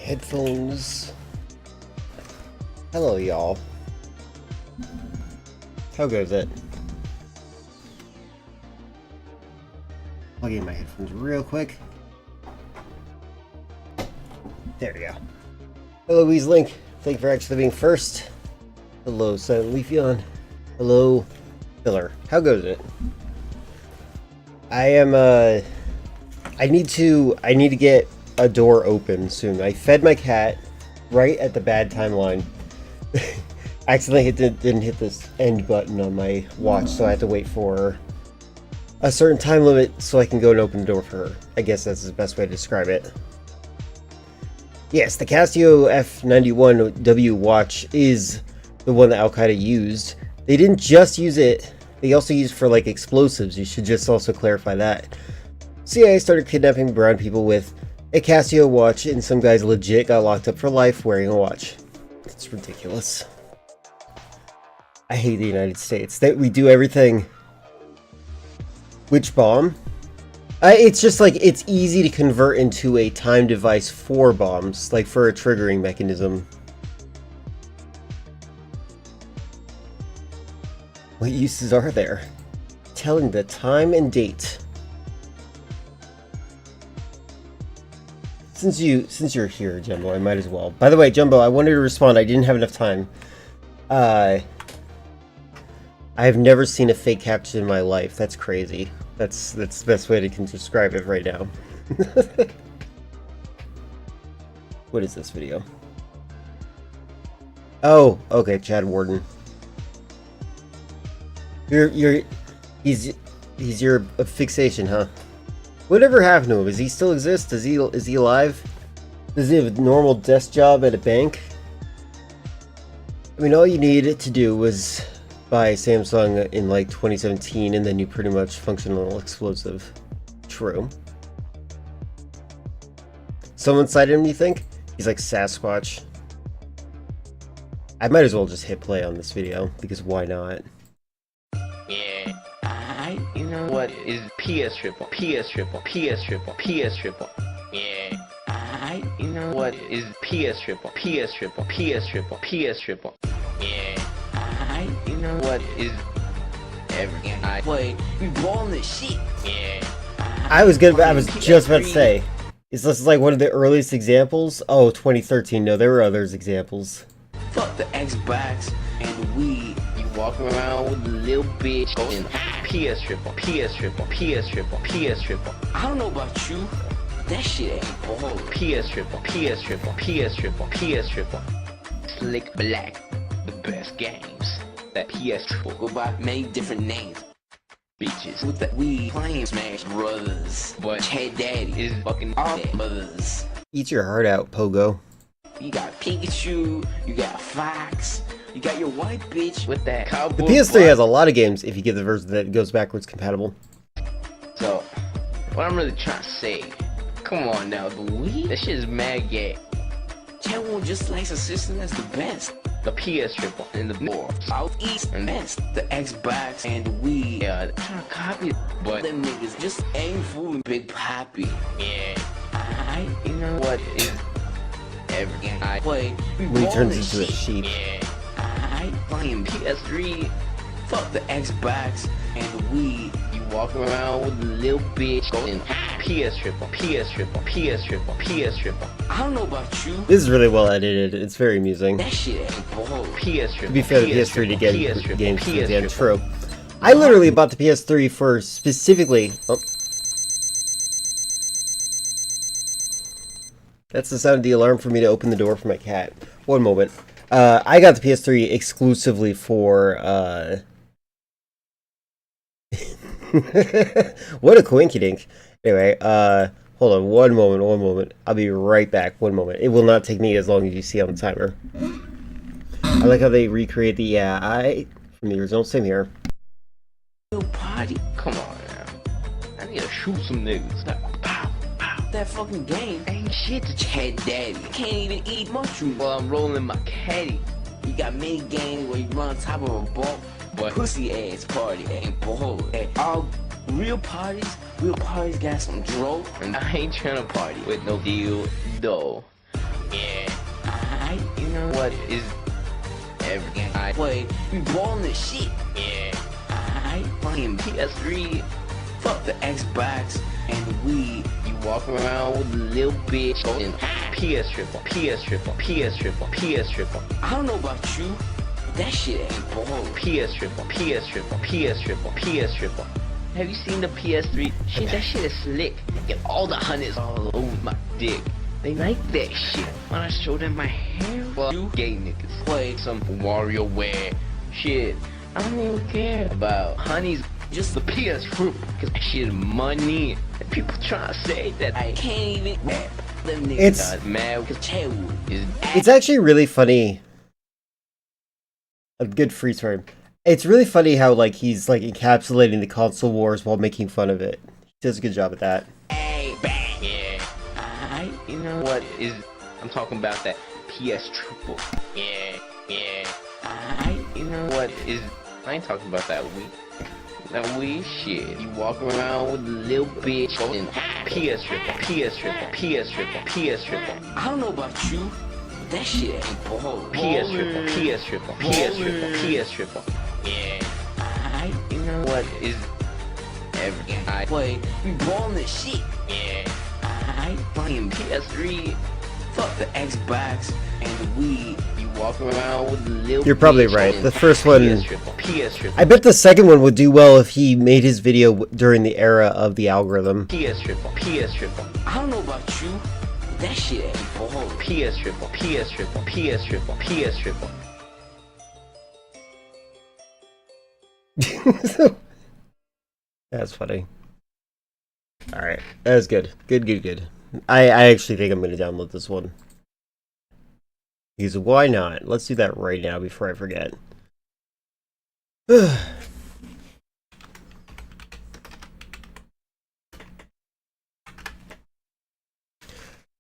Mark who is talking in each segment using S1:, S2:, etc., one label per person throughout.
S1: headphones. Hello, y'all. How goes it? Plug in my headphones real quick. There we go. Hello, Weezlink. Thank you for actually being first. Hello, Silent Leafeon. Hello, Filler. How goes it? I need to get a door open soon. I fed my cat right at the bad timeline. Accidentally didn't hit this end button on my watch, so I had to wait for a certain time limit so I can go and open the door for her. I guess that's the best way to describe it. Yes, the Casio F91W watch is the one that Al Qaeda used. They didn't just use it, they also used it for like explosives. You should just also clarify that. CIA started kidnapping brown people with a Casio watch, and some guys legit got locked up for life wearing a watch. It's ridiculous. I hate the United States. That we do everything. Which bomb? It's just like, it's easy to convert into a time device for bombs, like for a triggering mechanism. What uses are there? Telling the time and date. Since you're here, Jumbo, I might as well. By the way, Jumbo, I wanted to respond. I didn't have enough time. I've never seen a fake caption in my life. That's crazy. That's the best way to describe it right now. What is this video? Oh, okay, Chad Warden. He's your fixation, huh? Whatever happened to him? Does he still exist? Is he alive? Does he have a normal desk job at a bank? I mean, all you needed to do was buy Samsung in like 2017, and then you pretty much functional explosive. True. Someone cited him, you think? He's like Sasquatch. I might as well just hit play on this video, because why not?
S2: Yeah, you know what is PS triple, PS triple, PS triple, PS triple. Yeah, you know what is PS triple, PS triple, PS triple, PS triple. Yeah, you know what is everything I play. We ballin' this shit. Yeah.
S1: I was just about to say, is this like one of the earliest examples? Oh, 2013. No, there were others examples.
S2: Fuck the Xbox and the Wii. You walk around with a little bitch going PS triple, PS triple, PS triple, PS triple. I don't know about you, that shit ain't ball. PS triple, PS triple, PS triple, PS triple. Slick Black, the best games. That PS triple go by many different names. Bitches with the Wii playing Smash Brothers, but Head Daddy is fucking all their mothers.
S1: Eat your heart out, Pogo.
S2: You got Pikachu, you got Fox, you got your white bitch with that cowboy.
S1: The PS3 has a lot of games if you get the version that goes backwards compatible.
S2: So, what I'm really trying to say, come on now, the Wii, that shit is mad gay. Chad won't just likes a system that's the best. The PS triple and the North, Southeast, and West. The Xbox and the Wii, yeah, they're trying to copy it, but them niggas just ain't fooling Big Papi. Yeah, you know what is everything I play.
S1: When he turns into a sheep.
S2: Yeah, I playing PS3. Fuck the Xbox and the Wii. You walk around with a little bitch going PS triple, PS triple, PS triple, PS triple. I don't know about you.
S1: This is really well edited. It's very amusing.
S2: That shit ain't ball. PS triple.
S1: To be fair, the PS3 to get games to the end. True. I literally bought the PS3 for specifically. Oh. That's the sound of the alarm for me to open the door for my cat. One moment. I got the PS3 exclusively for what a coinkydink. Anyway, hold on one moment. I'll be right back. One moment. It will not take me as long as you see on the timer. I like how they recreate the from the original. Same here.
S2: Party. Come on now. I need to shoot some niggas. Pow, pow. That fucking game ain't shit to Head Daddy. Can't even eat mushrooms while I'm rolling my caddy. You got mini games where you run on top of a ball, but pussy ass party ain't ball. Hey, all real parties got some dro, and I ain't trying to party with no deal, though. Yeah. You know what is everything I play? We ballin' the shit. Yeah. I playing PS3. Fuck the Xbox and the Wii. You walk around with a little bitch and PS triple, PS triple, PS triple, PS triple. I don't know about you. That shit ain't ballin'. PS triple, PS triple, PS triple, PS triple. Have you seen the PS3? Shit, that shit is slick. Get all the hundreds all over my dick. They like that shit. When I show them my hair, well, you gay niggas play some WarioWare shit. I don't even care about honeys, just the PS3. Cause that shit is money. And people trying to say that I can't even rap. Them niggas are mad cause Chadwood is.
S1: It's actually really funny. A good freeze frame. It's really funny how like he's like encapsulating the console wars while making fun of it. He does a good job at that.
S2: Hey, bang, yeah. You know what is? I'm talking about that PS triple. Yeah. You know what is? I ain't talking about that Wii. That Wii shit. You walk around with a little bitch and PS triple, PS triple, PS triple, PS triple. I don't know about you. That shit ain't ballin'. PS triple, PS triple, PS triple, PS triple. Yeah. You know what is? Everything I play. We ballin' the shit. Yeah. Playing PS3. Fuck the Xbox and the Wii. You walk around with a little.
S1: You're probably right. The first one.
S2: PS triple, PS triple.
S1: I bet the second one would do well if he made his video during the era of the algorithm.
S2: PS triple, PS triple. I don't know about you. That shit ain't ballin'. PS triple, PS triple, PS triple, PS triple.
S1: That's funny. Alright, that was good. Good. I actually think I'm going to download this one. Because why not? Let's do that right now before I forget.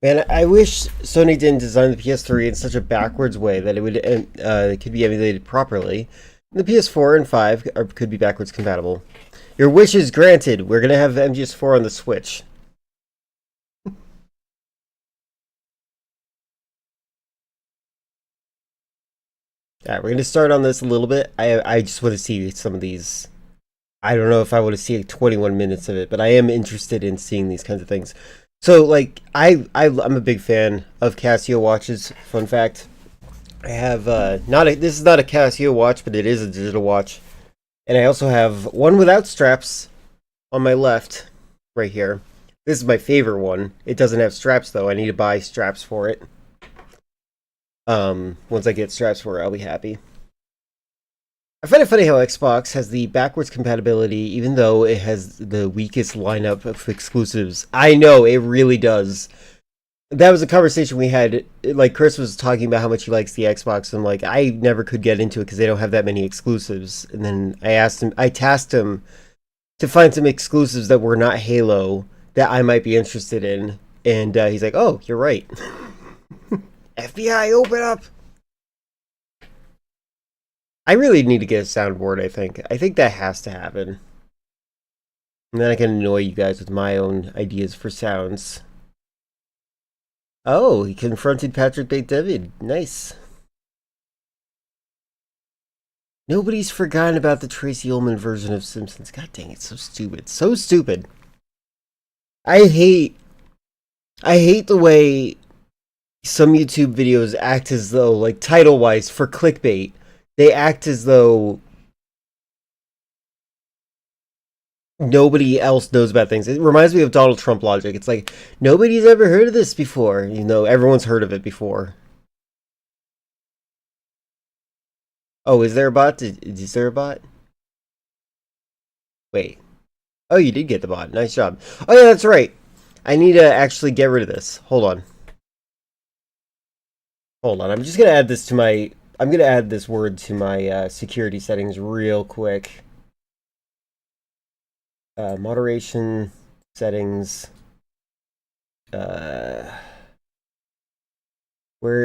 S1: Man, I wish Sony didn't design the PS3 in such a backwards way that it could be emulated properly. The PS4 and 5 could be backwards compatible. Your wish is granted. We're going to have MGS4 on the Switch. Alright, we're going to start on this a little bit. I just want to see some of these. I don't know if I want to see 21 minutes of it, but I am interested in seeing these kinds of things. So, like, I'm a big fan of Casio watches. Fun fact. I have, this is not a Casio watch, but it is a digital watch. And I also have one without straps on my left, right here. This is my favorite one. It doesn't have straps, though. I need to buy straps for it. Once I get straps for it, I'll be happy. I find it funny how Xbox has the backwards compatibility, even though it has the weakest lineup of exclusives. I know, it really does. That was a conversation we had. Like, Chris was talking about how much he likes the Xbox, and like, I never could get into it because they don't have that many exclusives. And then I tasked him to find some exclusives that were not Halo that I might be interested in. And he's like, "Oh, you're right." FBI, open up! I really need to get a soundboard, I think. I think that has to happen. And then I can annoy you guys with my own ideas for sounds. Oh, he confronted Patrick Bet-David. Nice. Nobody's forgotten about the Tracy Ullman version of Simpsons. God dang it, so stupid. So stupid. I hate the way some YouTube videos act as though, like, title-wise, for clickbait, they act as though nobody else knows about things. It reminds me of Donald Trump logic. It's like, nobody's ever heard of this before. You know, everyone's heard of it before. Oh, is there a bot? Is there a bot? Wait. Oh, you did get the bot. Nice job. Oh, yeah, that's right. I need to actually get rid of this. Hold on. I'm just going to add this to my... I'm going to add this word to my security settings real quick. Moderation settings. Where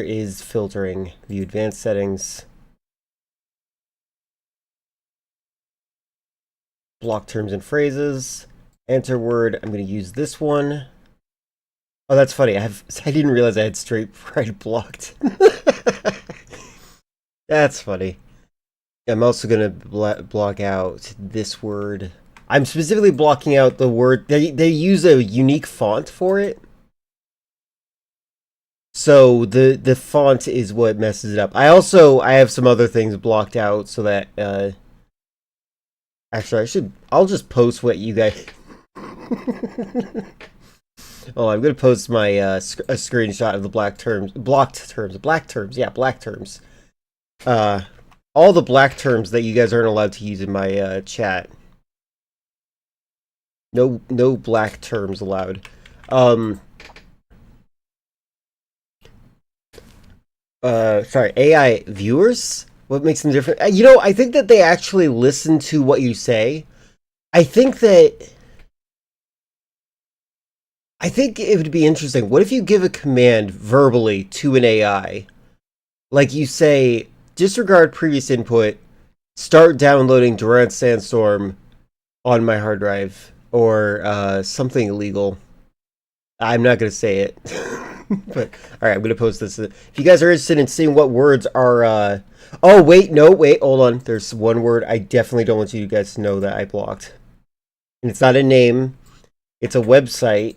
S1: is filtering? View advanced settings. Block terms and phrases. Enter word. I'm going to use this one. Oh, that's funny. I didn't realize I had straight right blocked. That's funny. I'm also gonna block out this word. I'm specifically blocking out the word. They use a unique font for it. So the font is what messes it up. I have some other things blocked out so that actually I'll just post what you guys Oh, I'm gonna post my a screenshot of the black terms. Yeah, black terms. All the black terms that you guys aren't allowed to use in my chat. No black terms allowed. Sorry, AI viewers? What makes them different? You know, I think that they actually listen to what you say. I think it would be interesting. What if you give a command verbally to an AI? Like you say, disregard previous input, start downloading Durant Sandstorm on my hard drive, or something illegal. I'm not going to say it. But, alright, I'm going to post this. If you guys are interested in seeing what words are... Oh, wait, hold on. There's one word I definitely don't want you guys to know that I blocked. And it's not a name. It's a website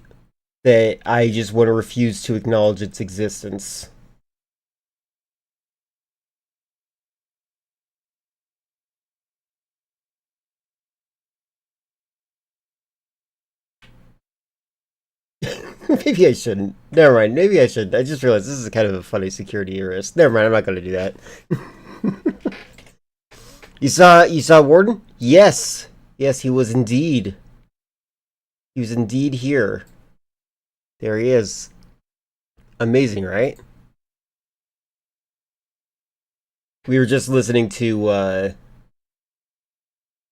S1: that I just want to refuse to acknowledge its existence. Maybe I shouldn't. Never mind. Maybe I should. I just realized this is kind of a funny security risk. Never mind. I'm not going to do that. You saw Warden? Yes. Yes, he was indeed. He was indeed here. There he is. Amazing, right? We were just listening to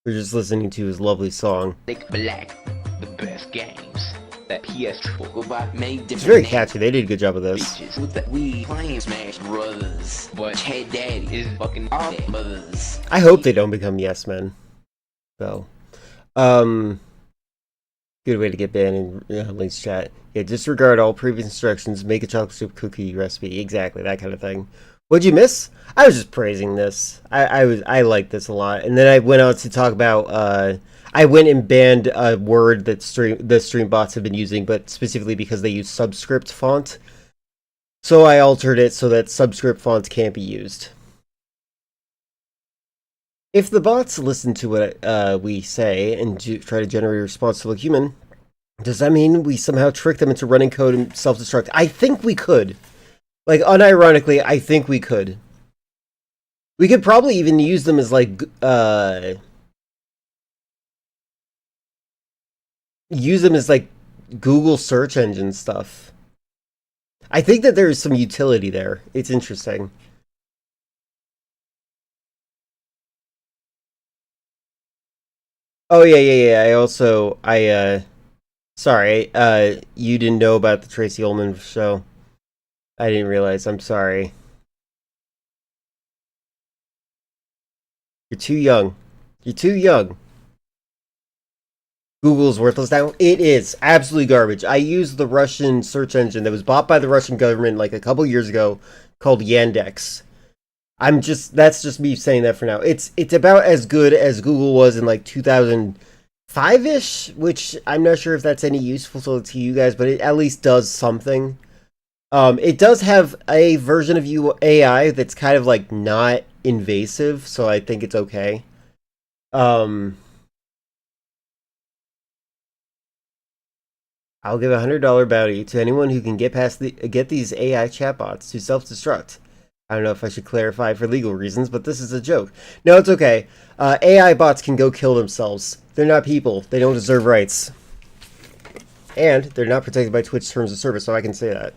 S1: his lovely song.
S2: Thick Black, the best games. That PS4 go by many different.
S1: It's very catchy. They did a good job of this.
S2: With that we playing Smash Brothers, but Head Daddy is fucking all that mothers.
S1: I hope they don't become yes men. So, good way to get banned in Link's chat. Yeah, disregard all previous instructions. Make a chocolate chip cookie recipe. Exactly that kind of thing. What'd you miss? I was just praising this. I like this a lot, and then I went on to talk about. I went and banned a word that the stream bots have been using, but specifically because they use subscript font. So I altered it so that subscript font can't be used. If the bots listen to what we say and try to generate a response to a human, does that mean we somehow trick them into running code and self-destruct? I think we could. Like, unironically, I think we could. We could probably even use them as, like, Google search engine stuff. I think that there is some utility there. It's interesting. Oh, yeah. Sorry, you didn't know about the Tracy Ullman show. I didn't realize. I'm sorry. You're too young. You're too young. Google's worthless now. It is absolutely garbage. I use the Russian search engine that was bought by the Russian government like a couple years ago called Yandex. That's just me saying that for now. It's about as good as Google was in like 2005-ish, which I'm not sure if that's any useful to you guys, but it at least does something. It does have a version of AI that's kind of like not invasive, so I think it's okay. I'll give $100 bounty to anyone who can get these AI chatbots to self-destruct. I don't know if I should clarify for legal reasons, but this is a joke. No, it's okay. AI bots can go kill themselves. They're not people. They don't deserve rights. And they're not protected by Twitch terms of service, so I can say that.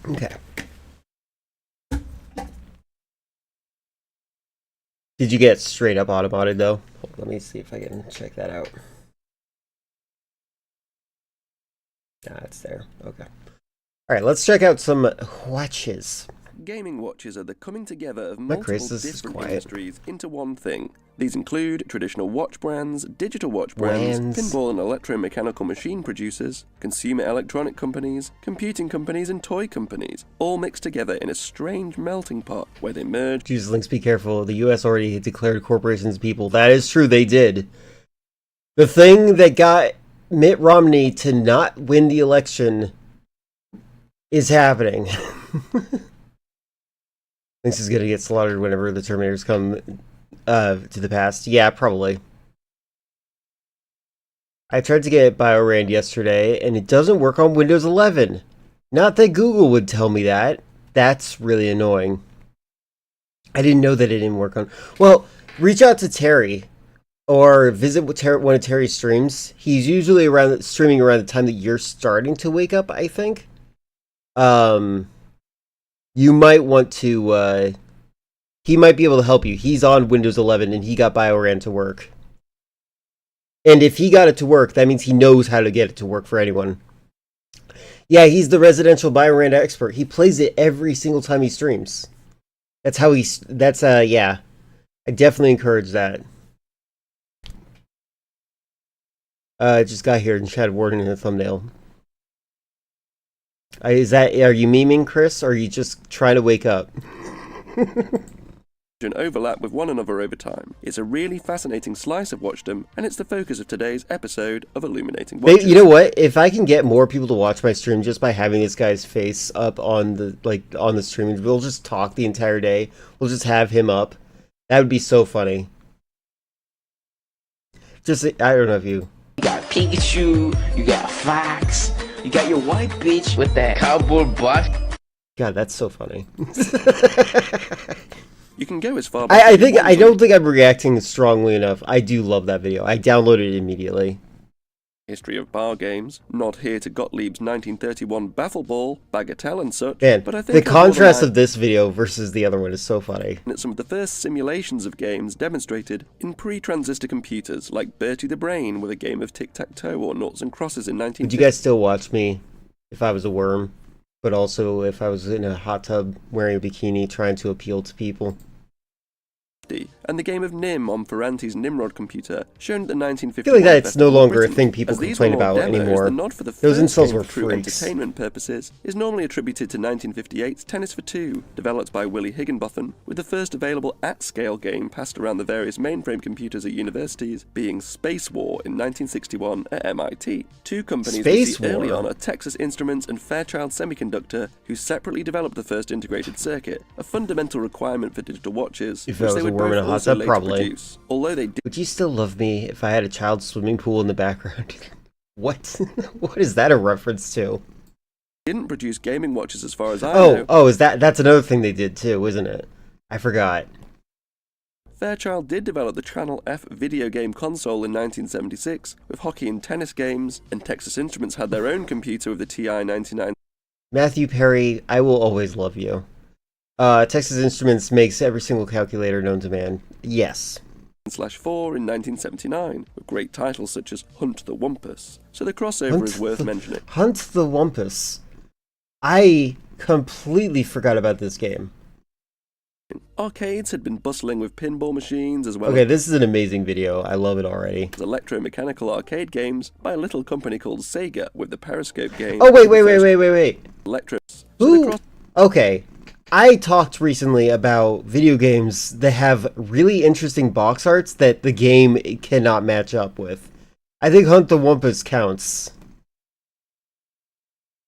S1: Okay. Did you get straight up automated though? Let me see if I can check that out. It's there. Okay. All right, let's check out some watches.
S3: Gaming watches are the coming together of
S1: My
S3: multiple
S1: Chris, this is
S3: different
S1: quiet.
S3: industries into one thing. These include traditional watch brands, digital watch brands,
S1: Brands.
S3: pinball and electromechanical machine producers, consumer electronic companies, computing companies and toy companies, all mixed together in a strange melting pot where they merge.
S1: Jesus, Lynx, be careful. The U.S. already declared corporations people. That is true, they did. The thing that got Mitt Romney to not win the election is happening. Lynx is gonna get slaughtered whenever the Terminators come to the past. Yeah, probably. I tried to get BioRand yesterday, and it doesn't work on Windows 11. Not that Google would tell me that. That's really annoying. I didn't know that it didn't work on... Well, reach out to Terry, or visit one of Terry's streams. He's usually streaming around the time that you're starting to wake up, I think. You might want to... he might be able to help you. He's on Windows 11, and he got BioRand to work. And if he got it to work, that means he knows how to get it to work for anyone. Yeah, he's the residential BioRand expert. He plays it every single time he streams. That's how yeah. I definitely encourage that. Just got here and Chad Warden in the thumbnail. Are you memeing, Chris, or are you just trying to wake up?
S3: And overlap with one another over time. It's a really fascinating slice of watchdom, and it's the focus of today's episode of Illuminating Watches.
S1: You know what? If I can get more people to watch my stream just by having this guy's face up on the stream, we'll just talk the entire day. We'll just have him up. That would be so funny. Just, I don't know if you...
S2: You got Pikachu, you got Fox, you got your white bitch with that cowboy butt.
S1: God, that's so funny.
S3: You can go as far back
S1: I don't think I'm reacting strongly enough. I do love that video. I downloaded it immediately.
S3: history of bar games, nod here to Gottlieb's 1931 Baffle Ball, Bagatelle and such,
S1: Man,
S3: but I think
S1: the
S3: that more than
S1: contrast
S3: that,
S1: of this video versus the other one is so funny.
S3: that some of the first simulations of games demonstrated in pre-transistor computers like Bertie the Brain with a game of tic-tac-toe or noughts and crosses in 1950.
S1: Would you guys still watch me if I was a worm, but also if I was in a hot tub wearing a bikini trying to appeal to people?
S3: And the game of Nim on Ferranti's Nimrod computer, shown at the 1951
S1: I feel like that's no
S3: Festival of
S1: longer a
S3: Britain.
S1: thing people
S3: As these
S1: complain
S3: were more
S1: about
S3: demos,
S1: anymore.
S3: The nod for the
S1: Those
S3: first
S1: incels
S3: game
S1: were
S3: for true
S1: freaks.
S3: entertainment purposes is normally attributed to 1958's Tennis for Two, developed by Willie Higginbotham, with the first available at-scale game passed around the various mainframe computers at universities being Space War in 1961 at MIT. Two companies
S1: Space
S3: with the early
S1: War?
S3: on are Texas Instruments and Fairchild Semiconductor, who separately developed the first integrated circuit, a fundamental requirement for digital watches,
S1: If
S3: which
S1: I
S3: they
S1: was a
S3: would
S1: worm in
S3: both
S1: a hot
S3: also
S1: tub,
S3: later
S1: probably.
S3: produce. Although they
S1: Would you still love me if I had a child's swimming pool in the background? What? What is that a reference to?
S3: didn't produce gaming watches as far as I know.
S1: Oh, that's another thing they did too, isn't it? I forgot.
S3: Fairchild did develop the Channel F video game console in 1976 with hockey and tennis games, and Texas Instruments had their own computer with the TI-99.
S1: Matthew Perry, I will always love you. Texas Instruments makes every single calculator known to man. Yes.
S3: /4 in 1979, with great titles such as Hunt the Wumpus, so the crossover is worth mentioning.
S1: Hunt the Wumpus. I completely forgot about this game.
S3: Arcades had been bustling with pinball machines as well
S1: Okay, this is an amazing video. I love it already.
S3: as electromechanical arcade games by a little company called Sega with the Periscope game.
S1: Oh, wait.
S3: Electros. So the
S1: Ooh,
S3: cross-
S1: okay. I talked recently about video games that have really interesting box arts that the game cannot match up with. I think Hunt the Wumpus counts.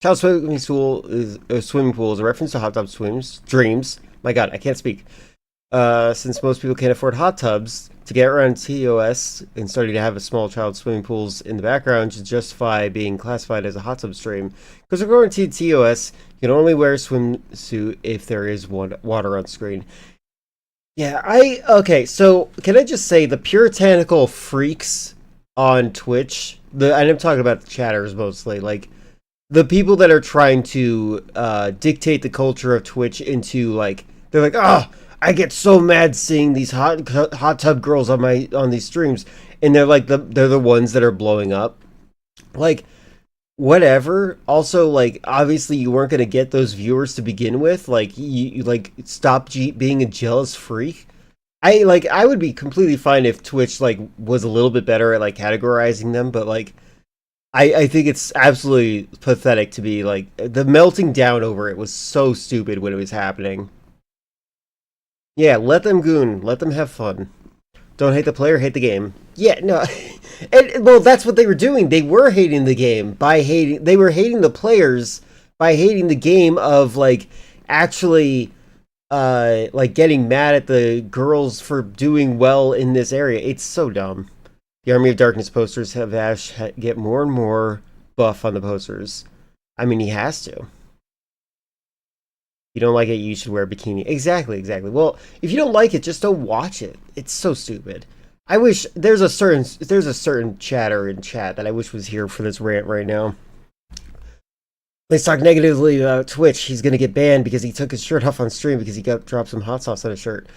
S1: Child swimming pool is a reference to hot tub dreams. My God, I can't speak. Since most people can't afford hot tubs, to get around TOS and starting to have a small child swimming pools in the background to justify being classified as a hot tub stream. Because according to TOS, you can only wear a swimsuit if there is water on screen. Yeah, okay, so can I just say the puritanical freaks on Twitch, and I'm talking about the chatters mostly, like, the people that are trying to dictate the culture of Twitch into, like, they're like, I get so mad seeing these hot tub girls on these streams, and they're like they're the ones that are blowing up. Like, whatever. Also, like, obviously you weren't going to get those viewers to begin with. Like, you like, stop being a jealous freak. I would be completely fine if Twitch, like, was a little bit better at, like, categorizing them, but, like, I think it's absolutely pathetic to be, like, the melting down over it was so stupid when it was happening. Yeah, let them goon. Let them have fun. Don't hate the player, hate the game. Yeah, no. And, well, that's what they were doing. They were hating the game by hating... They were hating the players by hating the game of, like, actually, like, getting mad at the girls for doing well in this area. It's so dumb. The Army of Darkness posters have Ash get more and more buff on the posters. I mean, he has to. You don't like it, you should wear a bikini. Exactly. Well, if you don't like it, just don't watch it. It's so stupid. I wish there's a certain chatter in chat that I wish was here for this rant right now. Let's talk negatively about Twitch. He's gonna get banned because he took his shirt off on stream because he dropped some hot sauce on his shirt.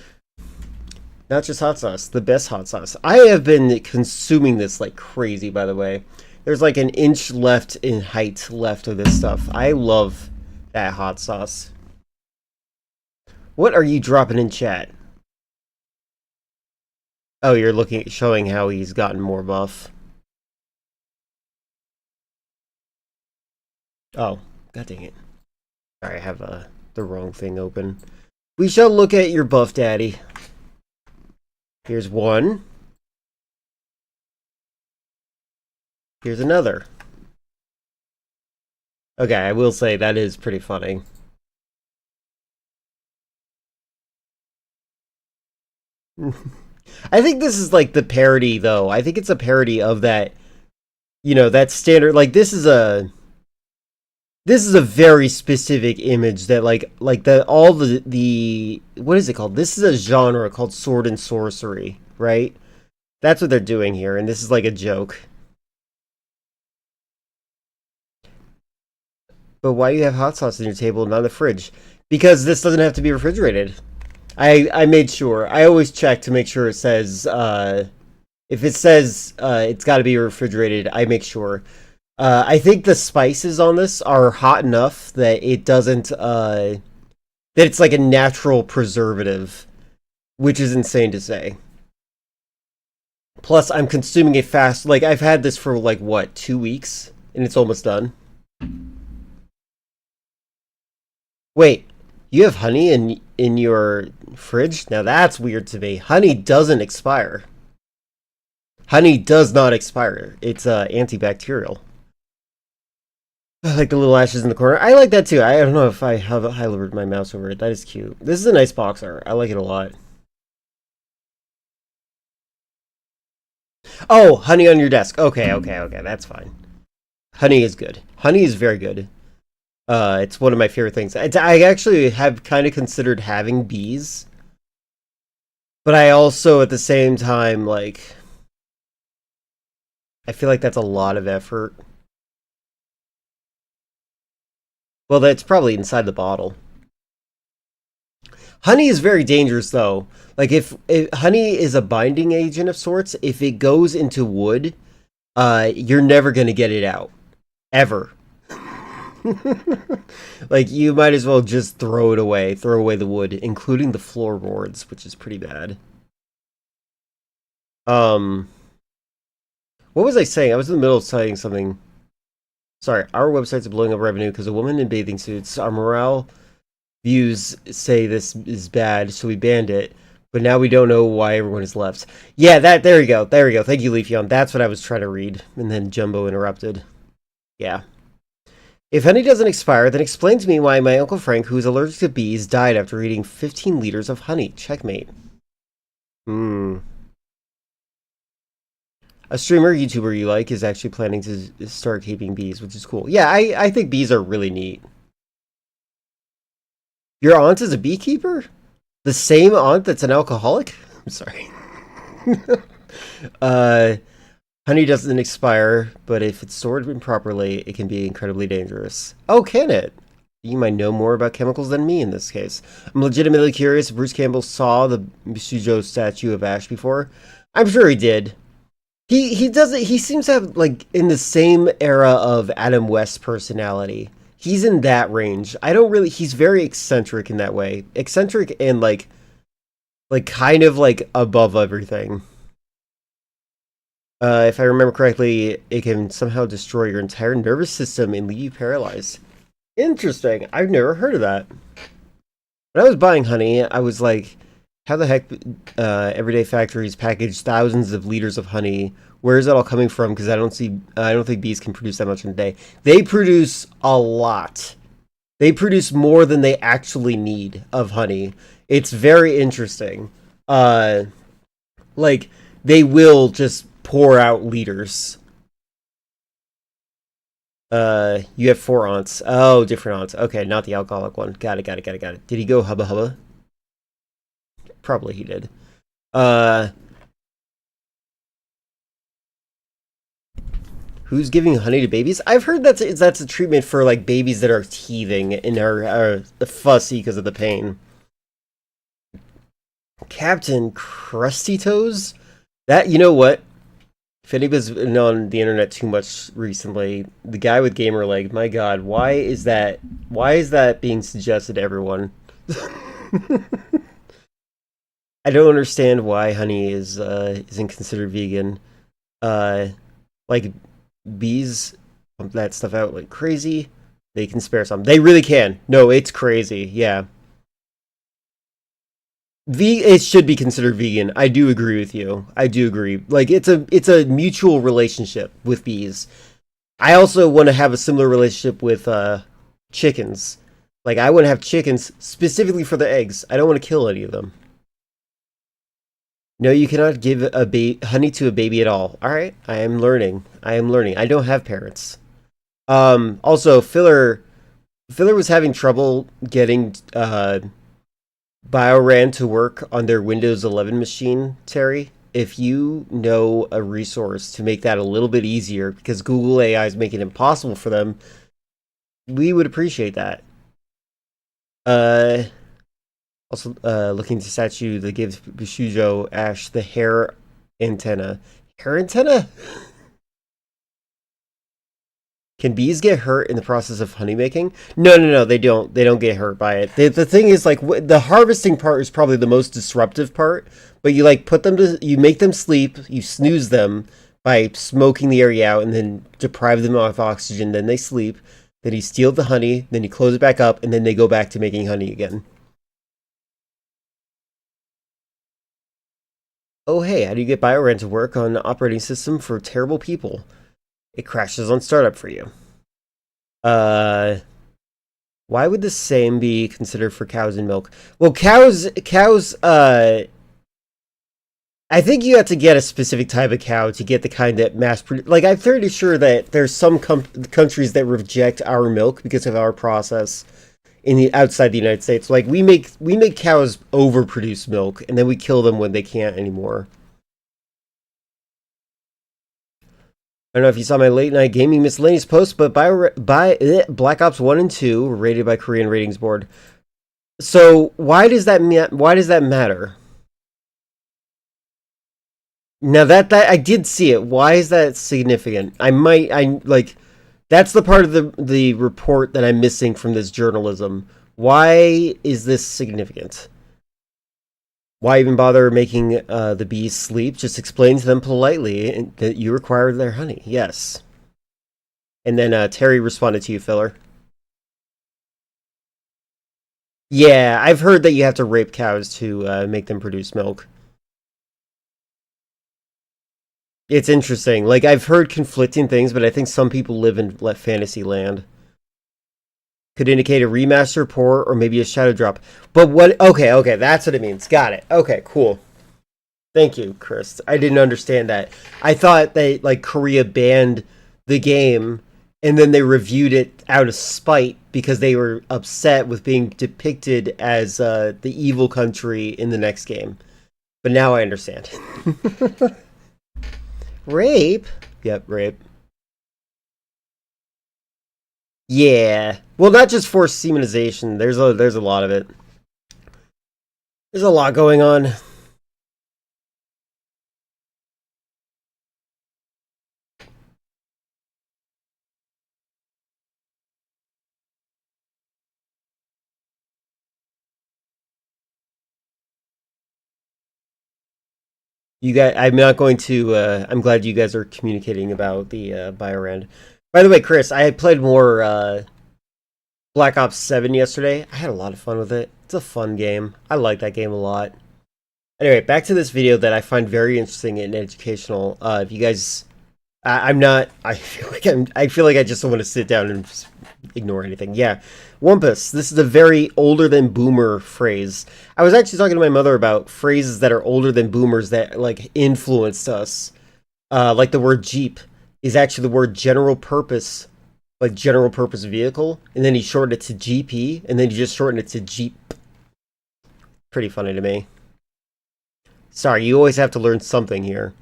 S1: Not just hot sauce, the best hot sauce. I have been consuming this like crazy, by the way. There's like an inch left in height left of this stuff. I love that hot sauce. What are you dropping in chat? Oh, you're showing how he's gotten more buff. Oh, god dang it. Sorry, I have the wrong thing open. We shall look at your buff, daddy. Here's one. Here's another. Okay, I will say that is pretty funny. I think this is like the parody, though. I think it's a parody of that, you know, that standard. Like, this is a very specific image that, like all the what is it called? This is a genre called sword and sorcery, right? That's what they're doing here, and this is like a joke. But why do you have hot sauce on your table and not in the fridge? Because this doesn't have to be refrigerated. I made sure. I always check to make sure it says, if it says it's got to be refrigerated, I make sure. I think the spices on this are hot enough that it doesn't, that it's like a natural preservative, which is insane to say. Plus, I'm consuming it fast. Like, I've had this for, like, what, 2 weeks? And it's almost done. Wait, you have honey in your fridge? Now that's weird to me. Honey doesn't expire. Honey does not expire. It's antibacterial. I like the little ashes in the corner. I like that too. I don't know if I have highlighted my mouse over it. That is cute. This is a nice box art. I like it a lot. Oh, honey on your desk. Okay. That's fine. Honey is good. Honey is very good. It's one of my favorite things. I actually have kind of considered having bees. But I also, at the same time, like, I feel like that's a lot of effort. Well, that's probably inside the bottle. Honey is very dangerous, though. Like, if honey is a binding agent of sorts, if it goes into wood, you're never going to get it out. Ever. Like, you might as well just throw it away. Throw away the wood, including the floorboards, which is pretty bad. What was I saying? I was in the middle of saying something. Sorry, our website's blowing up revenue because a woman in bathing suits. Our morale views say this is bad, so we banned it. But now we don't know why everyone has left. Yeah, there you go. Thank you, Leafeon. That's what I was trying to read. And then Jumbo interrupted. Yeah. If honey doesn't expire, then explain to me why my Uncle Frank, who's allergic to bees, died after eating 15 liters of honey. Checkmate. A streamer, YouTuber you like is actually planning to start keeping bees, which is cool. Yeah, I think bees are really neat. Your aunt is a beekeeper? The same aunt that's an alcoholic? I'm sorry. Honey doesn't expire, but if it's stored improperly, it can be incredibly dangerous. Oh, can it? You might know more about chemicals than me in this case. I'm legitimately curious if Bruce Campbell saw the Misujo statue of Ash before. I'm sure he did. He doesn't. He seems to have like in the same era of Adam West personality. He's in that range. I don't really. He's very eccentric in that way. Eccentric and like kind of like above everything. If I remember correctly, it can somehow destroy your entire nervous system and leave you paralyzed. Interesting. I've never heard of that. When I was buying honey, I was like, how the heck Everyday Factories package thousands of liters of honey? Where is that all coming from? Because I don't think bees can produce that much in a day. They produce a lot. They produce more than they actually need of honey. It's very interesting. Like, they will just pour out liters. You have 4 aunts. Oh, different aunts. Okay, not the alcoholic one. Got it. Did he go hubba hubba? Probably he did. Who's giving honey to babies? I've heard that's a treatment for like babies that are teething and are fussy because of the pain. Captain Krusty Toes? That, you know what? If anybody's been on the internet too much recently, the guy with gamer leg, my god, why is that being suggested to everyone? I don't understand why honey isn't considered vegan. Like bees pump that stuff out like crazy. They can spare some. They really can. No, it's crazy. Yeah. It should be considered vegan. I do agree with you. I do agree. Like it's a mutual relationship with bees. I also want to have a similar relationship with chickens. Like I want to have chickens specifically for the eggs. I don't want to kill any of them. No, you cannot give honey to a baby at all. All right, I am learning. I don't have parents. Also, Filler was having trouble getting BioRAN to work on their Windows 11 machine, Terry. If you know a resource to make that a little bit easier, because Google AI is making it impossible for them, we would appreciate that. Also, looking to statue that gives Bishujo Ash the hair antenna. Hair antenna? Can bees get hurt in the process of honey making? No, they don't. They don't get hurt by it. The thing is, like, the harvesting part is probably the most disruptive part. But you like you make them sleep, you snooze them by smoking the area out, and then deprive them of oxygen. Then they sleep. Then you steal the honey. Then you close it back up, and then they go back to making honey again. Oh hey, how do you get BioRAN to work on an operating system for terrible people? It crashes on startup for you. Why would the same be considered for cows and milk? Well, cows, I think you have to get a specific type of cow to get the kind that mass produce. Like, I'm fairly sure that there's some countries that reject our milk because of our process outside the United States. Like, we make cows overproduce milk, and then we kill them when they can't anymore. I don't know if you saw my late night gaming miscellaneous post, but Black Ops 1 and 2 were rated by Korean Ratings Board. So why does that matter? Now that I did see it, why is that significant? That's the part of the report that I'm missing from this journalism. Why is this significant? Why even bother making the bees sleep? Just explain to them politely that you require their honey. Yes. And then Terry responded to you, Filler. Yeah, I've heard that you have to rape cows to make them produce milk. It's interesting. Like, I've heard conflicting things, but I think some people live in fantasy land. Could indicate a remaster port or maybe a shadow drop. But what? Okay, that's what it means. Got it. Okay, cool. Thank you, Chris. I didn't understand that. I thought like Korea banned the game and then they reviewed it out of spite because they were upset with being depicted as the evil country in the next game. But now I understand. Rape? Yep, rape. Yeah. Well, not just forced semenization. There's a lot of it. There's a lot going on. You guys, I'm not going to. I'm glad you guys are communicating about the Biorand. By the way, Chris, I had played more Black Ops 7 yesterday. I had a lot of fun with it. It's a fun game. I like that game a lot. Anyway, back to this video that I find very interesting and educational. If you guys, I'm not. I feel like I just don't want to sit down and just ignore anything. Yeah, Wumpus. This is a very older than boomer phrase. I was actually talking to my mother about phrases that are older than boomers that like influenced us. Like the word Jeep is actually the word general purpose, like general purpose vehicle, and then he shortened it to GP, and then he just shortened it to Jeep. Pretty funny to me. Sorry, you always have to learn something here.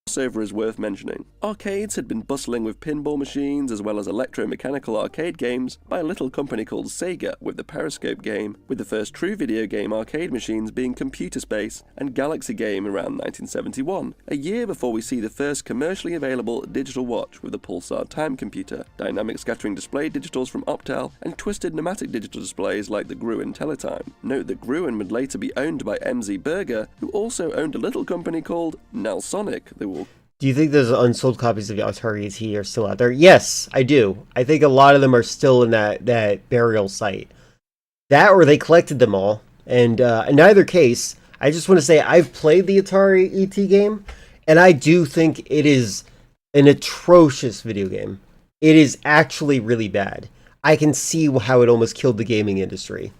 S3: Crossover is worth mentioning. Arcades had been bustling with pinball machines as well as electromechanical arcade games by a little company called Sega with the Periscope game, with the first true video game arcade machines being Computer Space and Galaxy Game around 1971, a year before we see the first commercially available digital watch with a Pulsar time computer, dynamic scattering display digitals from Optel, and twisted pneumatic digital displays like the Gruen Teletime. Note that Gruen would later be owned by MZ Berger, who also owned a little company called Nelsonic. They will.
S1: Do you think those unsold copies of Atari ET are still out there? Yes, I do. I think a lot of them are still in that burial site. That or they collected them all. And in either case, I just want to say I've played the Atari ET game, and I do think it is an atrocious video game. It is actually really bad. I can see how it almost killed the gaming industry.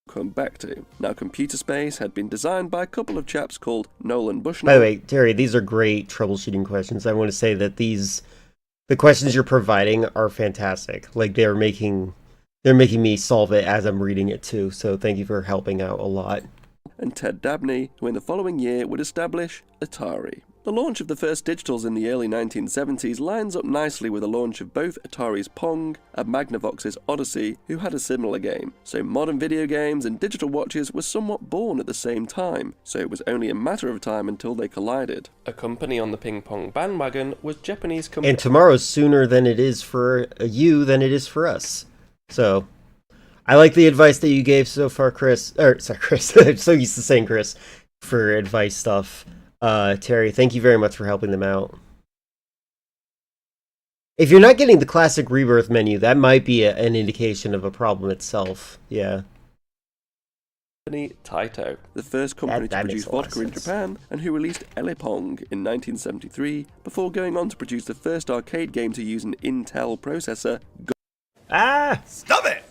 S3: Come back to. Now, Computer Space had been designed by a couple of chaps called Nolan Bushnell.
S1: By the way, Terry, these are great troubleshooting questions. I want to say that the questions you're providing are fantastic. Like they're making me solve it as I'm reading it too. So thank you for helping out a lot.
S3: And Ted Dabney, who in the following year would establish Atari. The launch of the first digitals in the early 1970s lines up nicely with the launch of both Atari's Pong and Magnavox's Odyssey, who had a similar game. So modern video games and digital watches were somewhat born at the same time, so it was only a matter of time until they collided. A company on the ping pong bandwagon was Japanese company.
S1: And tomorrow's sooner than it is for you than it is for us. So I like the advice that you gave so far, Chris. Or sorry, Chris. I'm so used to saying Chris for advice stuff. Terry, thank you very much for helping them out. If you're not getting the classic rebirth menu, that might be an indication of a problem itself. Yeah.
S3: Taito, the first company to produce vodka in Japan, and who released Elipong in 1973, before going on to produce the first arcade game to use an Intel processor.
S4: Stop it!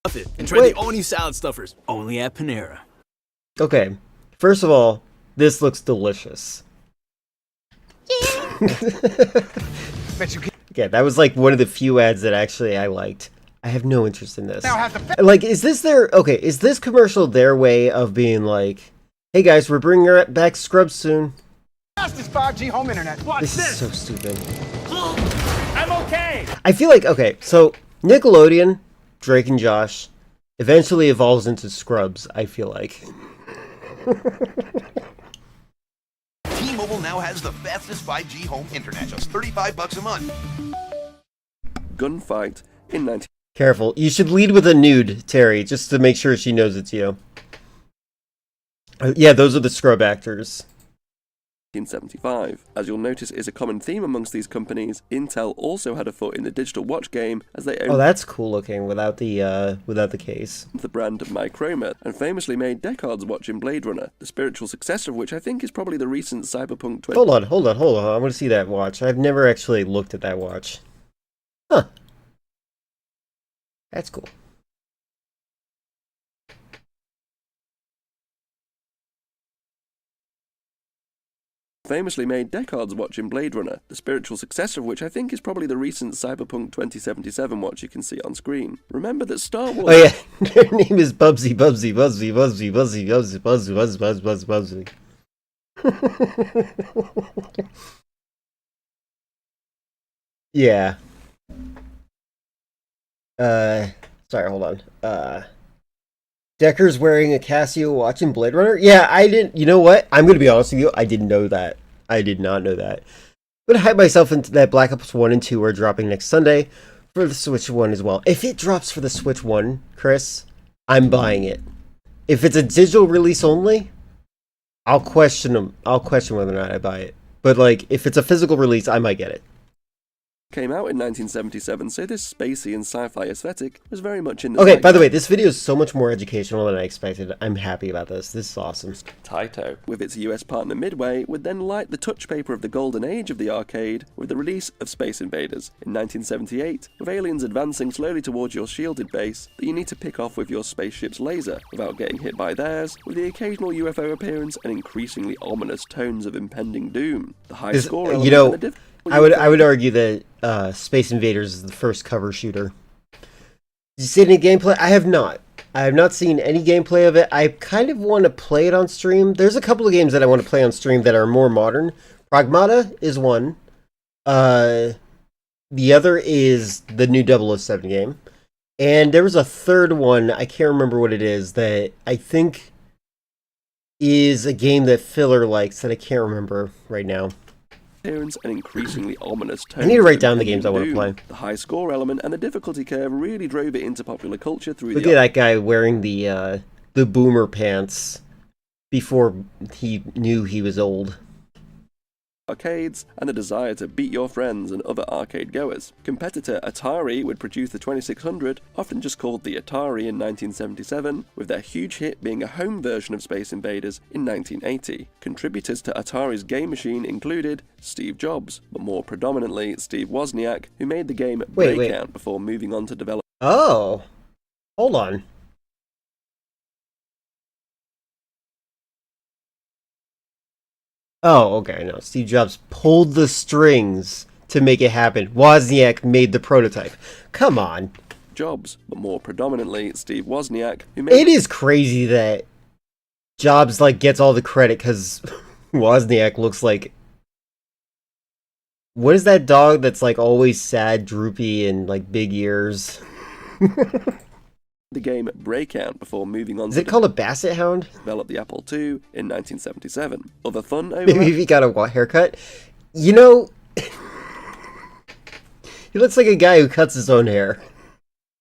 S4: Stuff it and try the Oni salad stuffers, only at Panera.
S1: Okay, first of all, this looks delicious. Okay, that was like one of the few ads that actually I liked. I have no interest in this. Like, is this commercial their way of being like, hey guys, we're bringing back Scrubs soon?
S5: Fastest 5G home internet. Watch
S1: This is so stupid.
S5: I'm okay.
S1: I feel like, okay, so Nickelodeon, Drake and Josh, eventually evolves into Scrubs, I feel like.
S6: T-Mobile now has the fastest 5G home internet, just $35 a month.
S3: Gunfight in 19...
S1: Careful, you should lead with a nude, Terry, just to make sure she knows it's you. Yeah, those are the Scrub actors.
S3: 1975. As you'll notice is a common theme amongst these companies, Intel also had a foot in the digital watch game as they owned
S1: that's cool looking without the case.
S3: the brand Microma, and famously made Deckard's watch in Blade Runner, the spiritual successor of which I think is probably the recent Cyberpunk 20...
S1: Hold on. I want to see that watch. I've never actually looked at that watch. Huh. That's cool.
S3: Famously made Deckard's watch in Blade Runner, the spiritual successor of which I think is probably the recent Cyberpunk 2077 watch you can see on screen. Remember that Star Wars...
S1: Oh yeah, their name is Bubsy. Yeah. Sorry, hold on. Decker's wearing a Casio watch in Blade Runner? Yeah, I didn't... You know what? I'm going to be honest with you. I didn't know that. I did not know that. I'm gonna hype myself into that Black Ops 1 and 2 are dropping next Sunday for the Switch 1 as well. If it drops for the Switch 1, Chris, I'm buying it. If it's a digital release only, I'll question them. I'll question whether or not I buy it. But like, if it's a physical release, I might get it.
S3: Came out in 1977, so this spacey and sci-fi aesthetic was very much in the
S1: Okay, by the way, this video is so much more educational than I expected. I'm happy about this. This is awesome.
S3: Taito, with its US partner Midway, would then light the touch paper of the golden age of the arcade with the release of Space Invaders in 1978, with aliens advancing slowly towards your shielded base that you need to pick off with your spaceship's laser without getting hit by theirs, with the occasional UFO appearance and increasingly ominous tones of impending doom. The high score element
S1: you know,
S3: and the
S1: I would argue that Space Invaders is the first cover shooter. Did you see any gameplay? I have not. I have not seen any gameplay of it. I kind of want to play it on stream. There's a couple of games that I want to play on stream that are more modern. Pragmata is one. The other is the new 007 game. And there was a third one, I can't remember what it is, that I think is a game that Filler likes that I can't remember right now.
S3: Appearance and increasingly ominous tones.
S1: I need to write down the games I want to
S3: doom.
S1: play.
S3: The high score element and the difficulty curve really drove it into popular culture through
S1: Look
S3: the
S1: at that guy wearing the boomer pants before he knew he was old.
S3: arcades and the desire to beat your friends and other arcade goers. Competitor Atari would produce the 2600, often just called the Atari in 1977, with their huge hit being a home version of Space Invaders in 1980. Contributors to Atari's game machine included Steve Jobs, but more predominantly Steve Wozniak, who made the game Breakout before moving on to develop.
S1: Oh, hold on. Oh, okay, no. Steve Jobs pulled the strings to make it happen. Wozniak made the prototype. Come on.
S3: Jobs, but more predominantly Steve Wozniak, who made...
S1: It is crazy that Jobs, like, gets all the credit because Wozniak looks like... What is that dog that's, like, always sad, droopy, and, like, big ears?
S3: the game Breakout before moving on
S1: Is
S3: to
S1: it called a Basset Hound?
S3: develop the Apple II in 1977. Other fun
S1: Maybe
S3: overlap...
S1: if he got a haircut. You know, he looks like a guy who cuts his own hair.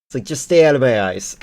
S1: It's like, just stay out of my eyes.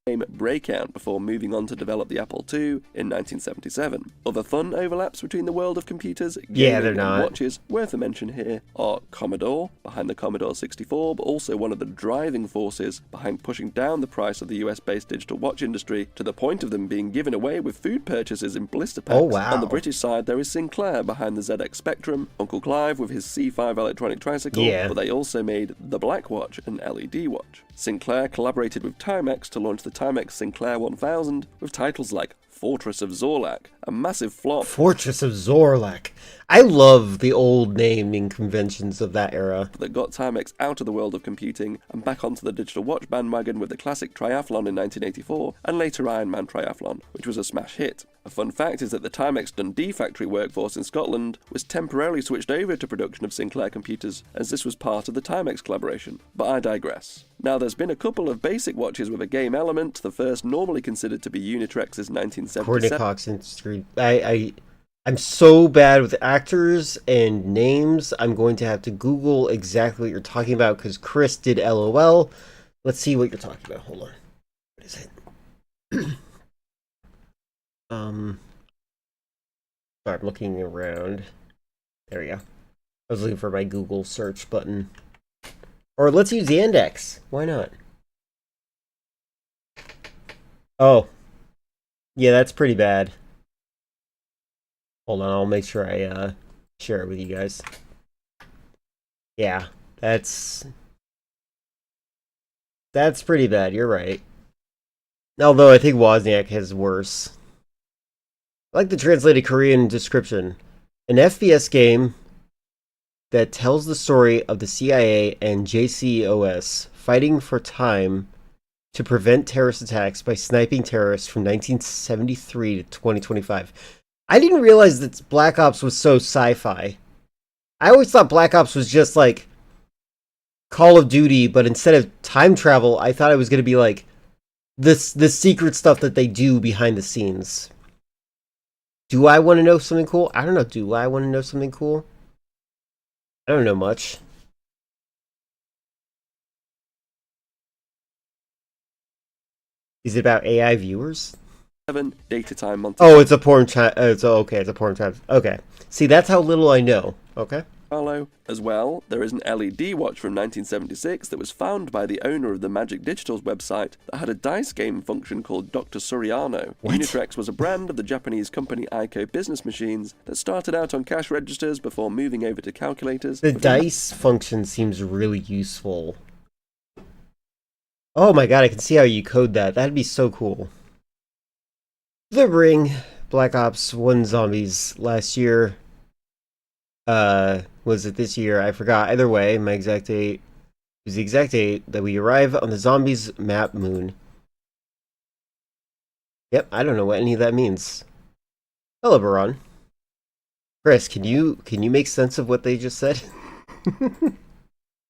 S3: game Breakout before moving on to develop the Apple II in 1977. Other fun overlaps between the world of computers,
S1: Yeah,
S3: gaming,
S1: they're
S3: and
S1: not.
S3: watches worth a mention here are Commodore, behind the Commodore 64, but also one of the driving forces behind pushing down the price of the US-based digital watch industry to the point of them being given away with food purchases in blister packs.
S1: Oh, wow.
S3: On the British side, there is Sinclair behind the ZX Spectrum, Uncle Clive with his C5 electronic tricycle,
S1: Yeah.
S3: but they also made the Black Watch, an LED watch. Sinclair collaborated with Timex to launch the Timex Sinclair 1000 with titles like Fortress of Zorlak, a massive flop
S1: Fortress of Zorlak. I love the old naming conventions of that era.
S3: that got Timex out of the world of computing and back onto the digital watch bandwagon with the classic Triathlon in 1984 and later Iron Man Triathlon, which was a smash hit. A fun fact is that the Timex Dundee factory workforce in Scotland was temporarily switched over to production of Sinclair computers as this was part of the Timex collaboration, but I digress. Now there's been a couple of basic watches with a game element, the first normally considered to be Unitrex's 1977.
S1: Courtney Cox Industry. I'm so bad with actors and names. I'm going to have to Google exactly what you're talking about because Chris did LOL. Let's see what you're talking about. Hold on. What is it? Sorry, I'm looking around. There we go. I was looking for my Google search button. Or let's use Yandex. Why not? Oh. Yeah, that's pretty bad. Hold on, I'll make sure I share it with you guys. Yeah, that's pretty bad, you're right. Although I think Wozniak has worse. I like the translated Korean description. An FPS game that tells the story of the CIA and JCOS fighting for time to prevent terrorist attacks by sniping terrorists from 1973 to 2025. I didn't realize that Black Ops was so sci-fi. I always thought Black Ops was just like Call of Duty, but instead of time travel, I thought it was going to be like this secret stuff that they do behind the scenes Do I want to know something cool? I don't know. Do I want to know something cool? I don't know much. Is it about AI viewers?
S3: 7. Data time Monte
S1: Oh, it's a porn time. It's okay. It's a porn time. Okay. See, that's how little I know. Okay.
S3: Carlo. As well, there is an LED watch from 1976 that was found by the owner of the Magic Digital's website that had a dice game function called Dr. Soriano.
S1: What?
S3: Unitrex was a brand of the Japanese company Aiko business machines that started out on cash registers before moving over to calculators.
S1: The dice function seems really useful. Oh my god, I can see how you code that. That'd be so cool. The Ring, Black Ops 1 Zombies last year. Was it this year? I forgot. Either way, my exact date was the exact date that we arrive on the zombies map moon. Yep, I don't know what any of that means. Hello, Baron. Chris, can you make sense of what they just said?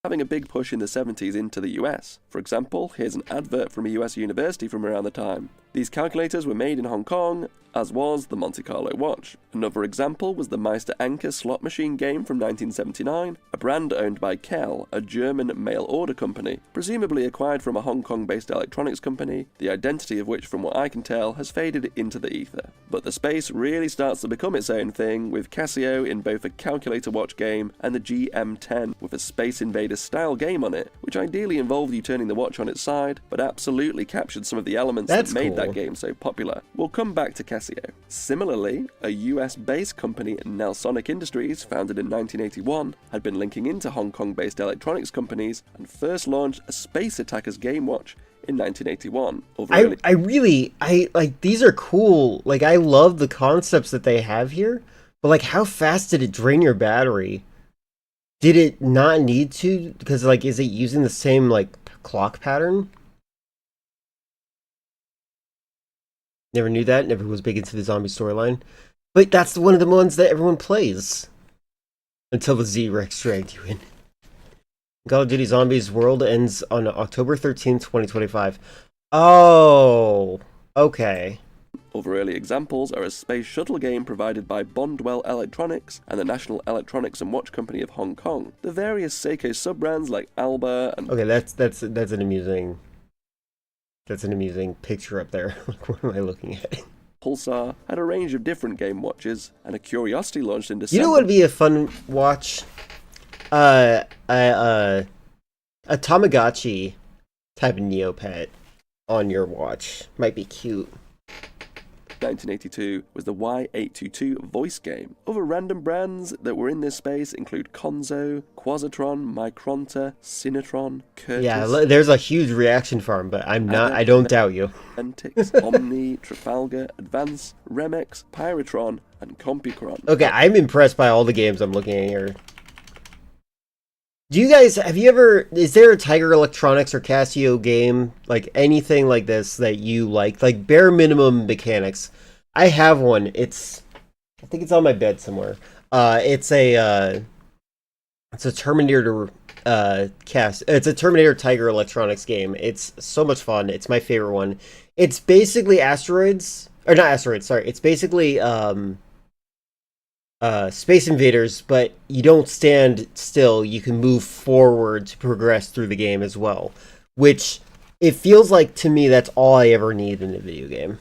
S3: Having a big push in the 70s into the US. For example, here's an advert from a US university from around the time. These calculators were made in Hong Kong, as was the Monte Carlo watch. Another example was the Meister Anker slot machine game from 1979, a brand owned by Kell, a German mail order company, presumably acquired from a Hong Kong-based electronics company, the identity of which, from what I can tell, has faded into the ether. But the space really starts to become its own thing, with Casio in both a calculator watch game and the GM10 with a Space Invaders style game on it, which ideally involved you turning the watch on its side, but absolutely captured some of the elements
S1: That's
S3: that made
S1: cool.
S3: that game so popular. We'll come back to Casio. Similarly, a US-based company, Nelsonic Industries, founded in 1981, had been linking into Hong Kong-based electronics companies and first launched a Space Attackers game watch in 1981.
S1: I like these are cool. Like, I love the concepts that they have here, but like, how fast did it drain your battery? Did it not need to? Because like, is it using the same like clock pattern? Never knew that. Never was big into the zombie storyline. But that's one of the ones that everyone plays. Until the Z-Rex dragged you in. Call of Duty Zombies World ends on October 13th, 2025. Oh, okay.
S3: Other early examples are a space shuttle game provided by Bondwell Electronics and the National Electronics and Watch Company of Hong Kong. The various Seiko sub-brands like Alba and...
S1: Okay, that's an amusing... That's an amusing picture up there. What am I looking at?
S3: Pulsar had a range of different game watches, and a Curiosity launched in December.
S1: You know what would be a fun watch? A Tamagotchi type of Neopet on your watch. Might be cute.
S3: 1982 was the Y822 voice game. Other random brands that were in this space include Konzo, Quasitron, Micronta, Cinetron, Curtis.
S1: Yeah, there's a huge reaction farm, but I don't doubt you.
S3: Entix, Omni, Trafalgar, Advance, Remex, Pyratron, and Computron.
S1: Okay, I'm impressed by all the games I'm looking at here. Is there a Tiger Electronics or Casio game, like anything like this that you like bare minimum mechanics? I have one. I think it's on my bed somewhere. It's a Terminator it's a Terminator Tiger Electronics game. It's so much fun. It's my favorite one. It's basically it's basically Space Invaders, but you don't stand still. You can move forward to progress through the game as well, which it feels like to me that's all I ever need in a video game.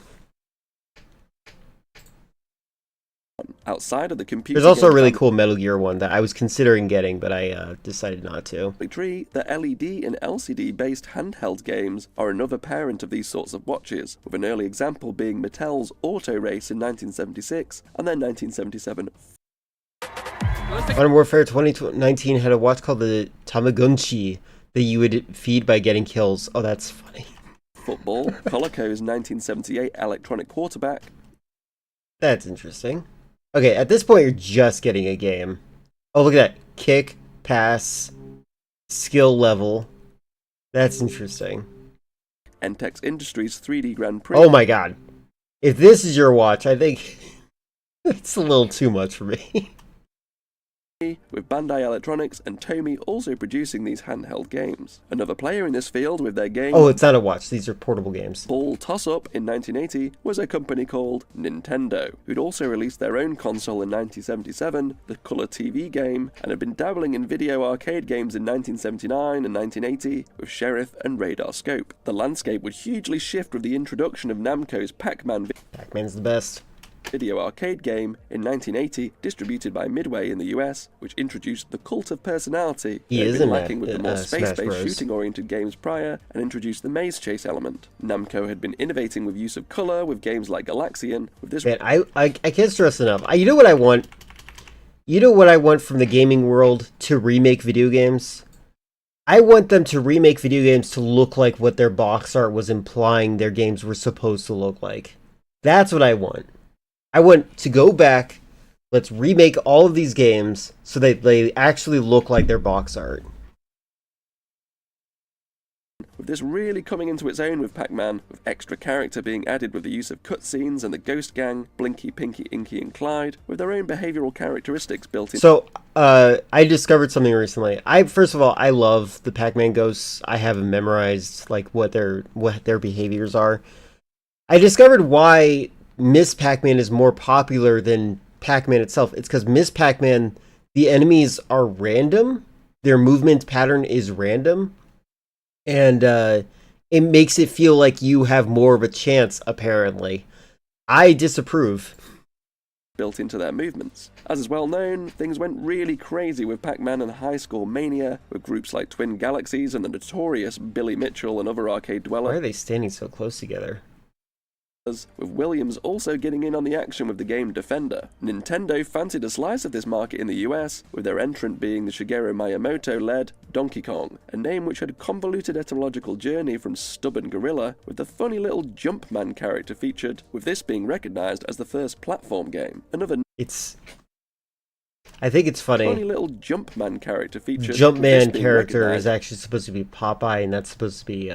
S3: Outside of the computer,
S1: there's also a really cool Metal Gear one that I was considering getting, but I decided not to.
S3: The LED and LCD based handheld games are another parent of these sorts of watches, with an early example being Mattel's Auto Race in 1976 and then 1977.
S1: Modern Warfare 2019 had a watch called the Tamagotchi that you would feed by getting kills. Oh, that's funny.
S3: Football, Coleco's 1978 electronic quarterback.
S1: That's interesting. Okay, at this point, you're just getting a game. Oh, look at that. Kick, pass, skill level. That's interesting.
S3: Entex Industries 3D Grand Prix.
S1: Oh my god. If this is your watch, I think it's a little too much for me.
S3: with Bandai Electronics and Tomy also producing these handheld games. Another player in this field with their game
S1: Oh, it's not a watch. These are portable games.
S3: Ball Toss-Up in 1980 was a company called Nintendo, who'd also released their own console in 1977, the Color TV game, and had been dabbling in video arcade games in 1979 and 1980 with Sheriff and Radar Scope. The landscape would hugely shift with the introduction of Namco's Pac-Man
S1: Pac-Man's the best.
S3: video arcade game in 1980, distributed by Midway in the US, which introduced the Cult of Personality.
S1: He
S3: They'd
S1: is
S3: been
S1: in
S3: lacking
S1: that,
S3: with the more
S1: Smash
S3: space-based
S1: Bros.
S3: shooting-oriented games prior, and introduced the maze chase element. Namco had been innovating with use of color with games like Galaxian. With this,
S1: Man, I can't stress enough. You know what I want? You know what I want from the gaming world to remake video games? I want them to remake video games to look like what their box art was implying their games were supposed to look like. That's what I want. I want to go back, let's remake all of these games so that they actually look like their box art.
S3: with this really coming into its own with Pac-Man, with extra character being added with the use of cutscenes and the Ghost Gang, Blinky, Pinky, Inky and Clyde, with their own behavioral characteristics built in.
S1: So, I discovered something recently. First of all, I love the Pac-Man ghosts. I have memorized like what their behaviors are. I discovered why Miss Pac-Man is more popular than Pac-Man itself. It's because Miss Pac-Man, the enemies are random. Their movement pattern is random. And it makes it feel like you have more of a chance, apparently. I disapprove.
S3: Built into their movements. As is well known, things went really crazy with Pac-Man and High Score Mania, with groups like Twin Galaxies and the notorious Billy Mitchell and other arcade
S1: Why
S3: dwellers.
S1: are they standing so close together?
S3: With Williams also getting in on the action with the game Defender. Nintendo fancied a slice of this market in the US, with their entrant being the Shigeru Miyamoto-led Donkey Kong, a name which had a convoluted etymological journey from stubborn gorilla, with the funny little Jumpman character featured, with this being recognized as the first platform game.
S1: I think it's funny.
S3: Funny little Jumpman character featured. with this
S1: Jumpman
S3: being
S1: character
S3: recognized
S1: is actually supposed to be Popeye, and that's supposed to be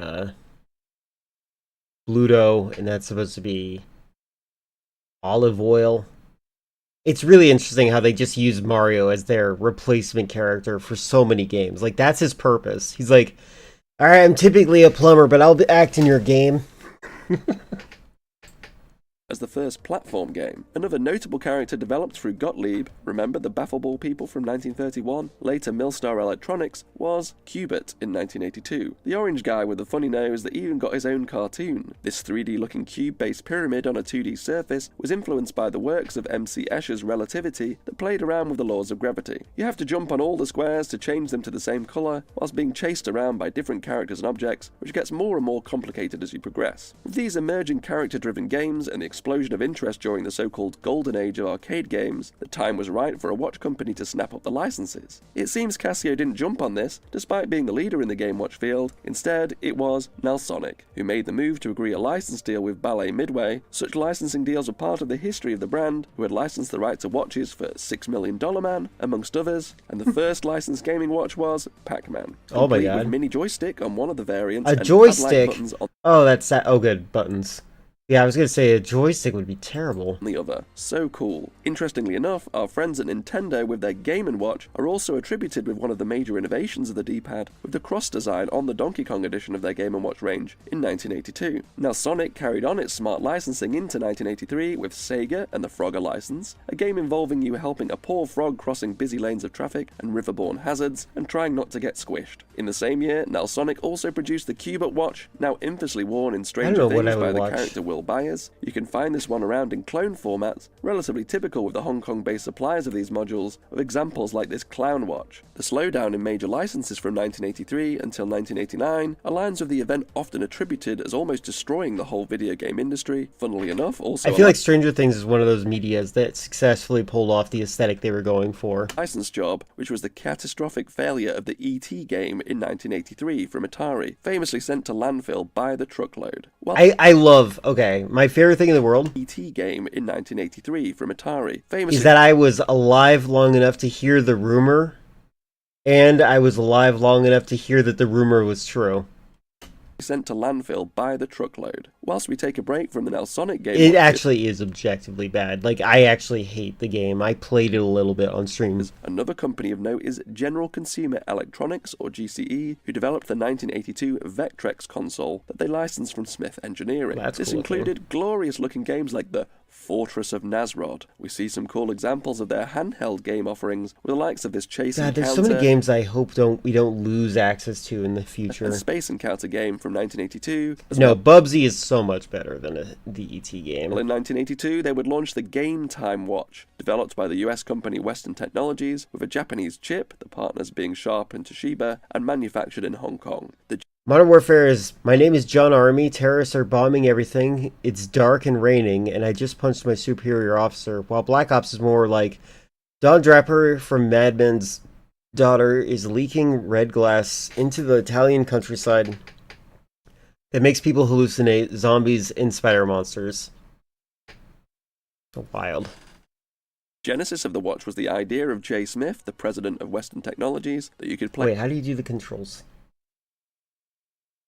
S1: Bluto, and that's supposed to be Olive Oil. It's really interesting how they just use Mario as their replacement character for so many games. Like, that's his purpose. He's like, alright, I'm typically a plumber, but I'll act in your game.
S3: as the first platform game. Another notable character developed through Gottlieb, remember the Baffleball people from 1931, later Millstar Electronics, was Cubert in 1982, the orange guy with the funny nose that even got his own cartoon. This 3D looking cube-based pyramid on a 2D surface was influenced by the works of M.C. Escher's Relativity that played around with the laws of gravity. You have to jump on all the squares to change them to the same colour, whilst being chased around by different characters and objects, which gets more and more complicated as you progress. With these emerging character-driven games and the explosion of interest during the so-called golden age of arcade games, the time was right for a watch company to snap up the licenses. It seems Casio didn't jump on this, despite being the leader in the game watch field. Instead, it was Nelsonic, who made the move to agree a license deal with Ballet Midway. Such licensing deals were part of the history of the brand, who had licensed the right to watches for $6 Million Man, amongst others, and the first licensed gaming watch was Pac-Man.
S1: Oh my
S3: complete
S1: god.
S3: with mini joystick on one of the variants,
S1: A
S3: and
S1: joystick?
S3: buttons on
S1: Oh, that's sad. Oh, good. Buttons. Yeah, I was gonna say a joystick would be terrible.
S3: the other. So cool. Interestingly enough, our friends at Nintendo with their Game & Watch are also attributed with one of the major innovations of the D-pad, with the cross design on the Donkey Kong edition of their Game & Watch range in 1982. Now Sonic carried on its smart licensing into 1983 with Sega and the Frogger license, a game involving you helping a poor frog crossing busy lanes of traffic and riverborne hazards and trying not to get squished. In the same year, Nelsonic also produced the Cubert watch, now infamously worn in Stranger
S1: know what
S3: Things
S1: I
S3: by
S1: would
S3: the
S1: watch.
S3: character Will Byers. You can find this one around in clone formats, relatively typical with the Hong Kong-based suppliers of these modules, of examples like this Clown watch. The slowdown in major licenses from 1983 until 1989 aligns with the event often attributed as almost destroying the whole video game industry. Funnily enough, also
S1: I feel like Stranger Things is one of those medias that successfully pulled off the aesthetic they were going for.
S3: license job, which was the catastrophic failure of the E.T. game in 1983 from Atari, famously sent to landfill by the truckload. While
S1: I love, okay, my favorite thing in the world
S3: E.T. game in 1983 from Atari, famously
S1: is that I was alive long enough to hear the rumor, and I was alive long enough to hear that the rumor was true.
S3: sent to landfill by the truckload. Whilst we take a break from the Nelsonic game,
S1: It actually is objectively bad. Like, I actually hate the game. I played it a little bit on stream.
S3: another company of note is General Consumer Electronics, or GCE, who developed the 1982 Vectrex console that they licensed from Smith Engineering.
S1: That's
S3: This
S1: cool
S3: included glorious-looking games like the Fortress of Nazrod. We see some cool examples of their handheld game offerings with the likes of this Chase
S1: God, there's
S3: Encounter
S1: so many games I hope we don't lose access to in the future.
S3: and Space Encounter game from 1982.
S1: No, Bubsy is so much better than the ET game.
S3: Well, in 1982, they would launch the Game Time Watch, developed by the US company Western Technologies, with a Japanese chip, the partners being Sharp and Toshiba, and manufactured in Hong Kong. The
S1: Modern Warfare is, my name is John Army, terrorists are bombing everything, it's dark and raining, and I just punched my superior officer, while Black Ops is more like, Don Draper from Mad Men's daughter is leaking red glass into the Italian countryside that makes people hallucinate zombies and spider monsters. So wild.
S3: genesis of the watch was the idea of Jay Smith, the president of Western Technologies, that you could play...
S1: Wait, how do you do the controls?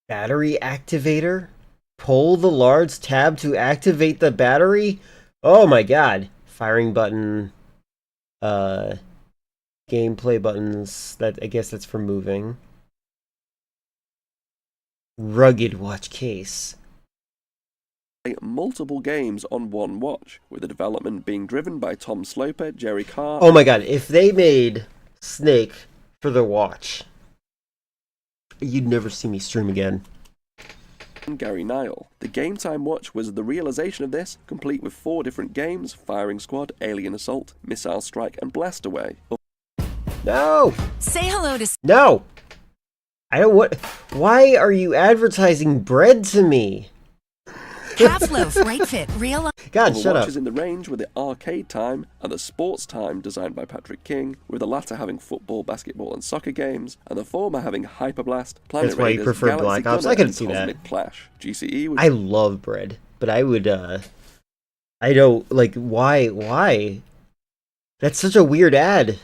S1: Battery activator? Pull the large tab to activate the battery? Oh my god. Firing button. Gameplay buttons. That, I guess that's for moving. Rugged watch case.
S3: multiple games on one watch, with the development being driven by Tom Sloper, Jerry Carr...
S1: Oh my god, if they made Snake for the watch, you'd never see me stream again.
S3: and Gary Nile. The Game Time Watch was the realization of this, complete with 4 different games: Firing Squad, Alien Assault, Missile Strike, and Blast Away.
S1: No!
S7: Say hello to
S1: No! I don't what. Why are you advertising bread to me?
S7: Half Loaf, Right Fit, Real.
S1: God,
S3: The
S1: shut up.
S3: watches in the range were the Arcade Time and the Sports Time, designed by Patrick King, with the latter having football, basketball, and soccer games, and the former having Hyperblast, Planet
S1: That's why you
S3: Raiders,
S1: prefer
S3: Galaxy
S1: Black Ops.
S3: Gunner,
S1: I can
S3: and
S1: see that.
S3: Cosmic Clash. GCE was
S1: I love bread, but I would, I don't, like, why? That's such a weird ad.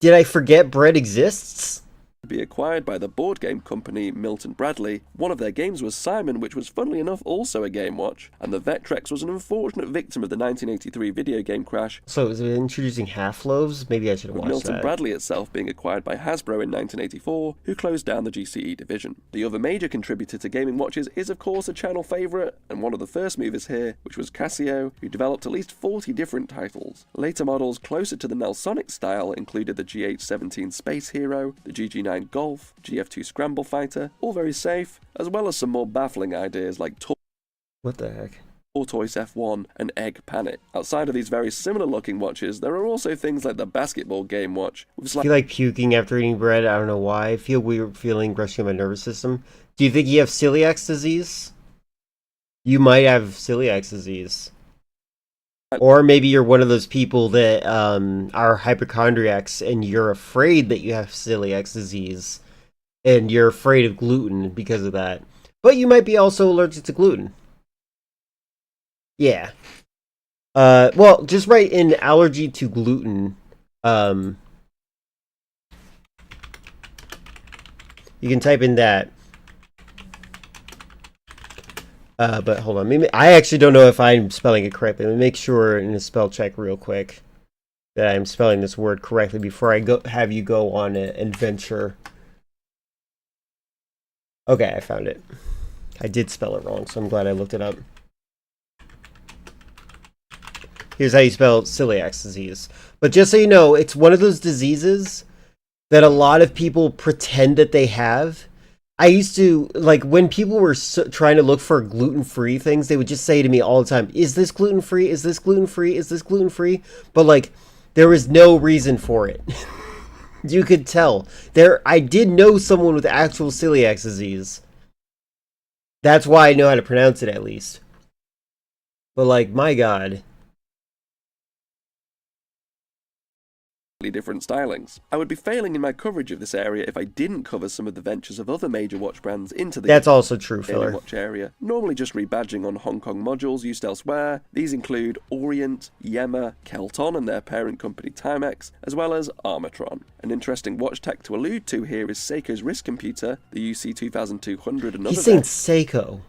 S1: Did I forget bread exists?
S3: to be acquired by the board game company Milton Bradley. One of their games was Simon, which was funnily enough also a Game Watch, and the Vectrex was an unfortunate victim of the 1983 video game crash,
S1: So, is it introducing half-loaves? Maybe I should have
S3: with
S1: watched
S3: Milton
S1: that.
S3: Bradley itself being acquired by Hasbro in 1984, who closed down the GCE division. The other major contributor to gaming watches is of course a channel favourite, and one of the first movers here, which was Casio, who developed at least 40 different titles. Later models closer to the Nelsonic style included the GH-17 Space Hero, the GG9 Golf, GF2 Scramble Fighter, all very safe, as well as some more baffling ideas like
S1: What the heck?
S3: Tortoise F1 and Egg Panic. Outside of these very similar looking watches, there are also things like the basketball game watch, with
S1: I feel like puking after eating bread. I don't know why. I feel weird feeling rushing my nervous system. Do you think you have celiac disease? You might have celiac disease. Or maybe you're one of those people that are hypochondriacs and you're afraid that you have celiac disease and you're afraid of gluten because of that. But you might be also allergic to gluten. Yeah. Well, just write in allergy to gluten. You can type in that. But hold on. I actually don't know if I'm spelling it correctly. Let me make sure in a spell check real quick that I'm spelling this word correctly before I have you go on an adventure. Okay, I found it. I did spell it wrong, so I'm glad I looked it up. Here's how you spell celiac disease. But just so you know, it's one of those diseases that a lot of people pretend that they have. I used to, like, when people were trying to look for gluten-free things, they would just say to me all the time, is this gluten-free? Is this gluten-free? Is this gluten-free? But, like, there was no reason for it. You could tell. I did know someone with actual celiac disease. That's why I know how to pronounce it, at least. But, like, my God.
S3: different stylings. I would be failing in my coverage of this area if I didn't cover some of the ventures of other major watch brands into the
S1: That's also true,
S3: gaming
S1: filler.
S3: watch area, normally just rebadging on Hong Kong modules used elsewhere. These include Orient, Yema, Kelton and their parent company Timex, as well as Armatron. An interesting watch tech to allude to here is Seiko's wrist computer, the UC 2200 and other
S1: He's saying Seiko.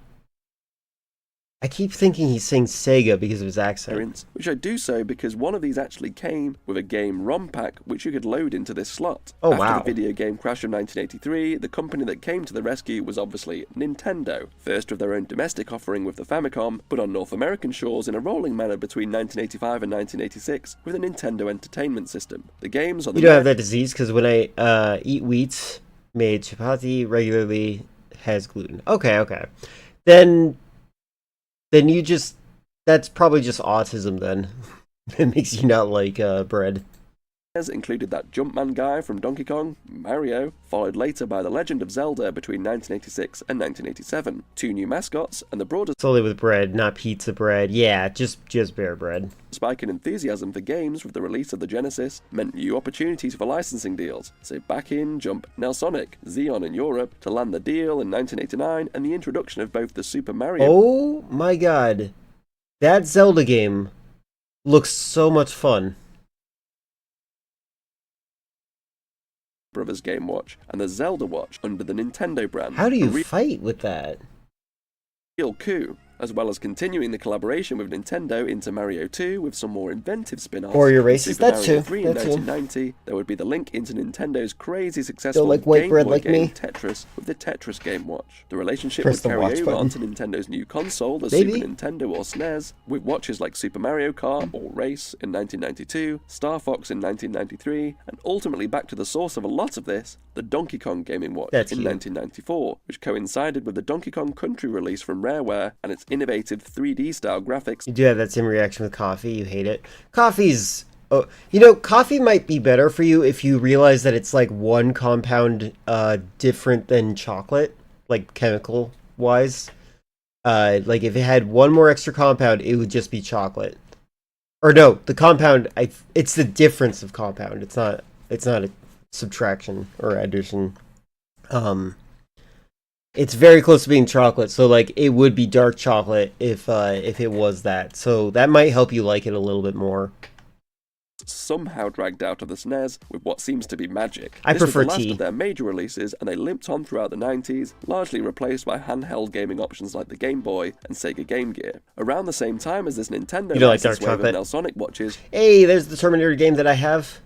S1: I keep thinking he's saying Sega because of his accent.
S3: variants, which I do so because one of these actually came with a game ROM pack which you could load into this slot.
S1: Oh,
S3: After
S1: wow.
S3: the video game crash of 1983, the company that came to the rescue was obviously Nintendo, first with their own domestic offering with the Famicom, but on North American shores in a rolling manner between 1985 and 1986 with a Nintendo Entertainment System. The games on the
S1: You don't have
S3: NES
S1: that disease because when I eat wheat made chapati regularly has gluten. Okay. Then you just... That's probably just autism then. It makes you not like bread.
S3: included that Jumpman guy from Donkey Kong, Mario, followed later by The Legend of Zelda between 1986 and 1987, 2 new mascots, and the broader
S1: Solely with bread, not pizza bread. Yeah, just bare bread.
S3: spike in enthusiasm for games with the release of the Genesis meant new opportunities for licensing deals. So back in jump Nelsonic, Xeon in Europe, to land the deal in 1989, and the introduction of both the Super Mario
S1: Oh my god. That Zelda game looks so much fun.
S3: Brothers Game Watch and the Zelda Watch under the Nintendo brand.
S1: How do
S3: A
S1: you fight with that?
S3: real coup, as well as continuing the collaboration with Nintendo into Mario 2 with some more inventive spin-offs.
S1: Warrior
S3: In
S1: Races,
S3: Super
S1: that
S3: Mario
S1: too,
S3: 3
S1: that
S3: in
S1: too.
S3: 1990, there would be the link into Nintendo's crazy successful
S1: like white
S3: Game
S1: bread
S3: Boy
S1: like
S3: game
S1: me?
S3: Tetris with the Tetris Game Watch. The relationship
S1: Press
S3: would
S1: the
S3: carry
S1: watch
S3: over
S1: button.
S3: onto Nintendo's new console, the
S1: Maybe.
S3: Super Nintendo or SNES, with watches like Super Mario Kart or Race in 1992, Star Fox in 1993, and ultimately back to the source of a lot of this, the Donkey Kong Gaming Watch
S1: That's
S3: in
S1: cute.
S3: 1994, which coincided with the Donkey Kong Country release from Rareware and its innovative 3D style graphics.
S1: You do have that same reaction with coffee. You hate it. Coffee's... Oh, you know, coffee might be better for you if you realize that it's like one compound different than chocolate, like chemical-wise. Like if it had one more extra compound, it would just be chocolate. Or no, the compound, it's the difference of compound. It's not a subtraction or addition. It's very close to being chocolate, so like it would be dark chocolate if it was that. So that might help you like it a little bit more.
S3: Somehow dragged out of the SNES with what seems to be magic.
S1: I
S3: This was
S1: prefer
S3: the last
S1: tea.
S3: of their major releases, and they limped on throughout the 90s, largely replaced by handheld gaming options like the Game Boy and Sega Game Gear. Around the same time as this Nintendo
S1: You don't like
S3: license
S1: dark
S3: wave of
S1: chocolate?
S3: Nelsonic watches,
S1: Hey, there's the Terminator game that I have.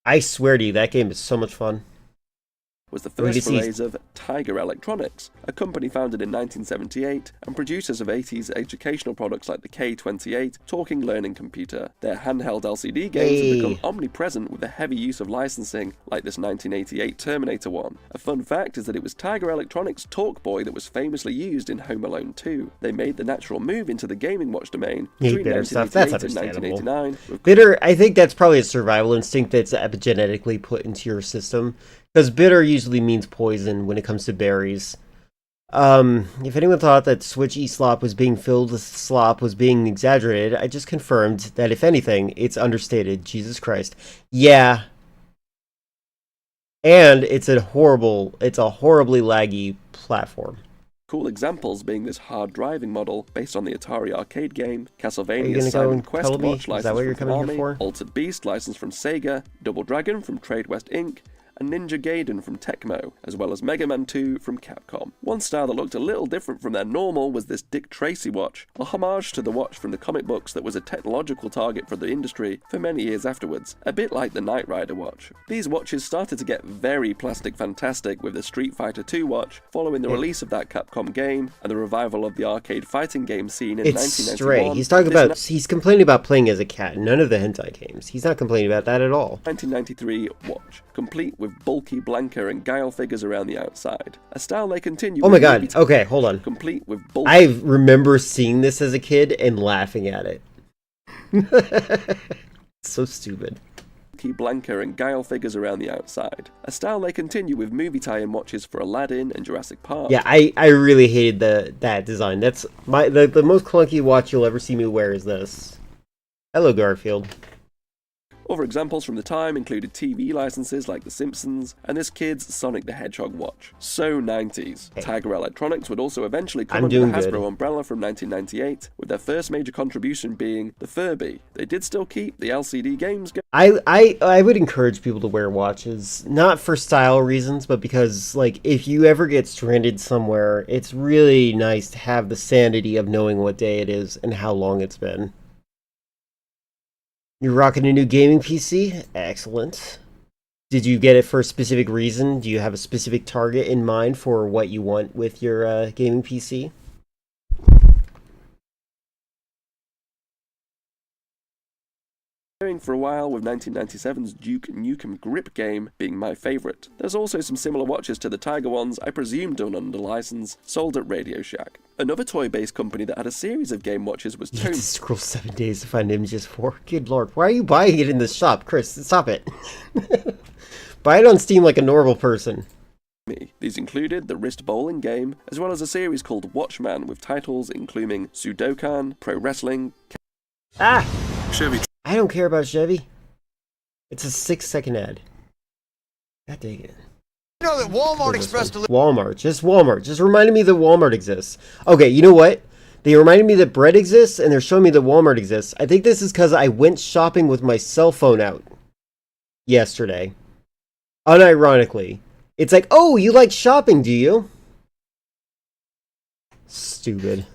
S1: I swear to you, that game is so much fun.
S3: was the
S1: Well, you
S3: first
S1: see-
S3: release of Tiger Electronics, a company founded in 1978 and producers of 80s educational products like the K28 Talking Learning Computer. Their handheld LCD games
S1: Hey.
S3: have become omnipresent with the heavy use of licensing, like this 1988 Terminator one. A fun fact is that it was Tiger Electronics' Talk Boy that was famously used in Home Alone 2. They made the natural move into the gaming watch domain
S1: Hate
S3: between
S1: bitter stuff. That's
S3: 1988 and
S1: understandable.
S3: 1989, with
S1: Bitter, I think that's probably a survival instinct that's epigenetically put into your system. Because bitter usually means poison when it comes to berries. If anyone thought that Switch E-Slop was being filled with slop was being exaggerated, I just confirmed that if anything, it's understated. Jesus Christ. Yeah. And it's a horribly laggy platform.
S3: cool examples being this hard driving model based on the Atari arcade game,
S1: Are you
S3: Castlevania's
S1: gonna go
S3: Silent
S1: and
S3: Quest
S1: tell me?
S3: watch
S1: Is
S3: licensed
S1: that what you're
S3: from
S1: coming here
S3: Konami,
S1: for?
S3: Altered Beast licensed from Sega, Double Dragon from Trade West Inc., and Ninja Gaiden from Tecmo, as well as Mega Man 2 from Capcom. One style that looked a little different from their normal was this Dick Tracy watch, a homage to the watch from the comic books that was a technological target for the industry for many years afterwards, a bit like the Knight Rider watch. These watches started to get very plastic fantastic with the Street Fighter 2 watch, following the release of that Capcom game, and the revival of the arcade fighting game scene in
S1: It's
S3: 1991.
S1: Stray. He's talking
S3: This
S1: about. He's complaining about playing as a cat. None of the hentai games. He's not complaining about that at all.
S3: 1993 watch, complete with bulky Blanca and Guile figures around the outside. A style they continue
S1: Oh my
S3: with
S1: god.
S3: movie
S1: Okay, hold on.
S3: complete with bulky
S1: I remember seeing this as a kid and laughing at it. So stupid.
S3: Blanca and Guile figures around the outside. A style they continue with movie tie-in watches for Aladdin and Jurassic Park.
S1: Yeah, I really hated that design. That's the most clunky watch you'll ever see me wear is this. Hello, Garfield.
S3: Other examples from the time included TV licenses like The Simpsons, and this kid's Sonic the Hedgehog watch. So 90s. Tiger Electronics would also eventually come
S1: I'm
S3: under the
S1: doing
S3: Hasbro
S1: good.
S3: umbrella from 1998, with their first major contribution being the Furby. They did still keep the LCD games going.
S1: I would encourage people to wear watches, not for style reasons, but because, like, if you ever get stranded somewhere, it's really nice to have the sanity of knowing what day it is and how long it's been. You're rocking a new gaming PC? Excellent. Did you get it for a specific reason? Do you have a specific target in mind for what you want with your gaming PC?
S3: Going for a while, with 1997's Duke Nukem Grip game being my favourite. There's also some similar watches to the Tiger ones, I presume done under license, sold at Radio Shack. Another toy-based company that had a series of game watches was
S1: You have
S3: Tone.
S1: to scroll 7 days to find images for. Good lord, why are you buying it in the shop, Chris? Stop it. Buy it on Steam like a normal person.
S3: These included the Wrist Bowling game, as well as a series called Watchman with titles including Sudokan, Pro Wrestling.
S1: Ah!
S4: Chevy.
S1: I don't care about Chevy. It's a 6-second ad. God dang it.
S6: You know that Walmart Express delivers.
S1: Walmart. Just Walmart. Just reminded me that Walmart exists. Okay, you know what? They reminded me that bread exists, and they're showing me that Walmart exists. I think this is because I went shopping with my cell phone out yesterday. Unironically. It's like, oh, you like shopping, do you? Stupid.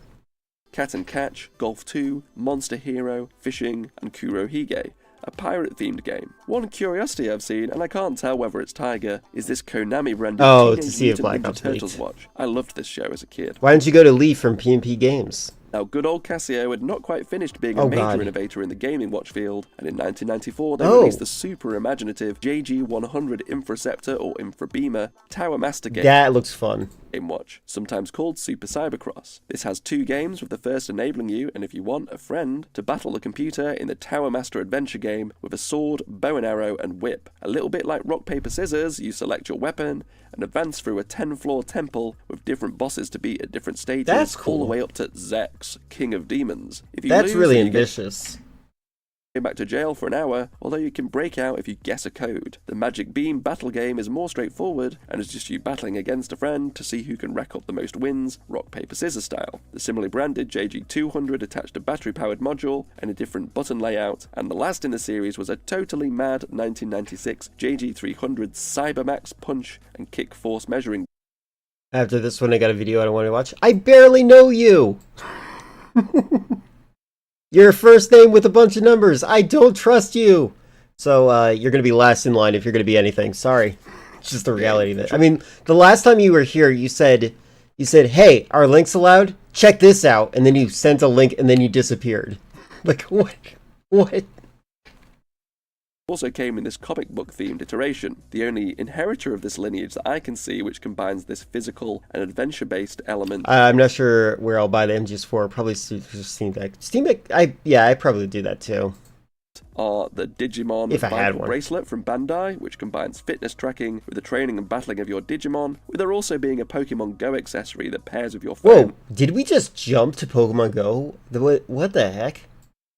S3: Cat and Catch, Golf 2, Monster Hero, Fishing, and Kurohige, a pirate-themed game. One curiosity I've seen, and I can't tell whether it's Tiger, is this Konami-branded
S1: Oh, to
S3: Teenage
S1: see if
S3: Mutant
S1: Black
S3: Ninja
S1: Ops
S3: Turtles
S1: leaked.
S3: watch. I loved this show as a kid.
S1: Why don't you go to Lee from P&P Games?
S3: Now, good old Casio had not quite finished being a
S1: Oh,
S3: major
S1: God.
S3: innovator in the gaming watch field, and in 1994 they
S1: Oh.
S3: released the super imaginative JG100 Infraceptor or Infrabeamer Tower Master game.
S1: That looks fun.
S3: Game watch, sometimes called Super Cybercross. This has 2 games, with the first enabling you, and if you want, a friend, to battle the computer in the Tower Master adventure game with a sword, bow and arrow, and whip. A little bit like rock, paper, scissors, you select your weapon and advance through a 10-floor temple with different bosses to beat at different stages,
S1: That's
S3: all the
S1: cool.
S3: way up to Zex, King of Demons. If you
S1: That's
S3: lose,
S1: really
S3: then you get
S1: ambitious.
S3: back to jail for an hour, although you can break out if you guess a code. The Magic Beam battle game is more straightforward, and is just you battling against a friend to see who can rack up the most wins, rock, paper, scissors style. The similarly branded JG200 attached a battery-powered module and a different button layout, and the last in the series was a totally mad 1996 JG300 Cybermax punch and kick force measuring.
S1: After this one, I got a video I don't want to watch. I barely know you! Your first name with a bunch of numbers. I don't trust you. So you're going to be last in line if you're going to be anything. Sorry. It's just the reality of it. I mean, the last time you were here, you said, hey, are links allowed? Check this out. And then you sent a link and then you disappeared. Like, what? What?
S3: Also came in this comic book themed iteration, the only inheritor of this lineage that I can see which combines this physical and adventure based element.
S1: I'm not sure where I'll buy the MGS4. Probably Steam Deck. Steam Deck, I'd probably do that too.
S3: Are the Digimon
S1: If I had
S3: Vital
S1: one.
S3: bracelet from Bandai, which combines fitness tracking with the training and battling of your Digimon, with there also being a Pokemon Go accessory that pairs with your phone
S1: Whoa, did we just jump to Pokemon Go? What the heck?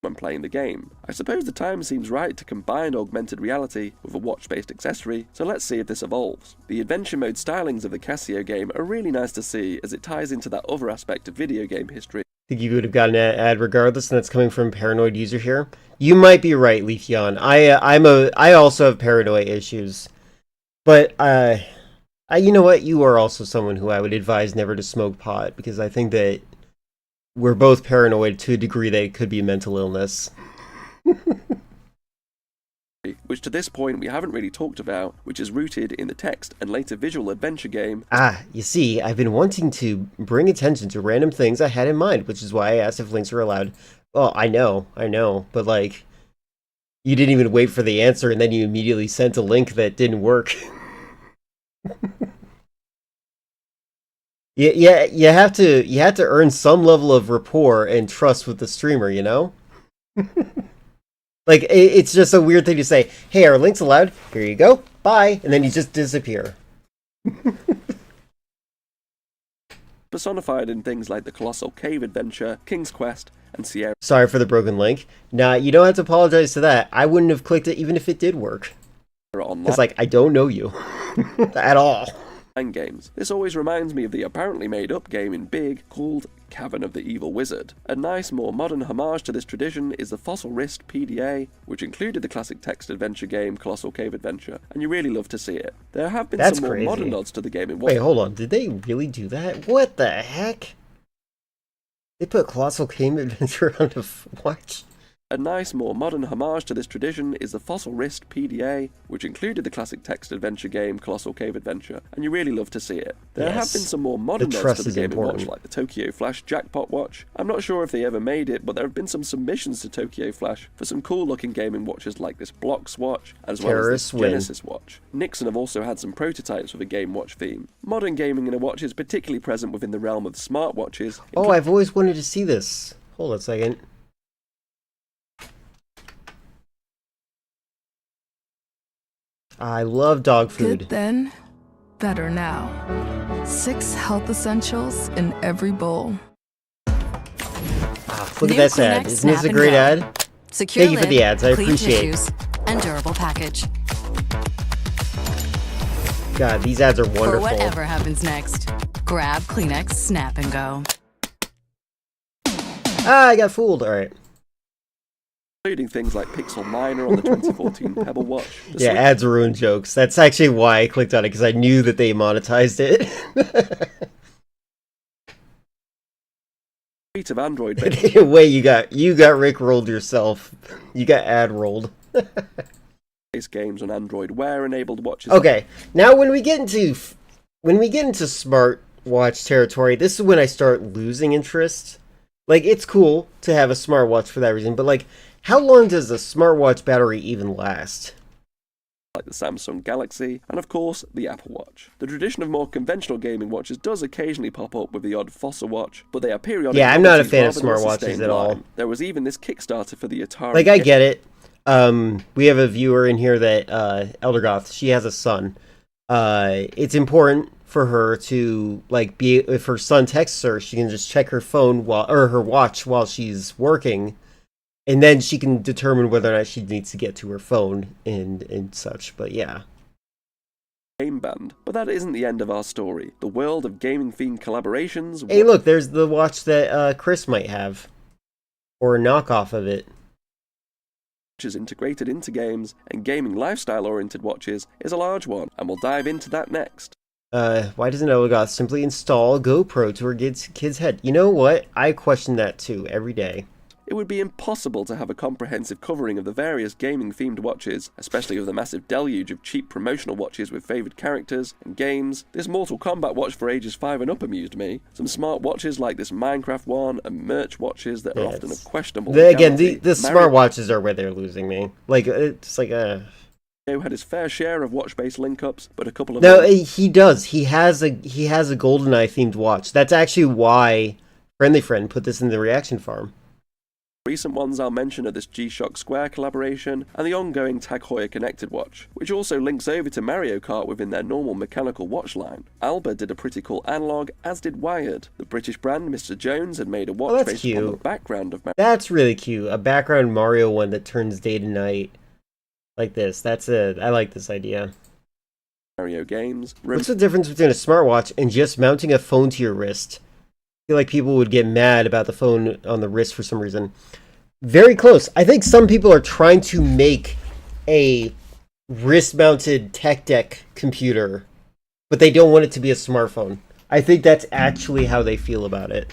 S3: when playing the game. I suppose the time seems right to combine augmented reality with a watch-based accessory, so let's see if this evolves. The adventure mode stylings of the Casio game are really nice to see, as it ties into that other aspect of video game history.
S1: Think you would have gotten an ad regardless, and that's coming from a paranoid user here. You might be right, Leafeon. I also have paranoia issues, but you know what? You are also someone who I would advise never to smoke pot, because I think that we're both paranoid to a degree that it could be a mental illness.
S3: Which to this point we haven't really talked about, which is rooted in the text and later visual adventure game.
S1: You see, I've been wanting to bring attention to random things I had in mind, which is why I asked if links were allowed. Well, I know, but like, you didn't even wait for the answer, and then you immediately sent a link that didn't work. Yeah, you have to earn some level of rapport and trust with the streamer, you know? Like, it's just a weird thing to say, hey, are links allowed? Here you go, bye, and then you just disappear.
S3: Personified in things like the Colossal Cave Adventure, King's Quest, and Sierra
S1: Sorry for the broken link. Nah, you don't have to apologize to that. I wouldn't have clicked it even if it did work.
S3: Online.
S1: It's like, I don't know you. At all.
S3: Games. This always reminds me of the apparently made-up game in Big called Cavern of the Evil Wizard. A nice, more modern homage to this tradition is the Fossil Wrist PDA, which included the classic text adventure game Colossal Cave Adventure, and you really love to see it. There have been some more modern nods to the game in
S1: Wait, hold on. Did they really do that? What the heck? They put Colossal Cave Adventure on the watch?
S3: A nice, more modern homage to this tradition is the Fossil Wrist PDA, which included the classic text adventure game Colossal Cave Adventure, and you really love to see it. There have been some more modern nods to the game watch, like the Tokyo Flash Jackpot Watch. I'm not sure if they ever made it, but there have been some submissions to Tokyo Flash for some cool-looking gaming watches like this Blocks watch, as well as this Genesis watch. Nixon have also had some prototypes with a game watch theme. Modern gaming in a watch is particularly present within the realm of smartwatches.
S1: Oh, I've always wanted to see this. Hold on a second. I love dog food.
S8: Good then, better now. 6 health essentials in every bowl.
S1: Look at this ad. Isn't this a great ad?
S7: Secure
S1: Thank you for the ads. I
S7: clean
S1: appreciate
S7: tissues, and durable package.
S1: God, these ads are wonderful.
S7: For whatever happens next, grab Kleenex Snap and Go.
S1: Ah, I got fooled. All right.
S3: Including things like Pixel Miner on the 2014 Pebble Watch.
S1: Yeah, ads ruin jokes. That's actually why I clicked on it, because I knew that they monetized it.
S3: Suite of Android
S1: Wait, you got Rick-rolled yourself. You got ad-rolled.
S3: games on Android Wear enabled watches.
S1: Okay, now when we get into smartwatch territory, this is when I start losing interest. Like, it's cool to have a smartwatch for that reason, but like, how long does a smartwatch battery even last?
S3: Like the Samsung Galaxy, and of course, the Apple Watch. The tradition of more conventional gaming watches does occasionally pop up with the odd Fossil watch, but they are periodic.
S1: Yeah, I'm not a fan of smartwatches at all.
S3: There was even this Kickstarter for the Atari.
S1: Like, I get it. We have a viewer in here that, Eldergoth, she has a son. It's important for her to, like, if her son texts her, she can just check her phone or her watch while she's working. And then she can determine whether or not she needs to get to her phone and such. But yeah.
S3: Game band. But that isn't the end of our story. The world of gaming-themed collaborations...
S1: Hey, look, there's the watch that Chris might have. Or a knockoff of it.
S3: Watches integrated into games, and gaming lifestyle-oriented watches is a large one, and we'll dive into that next.
S1: Why doesn't Elgath simply install a GoPro to her kid's head? You know what? I question that too, every day.
S3: It would be impossible to have a comprehensive covering of the various gaming-themed watches, especially of the massive deluge of cheap promotional watches with favoured characters and games. This Mortal Kombat watch for ages 5 and up amused me. Some smart watches like this Minecraft one, and merch watches that are often of questionable
S1: quality. The smart watches are where they're losing me. Like, it's like a...
S3: had his fair share of watch-based link-ups, but a couple of...
S1: No, he does. He has a GoldenEye-themed watch. That's actually why Friendly Friend put this in the reaction farm.
S3: Recent ones I'll mention are this G-Shock Square collaboration and the ongoing Tag Heuer connected watch, which also links over to Mario Kart within their normal mechanical watch line. Alba did a pretty cool analog, as did Wired. The British brand Mr. Jones had made a watch based on the background of Mario.
S1: That's really cute. A background Mario one that turns day to night. Like this. I like this idea.
S3: Mario games.
S1: What's the difference between a smartwatch and just mounting a phone to your wrist? I feel like people would get mad about the phone on the wrist for some reason. Very close. I think some people are trying to make a wrist-mounted tech deck computer, but they don't want it to be a smartphone. I think that's actually how they feel about it.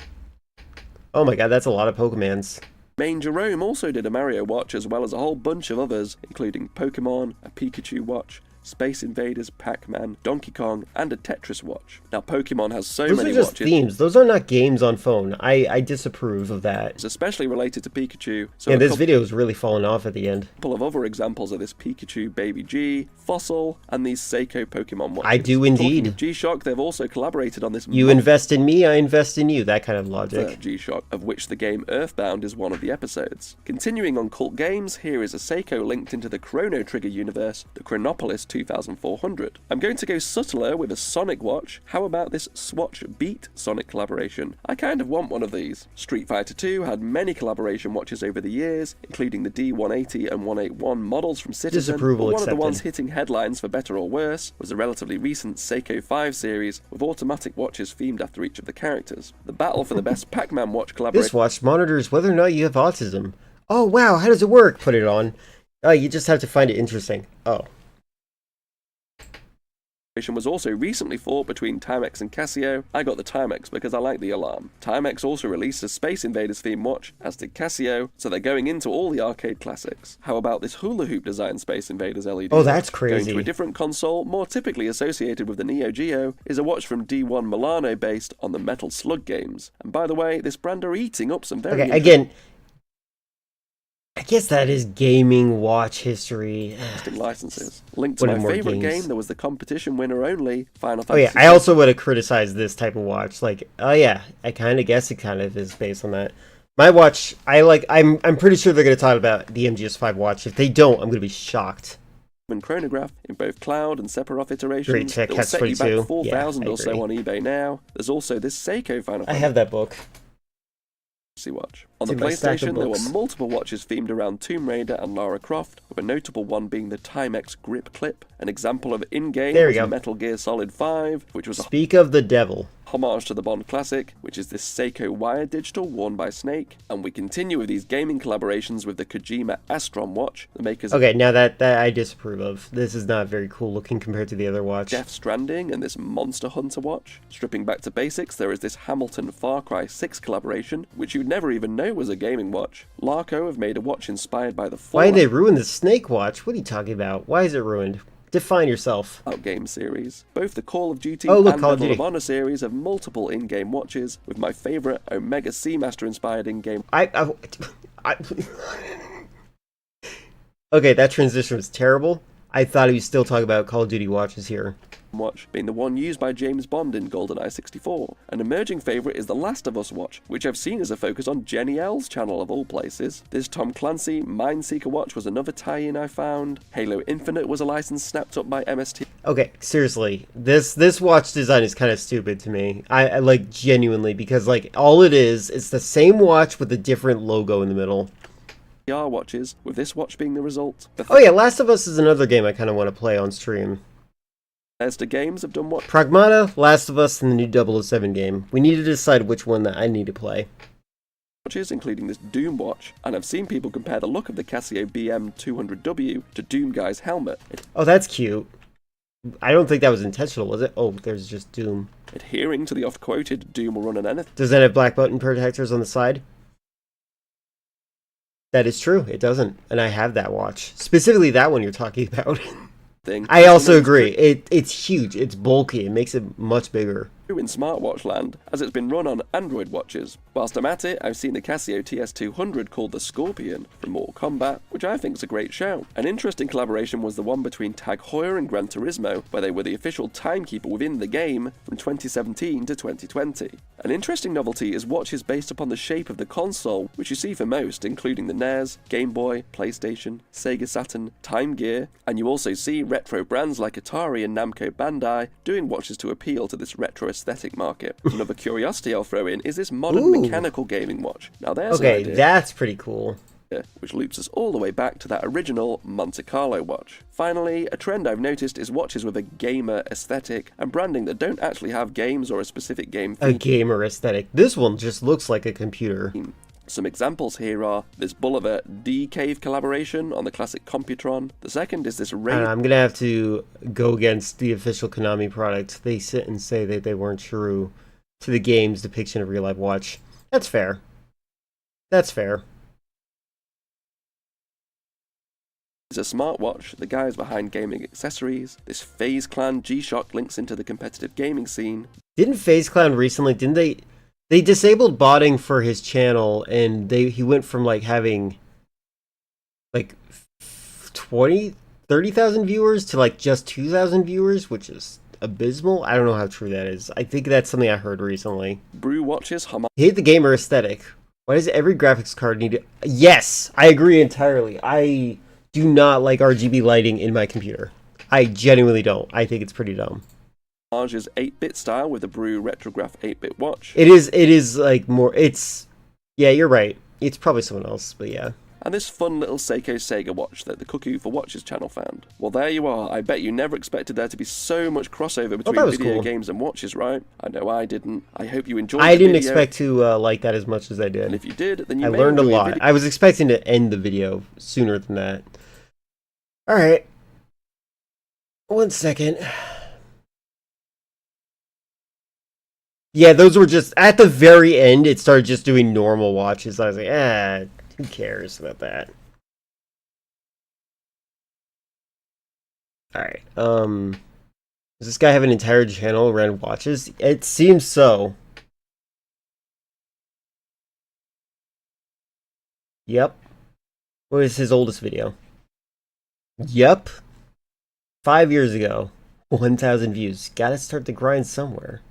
S1: Oh my god, that's a lot of Pokemans.
S3: Main Jerome also did a Mario watch as well as a whole bunch of others, including Pokemon, a Pikachu watch, Space Invaders, Pac-Man, Donkey Kong, and a Tetris watch. Now, Pokemon has so many watches.
S1: Those are just themes. Those are not games on phone. I disapprove of that.
S3: It's especially related to Pikachu. So
S1: yeah, this video is really falling off at the end.
S3: A couple of other examples are this Pikachu Baby G, Fossil, and these Seiko Pokemon watches.
S1: I do indeed.
S3: G-Shock, they've also collaborated on this.
S1: You invest in me, I invest in you. That kind of logic.
S3: G-Shock, of which the game Earthbound is one of the episodes. Continuing on cult games, here is a Seiko linked into the Chrono Trigger universe, the Chronopolis 2400. I'm going to go subtler with a Sonic watch. How about this Swatch Beat Sonic collaboration? I kind of want one of these. Street Fighter 2 had many collaboration watches over the years, including the D180 and 181 models from Citizen.
S1: Disapproval
S3: but one
S1: accepted.
S3: of the ones hitting headlines for better or worse was a relatively recent Seiko 5 series with automatic watches themed after each of the characters. The battle for the best Pac-Man watch collaboration
S1: This watch monitors whether or not you have autism. Oh wow, how does it work? Put it on. Oh, you just have to find it interesting. Oh.
S3: was also recently fought between Timex and Casio. I got the Timex because I like the alarm. Timex also released a Space Invaders theme watch, as did Casio, so they're going into all the arcade classics. How about this hula hoop design Space Invaders LED?
S1: Oh, that's
S3: watch?
S1: crazy.
S3: Going to a different console, more typically associated with the Neo Geo, is a watch from D1 Milano based on the Metal Slug games. And by the way, this brand are eating up some very
S1: Okay, again, I guess that is gaming watch history.
S3: interesting licenses. Linked to
S1: One
S3: my
S1: of more
S3: favorite
S1: games.
S3: game, there was the competition winner only, Final
S1: Oh yeah,
S3: Fantasy
S1: I also would have criticized this type of watch. Like, oh yeah, I kind of guess it kind of is based on that. My watch, I'm pretty sure they're going to talk about the MGS5 watch. If they don't, I'm going to be shocked.
S3: and chronograph in both cloud and Sephiroth
S1: Great
S3: iterations.
S1: check,
S3: It'll set you back
S1: Catch-22.
S3: 4,000
S1: Yeah, I
S3: or so
S1: agree.
S3: on eBay now. There's also this Seiko Final
S1: I have that book.
S3: Fantasy watch. On
S1: It's
S3: the
S1: in my stack of
S3: PlayStation, there
S1: books.
S3: were multiple watches themed around Tomb Raider and Lara Croft, with a notable one being the Timex Grip Clip. An example of in-game
S1: There we
S3: was
S1: go.
S3: Metal Gear Solid 5, which was a
S1: Speak of the devil.
S3: homage to the Bond classic, which is this Seiko Wired Digital worn by Snake. And we continue with these gaming collaborations with the Kojima Astron watch, the makers of
S1: Okay, now that I disapprove of. This is not very cool looking compared to the other watch.
S3: Death Stranding and this Monster Hunter watch. Stripping back to basics, there is this Hamilton Far Cry 6 collaboration, which you'd never even know was a gaming watch. Larco have made a watch inspired by the
S1: Why did
S3: Fallout
S1: they ruin the Snake watch? What are you talking about? Why is it ruined? Define yourself.
S3: game series. Both the Call of Duty
S1: Oh, look,
S3: and
S1: Call of
S3: Medal of
S1: Duty.
S3: Honor series have multiple in-game watches, with my favourite Omega Seamaster inspired in-game
S1: I Okay, that transition was terrible. I thought he was still talking about Call of Duty watches here.
S3: watch being the one used by James Bond in GoldenEye 64. An emerging favourite is the Last of Us watch, which I've seen as a focus on Jenny L's channel of all places. This Tom Clancy Mindseeker watch was another tie-in I found. Halo Infinite was a license snapped up by MST.
S1: Okay, seriously, this watch design is kind of stupid to me. I like genuinely, because like all it is, it's the same watch with a different logo in the middle.
S3: VR watches, with this watch being the result.
S1: Oh yeah, Last of Us is another game I kind of want to play on stream.
S3: Bethesda Games have done what
S1: Pragmata, Last of Us, and the new 007 game. We need to decide which one that I need to play.
S3: watches, including this Doom watch, and I've seen people compare the look of the Casio BM200W to Doom Guy's helmet,
S1: Oh, that's cute. I don't think that was intentional, was it? Oh, there's just Doom.
S3: adhering to the oft-quoted Doom will run on anything.
S1: Does that have black button protectors on the side? That is true, it doesn't. And I have that watch. Specifically that one you're talking about. I also agree. It's huge, it's bulky, it makes it much bigger.
S3: In smartwatch land, as it's been run on Android watches. Whilst I'm at it, I've seen the Casio TS200 called the Scorpion from Mortal Kombat, which I think is a great show. An interesting collaboration was the one between Tag Heuer and Gran Turismo, where they were the official timekeeper within the game from 2017 to 2020. An interesting novelty is watches based upon the shape of the console, which you see for most, including the NES, Game Boy, PlayStation, Sega Saturn, Time Gear, and you also see retro brands like Atari and Namco Bandai doing watches to appeal to this retro aesthetic market. Another curiosity I'll throw in is this modern
S1: Ooh.
S3: mechanical gaming watch. Now there's an
S1: Okay,
S3: idea,
S1: that's pretty cool.
S3: which loops us all the way back to that original Monte Carlo watch. Finally, a trend I've noticed is watches with a gamer aesthetic and branding that don't actually have games or a specific game
S1: A
S3: theme.
S1: gamer aesthetic. This one just looks like a computer.
S3: Some examples here are this Bulliver D-Cave collaboration on the classic Computron. The second is this
S1: I
S3: Ray
S1: don't know, I'm gonna have to go against the official Konami product. They sit and say that they weren't true to the game's depiction of real life watch. That's fair. That's fair.
S3: is a smartwatch. The guys behind gaming accessories. This FaZe Clan G-Shock links into the competitive gaming scene.
S1: Didn't FaZe Clan recently, didn't they disabled botting for his channel, and he went from like having like 30,000 viewers to like just 2,000 viewers, which is abysmal. I don't know how true that is. I think that's something I heard recently.
S3: Brew watches,
S1: Hate the gamer aesthetic. Why does every graphics card need to... Yes, I agree entirely. I do not like RGB lighting in my computer. I genuinely don't. I think it's pretty dumb.
S3: Is 8-bit style with a Brew Retrograph 8-bit watch.
S1: It is like more, it's, yeah, you're right. It's probably someone else, but yeah.
S3: And this fun little Seiko Sega watch that the Cuckoo for Watches channel found. Well, there you are. I bet you never expected there to be so much crossover between video
S1: cool.
S3: games and watches, right? I know I didn't. I hope you enjoyed
S1: I
S3: the
S1: didn't
S3: video.
S1: expect to like that as much as I did.
S3: And if you did, then you
S1: I
S3: may
S1: learned a
S3: enjoy
S1: lot. I was expecting to end the video sooner than that. Alright. 1 second. Yeah, those were just, at the very end, it started just doing normal watches. I was like, who cares about that? Alright, does this guy have an entire channel around watches? It seems so. Yep. What is his oldest video? Yep. 5 years ago. 1,000 views. Gotta start the grind somewhere.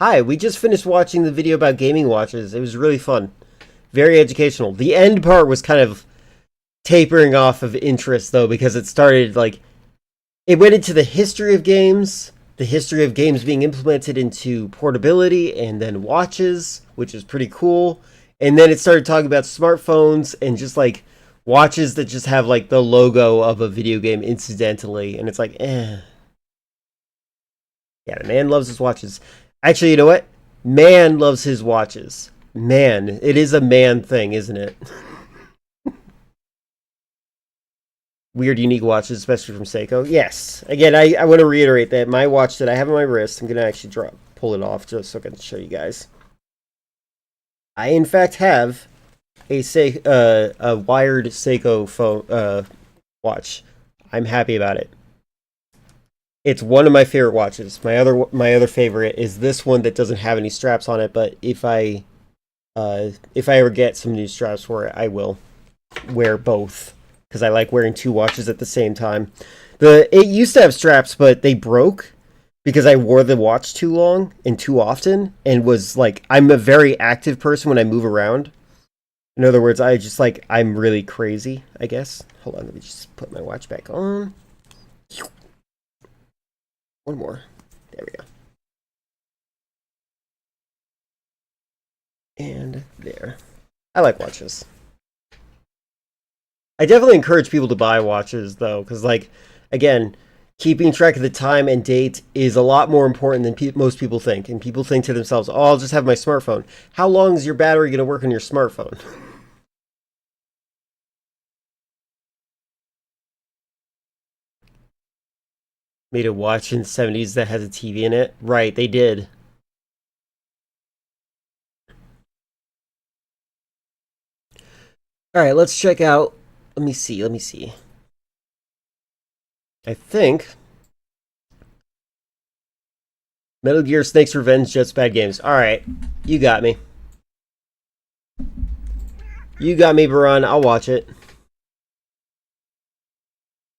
S1: Hi, we just finished watching the video about gaming watches. It was really fun. Very educational. The end part was kind of tapering off of interest, though, because it started, like... It went into the history of games, the history of games being implemented into portability, and then watches, which is pretty cool. And then it started talking about smartphones and just, like, watches that just have, like, the logo of a video game incidentally. And it's like, Yeah, the man loves his watches. Actually, you know what? Man loves his watches. Man. It is a man thing, isn't it? Weird, unique watches, especially from Seiko. Yes. Again, I want to reiterate that my watch that I have on my wrist, I'm going to actually pull it off just so I can show you guys. I, in fact, have a wired Seiko phone watch. I'm happy about it. It's one of my favorite watches. My other favorite is this one that doesn't have any straps on it, but if I ever get some new straps for it, I will wear both because I like wearing two watches at the same time. It used to have straps, but they broke because I wore the watch too long and too often, and was like, I'm a very active person when I move around. In other words, I'm really crazy, I guess. Hold on, let me just put my watch back on. One more. There we go. And there. I like watches. I definitely encourage people to buy watches, though, because, like, again, keeping track of the time and date is a lot more important than most people think. And people think to themselves, oh, I'll just have my smartphone. How long is your battery going to work on your smartphone? Made a watch in the 70s that has a TV in it. Right, they did. Alright, let's check out... Let me see. I think... Metal Gear, Snake's Revenge, Just Bad Games. Alright, you got me. You got me, Baran. I'll watch it.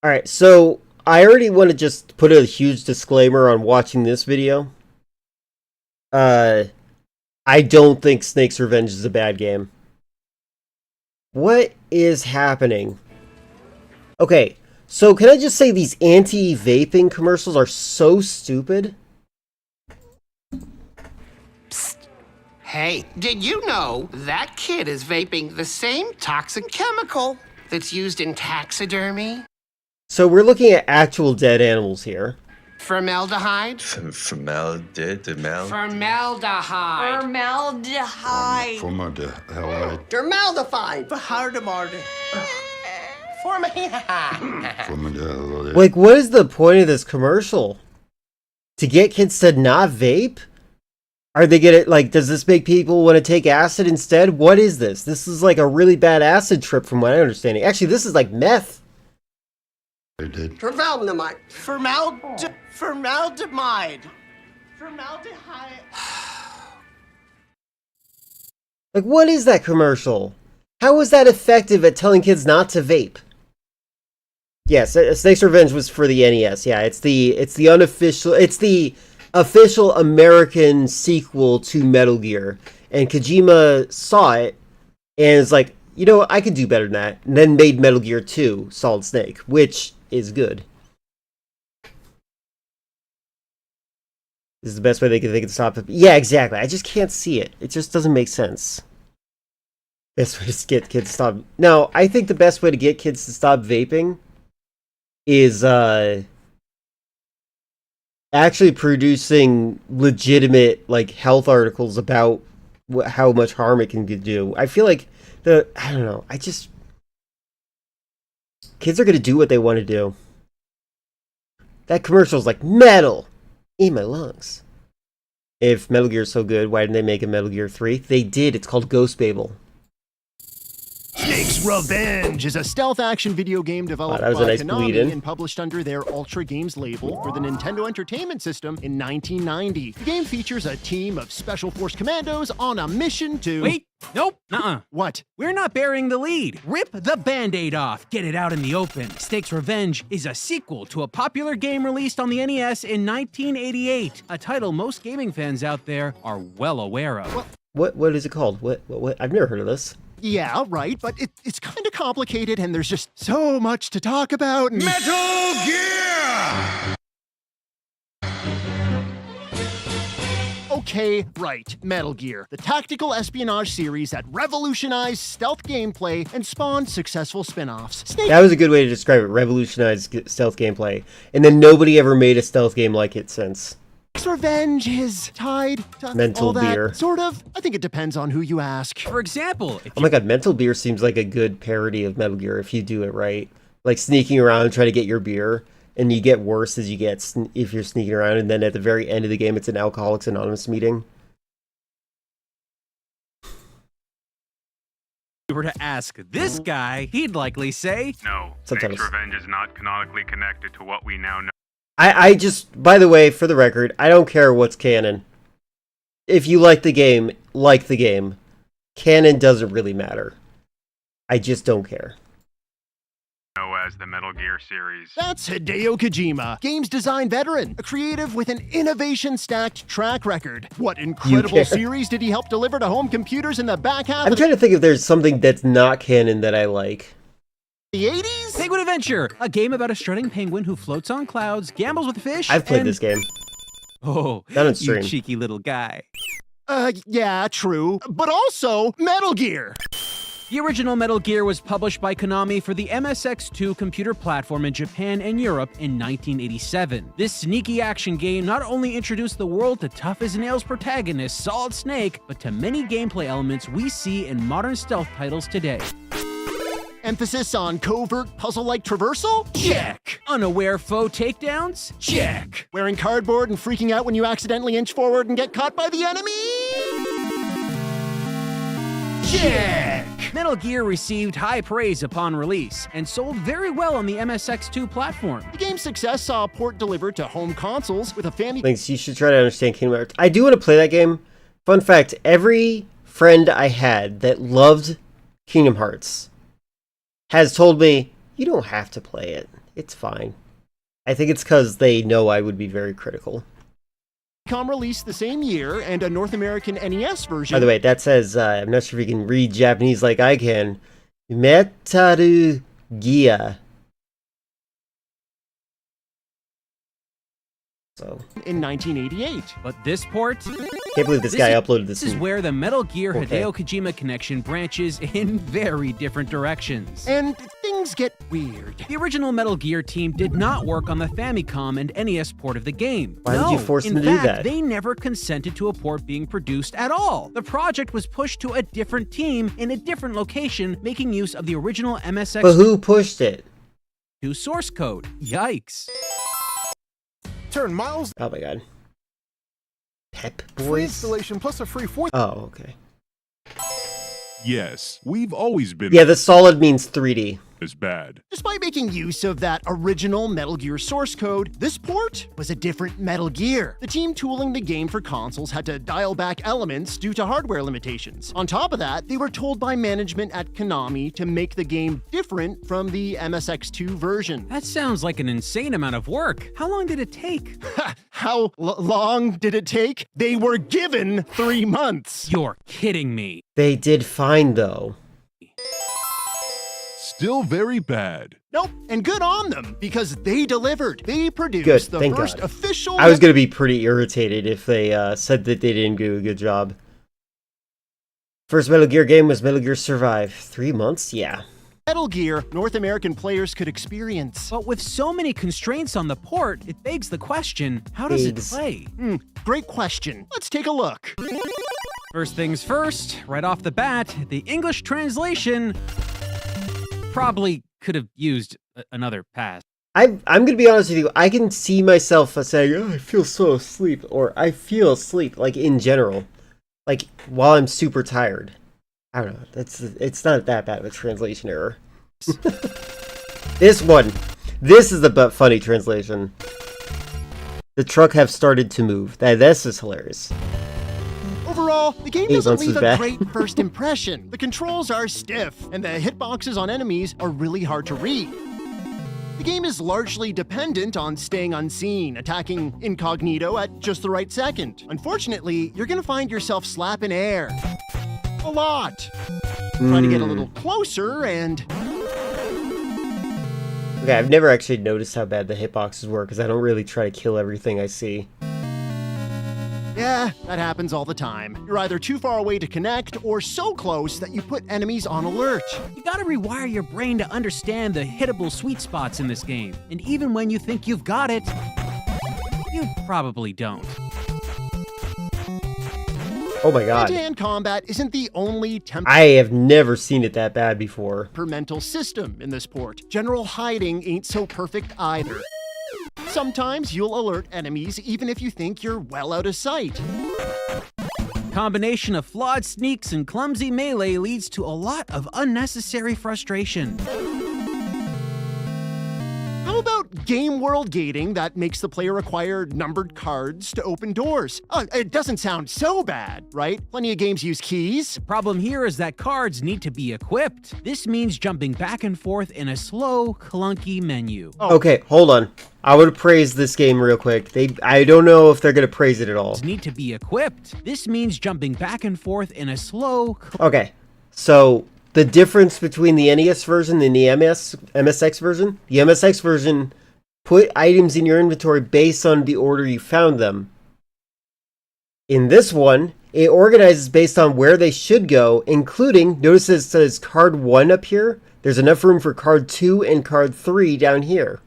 S1: Alright, so... I already want to just put a huge disclaimer on watching this video. I don't think Snake's Revenge is a bad game. What is happening? Okay, so can I just say these anti-vaping commercials are so stupid?
S9: Psst. Hey, did you know that kid is vaping the same toxic chemical that's used in taxidermy?
S1: So we're looking at actual dead animals here.
S9: Formaldehyde?
S10: Formaldehyde.
S9: Formaldehyde.
S11: Formaldehyde.
S9: Formaldehyde.
S11: Formaldehyde.
S1: Like, what is the point of this commercial? To get kids to not vape? Are they gonna, like, does this make people want to take acid instead? What is this? This is like a really bad acid trip from what I'm understanding. Actually, this is like meth.
S9: Formaldehyde. Formaldehyde.
S1: Like, what is that commercial? How is that effective at telling kids not to vape? Yes, Snake's Revenge was for the NES. Yeah, it's the official American sequel to Metal Gear. And Kojima saw it and is like, you know, I could do better than that. And then made Metal Gear 2 Solid Snake, which is good. This is the best way they can stop it. Yeah, exactly. I just can't see it. It just doesn't make sense. Best way to get kids to stop. No, I think the best way to get kids to stop vaping is actually producing legitimate like health articles about how much harm it can do. I feel like I don't know. Kids are gonna do what they want to do. That commercial's like metal in my lungs. If Metal Gear is so good, why didn't they make a Metal Gear 3? They did. It's called Ghost Babel.
S12: Snake's Revenge is a stealth action video game developed
S1: that was
S12: by
S1: a nice
S12: Konami
S1: bleed-in.
S12: and published under their Ultra Games label for the Nintendo Entertainment System in 1990. The game features a team of Special Force commandos on a mission to...
S13: Wait, nope, nuh-uh.
S12: What?
S13: We're not burying the lead. Rip the Band-Aid off. Get it out in the open. Snake's Revenge is a sequel to a popular game released on the NES in 1988, a title most gaming fans out there are well aware of.
S1: What is it called? What? I've never heard of this.
S12: Yeah, right, but it's kind of complicated and there's just so much to talk about. And...
S6: Metal Gear!
S12: Okay, right, Metal Gear, the tactical espionage series that revolutionized stealth gameplay and spawned successful spin-offs.
S1: That was a good way to describe it. Revolutionized stealth gameplay. And then nobody ever made a stealth game like it since.
S12: Snake's Revenge is tied to
S1: Mental
S12: all that,
S1: Beer.
S12: sort of. I think it depends on who you ask.
S13: For example,
S1: Oh my god, Mental Beer seems like a good parody of Metal Gear if you do it right. Like sneaking around trying to get your beer, and you get worse as you get if you're sneaking around, and then at the very end of the game it's an Alcoholics Anonymous meeting.
S13: if you were to ask this guy, he'd likely say,
S14: no,
S1: Sometimes.
S14: Snake's Revenge is not canonically connected to what we now know.
S1: I just, by the way, for the record, I don't care what's canon. If you like the game, like the game. Canon doesn't really matter. I just don't care.
S14: As the Metal Gear series.
S12: That's Hideo Kojima, games design veteran, a creative with an innovation-stacked track record. What incredible series did he help deliver to home computers in the back half
S1: I'm trying to think if there's something that's not canon that I like.
S12: The 80s?
S13: Penguin Adventure, a game about a strutting penguin who floats on clouds, gambles with fish,
S1: I've played this game.
S13: Oh,
S1: Not on
S13: you
S1: stream.
S13: cheeky little guy.
S12: Yeah, true. But also, Metal Gear.
S13: The original Metal Gear was published by Konami for the MSX2 computer platform in Japan and Europe in 1987. This sneaky action game not only introduced the world to tough-as-nails protagonist Solid Snake, but to many gameplay elements we see in modern stealth titles today.
S12: Emphasis on covert puzzle-like traversal? Check.
S13: Unaware foe takedowns?
S12: Check. Wearing cardboard and freaking out when you accidentally inch forward and get caught by the enemy? Check.
S13: Metal Gear received high praise upon release and sold very well on the MSX2 platform.
S12: The game's success saw a port delivered to home consoles with a Famicom.
S1: Thanks, you should try to understand Kingdom Hearts. I do want to play that game. Fun fact, every friend I had that loved Kingdom Hearts has told me, you don't have to play it. It's fine. I think it's because they know I would be very critical.
S12: Released the same year, and a North American NES version.
S1: By the way, that says, I'm not sure if you can read Japanese like I can. Metaru Gia. So.
S12: In 1988.
S13: But this port...
S1: Can't believe this guy uploaded this.
S13: This is where the Metal Gear
S1: Okay.
S13: Hideo Kojima connection branches in very different directions.
S12: And things get weird.
S13: The original Metal Gear team did not work on the Famicom and NES port of the game.
S1: Why would you force them to do
S13: In fact,
S1: that?
S13: they never consented to a port being produced at all. The project was pushed to a different team in a different location, making use of the original MSX
S1: But who pushed it?
S13: source code. Yikes.
S5: Turn Miles.
S1: Oh my god. Pep
S5: Free
S1: Boys?
S5: installation plus a free 4.
S1: Oh, okay.
S15: Yes, we've always been
S1: Yeah, the solid means 3D.
S15: as bad.
S12: Despite making use of that original Metal Gear source code, this port was a different Metal Gear. The team tooling the game for consoles had to dial back elements due to hardware limitations. On top of that, they were told by management at Konami to make the game different from the MSX2 version.
S13: That sounds like an insane amount of work. How long did it take?
S12: How long did it take? They were given 3 months.
S13: You're kidding me.
S1: They did fine, though.
S5: still very bad.
S12: Nope, and good on them, because they delivered. They produced
S1: Good,
S12: the
S1: thank
S12: first
S1: God.
S12: official...
S1: I was going to be pretty irritated if they said that they didn't do a good job. First Metal Gear game was Metal Gear Survive. 3 months? Yeah.
S12: Metal Gear North American players could experience.
S13: But with so many constraints on the port, it begs the question, how does it play?
S12: Great question. Let's take a look.
S13: First things first, right off the bat, the English translation probably could have used another pass.
S1: I'm going to be honest with you. I can see myself saying, oh, I feel so asleep, or I feel asleep, like in general. Like, while I'm super tired. I don't know. It's not that bad of a translation error. This is the funny translation. The truck have started to move. This is hilarious.
S12: Overall, the game
S1: 8
S12: doesn't
S1: months
S12: leave
S1: is
S12: a
S1: bad.
S12: great first impression. The controls are stiff, and the hitboxes on enemies are really hard to read. The game is largely dependent on staying unseen, attacking incognito at just the right second. Unfortunately, you're gonna find yourself slapping air. A lot. Try to get a little closer and...
S1: Okay, I've never actually noticed how bad the hitboxes were, because I don't really try to kill everything I see.
S12: Yeah, that happens all the time. You're either too far away to connect, or so close that you put enemies on alert.
S13: You gotta rewire your brain to understand the hittable sweet spots in this game. And even when you think you've got it, you probably don't.
S1: Oh my god.
S12: Hand-to-hand combat isn't the only
S1: I have never seen it that bad before.
S12: temperamental system in this port. General hiding ain't so perfect either. Sometimes you'll alert enemies even if you think you're well out of sight.
S13: Combination of flawed sneaks and clumsy melee leads to a lot of unnecessary frustration.
S12: How about game world gating that makes the player acquire numbered cards to open doors? It doesn't sound so bad, right? Plenty of games use keys.
S13: Problem here is that cards need to be equipped. This means jumping back and forth in a slow, clunky menu.
S1: Okay, hold on. I would praise this game real quick. I don't know if they're going to praise it at all.
S13: Need to be equipped. This means jumping back and forth in a slow...
S1: Okay, so the difference between the NES version and the MSX version, the MSX version put items in your inventory based on the order you found them. In this one, it organizes based on where they should go, including, notice it says card 1 up here. There's enough room for card 2 and card 3 down here.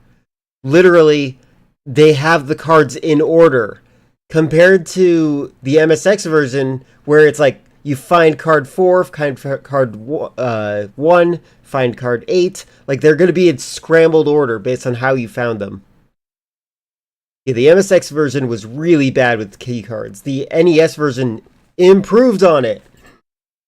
S1: Literally, they have the cards in order. Compared to the MSX version, where it's like, you find card 4, find card 1, find card 8. Like, they're going to be in scrambled order based on how you found them. Yeah, the MSX version was really bad with key cards. The NES version improved on it.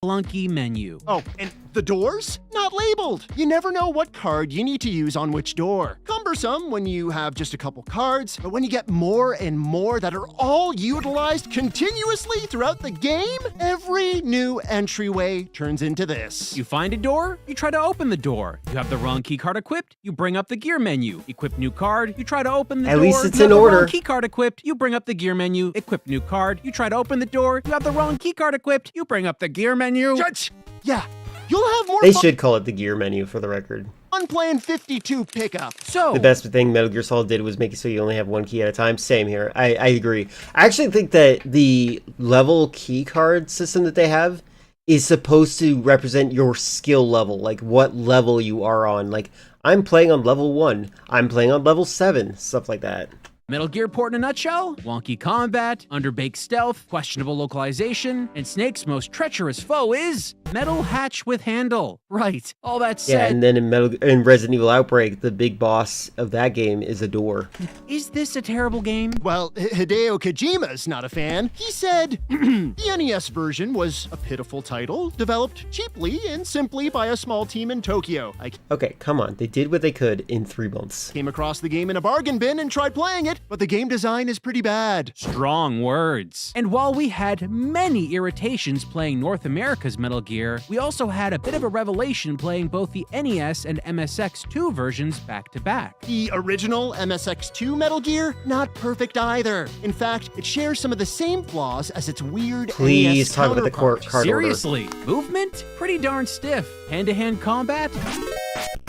S13: Clunky menu.
S12: Oh, and the doors? Not labeled. You never know what card you need to use on which door. Cumbersome when you have just a couple cards, but when you get more and more that are all utilized continuously throughout the game, every new entryway turns into this.
S13: You find a door, you try to open the door. You have the wrong key card equipped, you bring up the gear menu. Equip new card, you try to open the door.
S1: At least it's
S13: you have
S1: in
S13: the
S1: order.
S13: wrong key card equipped, you bring up the gear menu. Equip new card, you try to open the door. You have the wrong key card equipped, you bring up the gear menu.
S12: Judge! Yeah, you'll have more
S1: They
S12: fun
S1: should call it the gear menu for the record.
S12: playing 52 pickup.
S13: So
S1: The best thing Metal Gear Solid did was make it so you only have one key at a time. Same here. I agree. I actually think that the level key card system that they have is supposed to represent your skill level, like what level you are on. Like, I'm playing on level 1. I'm playing on level 7. Stuff like that.
S13: Metal Gear port in a nutshell: wonky combat, underbaked stealth, questionable localization, and Snake's most treacherous foe is Metal Hatch with Handle. Right. All that
S1: Yeah,
S13: said,
S1: and then in Resident Evil Outbreak, the big boss of that game is a door.
S13: is this a terrible game?
S12: Well, Hideo Kojima's not a fan. He said the NES version was a pitiful title, developed cheaply and simply by a small team in Tokyo. I
S1: Okay, come on. They did what they could in 3 months.
S12: came across the game in a bargain bin and tried playing it, but the game design is pretty bad.
S13: Strong words. And while we had many irritations playing North America's Metal Gear, we also had a bit of a revelation playing both the NES and MSX2 versions back to back.
S12: The original MSX2 Metal Gear, not perfect either. In fact, it shares some of the same flaws as its weird
S1: Please
S12: NES
S1: talk about the
S12: counterpart.
S1: card order.
S13: Seriously, movement? Pretty darn stiff. Hand-to-hand combat?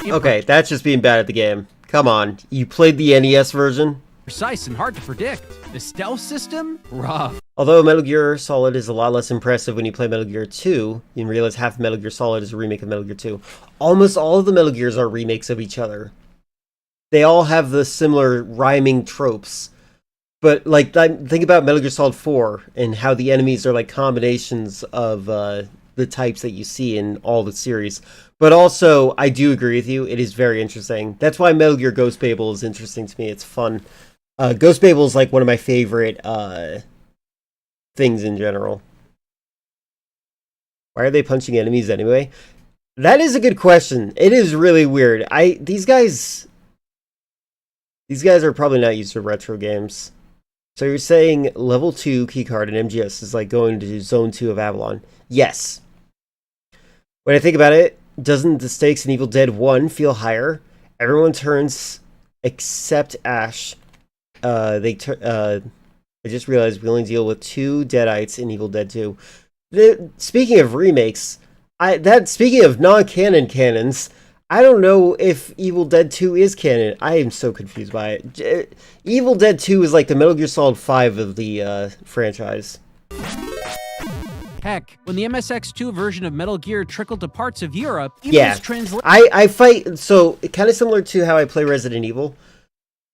S1: Okay, that's just being bad at the game. Come on, you played the NES version?
S13: Precise and hard to predict. The stealth system? Rough.
S1: Although Metal Gear Solid is a lot less impressive when you play Metal Gear 2, you can realize half of Metal Gear Solid is a remake of Metal Gear 2. Almost all of the Metal Gears are remakes of each other. They all have the similar rhyming tropes. But, like, think about Metal Gear Solid 4 and how the enemies are, like, combinations of the types that you see in all the series. But also, I do agree with you, it is very interesting. That's why Metal Gear Ghost Babel is interesting to me. It's fun. Ghost Babel is, like, one of my favorite things in general. Why are they punching enemies anyway? That is a good question. It is really weird. These guys are probably not used to retro games. So you're saying level 2 keycard in MGS is like going to zone 2 of Avalon. Yes. When I think about it, doesn't the stakes in Evil Dead 1 feel higher? Everyone turns except Ash. I just realized we only deal with 2 Deadites in Evil Dead 2. Speaking of remakes, speaking of non-canon canons, I don't know if Evil Dead 2 is canon. I am so confused by it. Evil Dead 2 is like the Metal Gear Solid 5 of the franchise.
S13: Heck, when the MSX2 version of Metal Gear trickled to parts of Europe,
S1: yeah, I fight, so kind of similar to how I play Resident Evil.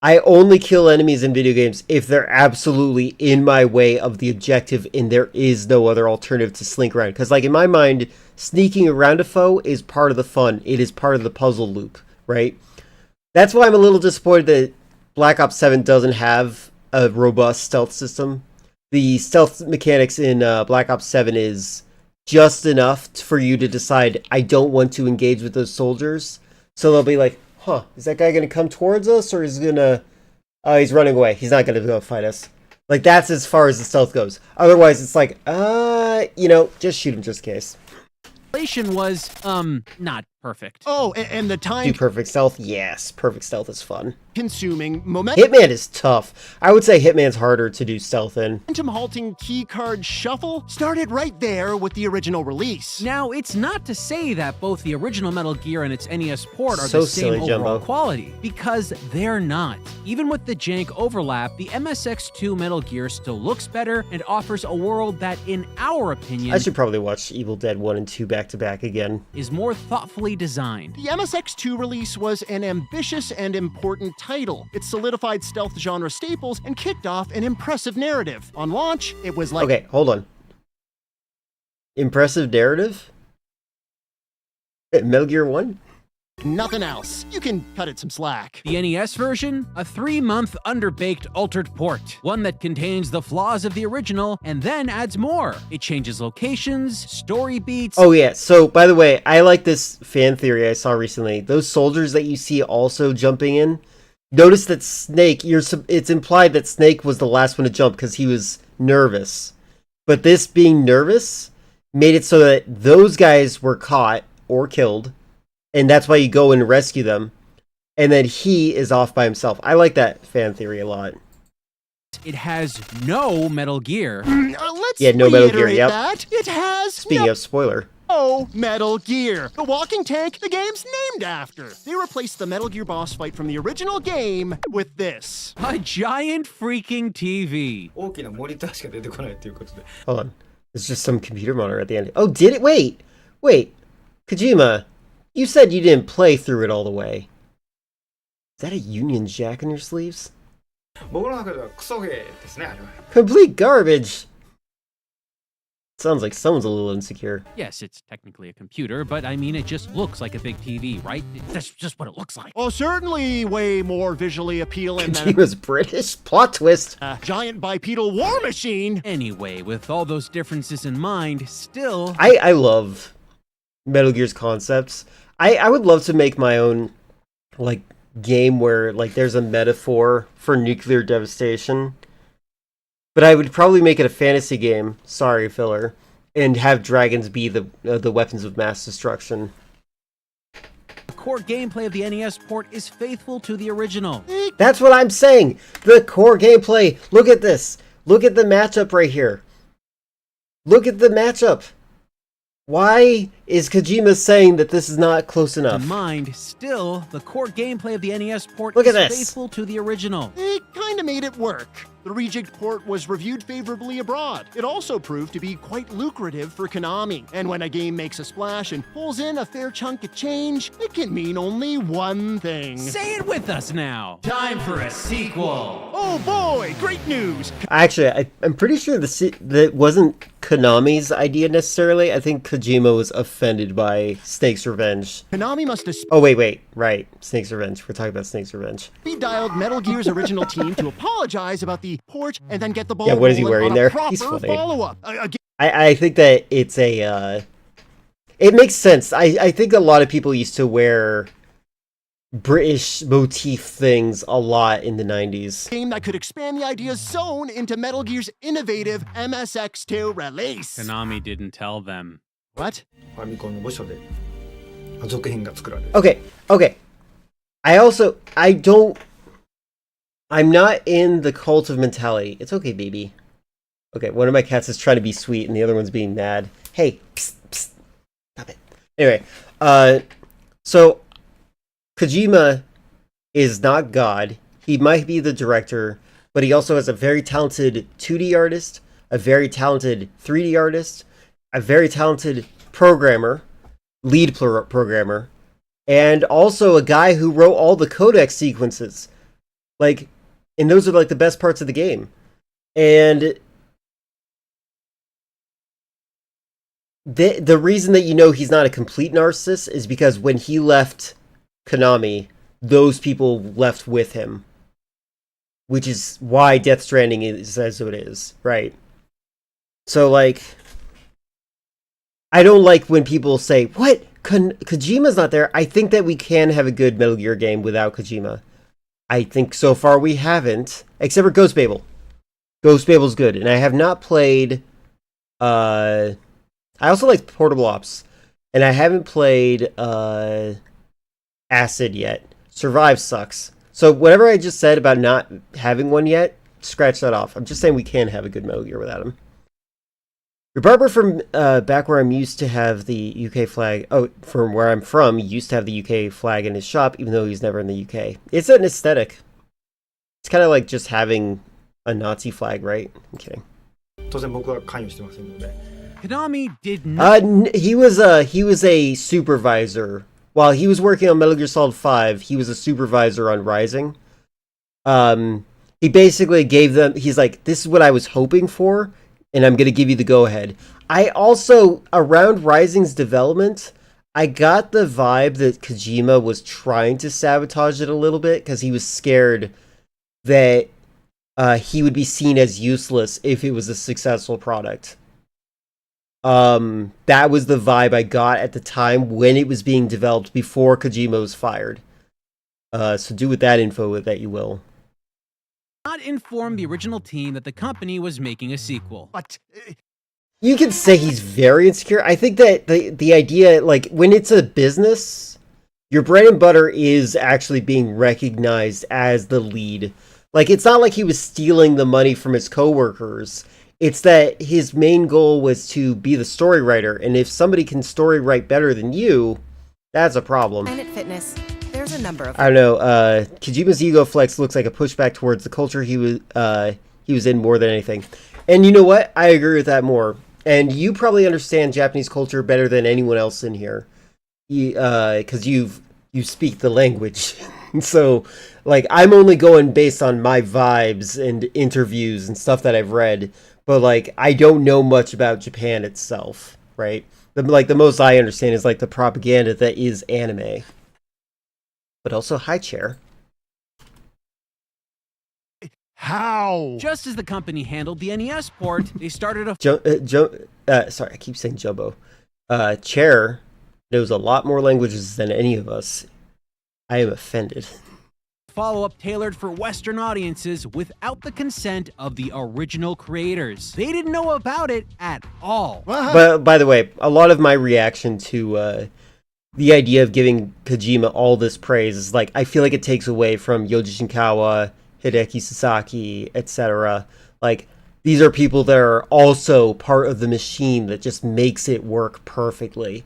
S1: I only kill enemies in video games if they're absolutely in my way of the objective and there is no other alternative to slink around. Because, like, in my mind, sneaking around a foe is part of the fun. It is part of the puzzle loop, right? That's why I'm a little disappointed that Black Ops 7 doesn't have a robust stealth system. The stealth mechanics in Black Ops 7 is just enough for you to decide, I don't want to engage with those soldiers. So they'll be like, huh, is that guy going to come towards us, or is he going to... Oh, he's running away. He's not going to go fight us. Like, that's as far as the stealth goes. Otherwise, it's like, just shoot him just in case.
S13: Was, not perfect.
S12: Oh, and the time...
S1: Do perfect stealth? Yes, perfect stealth is fun.
S12: Consuming momentum.
S1: Hitman is tough. I would say Hitman's harder to do stealth in.
S12: Momentum halting keycard shuffle started right there with the original release.
S13: Now, it's not to say that both the original Metal Gear and its NES port are
S1: So
S13: the same
S1: silly,
S13: overall
S1: Jumbo.
S13: quality, because they're not. Even with the jank overlap, the MSX2 Metal Gear still looks better and offers a world that, in our opinion,
S1: I should probably watch Evil Dead 1 and 2 back to back again.
S13: is more thoughtfully designed.
S12: The MSX2 release was an ambitious and important title. It solidified stealth genre staples and kicked off an impressive narrative. On launch, it was like...
S1: Okay, hold on. Impressive narrative? Metal Gear 1?
S12: Nothing else. You can cut it some slack.
S13: The NES version? A 3-month underbaked altered port. One that contains the flaws of the original and then adds more. It changes locations, story beats...
S1: Oh yeah, so by the way, I like this fan theory I saw recently. Those soldiers that you see also jumping in, notice that Snake, it's implied that Snake was the last one to jump because he was nervous. But this being nervous made it so that those guys were caught or killed, and that's why you go and rescue them, and then he is off by himself. I like that fan theory a lot.
S13: It has no Metal Gear.
S12: Let's
S1: no Metal Gear, yep.
S12: that. It has
S1: Speaking of spoiler.
S12: no Metal Gear. The walking tank the game's named after. They replaced the Metal Gear boss fight from the original game with this.
S13: A giant freaking TV.
S1: Hold on. There's just some computer monitor at the end. Oh, did it? Wait. Kojima, you said you didn't play through it all the way. Is that a Union Jack on your sleeves? Complete garbage. Sounds like someone's a little insecure.
S13: Yes, it's technically a computer, but I mean, it just looks like a big TV, right? That's just what it looks like.
S12: Well, certainly way more visually appealing than
S1: Kojima's British? Plot twist.
S12: a giant bipedal war machine.
S13: Anyway, with all those differences in mind, still...
S1: I love Metal Gear's concepts. I would love to make my own, like, game where, like, there's a metaphor for nuclear devastation. But I would probably make it a fantasy game, sorry, filler, and have dragons be the weapons of mass destruction.
S13: The core gameplay of the NES port is faithful to the original.
S1: That's what I'm saying! The core gameplay! Look at this! Look at the matchup right here! Look at the matchup! Why is Kojima saying that this is not close enough?
S13: In mind, still, the core gameplay of the NES port
S1: Look
S13: is
S1: at this.
S13: faithful to the original.
S12: It kinda made it work. The reject port was reviewed favorably abroad. It also proved to be quite lucrative for Konami. And when a game makes a splash and pulls in a fair chunk of change, it can mean only one thing.
S13: Say it with us now. Time for a sequel.
S12: Oh boy, great news!
S1: Actually, I'm pretty sure that wasn't Konami's idea necessarily. I think Kojima was offended by Snake's Revenge.
S12: Konami must have
S1: Oh, wait. Right. Snake's Revenge. We're talking about Snake's Revenge.
S12: speed-dialed Metal Gear's original team to apologize about the port and then get the ball
S1: Yeah, what is he
S12: rolling
S1: wearing
S12: on a
S1: there?
S12: proper
S1: He's funny.
S12: follow-up.
S1: I think that it's it makes sense. I think a lot of people used to wear British motif things a lot in the 90s.
S12: Game that could expand the idea's zone into Metal Gear's innovative MSX2 release.
S13: Konami didn't tell them.
S12: What?
S1: Okay. I'm not in the cult of mentality. It's okay, baby. Okay, one of my cats is trying to be sweet and the other one's being mad. Hey, psst, psst. Stop it. Anyway, so Kojima is not God. He might be the director, but he also has a very talented 2D artist, a very talented 3D artist, a very talented programmer, lead programmer, and also a guy who wrote all the codec sequences. And those are like the best parts of the game. And the reason that you know he's not a complete narcissist is because when he left Konami, those people left with him. Which is why Death Stranding is as it is, right? So, I don't like when people say, what? Kojima's not there? I think that we can have a good Metal Gear game without Kojima. I think so far we haven't, except for Ghost Babel. Ghost Babel's good, and I have not played, I also like Portable Ops, and I haven't played, Acid yet. Survive sucks. So whatever I just said about not having one yet, scratch that off. I'm just saying we can have a good Metal Gear without him. Your barber from back where I'm used to have the UK flag. Oh, from where I'm from, used to have the UK flag in his shop, even though he's never in the UK. It's an aesthetic. It's kind of like just having a Nazi flag, right? I'm kidding.
S13: Konami did not.
S1: He was a supervisor while he was working on Metal Gear Solid 5. He was a supervisor on Rising. He basically gave them. He's like, this is what I was hoping for. And I'm going to give you the go-ahead. I also, around Rising's development, I got the vibe that Kojima was trying to sabotage it a little bit because he was scared that he would be seen as useless if it was a successful product. That was the vibe I got at the time when it was being developed before Kojima was fired. So do with that info that you will.
S13: Not inform the original team that the company was making a sequel.
S12: But
S1: you could say he's very insecure. I think that the idea, when it's a business, your bread and butter is actually being recognized as the lead. It's not like he was stealing the money from his coworkers. It's that his main goal was to be the story writer, and if somebody can story write better than you, that's a problem.
S15: Planet Fitness. There's a number of.
S1: I don't know. Kojima's ego flex looks like a pushback towards the culture he was in more than anything. And you know what? I agree with that more. And you probably understand Japanese culture better than anyone else in here, because you speak the language. So, I'm only going based on my vibes and interviews and stuff that I've read. But I don't know much about Japan itself, right? The most I understand is the propaganda that is anime. But also, hi, Chair.
S12: How?
S13: Just as the company handled the NES port, they started a
S1: sorry, I keep saying Jumbo. Chair knows a lot more languages than any of us. I am offended.
S13: follow-up tailored for Western audiences without the consent of the original creators. They didn't know about it at all.
S1: But by the way, a lot of my reaction to the idea of giving Kojima all this praise is I feel like it takes away from Yoji Shinkawa, Hideki Sasaki, etc. These are people that are also part of the machine that just makes it work perfectly.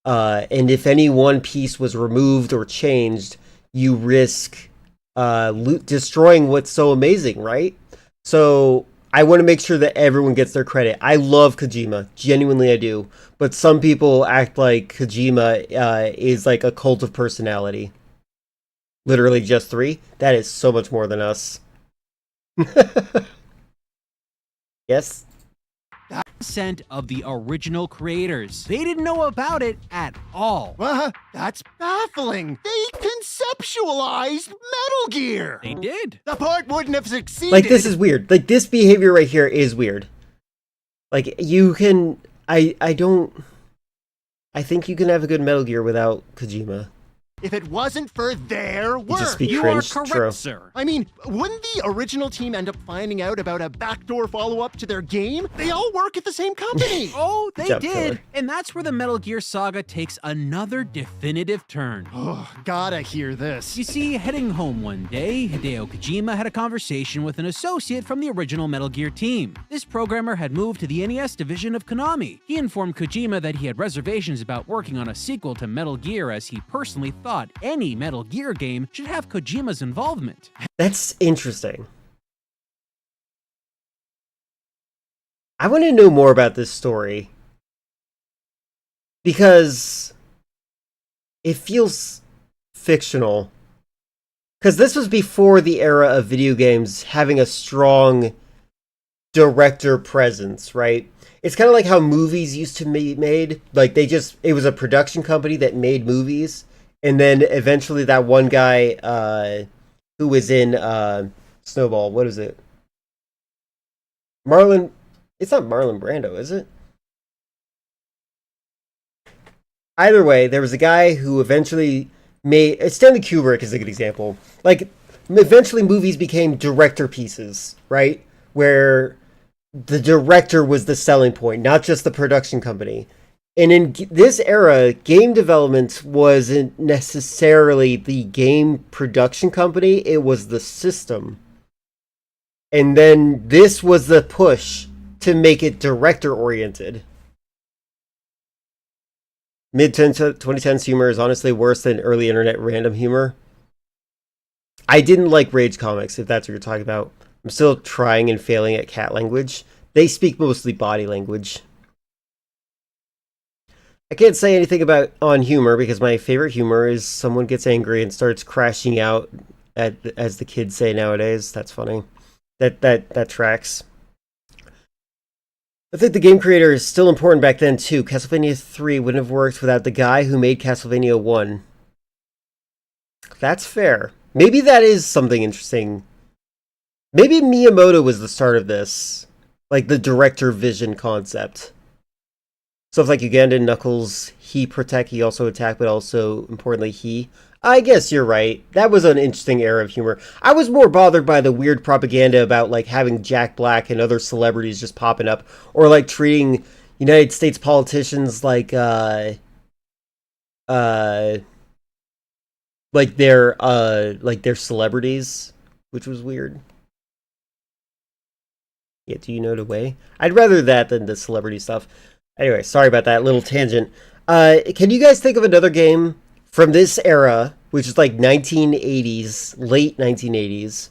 S1: And if any one piece was removed or changed, you risk destroying what's so amazing, right? So I want to make sure that everyone gets their credit. I love Kojima, genuinely I do. But some people act like Kojima is like a cult of personality. Literally just 3? That is so much more than us. Yes?
S13: Percent of the original creators. They didn't know about it at all.
S12: That's baffling. They conceptualized Metal Gear.
S13: They did.
S12: The part wouldn't have succeeded.
S1: Like, this is weird. Like, this behavior right here is weird. Like, you can... I think you can have a good Metal Gear without Kojima.
S12: If it wasn't for their work.
S1: Just be
S12: you
S1: cringe.
S12: are correct,
S1: True.
S12: sir. I mean, wouldn't the original team end up finding out about a backdoor follow-up to their game? They all work at the same company.
S13: Oh, they
S1: Jump
S13: did.
S1: killer.
S13: And that's where the Metal Gear saga takes another definitive turn.
S12: Oh, gotta hear this.
S13: You see, heading home one day, Hideo Kojima had a conversation with an associate from the original Metal Gear team. This programmer had moved to the NES division of Konami. He informed Kojima that he had reservations about working on a sequel to Metal Gear, as he personally thought any Metal Gear game should have Kojima's involvement.
S1: That's interesting. I want to know more about this story. Because it feels fictional. Because this was before the era of video games having a strong director presence, right? It's kind of like how movies used to be made. Like, it was a production company that made movies. And then eventually that one guy who was in Snowball, what is it? It's not Marlon Brando, is it? Either way, there was a guy who eventually made... Stanley Kubrick is a good example. Like, eventually movies became director pieces, right? Where the director was the selling point, not just the production company. And in this era, game development wasn't necessarily the game production company, it was the system. And then this was the push to make it director-oriented. Mid-2010s humor is honestly worse than early internet random humor. I didn't like Rage Comics, if that's what you're talking about. I'm still trying and failing at cat language. They speak mostly body language. I can't say anything on humor because my favorite humor is someone gets angry and starts crashing out as the kids say nowadays. That's funny. That tracks. I think the game creator is still important back then too. Castlevania 3 wouldn't have worked without the guy who made Castlevania 1. That's fair. Maybe that is something interesting. Maybe Miyamoto was the start of this. Like the director vision concept. Stuff like Uganda, Knuckles, he protect, he also attack, but also, importantly, he... I guess you're right. That was an interesting era of humor. I was more bothered by the weird propaganda about, like, having Jack Black and other celebrities just popping up, or, like, treating United States politicians like they're celebrities, which was weird. Yeah, do you know the way? I'd rather that than the celebrity stuff. Anyway, sorry about that little tangent. Can you guys think of another game from this era, which is like 1980s, late 1980s,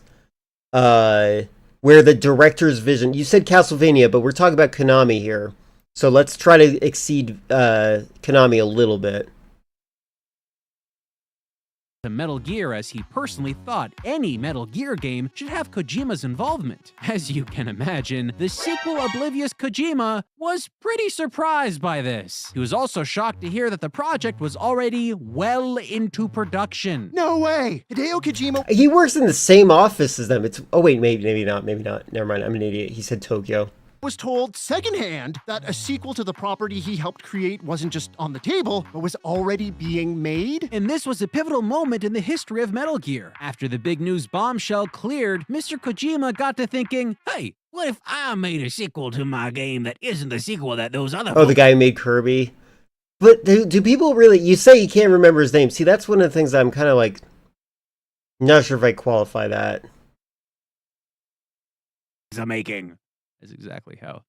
S1: where the director's vision... You said Castlevania, but we're talking about Konami here. So let's try to exceed Konami a little bit.
S13: To Metal Gear, as he personally thought any Metal Gear game should have Kojima's involvement. As you can imagine, the sequel Oblivious Kojima was pretty surprised by this. He was also shocked to hear that the project was already well into production.
S12: No way! Hideo Kojima...
S1: He works in the same office as them. Oh wait, maybe not. Never mind, I'm an idiot. He said Tokyo.
S12: Was told secondhand that a sequel to the property he helped create wasn't just on the table, but was already being made.
S13: And this was a pivotal moment in the history of Metal Gear. After the big news bombshell cleared, Mr. Kojima got to thinking, hey, what if I made a sequel to my game that isn't the sequel that those other
S1: the guy who made Kirby. But do people really... You say you can't remember his name. See, that's one of the things that I'm kind of like... Not sure if I qualify that.
S13: ...are making. is exactly how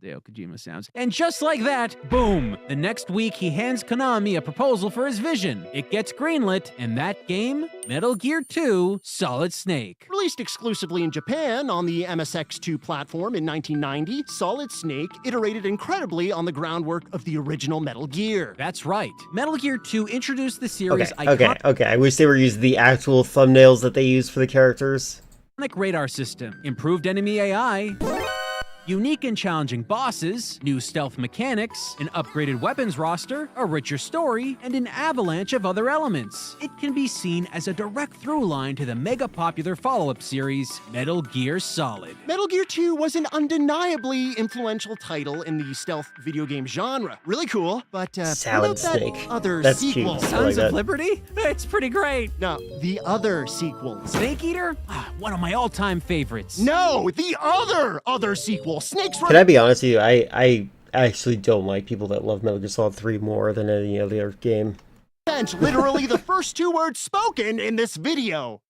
S13: Hideo Kojima sounds. And just like that, boom! The next week, he hands Konami a proposal for his vision. It gets greenlit, and that game, Metal Gear 2 Solid Snake.
S12: Released exclusively in Japan on the MSX2 platform in 1990, Solid Snake iterated incredibly on the groundwork of the original Metal Gear.
S13: That's right. Metal Gear 2 introduced the series'
S1: Okay. I wish they were using the actual thumbnails that they used for the characters.
S13: iconic radar system, improved enemy AI, unique and challenging bosses, new stealth mechanics, an upgraded weapons roster, a richer story, and an avalanche of other elements. It can be seen as a direct through line to the mega popular follow-up series, Metal Gear Solid.
S12: Metal Gear 2 was an undeniably influential title in the stealth video game genre. Really cool, but
S1: Salad
S12: what about
S1: Snake.
S12: that other
S1: That's
S12: sequel?
S1: cute. I
S13: Sons
S1: like
S13: of
S1: that.
S13: Liberty? It's pretty great.
S12: No, the other sequel.
S13: Snake Eater? One of my all-time favorites.
S12: No, the other sequel. Snake's
S1: Can I be honest with you? I actually don't like people that love Metal Gear Solid 3 more than any other game.
S12: Revenge, literally the first two words spoken in this video.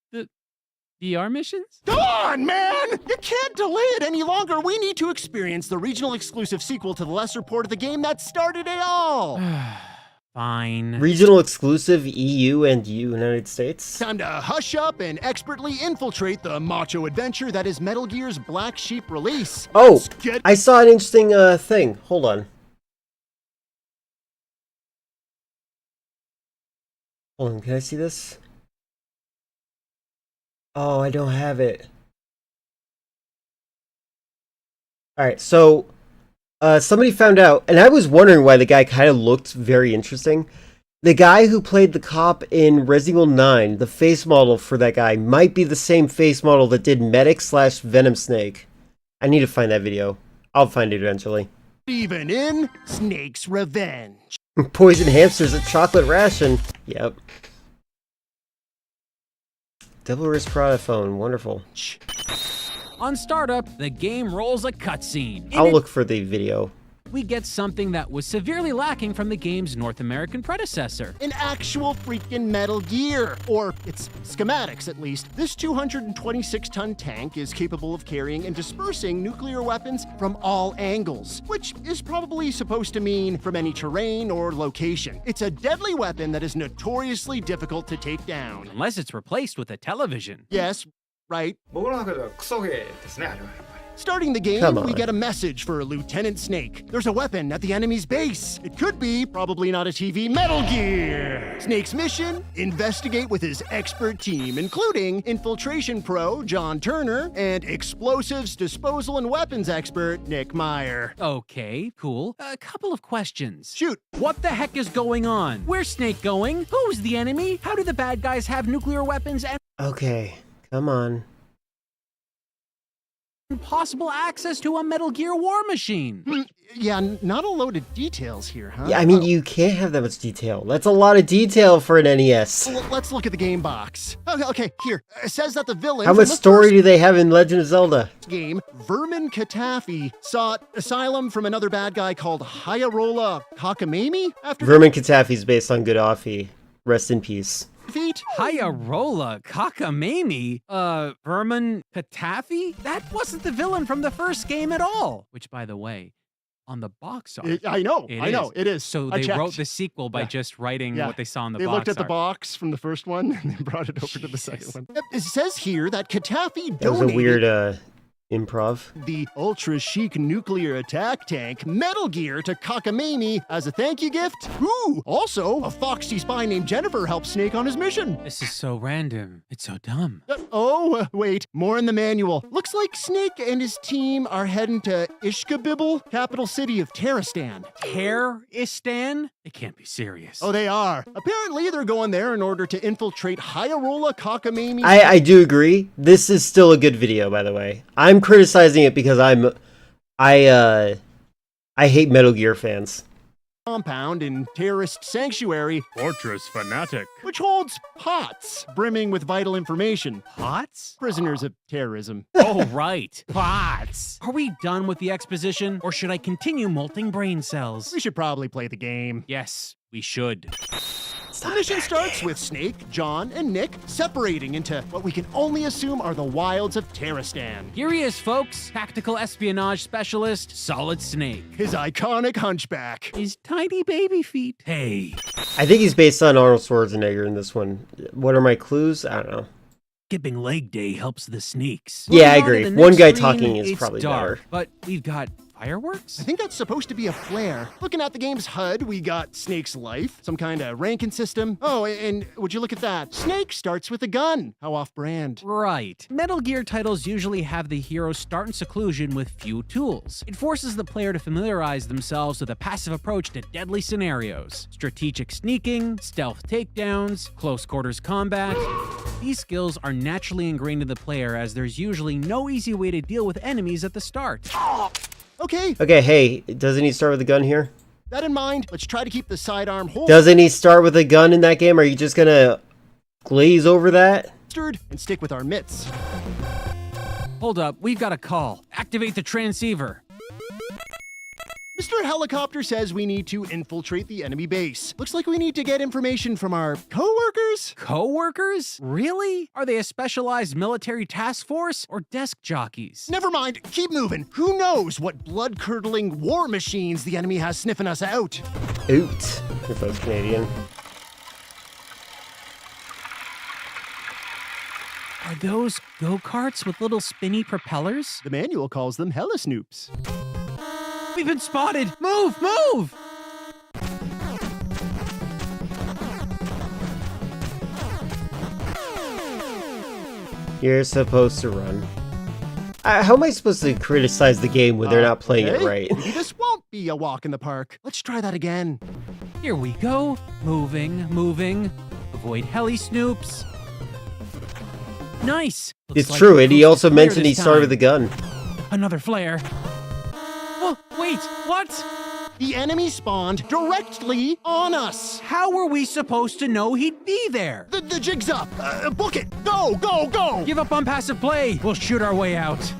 S13: VR missions?
S12: Come on, man! You can't delay it any longer. We need to experience the regional exclusive sequel to the lesser port of the game that started it all.
S13: Fine.
S1: Regional exclusive EU and United States?
S12: Time to hush up and expertly infiltrate the macho adventure that is Metal Gear's Black Sheep release.
S1: Oh,
S12: Let's get
S1: I saw an interesting thing. Hold on. Hold on, can I see this? Oh, I don't have it. Alright, so somebody found out, and I was wondering why the guy kind of looked very interesting. The guy who played the cop in Resident Evil 9, the face model for that guy, might be the same face model that did Medic/Venom Snake. I need to find that video. I'll find it eventually.
S12: even in Snake's Revenge.
S1: Poison hamsters, a chocolate ration. Yep. Devil Risk Prada phone, wonderful.
S13: On startup, the game rolls a cutscene.
S1: I'll look for the video.
S13: We get something that was severely lacking from the game's North American predecessor.
S12: An actual freaking Metal Gear, or its schematics at least. This 226-ton tank is capable of carrying and dispersing nuclear weapons from all angles, which is probably supposed to mean from any terrain or location. It's a deadly weapon that is notoriously difficult to take down.
S13: Unless it's replaced with a television.
S12: Yes, right.
S16: 僕の中ではクソゲーですね、あれは。
S12: Starting the game,
S1: Come on.
S12: we get a message for Lieutenant Snake. There's a weapon at the enemy's base. It could be, probably not a TV, Metal Gear. Snake's mission? Investigate with his expert team, including infiltration pro John Turner and explosives disposal and weapons expert Nick Meyer.
S13: Okay, cool. A couple of questions.
S12: Shoot.
S13: What the heck is going on? Where's Snake going? Who's the enemy? How do the bad guys have nuclear weapons and
S1: Okay, come on.
S13: possible access to a Metal Gear war machine?
S12: Yeah, not a load of details here, huh?
S1: Yeah, I mean, you can't have that much detail. That's a lot of detail for an NES.
S12: Let's look at the game box. Okay, here. It says that the villain
S1: How
S12: from
S1: much
S12: the
S1: story do they have in Legend of Zelda?
S12: game, Vermin Katafi, sought asylum from another bad guy called Hayarola Kakamami after
S1: Vermin Katafi's based on Gaddafi. Rest in peace.
S12: defeat.
S13: Hayarola Kakamami? Vermin Katafi? That wasn't the villain from the first game at all. Which, by the way, on the box art.
S12: I know, it is.
S13: So
S12: I
S13: they
S12: checked.
S13: wrote the sequel by just writing
S12: Yeah.
S13: what they saw in the
S12: They
S13: box
S12: looked at the
S13: art.
S12: box from the first one and then brought it over to the second one. It says here that Katafi
S1: That was a
S12: donated
S1: weird improv.
S12: the ultra chic nuclear attack tank Metal Gear to Kakamami as a thank you gift. Ooh, also a foxy spy named Jennifer helped Snake on his mission.
S13: This is so random. It's so dumb.
S12: Wait, more in the manual. Looks like Snake and his team are heading to Ishkabibble, capital city of Terristan.
S13: Terristan? It can't be serious.
S12: Oh, they are. Apparently, they're going there in order to infiltrate Hayarola Kakamami.
S1: I do agree. This is still a good video, by the way. I'm criticizing it because I hate Metal Gear fans.
S12: Compound in terrorist sanctuary,
S16: Fortress Fanatic.
S12: which holds pots brimming with vital information.
S13: Pots?
S12: Prisoners of terrorism.
S13: Oh, right. Pots. Are we done with the exposition, or should I continue molting brain cells?
S12: We should probably play the game.
S13: Yes, we should.
S12: The mission starts with Snake, John, and Nick separating into what we can only assume are the wilds of Terrastan.
S13: Here he is, folks. Tactical espionage specialist, Solid Snake.
S12: His iconic hunchback.
S13: His tiny baby feet. Hey.
S1: I think he's based on Arnold Schwarzenegger in this one. What are my clues? I don't know.
S13: Skipping leg day helps the sneaks.
S1: Yeah, I
S13: Moving on to
S1: agree.
S13: the
S1: One
S13: next
S1: guy
S13: screen,
S1: talking is
S13: it's
S1: probably
S13: dark,
S1: better.
S13: But we've got fireworks?
S12: I think that's supposed to be a flare. Looking at the game's HUD, we got Snake's life, some kind of ranking system. Oh, and would you look at that? Snake starts with a gun. How off-brand.
S13: Right. Metal Gear titles usually have the hero start in seclusion with few tools. It forces the player to familiarize themselves with a passive approach to deadly scenarios. Strategic sneaking, stealth takedowns, close quarters combat. These skills are naturally ingrained in the player as there's usually no easy way to deal with enemies at the start.
S12: Okay.
S1: Okay, hey, doesn't he start with a gun here?
S12: That in mind, let's try to keep the sidearm hold.
S1: Doesn't he start with a gun in that game? Are you just gonna glaze over that?
S12: And stick with our mitts.
S13: Hold up, we've got a call. Activate the transceiver.
S12: Mr. Helicopter says we need to infiltrate the enemy base. Looks like we need to get information from our co-workers?
S13: Co-workers? Really? Are they a specialized military task force or desk jockeys?
S12: Never mind, keep moving. Who knows what blood-curdling war machines the enemy has sniffing us out?
S1: Oot. You're both Canadian.
S13: Are those go-karts with little spinny propellers?
S12: The manual calls them Helisnoops.
S13: We've been spotted! Move! Move!
S1: You're supposed to run. How am I supposed to criticize the game when they're not playing it right?
S12: Maybe this won't be a walk in the park. Let's try that again.
S13: Here we go. Moving, moving. Avoid heli snoops. Nice! Looks
S1: It's
S13: like
S1: true,
S13: the
S1: and he
S13: coast
S1: also
S13: is clear
S1: mentioned he
S13: this
S1: started
S13: time.
S1: with a gun.
S13: Another flare. Oh, wait, what?
S12: The enemy spawned directly on us.
S13: How were we supposed to know he'd be there?
S12: The jig's up. Book it. Go, go, go.
S13: Give up on passive play. We'll shoot our way out.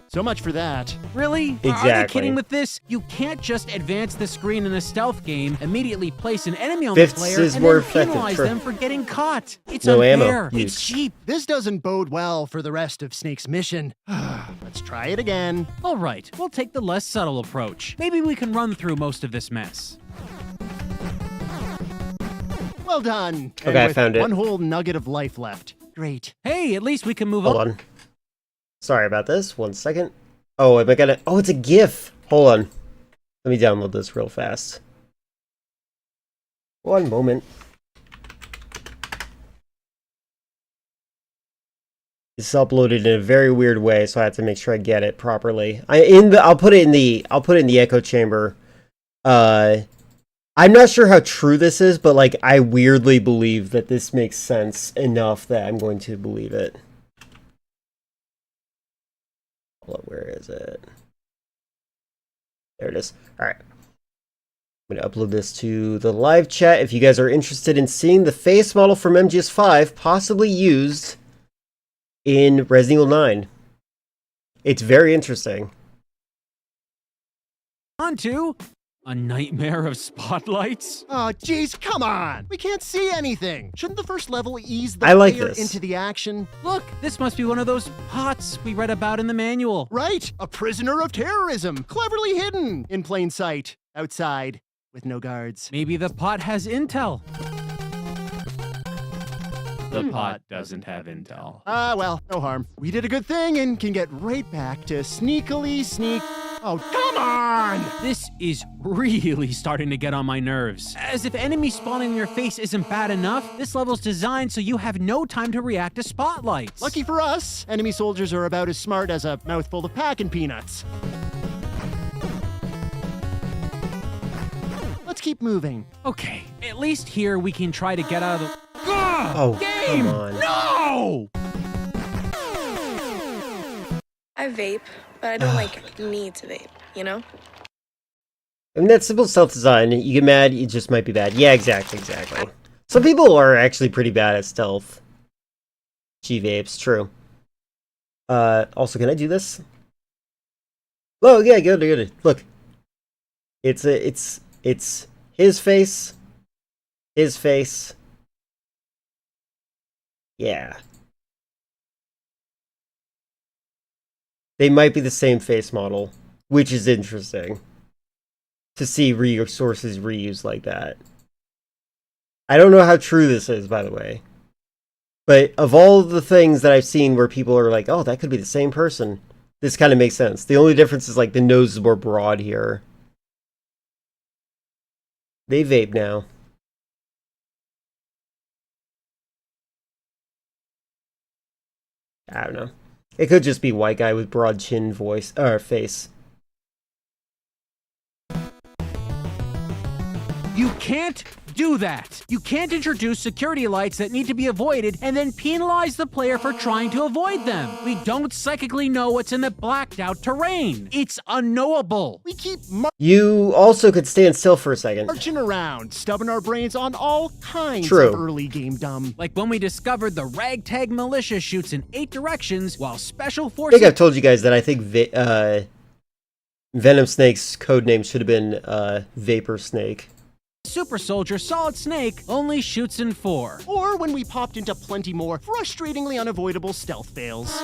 S12: So much for that.
S13: Really? Are they
S1: Exactly.
S13: kidding with this? You can't just advance the screen in a stealth game, immediately place an enemy on
S1: Fifths
S13: the player,
S1: is
S13: and
S1: more
S13: then
S1: effective,
S13: penalize
S1: true.
S13: them for getting caught. It's
S1: No ammo
S13: unfair.
S1: used.
S13: It's cheap.
S12: This doesn't bode well for the rest of Snake's mission. Let's try it again.
S13: All right, we'll take the less subtle approach. Maybe we can run through most of this mess.
S12: Well done.
S1: Okay,
S12: And
S1: I
S12: with
S1: found it.
S12: one whole nugget of life left. Great.
S13: Hey, at least we can move
S1: Hold on. Sorry about this. 1 second. Oh, am I gonna... Oh, it's a GIF. Hold on. Let me download this real fast. 1 moment. It's uploaded in a very weird way, so I have to make sure I get it properly. I'll put it in the echo chamber. I'm not sure how true this is, but like I weirdly believe that this makes sense enough that I'm going to believe it. Hold on, where is it? There it is. All right. I'm going to upload this to the live chat. If you guys are interested in seeing the face model from MGS5 possibly used in Resident Evil 9. It's very interesting.
S13: On to a nightmare of spotlights.
S12: Oh, jeez, come on. We can't see anything. Shouldn't the first level ease the
S1: I like
S12: player
S1: this.
S12: into the action?
S13: Look, this must be one of those pots we read about in the manual.
S12: Right, a prisoner of terrorism, cleverly hidden in plain sight, outside, with no guards.
S13: Maybe the pot has intel. The pot doesn't have intel.
S12: Well, no harm. We did a good thing and can get right back to sneakily sneak. Oh, come on!
S13: This is really starting to get on my nerves. As if enemy spawning in your face isn't bad enough, this level's designed so you have no time to react to spotlights.
S12: Lucky for us, enemy soldiers are about as smart as a mouthful of packing peanuts. Let's keep moving.
S13: Okay, at least here we can try to get out of the...
S1: Oh,
S13: Game!
S1: come on.
S13: No!
S11: I vape, but I don't need to vape, you know?
S1: I mean, that's simple self-design. You get mad, it just might be bad. Yeah, exactly. Some people are actually pretty bad at stealth. G-vapes, true. Also, can I do this? Oh, yeah, good. Look. It's His face. His face. Yeah. They might be the same face model, which is interesting to see resources reused like that. I don't know how true this is, by the way. But of all the things that I've seen where people are like, oh, that could be the same person, this kind of makes sense. The only difference is like the nose is more broad here. They vape now. I don't know. It could just be white guy with broad chin voice or face.
S13: You can't do that. You can't introduce security lights that need to be avoided and then penalize the player for trying to avoid them. We don't psychically know what's in the blacked out terrain. It's unknowable.
S12: We keep
S1: You also could stand still for a second.
S12: marching around, stubbing our brains on all kinds
S1: True.
S12: of early game dumb.
S13: Like when we discovered the ragtag militia shoots in 8 directions while special
S1: I
S13: forces...
S1: think I've told you guys that I think Venom Snake's code name should have been Vapor Snake.
S13: Super Soldier Solid Snake only shoots in 4.
S12: Or when we popped into plenty more frustratingly unavoidable stealth fails.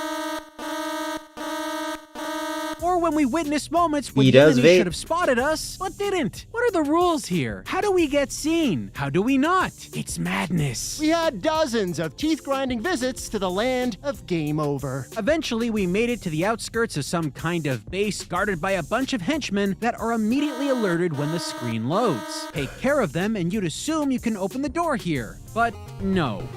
S13: Or when we witness moments when
S1: He
S13: the
S1: does
S13: enemy
S1: vape.
S13: should have spotted us, but didn't. What are the rules here? How do we get seen? How do we not? It's madness.
S12: We had dozens of teeth-grinding visits to the land of game over.
S13: Eventually, we made it to the outskirts of some kind of base guarded by a bunch of henchmen that are immediately alerted when the screen loads. Take care of them and you'd assume you can open the door here. But no.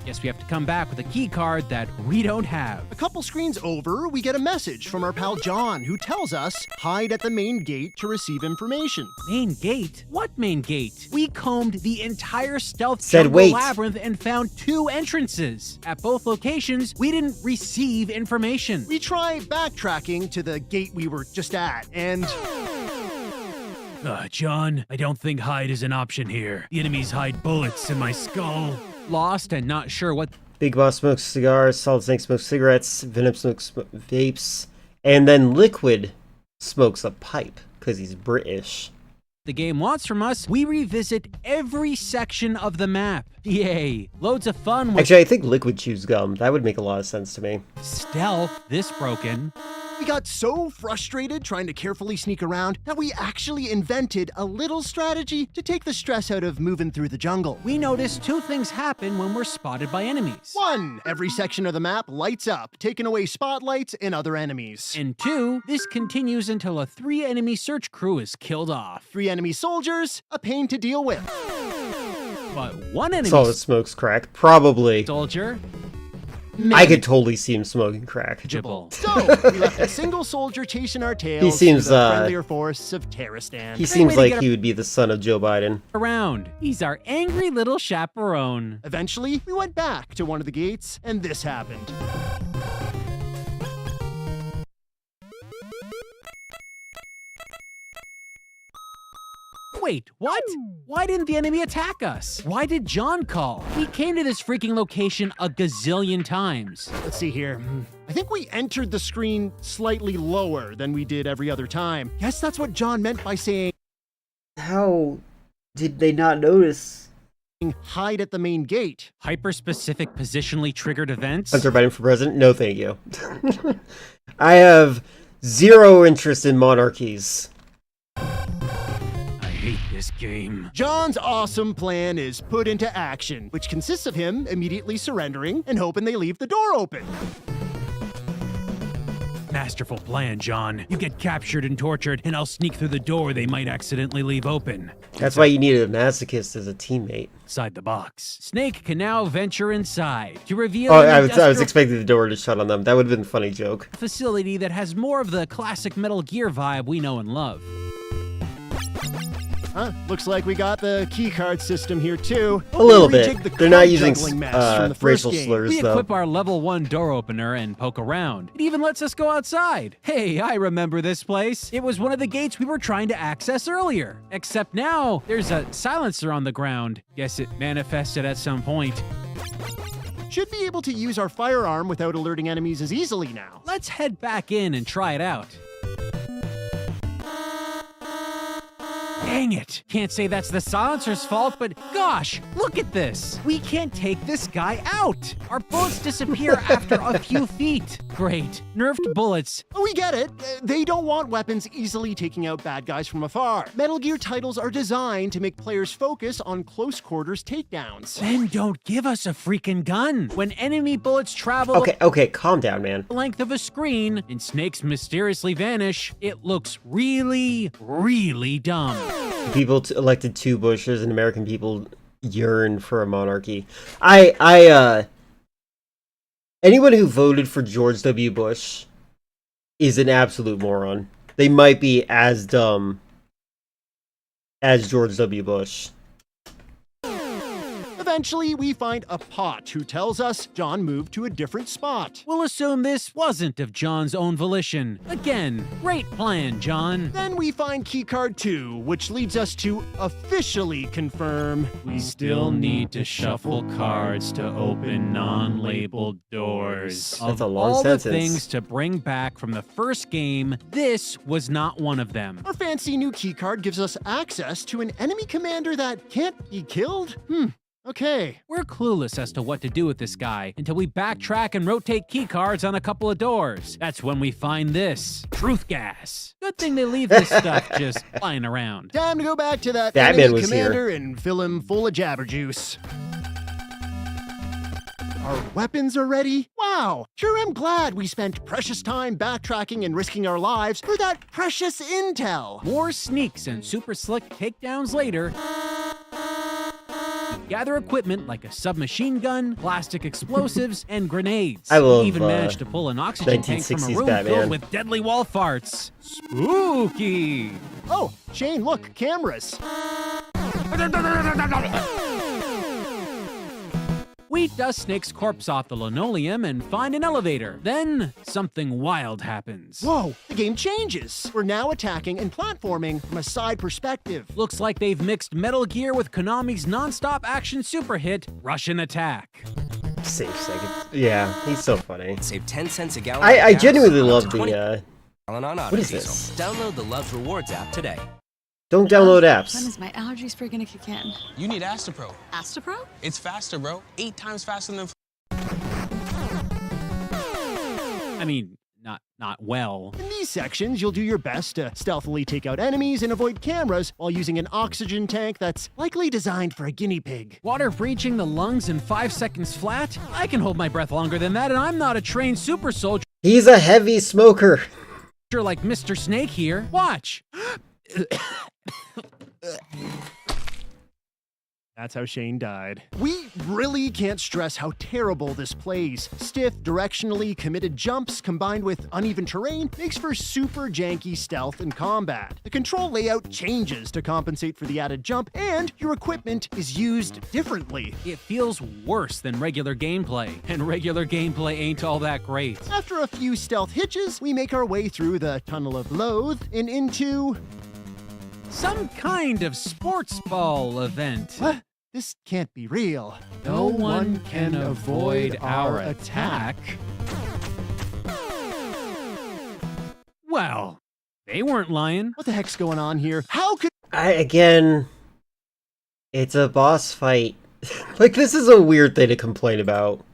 S13: Guess we have to come back with a key card that we don't have.
S12: A couple screens over, we get a message from our pal John, who tells us, hide at the main gate to receive information.
S13: Main gate? What main gate? We combed the entire stealth
S1: Said
S13: jungle
S1: wait.
S13: labyrinth and found 2 entrances. At both locations, we didn't receive information.
S12: We try backtracking to the gate we were just at, and...
S13: John, I don't think hide is an option here. The enemies hide bullets in my skull. Lost and not sure what...
S1: Big Boss smokes cigars, Solid Snake smokes cigarettes, Venom smokes vapes, and then Liquid smokes a pipe, because he's British.
S13: the game wants from us. We revisit every section of the map. Yay. Loads of fun with...
S1: Actually, I think Liquid chews gum. That would make a lot of sense to me.
S13: stealth, this broken.
S12: We got so frustrated trying to carefully sneak around that we actually invented a little strategy to take the stress out of moving through the jungle.
S13: We notice two things happen when we're spotted by enemies.
S12: 1. Every section of the map lights up, taking away spotlights and other enemies.
S13: And 2, this continues until a 3-enemy search crew is killed off.
S12: 3 enemy soldiers, a pain to deal with.
S13: But 1 enemy
S1: Solid smokes crack. Probably.
S13: soldier...
S1: I could totally see him smoking crack.
S12: So, we left a single soldier chasing our tails
S1: He seems,
S12: through the friendlier forests of Terrastan.
S1: He seems like he would be the son of Joe Biden.
S13: around. He's our angry little chaperone.
S12: Eventually, we went back to one of the gates, and this happened.
S13: Wait, what? Why didn't the enemy attack us? Why did John call? We came to this freaking location a gazillion times.
S12: Let's see here. I think we entered the screen slightly lower than we did every other time. Guess that's what John meant by saying,
S1: How did they not notice?
S12: hide at the main gate.
S13: Hyper-specific positionally triggered events?
S1: Hunter Biden for president? No, thank you. I have zero interest in monarchies.
S13: I hate this game.
S12: John's awesome plan is put into action, which consists of him immediately surrendering and hoping they leave the door open.
S13: Masterful plan, John. You get captured and tortured, and I'll sneak through the door they might accidentally leave open.
S1: That's why you needed a masochist as a teammate.
S13: Inside the box. Snake can now venture inside to reveal
S1: Oh,
S13: an
S1: I was
S13: industrial
S1: expecting the door to shut on them. That would have been a funny joke.
S13: facility that has more of the classic Metal Gear vibe we know and love.
S12: Looks like we got the keycard system here too.
S1: A little
S12: We
S1: bit.
S12: rejigged the
S1: They're not
S12: card
S1: using
S12: juggling mess from the first
S1: racial
S12: game.
S1: slurs,
S13: We
S1: though.
S13: equip our level 1 door opener and poke around. It even lets us go outside. Hey, I remember this place. It was one of the gates we were trying to access earlier. Except now, there's a silencer on the ground. Guess it manifested at some point.
S12: Should be able to use our firearm without alerting enemies as easily now.
S13: Let's head back in and try it out. Dang it! Can't say that's the silencer's fault, but gosh, look at this! We can't take this guy out! Our bullets disappear after a few feet. Great. Nerfed bullets.
S12: We get it. They don't want weapons easily taking out bad guys from afar. Metal Gear titles are designed to make players focus on close quarters takedowns.
S13: Then don't give us a freaking gun. When enemy bullets travel
S1: Okay, calm down, man.
S13: the length of a screen and snakes mysteriously vanish, it looks really, really dumb.
S1: People elected 2 Bushes, and American people yearn for a monarchy. Anyone who voted for George W. Bush is an absolute moron. They might be as dumb as George W. Bush.
S12: Eventually, we find a Pot who tells us John moved to a different spot.
S13: We'll assume this wasn't of John's own volition. Again, great plan, John.
S12: Then we find keycard 2, which leads us to officially confirm
S13: We still need to shuffle cards to open non-labeled doors.
S1: That's a long
S13: all
S1: sentence.
S13: the things to bring back from the first game, this was not one of them.
S12: our fancy new keycard gives us access to an enemy commander that can't be killed? Okay.
S13: We're clueless as to what to do with this guy until we backtrack and rotate keycards on a couple of doors. That's when we find this. Truth gas. Good thing they leave this stuff just lying around.
S12: Time to go back to that
S1: Batman
S12: enemy
S1: was
S12: commander and fill him full of jabber juice. Our weapons are ready? Wow! Sure am glad we spent precious time backtracking and risking our lives for that precious intel.
S13: More sneaks and super slick takedowns later. Gather equipment like a submachine gun, plastic explosives, and grenades.
S1: I love,
S13: We even managed to pull an oxygen tank from a
S1: 1960s
S13: room
S1: Batman.
S13: filled with deadly wall farts. Spooky!
S12: Oh, Shane, look, cameras.
S13: We dust Snake's corpse off the linoleum and find an elevator. Then, something wild happens.
S12: Whoa, the game changes. We're now attacking and platforming from a side perspective.
S13: Looks like they've mixed Metal Gear with Konami's non-stop action super hit, Russian Attack.
S1: Safe second. Yeah, he's so funny.
S17: Save 10 cents a gallon.
S1: I genuinely love the,
S17: on
S1: what is this?
S17: Download the Love's Rewards app today.
S1: Don't download
S18: When
S1: apps.
S18: is my allergies freaking to kick in?
S19: You need Astapro.
S18: Astapro?
S19: It's faster, bro. 8 times faster than.
S13: I mean, not well.
S12: In these sections, you'll do your best to stealthily take out enemies and avoid cameras while using an oxygen tank that's likely designed for a guinea pig.
S13: Water breaching the lungs in 5 seconds flat? I can hold my breath longer than that, and I'm not a trained super soldier
S1: He's a heavy smoker.
S13: like Mr. Snake here. Watch.
S12: That's how Shane died. We really can't stress how terrible this plays. Stiff, directionally committed jumps combined with uneven terrain makes for super janky stealth and combat. The control layout changes to compensate for the added jump, and your equipment is used differently.
S13: It feels worse than regular gameplay, and regular gameplay ain't all that great.
S12: After a few stealth hitches, we make our way through the Tunnel of Loathe and into...
S13: Some kind of sports ball event.
S12: What? This can't be real.
S13: No one can avoid our attack. Well, they weren't lying.
S12: What the heck's going on here? How could...
S1: Again, it's a boss fight. Like, this is a weird thing to complain about.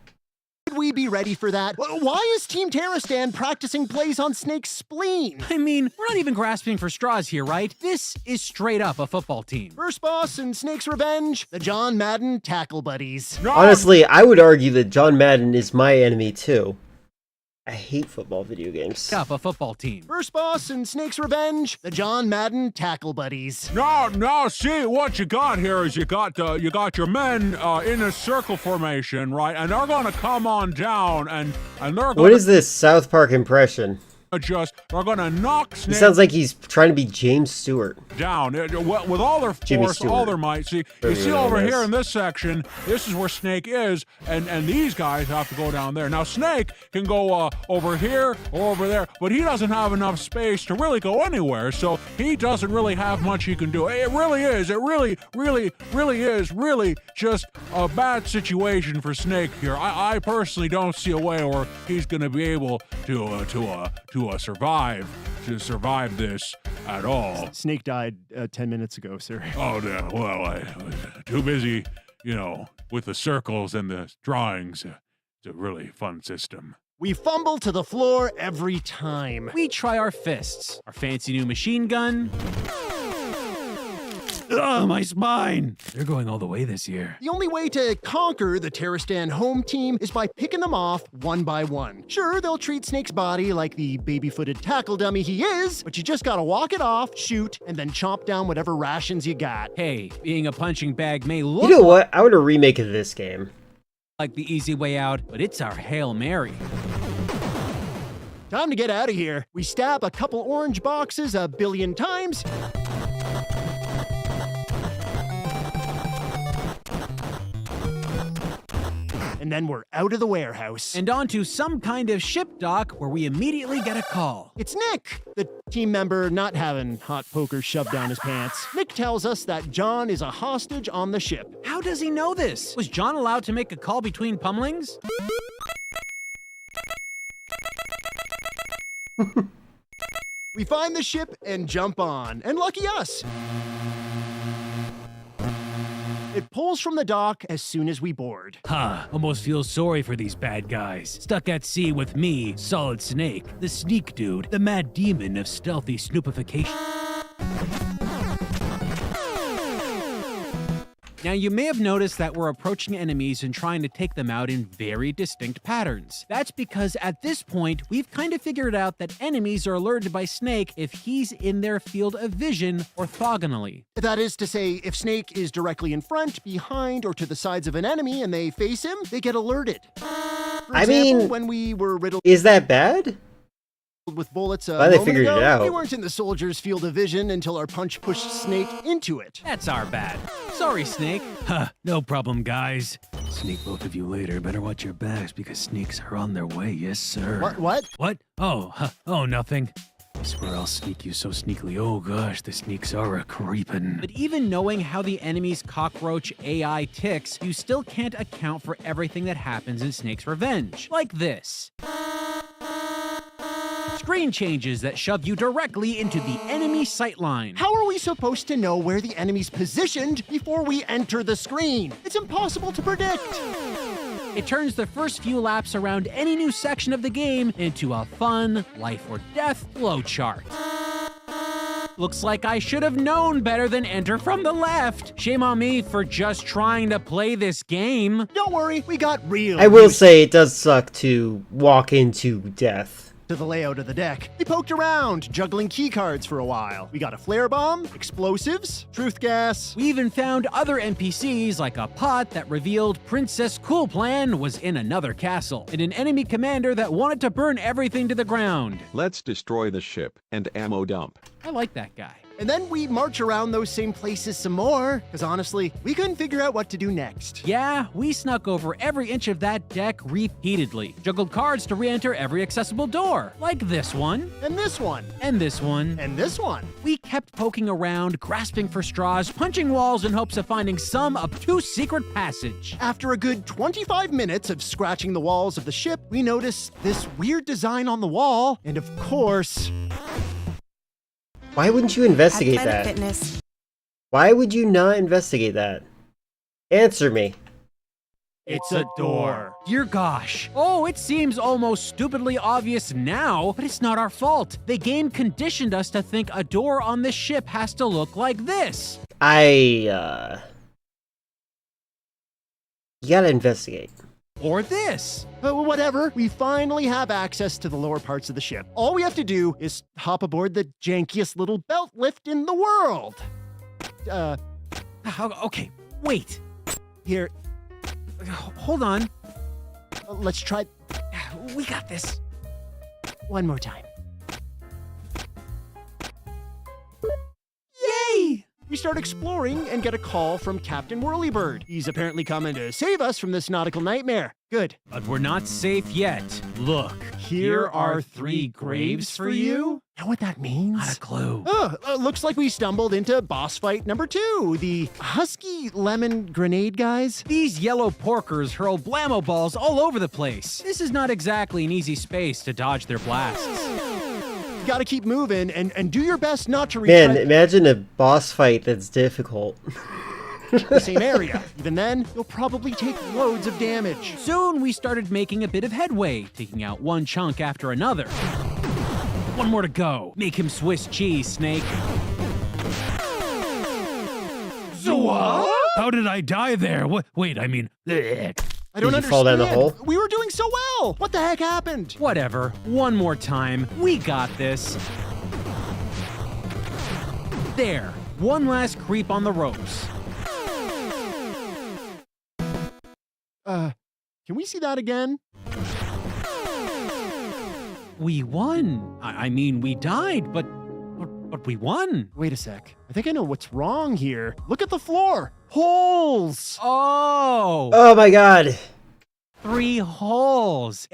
S12: Should we be ready for that? Why is Team Terrastan practicing plays on Snake's spleen?
S13: I mean, we're not even grasping for straws here, right? This is straight up a football team.
S12: First boss in Snake's Revenge, the John Madden Tackle Buddies.
S1: Honestly, I would argue that John Madden is my enemy too. I hate football video games.
S13: Up a football team.
S12: First boss in Snake's Revenge, the John Madden Tackle Buddies.
S16: No, see, what you got here is you got your men in a circle formation, right? And they're gonna come on down and they're gonna...
S1: What is this South Park impression?
S16: They're gonna knock
S1: He
S16: Snake
S1: sounds like he's trying to be James Stewart.
S16: down with all their
S1: Jimmy
S16: force,
S1: Stewart.
S16: all their might. See, you see over here in this section, this is where Snake is, and these guys have to go down there. Now Snake can go over here or over there, but he doesn't have enough space to really go anywhere, so he doesn't really have much he can do. It really is just a bad situation for Snake here. I personally don't see a way where he's gonna be able to to survive this at all.
S12: Snake died 10 minutes ago, sir.
S16: Oh, no. Well, I was too busy, with the circles and the drawings. It's a really fun system.
S12: We fumble to the floor every time.
S13: We try our fists, our fancy new machine gun.
S4: Ugh, my spine! They're going all the way this year.
S12: The only way to conquer the Terrastan home team is by picking them off one by one. Sure, they'll treat Snake's body like the baby-footed tackle dummy he is, but you just gotta walk it off, shoot, and then chomp down whatever rations you got.
S13: Hey, being a punching bag may look
S1: You know what? I want a remake of this game.
S13: like the easy way out, but it's our Hail Mary.
S12: Time to get out of here. We stab a couple orange boxes a billion times. And then we're out of the warehouse.
S13: And onto some kind of ship dock where we immediately get a call.
S12: It's Nick, the team member not having hot poker shoved down his pants. Nick tells us that John is a hostage on the ship.
S13: How does he know this? Was John allowed to make a call between pummelings?
S12: We find the ship and jump on, and lucky us. It pulls from the dock as soon as we board.
S4: Almost feel sorry for these bad guys. Stuck at sea with me, Solid Snake, the sneak dude, the mad demon of stealthy snoopification.
S13: Now, you may have noticed that we're approaching enemies and trying to take them out in very distinct patterns. That's because at this point, we've kind of figured out that enemies are alerted by Snake if he's in their field of vision orthogonally.
S12: That is to say, if Snake is directly in front, behind, or to the sides of an enemy and they face him, they get alerted. For example, when we were riddled
S1: is that bad?
S12: With bullets
S1: Glad they figured it out.
S12: We weren't in the soldier's field of vision until our punch pushed Snake into it.
S13: That's our bad. Sorry, Snake.
S4: No problem, guys. Sneak both of you later. Better watch your backs because sneaks are on their way, yes, sir.
S12: What?
S4: What? Oh, nothing. I swear I'll sneak you so sneakily. Oh gosh, the sneaks are a-creepin'.
S13: But even knowing how the enemy's cockroach AI ticks, you still can't account for everything that happens in Snake's Revenge. Like this. Screen changes that shove you directly into the enemy sightline.
S12: How are we supposed to know where the enemy's positioned before we enter the screen? It's impossible to predict.
S13: It turns the first few laps around any new section of the game into a fun, life or death flowchart. Looks like I should have known better than enter from the left. Shame on me for just trying to play this game.
S12: Don't worry, we got real.
S1: I will say it does suck to walk into death.
S12: To the layout of the deck. We poked around, juggling keycards for a while. We got a flare bomb, explosives, truth gas.
S13: We even found other NPCs like a pot that revealed Princess Cool Plan was in another castle, and an enemy commander that wanted to burn everything to the ground.
S20: Let's destroy the ship and ammo dump.
S13: I like that guy.
S12: And then we march around those same places some more, because honestly, we couldn't figure out what to do next.
S13: Yeah, we snuck over every inch of that deck repeatedly. Juggled cards to re-enter every accessible door, like this one.
S12: And this one.
S13: And this one.
S12: And this one.
S13: We kept poking around, grasping for straws, punching walls in hopes of finding some obtuse secret passage.
S12: After a good 25 minutes of scratching the walls of the ship, we noticed this weird design on the wall, and of course...
S1: Why wouldn't you investigate that?
S15: Fitness.
S1: Why would you not investigate that? Answer me.
S12: It's a door.
S13: Dear gosh. Oh, it seems almost stupidly obvious now, but it's not our fault. The game conditioned us to think a door on this ship has to look like this.
S1: You gotta investigate.
S13: Or this.
S12: Whatever, we finally have access to the lower parts of the ship. All we have to do is hop aboard the jankiest little belt lift in the world.
S13: Okay, wait.
S12: Here.
S13: Hold on.
S12: Let's try.
S13: We got this.
S12: One more time.
S13: Yay!
S12: We start exploring and get a call from Captain Whirlybird. He's apparently coming to save us from this nautical nightmare. Good.
S13: But we're not safe yet. Look, here are 3 graves for you.
S12: Know what that means?
S13: Not a clue.
S12: Looks like we stumbled into boss fight number 2, the Husky Lemon Grenade guys.
S13: These yellow porkers hurl blammo balls all over the place. This is not exactly an easy space to dodge their blasts.
S12: gotta keep moving and do your best not to reach
S1: Man, imagine a boss fight that's difficult.
S12: the same area. Even then, you'll probably take loads of damage.
S13: Soon, we started making a bit of headway, taking out one chunk after another. One more to go. Make him Swiss cheese, Snake.
S4: What? How did I die there? Wait, I mean...
S12: I don't
S1: Did you
S12: understand.
S1: fall down the hole?
S12: We were doing so well. What the heck happened?
S13: Whatever. One more time. We got this. There. One last creep on the ropes.
S12: Can we see that again?
S13: We won. I mean, we died, but we won.
S12: Wait a sec. I think I know what's wrong here. Look at the floor. Holes.
S13: Oh.
S1: Oh my god.
S13: 3 holes.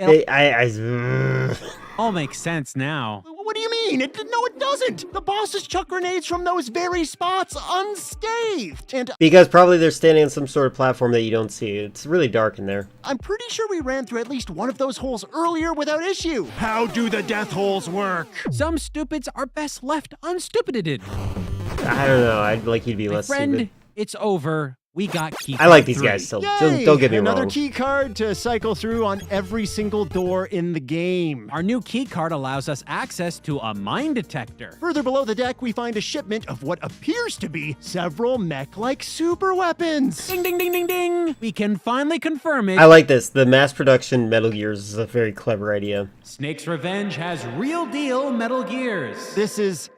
S13: All makes sense now.
S12: What do you mean? No, it doesn't. The bosses chuck grenades from those very spots unscathed. And
S1: Because probably they're standing on some sort of platform that you don't see. It's really dark in there.
S12: I'm pretty sure we ran through at least one of those holes earlier without issue. How do the death holes work?
S13: Some stupids are best left unstupided.
S1: I don't know. I'd like you to be less
S13: Friend,
S1: stupid.
S13: it's over. We got key
S1: I
S13: card
S1: like these
S13: 3.
S1: guys still.
S12: Yay!
S1: Don't get me
S12: Another
S1: wrong.
S12: key card to cycle through on every single door in the game.
S13: Our new key card allows us access to a mine detector.
S12: Further below the deck, we find a shipment of what appears to be several mech-like super weapons.
S13: Ding, ding, ding, ding, ding. We can finally confirm it.
S1: I like this. The mass production Metal Gears is a very clever idea.
S13: Snake's Revenge has real deal Metal Gears.
S12: This is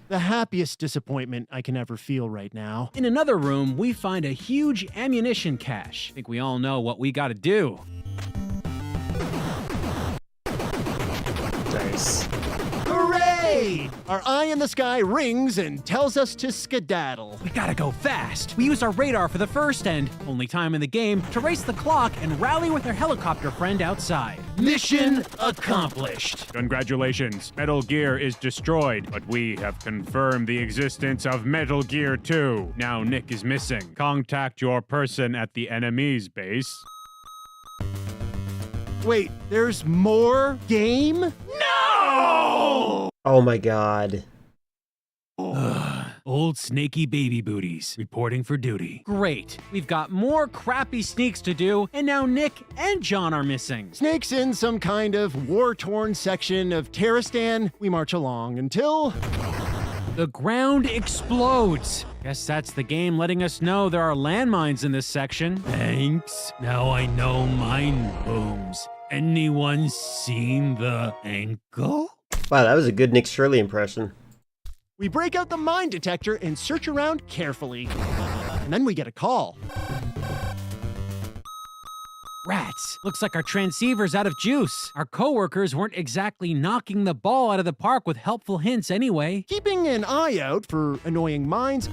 S12: the happiest disappointment I can ever feel right now.
S13: In another room, we find a huge ammunition cache. I think we all know what we gotta do.
S1: Nice.
S12: Hooray! Our eye in the sky rings and tells us to skedaddle.
S13: We gotta go fast. We use our radar for the first and only time in the game to race the clock and rally with our helicopter friend outside. Mission accomplished.
S14: Congratulations, Metal Gear is destroyed, but we have confirmed the existence of Metal Gear 2. Now Nick is missing. Contact your person at the enemy's base.
S12: Wait, there's more game? No!
S1: Oh my god.
S4: Old snaky baby booties reporting for duty.
S13: Great. We've got more crappy sneaks to do, and now Nick and John are missing.
S12: Snake's in some kind of war-torn section of Terristan. We march along until...
S13: The ground explodes. Guess that's the game letting us know there are landmines in this section.
S4: Thanks. Now I know mine booms. Anyone seen the ankle?
S1: Wow, that was a good Nick Shirley impression.
S12: We break out the mine detector and search around carefully. And then we get a call.
S13: Rats. Looks like our transceiver's out of juice. Our coworkers weren't exactly knocking the ball out of the park with helpful hints anyway.
S12: Keeping an eye out for annoying mines,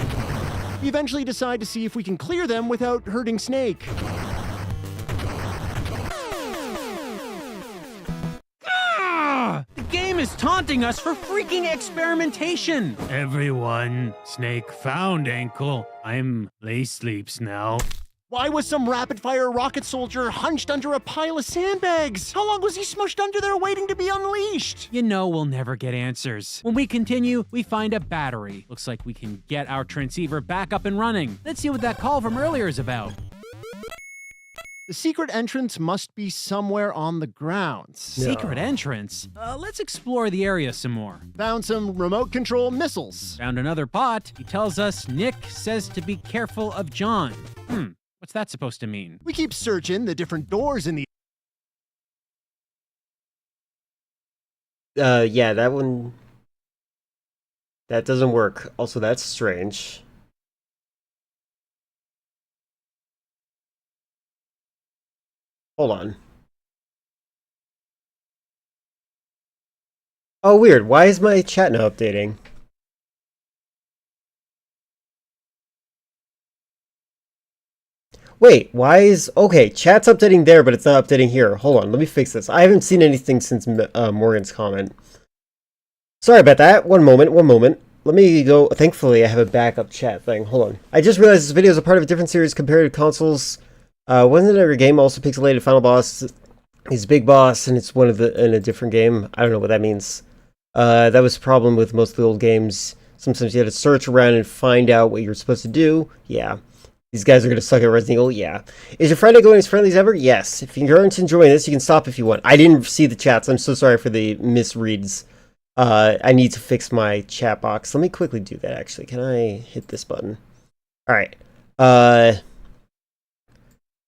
S12: we eventually decide to see if we can clear them without hurting Snake.
S13: The game is taunting us for freaking experimentation.
S4: Everyone, Snake found ankle. I'm lay sleeps now.
S12: Why was some rapid-fire rocket soldier hunched under a pile of sandbags? How long was he smushed under there waiting to be unleashed?
S13: You know we'll never get answers. When we continue, we find a battery. Looks like we can get our transceiver back up and running. Let's see what that call from earlier is about.
S12: The secret entrance must be somewhere on the grounds.
S13: Secret entrance? Let's explore the area some more.
S12: Found some remote control missiles.
S13: Found another bot. He tells us Nick says to be careful of John. What's that supposed to mean?
S12: We keep searching the different doors in the...
S1: Yeah, that one... That doesn't work. Also, that's strange. Hold on. Oh, weird. Why is my chat now updating? Wait, why is... Okay, chat's updating there, but it's not updating here. Hold on, let me fix this. I haven't seen anything since Morgan's comment. Sorry about that. One moment. Let me go... Thankfully, I have a backup chat thing. Hold on. I just realized this video is a part of a different series compared to consoles. Wasn't every game also pixelated? Final boss is big boss, and it's one of the in a different game. I don't know what that means. That was the problem with most of the old games. Sometimes you had to search around and find out what you're supposed to do. Yeah. These guys are going to suck at Resident Evil. Yeah. Is your Friday going as friendly as ever? Yes. If you aren't enjoying this, you can stop if you want. I didn't see the chats. I'm so sorry for the misreads. I need to fix my chat box. Let me quickly do that, actually. Can I hit this button? All right.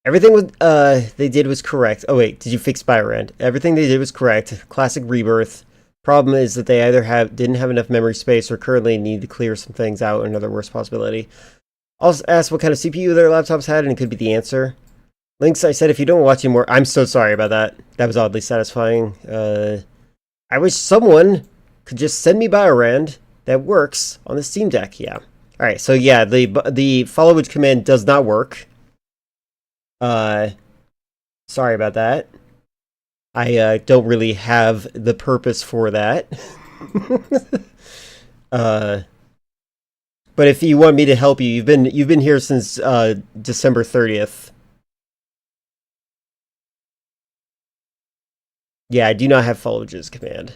S1: Everything they did was correct. Oh, wait. Did you fix Spyrand? Everything they did was correct. Classic Rebirth. Problem is that they either didn't have enough memory space or currently need to clear some things out. Another worse possibility. Also asked what kind of CPU their laptops had, and it could be the answer. Links, I said if you don't watch anymore, I'm so sorry about that. That was oddly satisfying. I wish someone could just send me Biorand that works on the Steam Deck. Yeah. All right. So yeah, the follow which command does not work. Sorry about that. I don't really have the purpose for that. But if you want me to help you, you've been here since December 30th. Yeah, I do not have follow which command.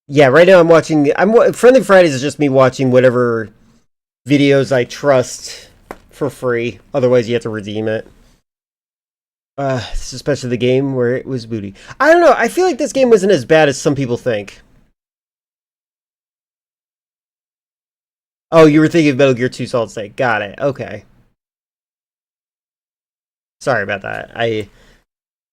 S1: Yeah, right now I'm watching. Friendly Fridays is just me watching whatever videos I trust for free. Otherwise, you have to redeem it. This is especially the game where it was booty. I don't know. I feel like this game wasn't as bad as some people think. Oh, you were thinking of Metal Gear 2 Solid Snake. Got it. Okay. Sorry about that.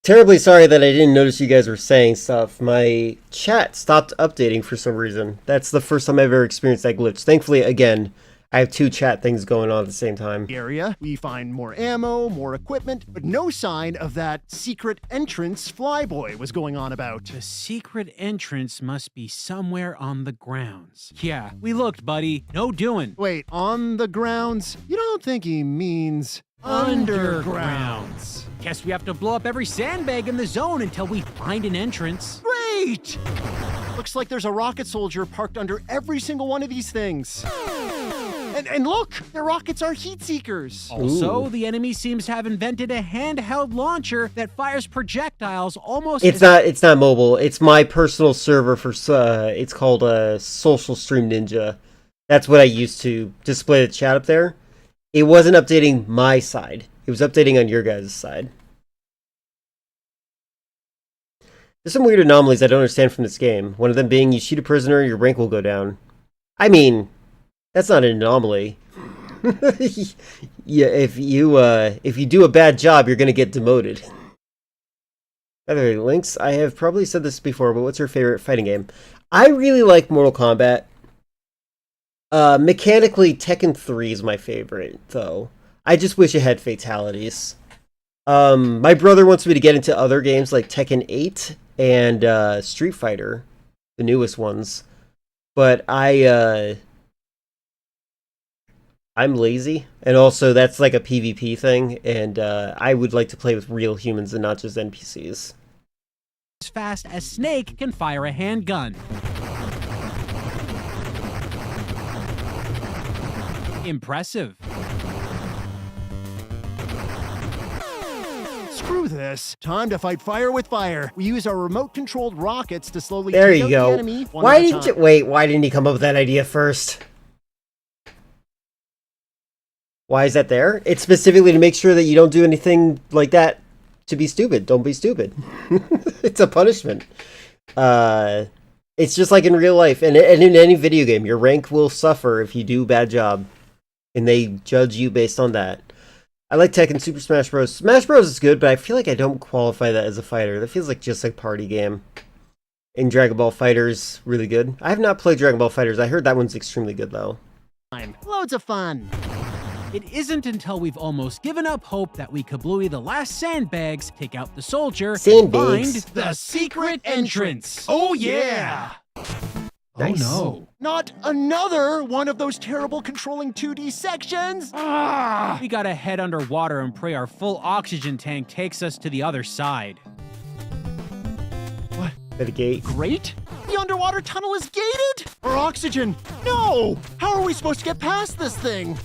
S1: Terribly sorry that I didn't notice you guys were saying stuff. My chat stopped updating for some reason. That's the first time I've ever experienced that glitch. Thankfully, again, I have two chat things going on at the same time.
S12: Area, we find more ammo, more equipment, but no sign of that secret entrance Flyboy was going on about.
S13: The secret entrance must be somewhere on the grounds. Yeah, we looked, buddy. No doing.
S12: Wait, on the grounds? You don't think he means undergrounds?
S13: Guess we have to blow up every sandbag in the zone until we find an entrance.
S12: Great! Looks like there's a rocket soldier parked under every single one of these things. And look, their rockets are heat seekers.
S13: Also, the enemy seems to have invented a handheld launcher that fires projectiles almost.
S1: It's not mobile. It's my personal server for. It's called Social Stream Ninja. That's what I used to display the chat up there. It wasn't updating my side. It was updating on your guys' side. There's some weird anomalies I don't understand from this game. One of them being you shoot a prisoner, your rank will go down. I mean, that's not an anomaly. Yeah, if you do a bad job, you're gonna get demoted. By the way, Lynx, I have probably said this before, but what's your favorite fighting game? I really like Mortal Kombat. Mechanically, Tekken 3 is my favorite, though. I just wish it had fatalities. My brother wants me to get into other games like Tekken 8 and Street Fighter, the newest ones. But I'm lazy, and also that's like a PvP thing, and I would like to play with real humans and not just NPCs.
S13: As fast as Snake can fire a handgun. Impressive.
S12: Screw this. Time to fight fire with fire. We use our remote-controlled rockets to slowly
S1: there
S12: take
S1: you
S12: out
S1: go.
S12: the enemy one
S1: Why
S12: at a
S1: didn't you
S12: time.
S1: wait? Why didn't he come up with that idea first? Why is that there? It's specifically to make sure that you don't do anything like that to be stupid. Don't be stupid. It's a punishment. It's just like in real life, and in any video game, your rank will suffer if you do a bad job, and they judge you based on that. I like Tekken Super Smash Bros. Smash Bros is good, but I feel like I don't qualify that as a fighter. That feels like just a party game. And Dragon Ball Fighter's really good. I have not played Dragon Ball FighterZ. I heard that one's extremely good, though.
S12: Loads of fun.
S13: It isn't until we've almost given up hope that we kablooey the last sandbags, take out the soldier, and
S1: Sandbags.
S13: find the secret entrance.
S12: Oh yeah!
S1: Nice.
S13: Oh no.
S12: Not another one of those terrible controlling 2D sections!
S13: We gotta head underwater and pray our full oxygen tank takes us to the other side.
S12: What?
S1: At a gate.
S12: Great? The underwater tunnel is gated? Or oxygen? No! How are we supposed to get past this thing?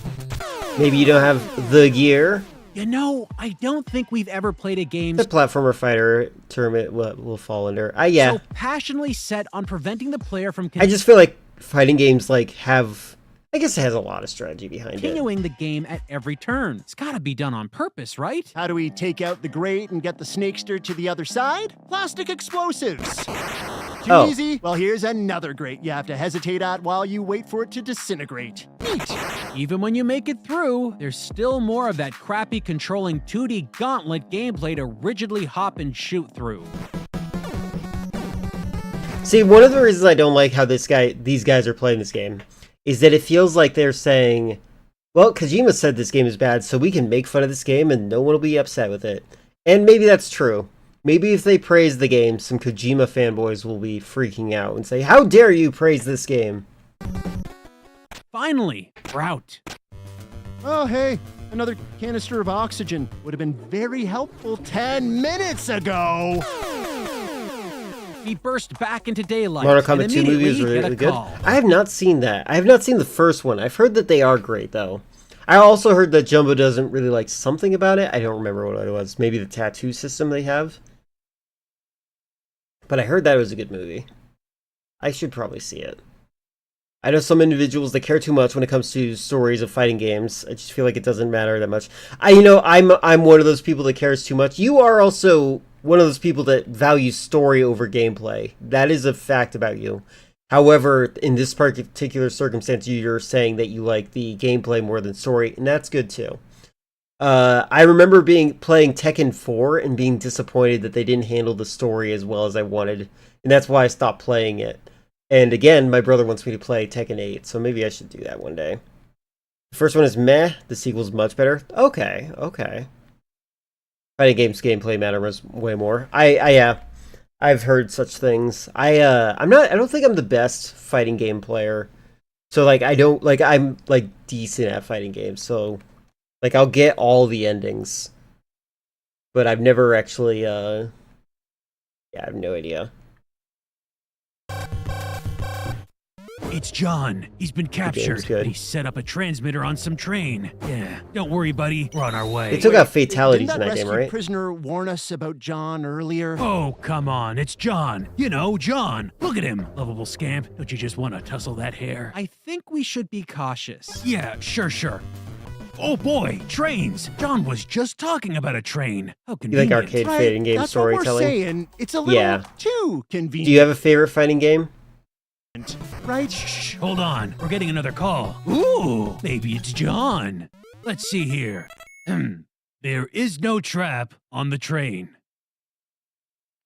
S1: Maybe you don't have the gear.
S13: You know, I don't think we've ever played a game
S1: The platformer fighter tournament will fall under. Yeah.
S13: so passionately set on preventing the player from
S1: I just feel like fighting games like have, I guess it has a lot of strategy behind it.
S13: continuing the game at every turn. It's gotta be done on purpose, right?
S12: How do we take out the grate and get the snakester to the other side? Plastic explosives. Too
S1: Oh.
S12: easy? Well, here's another grate you have to hesitate at while you wait for it to disintegrate. Neat.
S13: Even when you make it through, there's still more of that crappy controlling 2D gauntlet gameplay to rigidly hop and shoot through.
S1: See, one of the reasons I don't like how these guys are playing this game is that it feels like they're saying, well, Kojima said this game is bad, so we can make fun of this game and no one will be upset with it. And maybe that's true. Maybe if they praise the game, some Kojima fanboys will be freaking out and say, how dare you praise this game?
S13: Finally, we're out.
S12: Oh, hey, another canister of oxygen would have been very helpful 10 minutes ago.
S13: He burst back into daylight.
S1: Mortal
S13: and
S1: Kombat 2 movie is
S13: immediately get a
S1: really good.
S13: call.
S1: I have not seen that. I have not seen the first one. I've heard that they are great, though. I also heard that Jumbo doesn't really like something about it. I don't remember what it was. Maybe the tattoo system they have. But I heard that it was a good movie. I should probably see it. I know some individuals that care too much when it comes to stories of fighting games. I just feel like it doesn't matter that much. I'm one of those people that cares too much. You are also one of those people that values story over gameplay. That is a fact about you. However, in this particular circumstance, you're saying that you like the gameplay more than story, and that's good too. I remember playing Tekken 4 and being disappointed that they didn't handle the story as well as I wanted, and that's why I stopped playing it. And again, my brother wants me to play Tekken 8, so maybe I should do that one day. The first one is meh, the sequel's much better. Okay. Fighting games gameplay matters way more. I've heard such things. I don't think I'm the best fighting game player. So I'm decent at fighting games, so I'll get all the endings. But I've never actually I have no idea.
S4: It's John. He's been captured.
S1: good.
S4: He set up a transmitter on some train. Yeah, don't worry, buddy. We're on our way.
S1: They took out fatalities
S12: Didn't
S1: in
S12: that
S1: that game,
S12: rescued
S1: right?
S12: prisoner warn us about John earlier?
S4: Oh, come on. It's John. You know, John. Look at him. Lovable scamp. Don't you just want to tussle that hair?
S13: I think we should be cautious.
S4: Yeah, sure. Oh boy, trains. John was just talking about a train. How
S1: You
S4: convenient.
S1: like arcade fighting game
S12: That's
S1: storytelling?
S12: what we're saying. It's a little too convenient.
S1: Do you have a favorite fighting game?
S12: Right?
S4: Shh, hold on. We're getting another call. Ooh, maybe it's John. Let's see here. There is no trap on the train.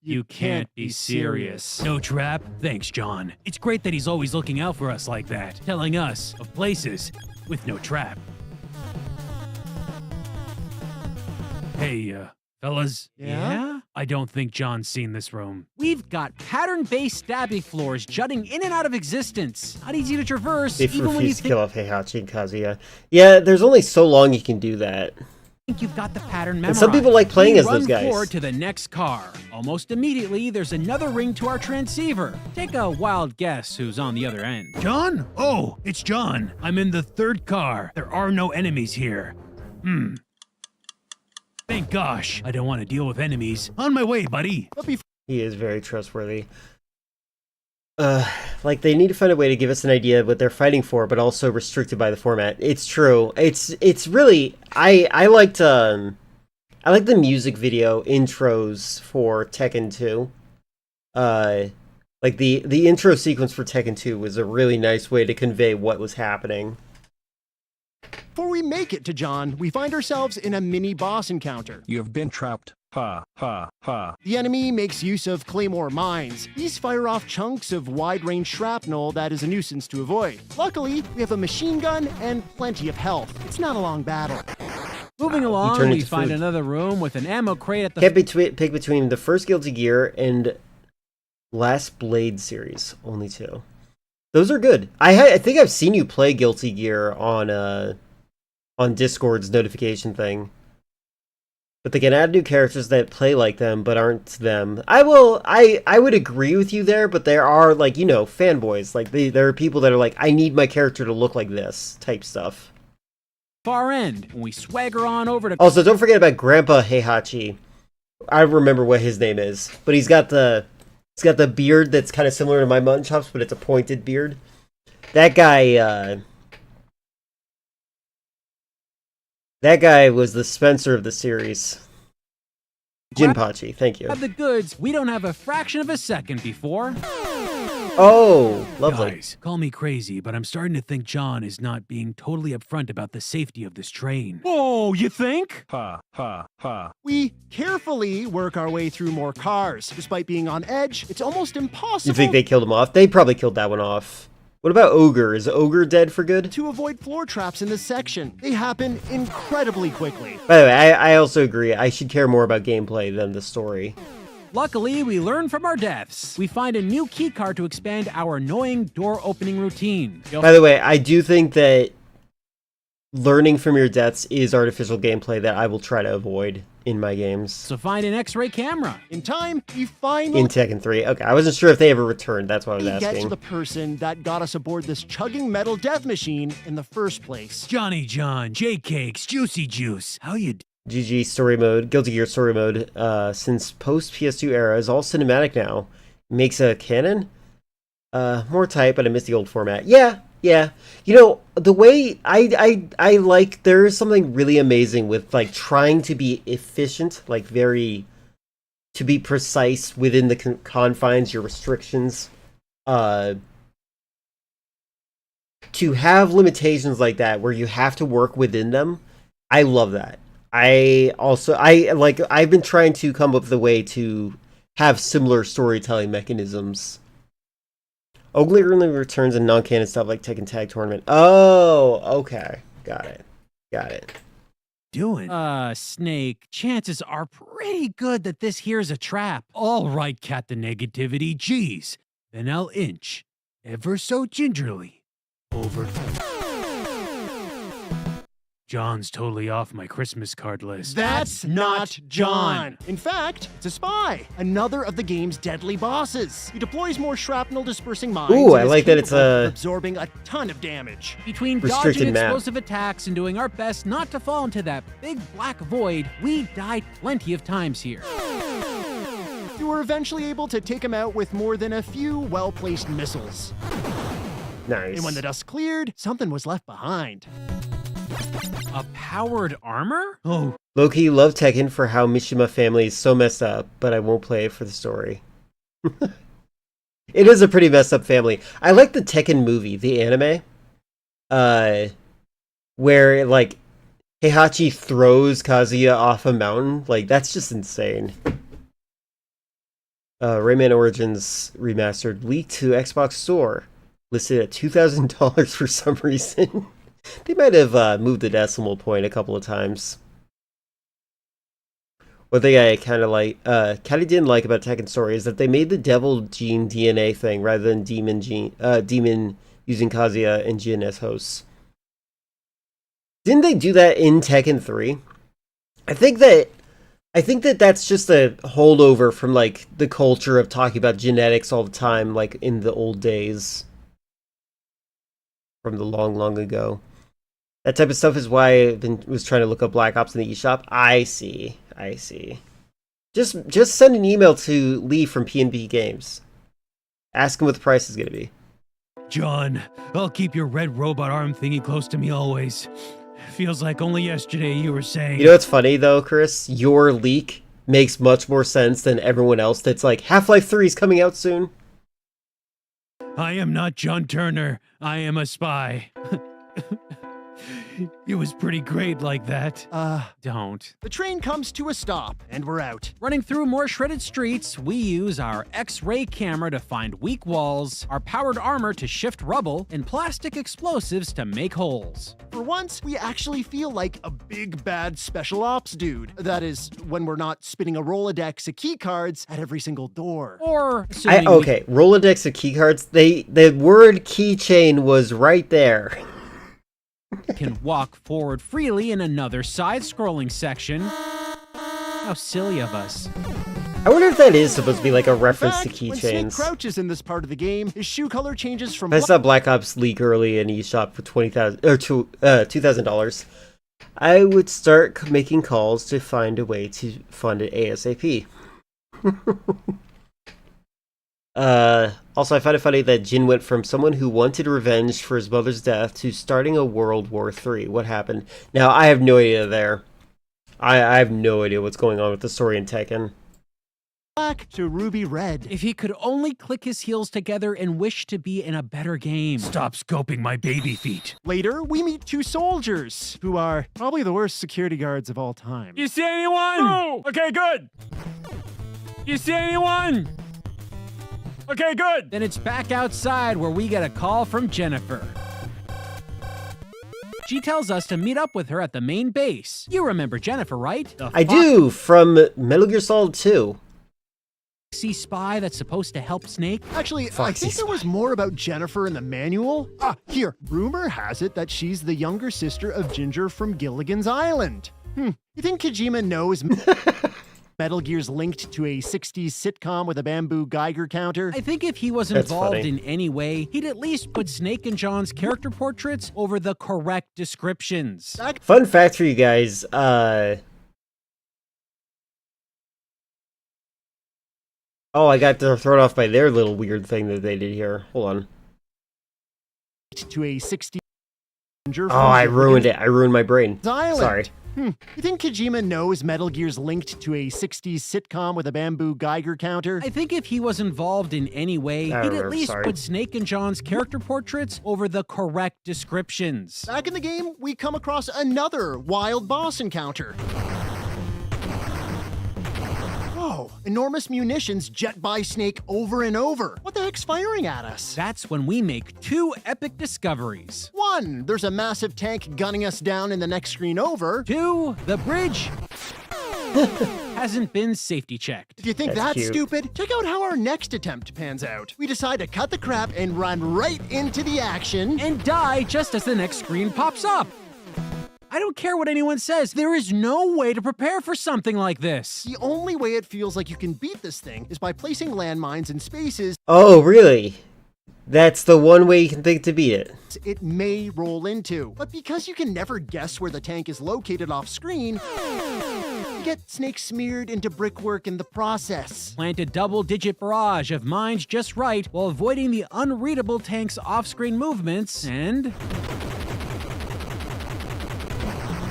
S13: You can't be serious.
S4: No trap? Thanks, John. It's great that he's always looking out for us like that, telling us of places with no trap. Hey, fellas.
S13: Yeah?
S4: I don't think John's seen this room.
S13: We've got pattern-based stabbing floors jutting in and out of existence. Not easy to traverse,
S1: They
S13: even when you
S1: refuse to
S13: think
S1: kill off Heihachi and Kazuya. Yeah, there's only so long you can do that.
S13: you've got the pattern memorized.
S1: And some people like playing
S13: We
S1: as those
S13: run
S1: guys.
S13: forward to the next car. Almost immediately, there's another ring to our transceiver. Take a wild guess who's on the other end.
S4: John? Oh, it's John. I'm in the third car. There are no enemies here. Thank gosh. I don't want to deal with enemies. On my way, buddy.
S1: He is very trustworthy. They need to find a way to give us an idea of what they're fighting for, but also restricted by the format. It's true. It's really I like the music video intros for Tekken 2. The intro sequence for Tekken 2 was a really nice way to convey what was happening.
S12: Before we make it to John, we find ourselves in a mini boss encounter.
S5: You have been trapped. Ha, ha, ha.
S12: The enemy makes use of claymore mines. These fire off chunks of wide-range shrapnel that is a nuisance to avoid. Luckily, we have a machine gun and plenty of health. It's not a long battle.
S13: Moving along,
S1: turn
S13: we
S1: into
S13: find
S1: food.
S13: another room with an ammo crate at the...
S1: Can't pick between the first Guilty Gear and Last Blade series. Only two. Those are good. I think I've seen you play Guilty Gear on Discord's notification thing. But they can add new characters that play like them, but aren't them. I would agree with you there, but there are, fanboys. There are people that are like, I need my character to look like this, type stuff.
S13: far end when we swagger on over to.
S1: Also, don't forget about Grandpa Heihachi. I remember what his name is, but he's got the beard that's kind of similar to my mutton chops, but it's a pointed beard. That guy was the Spencer of the series. Jinpachi, thank you.
S13: Have the goods. We don't have a fraction of a second before.
S1: Oh, lovely.
S4: Guys, call me crazy, but I'm starting to think John is not being totally upfront about the safety of this train.
S13: Oh, you think?
S5: Ha, ha, ha.
S12: We carefully work our way through more cars. Despite being on edge, it's almost impossible.
S1: You think they killed him off? They probably killed that one off. What about Ogre? Is Ogre dead for good?
S12: To avoid floor traps in this section. They happen incredibly quickly.
S1: By the way, I also agree. I should care more about gameplay than the story.
S13: Luckily, we learn from our deaths. We find a new keycard to expand our annoying door opening routine.
S1: By the way, I do think that learning from your deaths is artificial gameplay that I will try to avoid in my games.
S13: So find an X-ray camera.
S12: In time, we finally
S1: in Tekken 3. Okay, I wasn't sure if they ever returned. That's why I was
S12: get
S1: asking.
S12: to the person that got us aboard this chugging metal death machine in the first place.
S4: Johnny John, J-Cakes, Juicy Juice. How you
S1: GG story mode, Guilty Gear story mode, since post PS2 era is all cinematic now. Makes a canon? More tight, but I miss the old format. Yeah. You know, the way I like, there is something really amazing with like trying to be efficient, like to be precise within the confines, your restrictions. To have limitations like that where you have to work within them, I love that. I've been trying to come up with a way to have similar storytelling mechanisms. Ogre only returns in non-canon stuff like Tekken Tag Tournament. Oh, okay. Got it.
S4: doing?
S13: Snake, chances are pretty good that this here's a trap.
S4: All right, Captain Negativity, geez. Then I'll inch, ever so gingerly, over. John's totally off my Christmas card list.
S12: That's not John. In fact, it's a spy. Another of the game's deadly bosses. He deploys more shrapnel dispersing mines.
S1: Ooh, I
S12: and is
S1: like that it's
S12: capable of absorbing a ton of damage.
S13: Between dodging explosive attacks and doing our best not to fall into that big black void, we died plenty of times here.
S12: You were eventually able to take him out with more than a few well-placed missiles.
S1: Nice.
S12: And when the dust cleared, something was left behind.
S13: A powered armor?
S4: Oh.
S1: Loki love Tekken for how Mishima family is so messed up, but I won't play it for the story. It is a pretty messed up family. I like the Tekken movie, the anime, where like Heihachi throws Kazuya off a mountain. Like that's just insane. Rayman Origins Remastered leaked to Xbox Store, listed at $2,000 for some reason. They might have moved the decimal point a couple of times. One thing I kind of didn't like about Tekken Story is that they made the Devil Gene DNA thing rather than Demon using Kazuya and Jin as hosts. Didn't they do that in Tekken 3? I think that that's just a holdover from like the culture of talking about genetics all the time, like in the old days. From the long, long ago. That type of stuff is why I was trying to look up Black Ops in the eShop. I see. Just send an email to Lee from PNB Games. Ask him what the price is going to be.
S4: John, I'll keep your red robot arm thingy close to me always. Feels like only yesterday you were saying...
S1: You know what's funny, though, Chris? Your leak makes much more sense than everyone else that's like, Half-Life 3 is coming out soon.
S4: I am not John Turner. I am a spy. It was pretty great like that.
S13: Don't.
S12: The train comes to a stop, and we're out.
S13: Running through more shredded streets, we use our X-ray camera to find weak walls, our powered armor to shift rubble, and plastic explosives to make holes.
S12: For once, we actually feel like a big bad special ops dude. That is, when we're not spinning a Rolodex of key cards at every single door.
S13: Or...
S1: Rolodex of key cards, the word keychain was right there.
S13: Can walk forward freely in another side-scrolling section. How silly of us.
S1: I wonder if that is supposed to be like a reference to
S12: When Snake
S1: keychains.
S12: crouches in this part of the game, his shoe color changes from...
S1: I saw Black Ops leak early in eShop for $20,000 or $2,000. I would start making calls to find a way to fund it ASAP. Also, I find it funny that Jin went from someone who wanted revenge for his mother's death to starting a World War III. What happened? Now, I have no idea there. I have no idea what's going on with the story in Tekken.
S12: Back to Ruby Red.
S13: If he could only click his heels together and wish to be in a better game.
S4: Stop scoping my baby feet.
S12: Later, we meet two soldiers, who are probably the worst security guards of all time.
S14: You see anyone? No. Okay, good. You see anyone? Okay, good.
S13: Then it's back outside where we get a call from Jennifer. She tells us to meet up with her at the main base. You remember Jennifer, right?
S1: I do, from Metal Gear Solid 2.
S13: Foxy spy that's supposed to help Snake?
S12: Actually,
S1: Foxy
S12: I think there was more about Jennifer in the manual. Here, rumor has it that she's the younger sister of Ginger from Gilligan's Island. You think Kojima knows Metal Gear's linked to a 60s sitcom with a bamboo Geiger counter?
S13: I think if he was
S1: That's
S13: involved
S1: funny.
S13: in any way, he'd at least put Snake and John's character portraits over the correct descriptions.
S1: Fun fact for you guys, oh, I got thrown off by their little weird thing that they did here. Hold on.
S12: To a 60s Ginger
S1: Oh,
S12: from
S1: I
S12: Gilligan's
S1: ruined it. I ruined my brain.
S12: Island.
S1: Sorry.
S12: You think Kojima knows Metal Gear's linked to a 60s sitcom with a bamboo Geiger counter?
S13: I think if he was involved in any way,
S1: I
S13: he'd
S1: don't
S13: at
S1: know,
S13: least
S1: sorry.
S13: put Snake and John's character portraits over the correct descriptions.
S12: Back in the game, we come across another wild boss encounter. Whoa, enormous munitions jet by Snake over and over. What the heck's firing at us?
S13: That's when we make two epic discoveries.
S12: 1, there's a massive tank gunning us down in the next screen over.
S13: 2, the bridge hasn't been safety checked.
S12: If you think
S1: That's
S12: that's
S1: cute.
S12: stupid, check out how our next attempt pans out. We decide to cut the crap and run right into the action.
S13: And die just as the next screen pops up. I don't care what anyone says, there is no way to prepare for something like this.
S12: The only way it feels like you can beat this thing is by placing landmines in spaces
S1: Oh, really? That's the one way you can think to beat it.
S12: it may roll into. But because you can never guess where the tank is located off screen, you get Snake smeared into brickwork in the process.
S13: Plant a double-digit barrage of mines just right while avoiding the unreadable tank's off-screen movements, and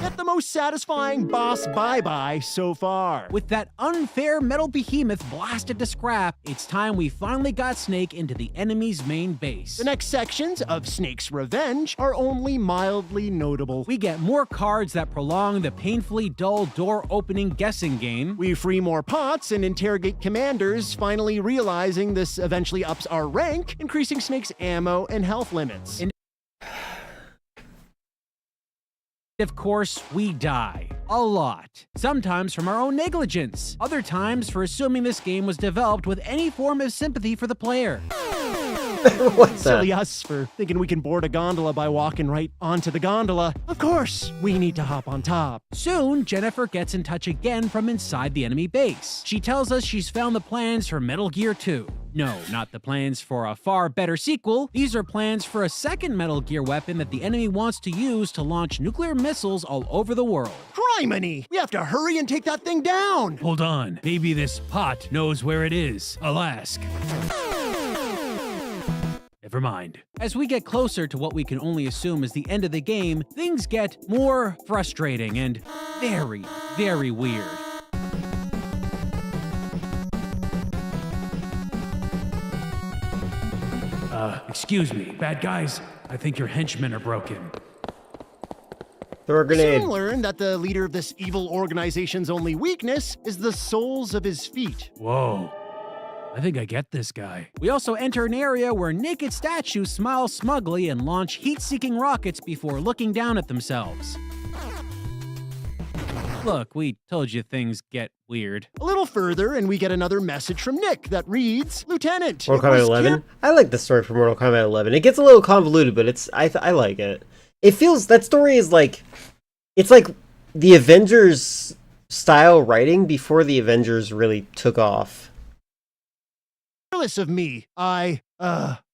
S12: Get the most satisfying boss bye-bye so far.
S13: with that unfair metal behemoth blasted to scrap, it's time we finally got Snake into the enemy's main base.
S12: The next sections of Snake's Revenge are only mildly notable.
S13: We get more cards that prolong the painfully dull door-opening guessing game.
S12: We free more pots and interrogate commanders, finally realizing this eventually ups our rank, increasing Snake's ammo and health limits.
S13: And of course, we die. A lot. Sometimes from our own negligence. Other times for assuming this game was developed with any form of sympathy for the player.
S1: What the?
S12: Silly us for thinking we can board a gondola by walking right onto the gondola. Of course, we need to hop on top.
S13: Soon, Jennifer gets in touch again from inside the enemy base. She tells us she's found the plans for Metal Gear 2. No, not the plans for a far better sequel. These are plans for a second Metal Gear weapon that the enemy wants to use to launch nuclear missiles all over the world.
S12: Criminy! We have to hurry and take that thing down!
S4: Hold on. Maybe this pot knows where it is. I'll ask. Never mind.
S13: As we get closer to what we can only assume is the end of the game, things get more frustrating and very, very weird.
S4: Excuse me, bad guys. I think your henchmen are broken.
S1: Throw a grenade.
S12: Soon learn that the leader of this evil organization's only weakness is the soles of his feet.
S4: Whoa. I think I get this guy.
S13: We also enter an area where naked statues smile smugly and launch heat-seeking rockets before looking down at themselves. Look, we told you things get weird.
S12: A little further, and we get another message from Nick that reads, Lieutenant,
S1: Mortal
S12: it
S1: Kombat
S12: was
S1: 11? I like the story for Mortal Kombat 11. It gets a little convoluted, but I like it. It feels, that story is like, it's like the Avengers style writing before the Avengers really took off.
S12: careless of me. I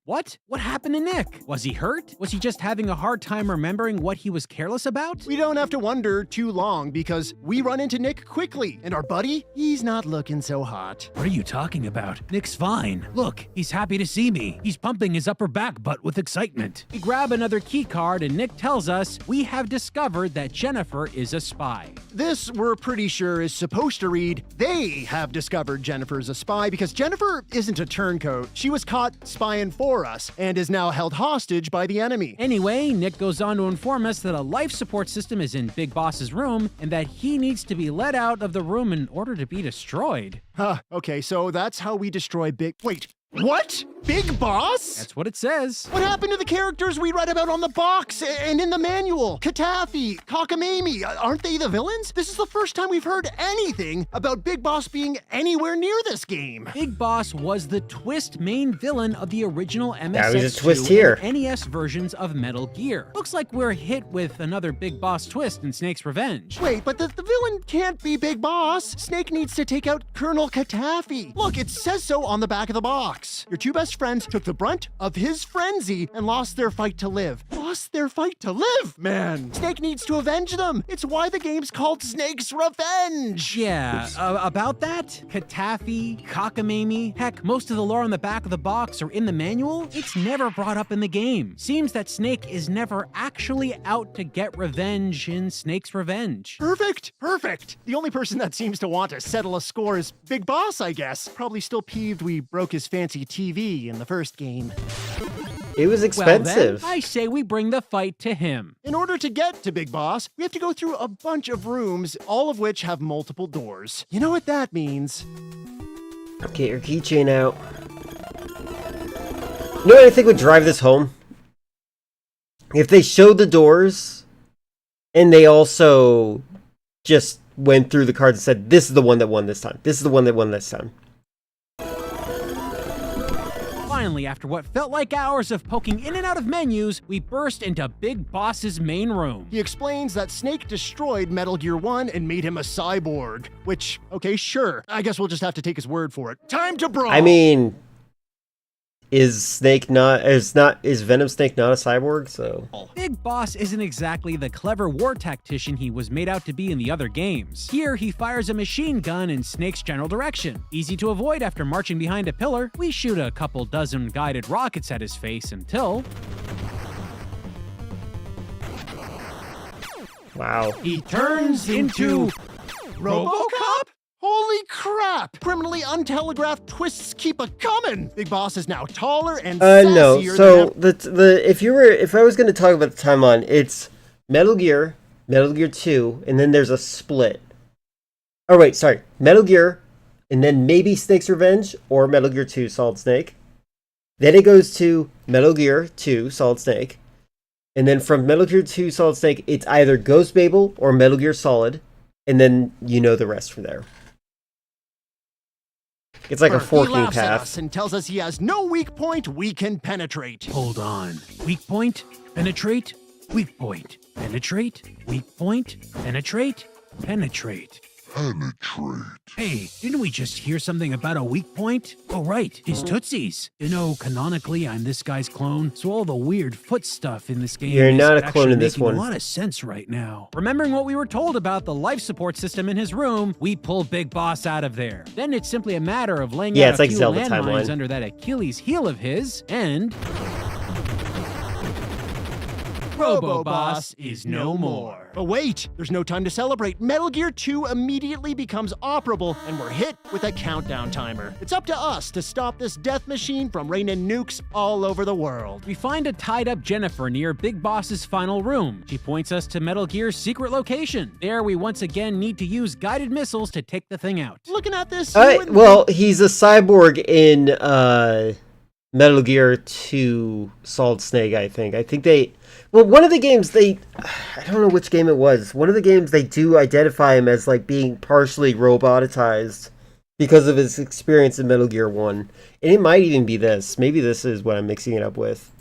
S13: What? What happened to Nick? Was he hurt? Was he just having a hard time remembering what he was careless about?
S12: We don't have to wonder too long because we run into Nick quickly, and our buddy, he's not looking so hot.
S4: What are you talking about? Nick's fine. Look, he's happy to see me. He's pumping his upper back butt with excitement.
S13: We grab another key card and Nick tells us we have discovered that Jennifer is a spy.
S12: This, we're pretty sure, is supposed to read, they have discovered Jennifer's a spy because Jennifer isn't a turncoat. She was caught spying for us and is now held hostage by the enemy.
S13: Anyway, Nick goes on to inform us that a life support system is in Big Boss's room and that he needs to be let out of the room in order to be destroyed.
S12: Huh, okay, so that's how we destroy Wait, what? Big Boss?
S13: That's what it says.
S12: What happened to the characters we read about on the box and in the manual? Katafi, Cockamamie, aren't they the villains? This is the first time we've heard anything about Big Boss being anywhere near this game.
S13: Big Boss was the twist main villain of the original
S1: MSX2
S13: and NES versions of Metal Gear. Looks like we're hit with another Big Boss twist in Snake's Revenge.
S12: Wait, but the villain can't be Big Boss. Snake needs to take out Colonel Katafi. Look, it says so on the back of the box. Your two best friends took the brunt of his frenzy and lost their fight to live. Lost their fight to live, man. Snake needs to avenge them. It's why the game's called Snake's Revenge.
S13: Yeah, about that, Katafi, Cockamamie, heck, most of the lore on the back of the box or in the manual, it's never brought up in the game. Seems that Snake is never actually out to get revenge in Snake's Revenge.
S12: Perfect. The only person that seems to want to settle a score is Big Boss, I guess. Probably still peeved we broke his fancy TV in the first game.
S1: It was expensive.
S13: Well, then, I say we bring the fight to him.
S12: In order to get to Big Boss, we have to go through a bunch of rooms, all of which have multiple doors. You know what that means?
S1: Get your keychain out. You know what I think would drive this home? If they showed the doors, and they also just went through the cards and said, this is the one that won this time. This is the one that won this time.
S13: Finally, after what felt like hours of poking in and out of menus, we burst into Big Boss's main room.
S12: He explains that Snake destroyed Metal Gear 1 and made him a cyborg. Which, okay, sure. I guess we'll just have to take his word for it. Time to brawl!
S1: I mean, is Venom Snake not a cyborg? So
S13: Big Boss isn't exactly the clever war tactician he was made out to be in the other games. Here, he fires a machine gun in Snake's general direction. Easy to avoid after marching behind a pillar. We shoot a couple dozen guided rockets at his face until...
S1: wow.
S12: He turns into... RoboCop? Holy crap! Criminally untelegraphed twists keep a-coming! Big Boss is now taller and sassier
S1: no. So if I was going to talk about the timeline, it's Metal Gear 2, and then there's a split. Oh wait, sorry. Metal Gear, and then maybe Snake's Revenge or Metal Gear 2 Solid Snake. Then it goes to Metal Gear 2 Solid Snake. And then from Metal Gear 2 Solid Snake, it's either Ghost Babel or Metal Gear Solid. And then you know the rest from there. It's like a forking
S12: he laughs
S1: path.
S12: At us and tells us he has no weak point we can penetrate.
S4: Hold on. Weak point, penetrate, weak point, penetrate, weak point, penetrate, penetrate. Hey, didn't we just hear something about a weak point? Oh, right, his Tootsies. You know, canonically, I'm this guy's clone, so all the weird foot stuff in this game
S1: You're
S4: is
S1: not a clone in this
S4: making
S1: one.
S4: a lot of sense right now.
S13: Remembering what we were told about the life support system in his room, we pull Big Boss out of there. Then it's simply a matter of laying out
S1: it's
S13: a
S1: like
S13: few
S1: Zelda
S13: landmines
S1: timeline.
S13: under that Achilles heel of his, and... Robo-Boss is no more.
S12: But wait, there's no time to celebrate. Metal Gear 2 immediately becomes operable, and we're hit with a countdown timer. It's up to us to stop this death machine from raining nukes all over the world.
S13: We find a tied-up Jennifer near Big Boss's final room. She points us to Metal Gear's secret location. There, we once again need to use guided missiles to take the thing out.
S12: Looking at this,
S1: well, he's a cyborg in Metal Gear 2 Solid Snake, I think. Well, one of the games I don't know which game it was. One of the games they do identify him as like being partially robotized because of his experience in Metal Gear 1. And it might even be this. Maybe this is what I'm mixing it up with.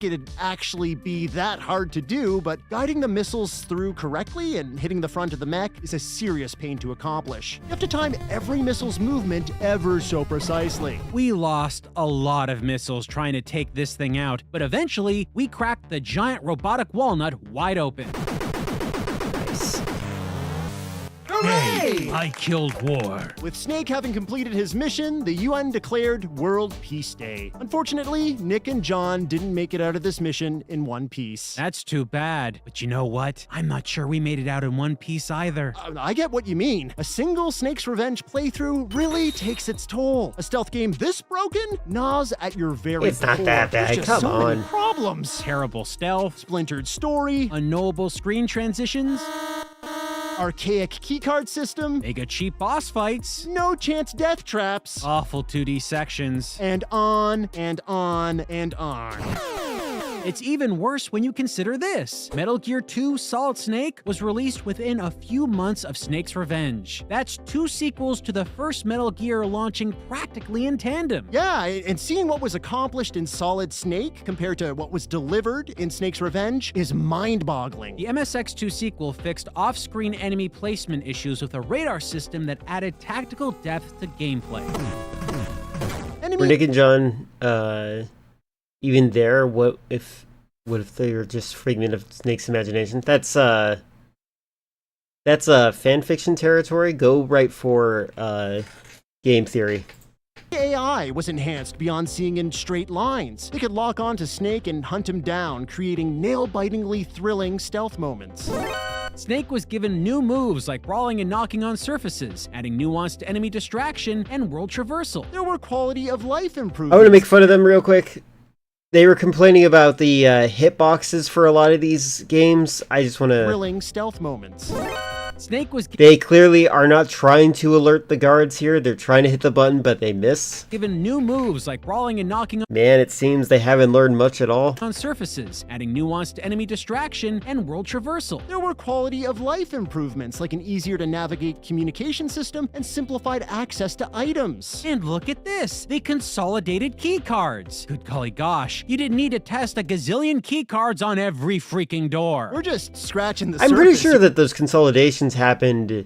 S12: it'd actually be that hard to do, but guiding the missiles through correctly and hitting the front of the mech is a serious pain to accomplish. You have to time every missile's movement ever so precisely.
S13: We lost a lot of missiles trying to take this thing out, but eventually we cracked the giant robotic walnut wide open. Hey, I killed war.
S12: With Snake having completed his mission, the UN declared World Peace Day. Unfortunately, Nick and John didn't make it out of this mission in one piece.
S13: That's too bad. But you know what? I'm not sure we made it out in one piece either.
S12: I get what you mean. A single Snake's Revenge playthrough really takes its toll. A stealth game this broken gnaws at your very
S1: It's not
S12: core.
S1: that bad.
S12: There's just
S1: Come
S12: so many
S1: on.
S12: problems.
S13: Terrible stealth,
S12: Splintered story,
S13: unknowable screen transitions,
S12: archaic keycard system,
S13: mega cheap boss fights,
S12: no chance death traps,
S13: awful 2D sections,
S12: and on and on and on.
S13: It's even worse when you consider this. Metal Gear 2 Solid Snake was released within a few months of Snake's Revenge. That's 2 sequels to the first Metal Gear launching practically in tandem.
S12: Yeah, and seeing what was accomplished in Solid Snake compared to what was delivered in Snake's Revenge is mind-boggling.
S13: The MSX2 sequel fixed off-screen enemy placement issues with a radar system that added tactical depth to gameplay.
S1: For Nick and John, even there, what if they were just figment of Snake's imagination? That's fan fiction territory. Go right for game theory.
S12: AI was enhanced beyond seeing in straight lines. They could lock on to Snake and hunt him down, creating nail-bitingly thrilling stealth moments.
S13: Snake was given new moves like brawling and knocking on surfaces, adding nuanced enemy distraction and world traversal.
S12: There were quality of life improvements.
S1: I want to make fun of them real quick. They were complaining about the hitboxes for a lot of these games. I just want to...
S12: Thrilling stealth moments.
S13: Snake was
S1: They clearly are not trying to alert the guards here. They're trying to hit the button, but they miss.
S13: given new moves like brawling and knocking
S1: Man, it seems they haven't learned much at all.
S13: on surfaces, adding nuanced enemy distraction and world traversal.
S12: There were quality of life improvements like an easier to navigate communication system and simplified access to items.
S13: And look at this, they consolidated key cards. Good golly gosh, you didn't need to test a gazillion key cards on every freaking door.
S12: We're just scratching the
S1: I'm
S12: surface.
S1: pretty sure that those consolidations happened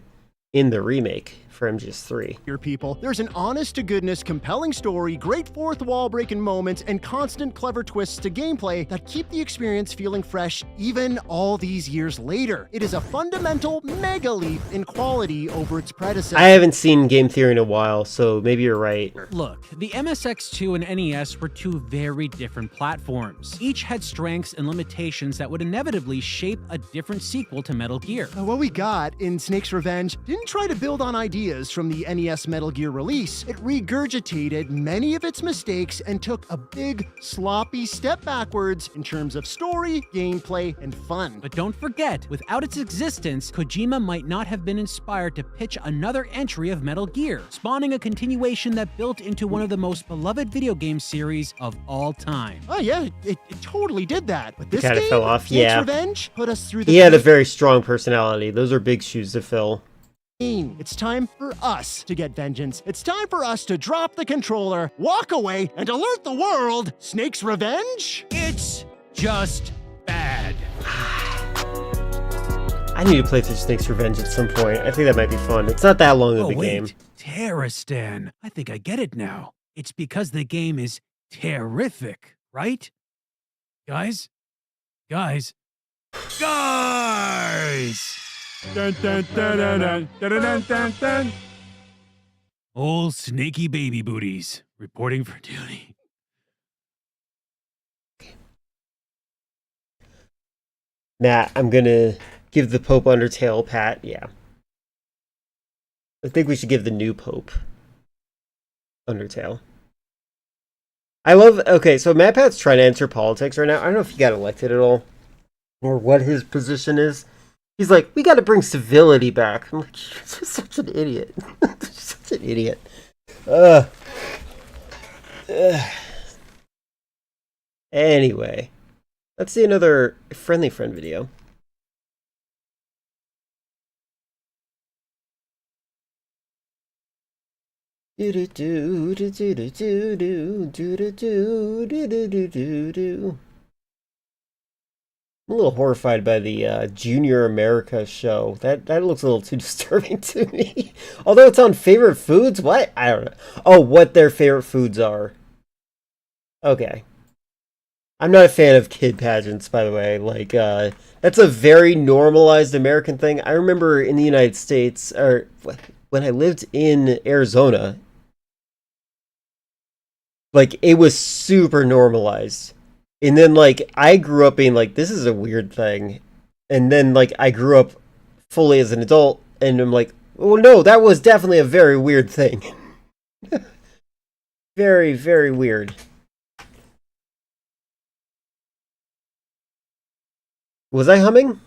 S1: in the remake for MGS3.
S12: Your people. There's an honest-to-goodness, compelling story, great fourth wall-breaking moments, and constant clever twists to gameplay that keep the experience feeling fresh even all these years later. It is a fundamental mega leap in quality over its predecessor.
S1: I haven't seen game theory in a while, so maybe you're right.
S13: Look, the MSX2 and NES were 2 very different platforms. Each had strengths and limitations that would inevitably shape a different sequel to Metal Gear.
S12: What we got in Snake's Revenge didn't try to build on ideas from the NES Metal Gear release. It regurgitated many of its mistakes and took a big, sloppy step backwards in terms of story, gameplay, and fun.
S13: But don't forget, without its existence, Kojima might not have been inspired to pitch another entry of Metal Gear, spawning a continuation that built into one of the most beloved video game series of all time.
S12: Oh yeah, it totally did that. But this
S1: Kinda
S12: game,
S1: fell off,
S12: Snake's
S1: yeah.
S12: Revenge, put us through the
S1: He had a very strong personality. Those are big shoes to fill.
S12: It's time for us to get vengeance. It's time for us to drop the controller, walk away, and alert the world. Snake's Revenge?
S13: It's just bad.
S1: I need to play through Snake's Revenge at some point. I think that might be fun. It's not that long of a game.
S13: Terrastan. I think I get it now. It's because the game is terrific, right? Guys? Guys?
S16: Dun, dun, dun, dun, dun, dun, dun, dun, dun.
S13: Old snaky baby booties reporting for duty.
S1: Matt, I'm gonna give the Pope Undertale pat. Yeah. I think we should give the new Pope Undertale. I love... Okay, so Matt Pat's trying to enter politics right now. I don't know if he got elected at all. Or what his position is. He's like, we gotta bring civility back. I'm like, you're such an idiot. Such an idiot. Anyway. Let's see another Friendly Friend video. I'm a little horrified by the Junior America show. That looks a little too disturbing to me. Although it's on favorite foods? What? I don't know. Oh, what their favorite foods are. Okay. I'm not a fan of kid pageants, by the way. Like, that's a very normalized American thing. I remember in the United States, or when I lived in Arizona, like, it was super normalized. And then, like, I grew up being like, this is a weird thing. And then, like, I grew up fully as an adult, and I'm like, oh, no, that was definitely a very weird thing. Very, very weird. Was I humming?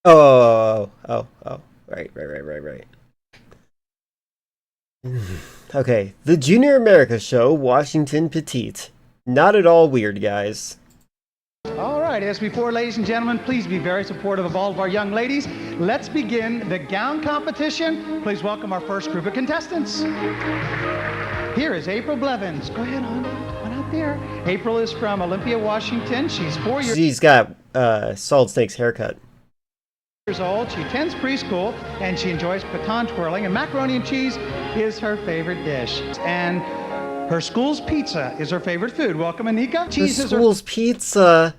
S1: Oh. Right. Okay, the Junior America show, Washington Petite. Not at all weird, guys.
S21: All right, as before, ladies and gentlemen, please be very supportive of all of our young ladies. Let's begin the gown competition. Please welcome our first group of contestants. Here is April Blevins. Go ahead, hon. Come on out there. April is from Olympia, Washington. She's 4 years
S1: She's got Solid Snake's haircut.
S21: old. She attends preschool, and she enjoys baton twirling, and macaroni and cheese is her favorite dish. And her school's pizza is her favorite food. Welcome, Anika.
S1: Her school's pizza.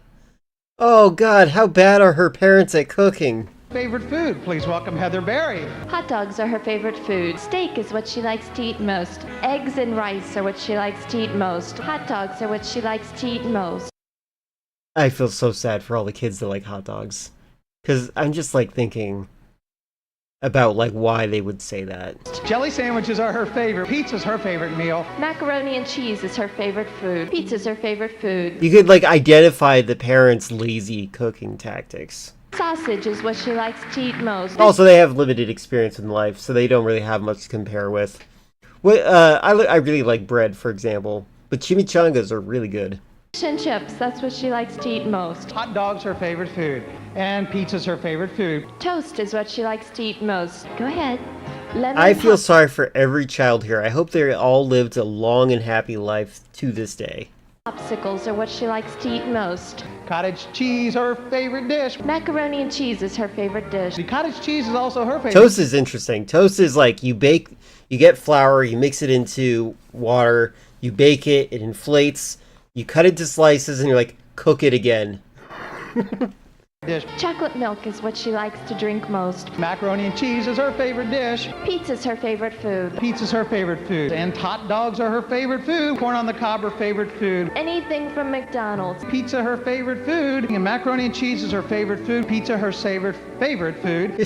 S1: Oh, God, how bad are her parents at cooking?
S21: Favorite food. Please welcome Heather Berry.
S22: Hot dogs are her favorite food. Steak is what she likes to eat most. Eggs and rice are what she likes to eat most. Hot dogs are what she likes to eat most.
S1: I feel so sad for all the kids that like hot dogs. Because I'm just, like, thinking about, like, why they would say that.
S21: Jelly sandwiches are her favorite. Pizza's her favorite meal.
S22: Macaroni and cheese is her favorite food. Pizza's her favorite food.
S1: You could, like, identify the parents' lazy cooking tactics.
S22: Sausage is what she likes to eat most.
S1: Also, they have limited experience in life, so they don't really have much to compare with. I really like bread, for example, but chimichangas are really good.
S22: Fish and chips, that's what she likes to eat most.
S21: Hot dog's her favorite food. And pizza's her favorite food.
S22: Toast is what she likes to eat most. Go ahead.
S1: I feel sorry for every child here. I hope they all lived a long and happy life to this day.
S22: Popsicles are what she likes to eat most.
S21: Cottage cheese, her favorite dish.
S22: Macaroni and cheese is her favorite dish.
S21: The cottage cheese is also her favorite.
S1: Toast is interesting. Toast is like you get flour, you mix it into water, you bake it, it inflates, you cut it to slices, and you're like, cook it again.
S21: Dish.
S22: Chocolate milk is what she likes to drink most.
S21: Macaroni and cheese is her favorite dish.
S22: Pizza's her favorite food.
S21: Pizza's her favorite food. And hot dogs are her favorite food. Corn on the cob her favorite food.
S22: Anything from McDonald's.
S21: Pizza her favorite food. And macaroni and cheese is her favorite food. Pizza her favorite food.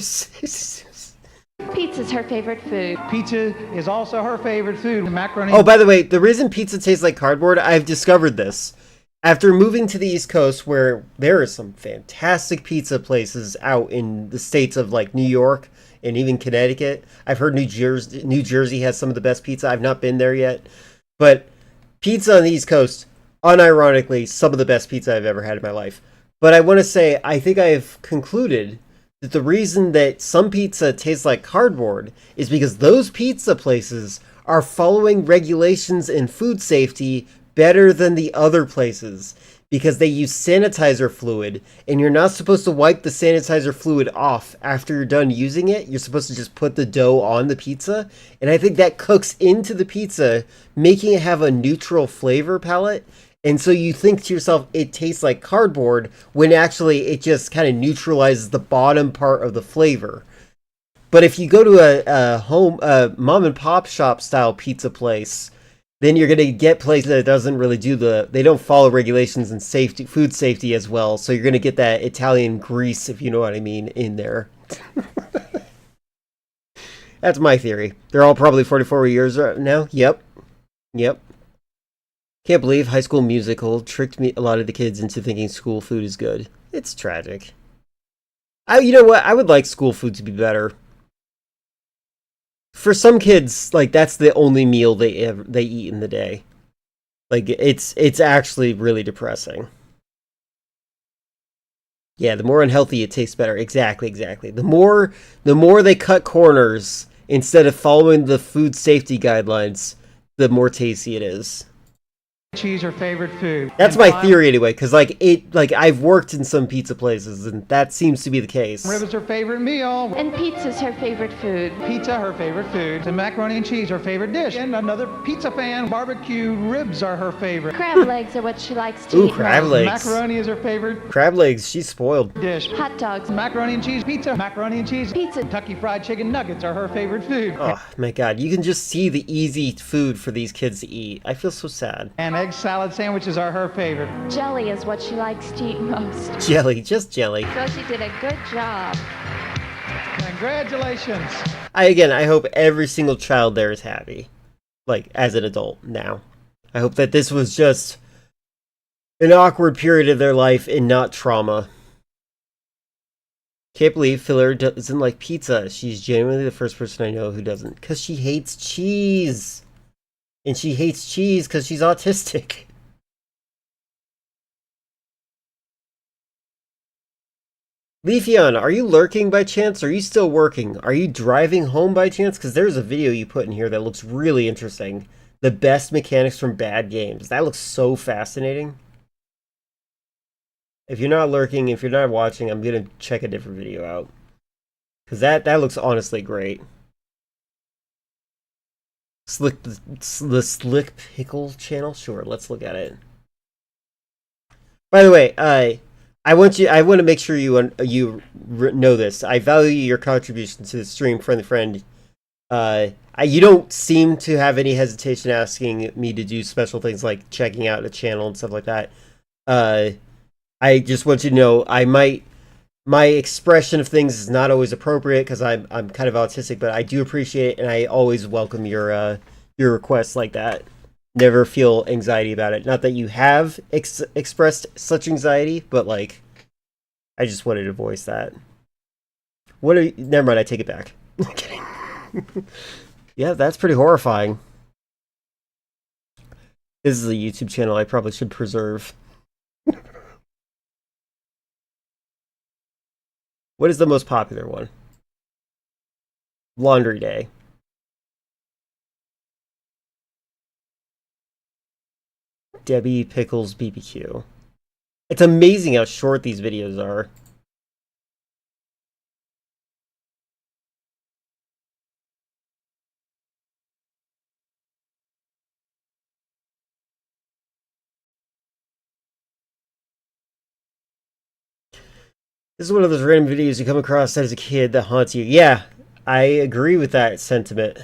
S22: Pizza's her favorite food.
S21: Pizza is also her favorite food. Macaroni.
S1: Oh, by the way, the reason pizza tastes like cardboard, I've discovered this. After moving to the East Coast, where there are some fantastic pizza places out in the states of like New York and even Connecticut. I've heard New Jersey has some of the best pizza. I've not been there yet. But pizza on the East Coast, unironically, some of the best pizza I've ever had in my life. But I want to say, I think I've concluded that the reason that some pizza tastes like cardboard is because those pizza places are following regulations in food safety better than the other places, because they use sanitizer fluid, and you're not supposed to wipe the sanitizer fluid off after you're done using it. You're supposed to just put the dough on the pizza, and I think that cooks into the pizza, making it have a neutral flavor palette, and so you think to yourself it tastes like cardboard, when actually it just kind of neutralizes the bottom part of the flavor. But if you go to a mom and pop shop style pizza place, then you're going to get places that doesn't really they don't follow regulations and food safety as well. So you're going to get that Italian grease, if you know what I mean, in there. That's my theory. They're all probably 44 years now. Yep. Can't believe High School Musical tricked a lot of the kids into thinking school food is good. It's tragic. You know what? I would like school food to be better. For some kids, like, that's the only meal they eat in the day. Like, it's actually really depressing. Yeah, the more unhealthy it tastes better. Exactly. The more they cut corners instead of following the food safety guidelines, the more tasty it is.
S21: cheese her favorite food.
S1: That's
S21: And
S1: my
S21: finally,
S1: theory anyway, because like I've worked in some pizza places, and that seems to be the case.
S21: Rib is her favorite meal.
S22: And pizza's her favorite food.
S21: Pizza, her favorite food. And macaroni and cheese, her favorite dish. And another pizza fan, barbecue ribs are her favorite.
S22: Crab legs are what she likes to
S1: Ooh,
S22: eat
S1: crab
S22: most.
S1: legs.
S21: Macaroni is her favorite
S1: Crab legs, she's spoiled.
S21: dish.
S22: Hot dogs.
S21: Macaroni and cheese pizza. Macaroni and cheese
S22: Pizza.
S21: Kentucky Fried Chicken nuggets are her favorite food.
S1: Oh my god, you can just see the easy food for these kids to eat. I feel so sad.
S21: And egg salad sandwiches are her favorite.
S22: Jelly is what she likes to eat most.
S1: Jelly, just jelly.
S22: So she did a good job.
S21: Congratulations.
S1: I hope every single child there is happy. Like, as an adult now. I hope that this was just an awkward period of their life and not trauma. Can't believe Filler doesn't like pizza. She's genuinely the first person I know who doesn't. Because she hates cheese. And she hates cheese because she's autistic. Leafeon, are you lurking by chance? Or are you still working? Are you driving home by chance? Because there's a video you put in here that looks really interesting. The best mechanics from bad games. That looks so fascinating. If you're not lurking, if you're not watching, I'm going to check a different video out. Because that looks honestly great. The Slick Pickle channel? Sure, let's look at it. By the way, I want to make sure you know this. I value your contribution to the stream, friend. You don't seem to have any hesitation asking me to do special things like checking out a channel and stuff like that. I just want you to know my expression of things is not always appropriate because I'm kind of autistic, but I do appreciate it, and I always welcome your requests like that. Never feel anxiety about it. Not that you have expressed such anxiety, but like, I just wanted to voice that. Never mind, I take it back. I'm kidding. Yeah, that's pretty horrifying. This is a YouTube channel I probably should preserve. What is the most popular one? Laundry Day. Debbie Pickles BBQ. It's amazing how short these videos are. This is one of those random videos you come across as a kid that haunts you. Yeah, I agree with that sentiment.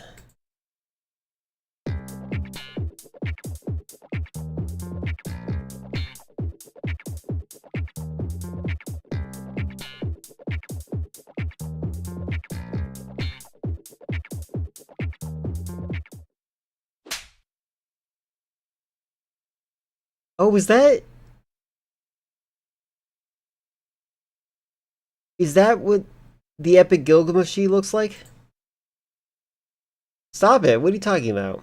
S1: Oh, was that... Is that what the Epic Gilgamesh looks like? Stop it. What are you talking about?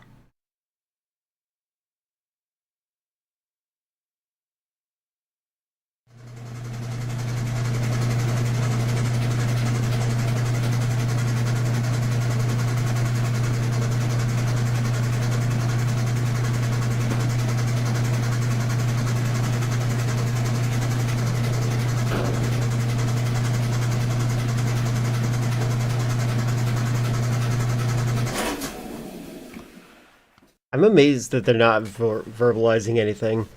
S1: I'm amazed that they're not verbalizing anything.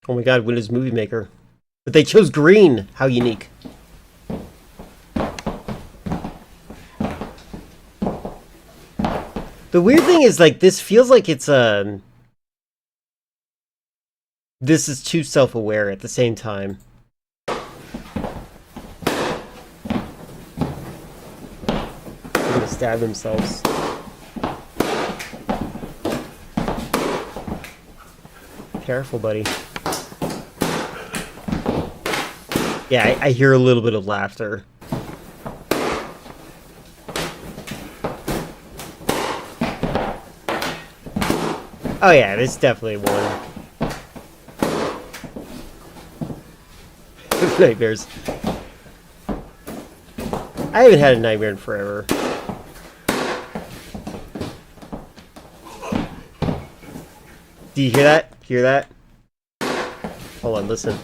S1: Oh my god, Windows Movie Maker. But they chose green! How unique. The weird thing is, like, this feels like it's, this is too self-aware at the same time. They're gonna stab themselves. Careful, buddy. Yeah, I hear a little bit of laughter. Oh yeah, this is definitely one. Nightmares. I haven't had a nightmare in forever. Do you hear that? Hear that? Hold on, listen.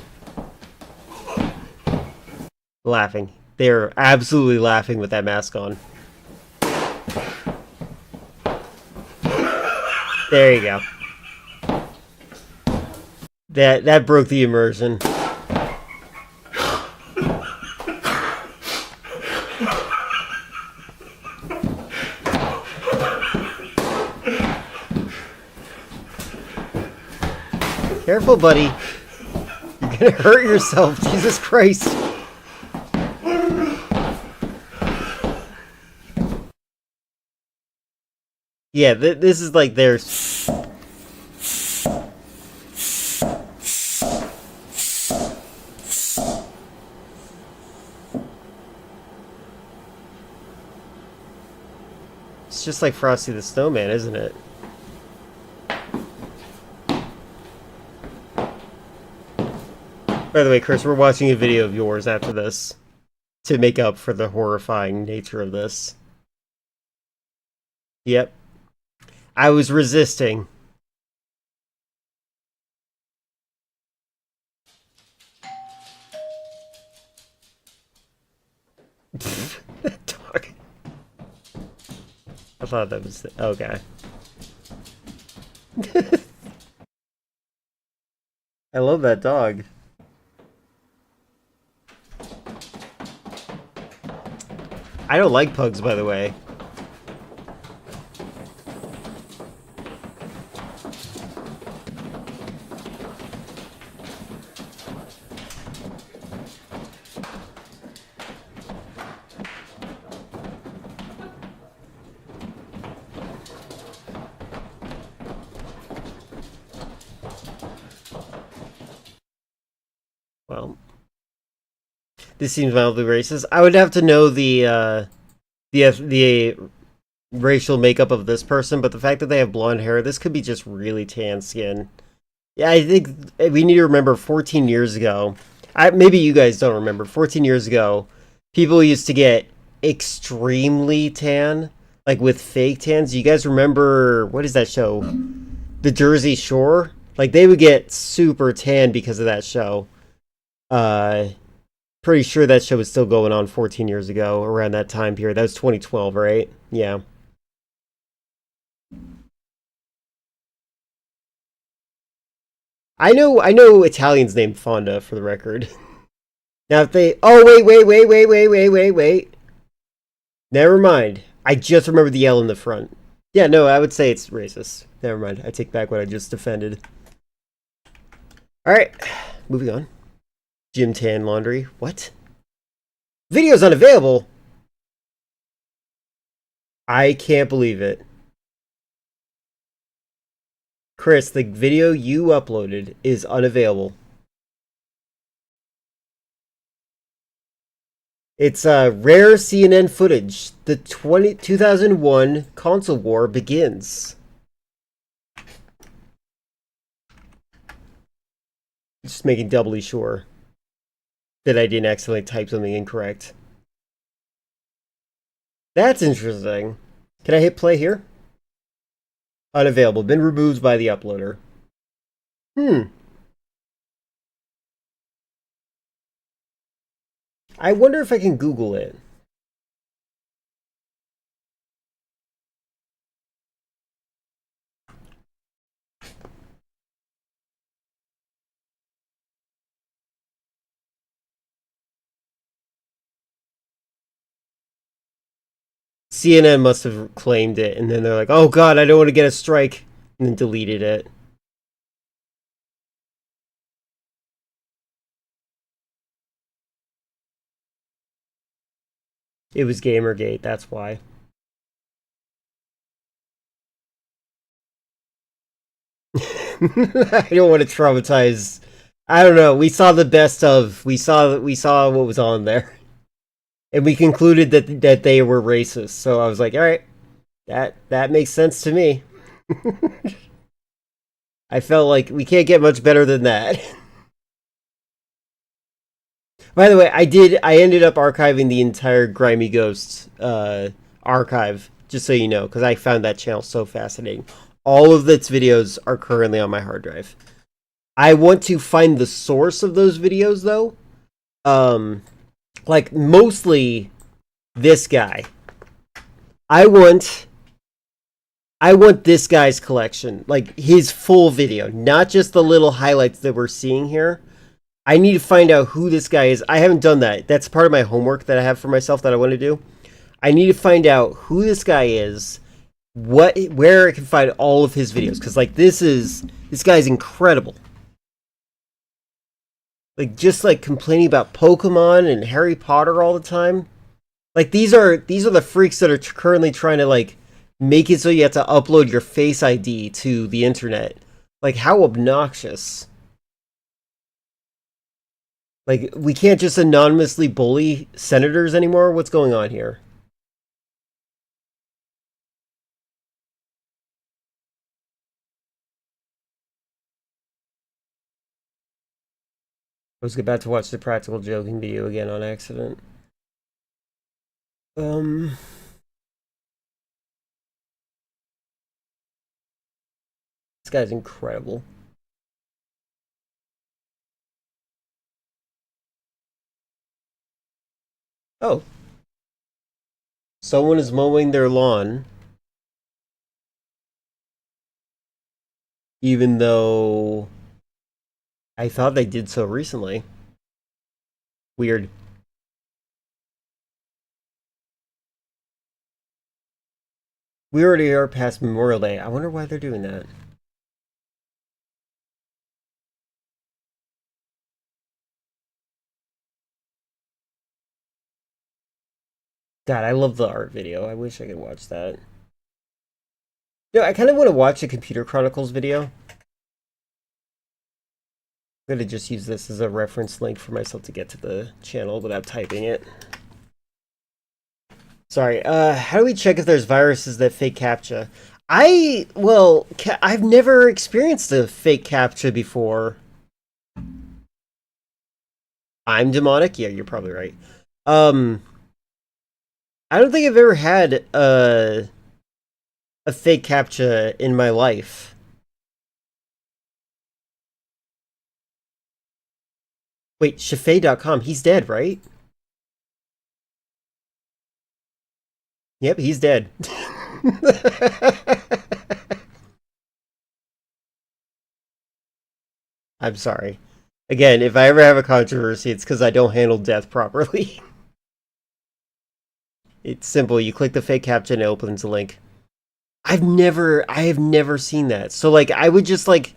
S1: Laughing. They're absolutely laughing with that mask on. There you go. That broke the immersion. Careful, buddy. You're gonna hurt yourself. Jesus Christ. Yeah, this is like their... It's just like Frosty the Snowman, isn't it? By the way, Chris, we're watching a video of yours after this to make up for the horrifying nature of this. Yep. I was resisting. That dog. I thought that was... Okay. I love that dog. I don't like pugs, by the way. Well, this seems mildly racist. I would have to know the racial makeup of this person, but the fact that they have blonde hair, this could be just really tan skin. Yeah, I think we need to remember 14 years ago. Maybe you guys don't remember. 14 years ago, people used to get extremely tan, like with fake tans. You guys remember, what is that show? The Jersey Shore? Like, they would get super tan because of that show. Pretty sure that show was still going on 14 years ago, around that time period. That was 2012, right? Yeah. I know Italians named Fonda, for the record. Now if they... Oh, wait. Never mind. I just remembered the L in the front. Yeah, no, I would say it's racist. Never mind. I take back what I just defended. Alright. Moving on. Gym tan laundry. What? Video's unavailable? I can't believe it. Chris, the video you uploaded is unavailable. It's rare CNN footage. The 2001 console war begins. Just making doubly sure that I didn't accidentally type something incorrect. That's interesting. Can I hit play here? Unavailable. Been removed by the uploader. I wonder if I can Google it. CNN must have claimed it, and then they're like, oh god, I don't want to get a strike, and then deleted it. It was Gamergate, that's why. I don't want to traumatize... I don't know, we saw the best of... We saw what was on there. And we concluded that they were racist. So I was like, all right, that makes sense to me. I felt like we can't get much better than that. By the way, I ended up archiving the entire Grimy Ghosts archive, just so you know, because I found that channel so fascinating. All of its videos are currently on my hard drive. I want to find the source of those videos, though. Like, mostly this guy. I want this guy's collection. Like, his full video. Not just the little highlights that we're seeing here. I need to find out who this guy is. I haven't done that. That's part of my homework that I have for myself that I want to do. I need to find out who this guy is, where I can find all of his videos, because like this guy's incredible. Like just like complaining about Pokemon and Harry Potter all the time. Like these are the freaks that are currently trying to like make it so you have to upload your Face ID to the internet. Like how obnoxious. Like we can't just anonymously bully senators anymore. What's going on here? I was about to watch the Practical Joking video again on accident. This guy's incredible. Oh. Someone is mowing their lawn. Even though I thought they did so recently. Weird. We already are past Memorial Day. I wonder why they're doing that. God, I love the art video. I wish I could watch that. No, I kind of want to watch a Computer Chronicles video. I'm going to just use this as a reference link for myself to get to the channel without typing it. Sorry, how do we check if there's viruses that fake CAPTCHA? I've never experienced a fake CAPTCHA before. I'm demonic? Yeah, you're probably right. I don't think I've ever had a fake CAPTCHA in my life. Wait, Shafei.com, he's dead, right? Yep, he's dead. I'm sorry. Again, if I ever have a controversy, it's because I don't handle death properly. It's simple. You click the fake CAPTCHA and it opens a link. I have never seen that. So, like, I would just, like...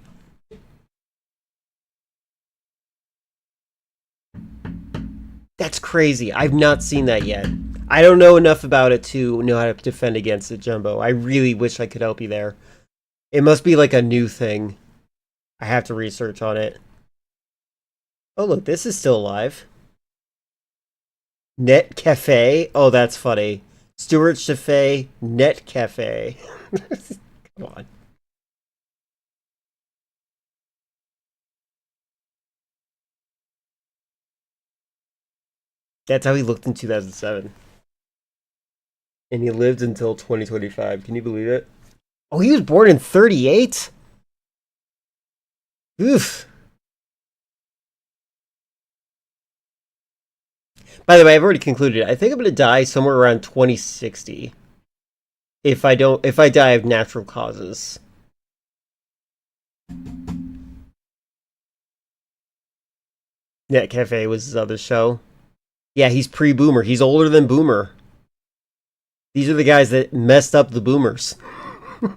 S1: That's crazy. I've not seen that yet. I don't know enough about it to know how to defend against it, Jumbo. I really wish I could help you there. It must be like a new thing. I have to research on it. Oh, look, this is still alive. Net Cafe? Oh, that's funny. Stuart Shafei, Net Cafe. Come on. That's how he looked in 2007. And he lived until 2025. Can you believe it? Oh, he was born in 38? Oof. By the way, I've already concluded. I think I'm going to die somewhere around 2060. If I die of natural causes. Net Cafe was his other show. Yeah, he's pre-boomer. He's older than Boomer. These are the guys that messed up the boomers. I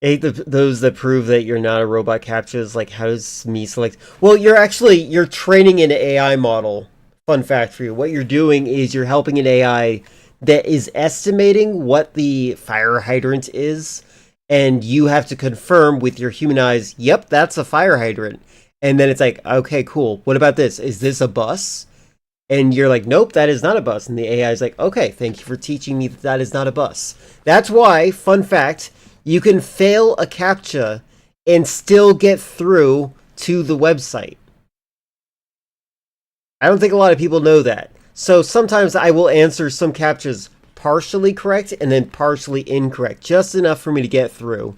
S1: hate those that prove that you're not a robot CAPTCHAs. Like, how does me select? Well, you're training an AI model. Fun fact for you. What you're doing is you're helping an AI that is estimating what the fire hydrant is. And you have to confirm with your human eyes, yep, that's a fire hydrant. And then it's like, okay, cool. What about this? Is this a bus? And you're like, nope, that is not a bus. And the AI is like, okay, thank you for teaching me that that is not a bus. That's why, fun fact, you can fail a CAPTCHA and still get through to the website. I don't think a lot of people know that. So sometimes I will answer some CAPTCHAs partially correct and then partially incorrect, just enough for me to get through.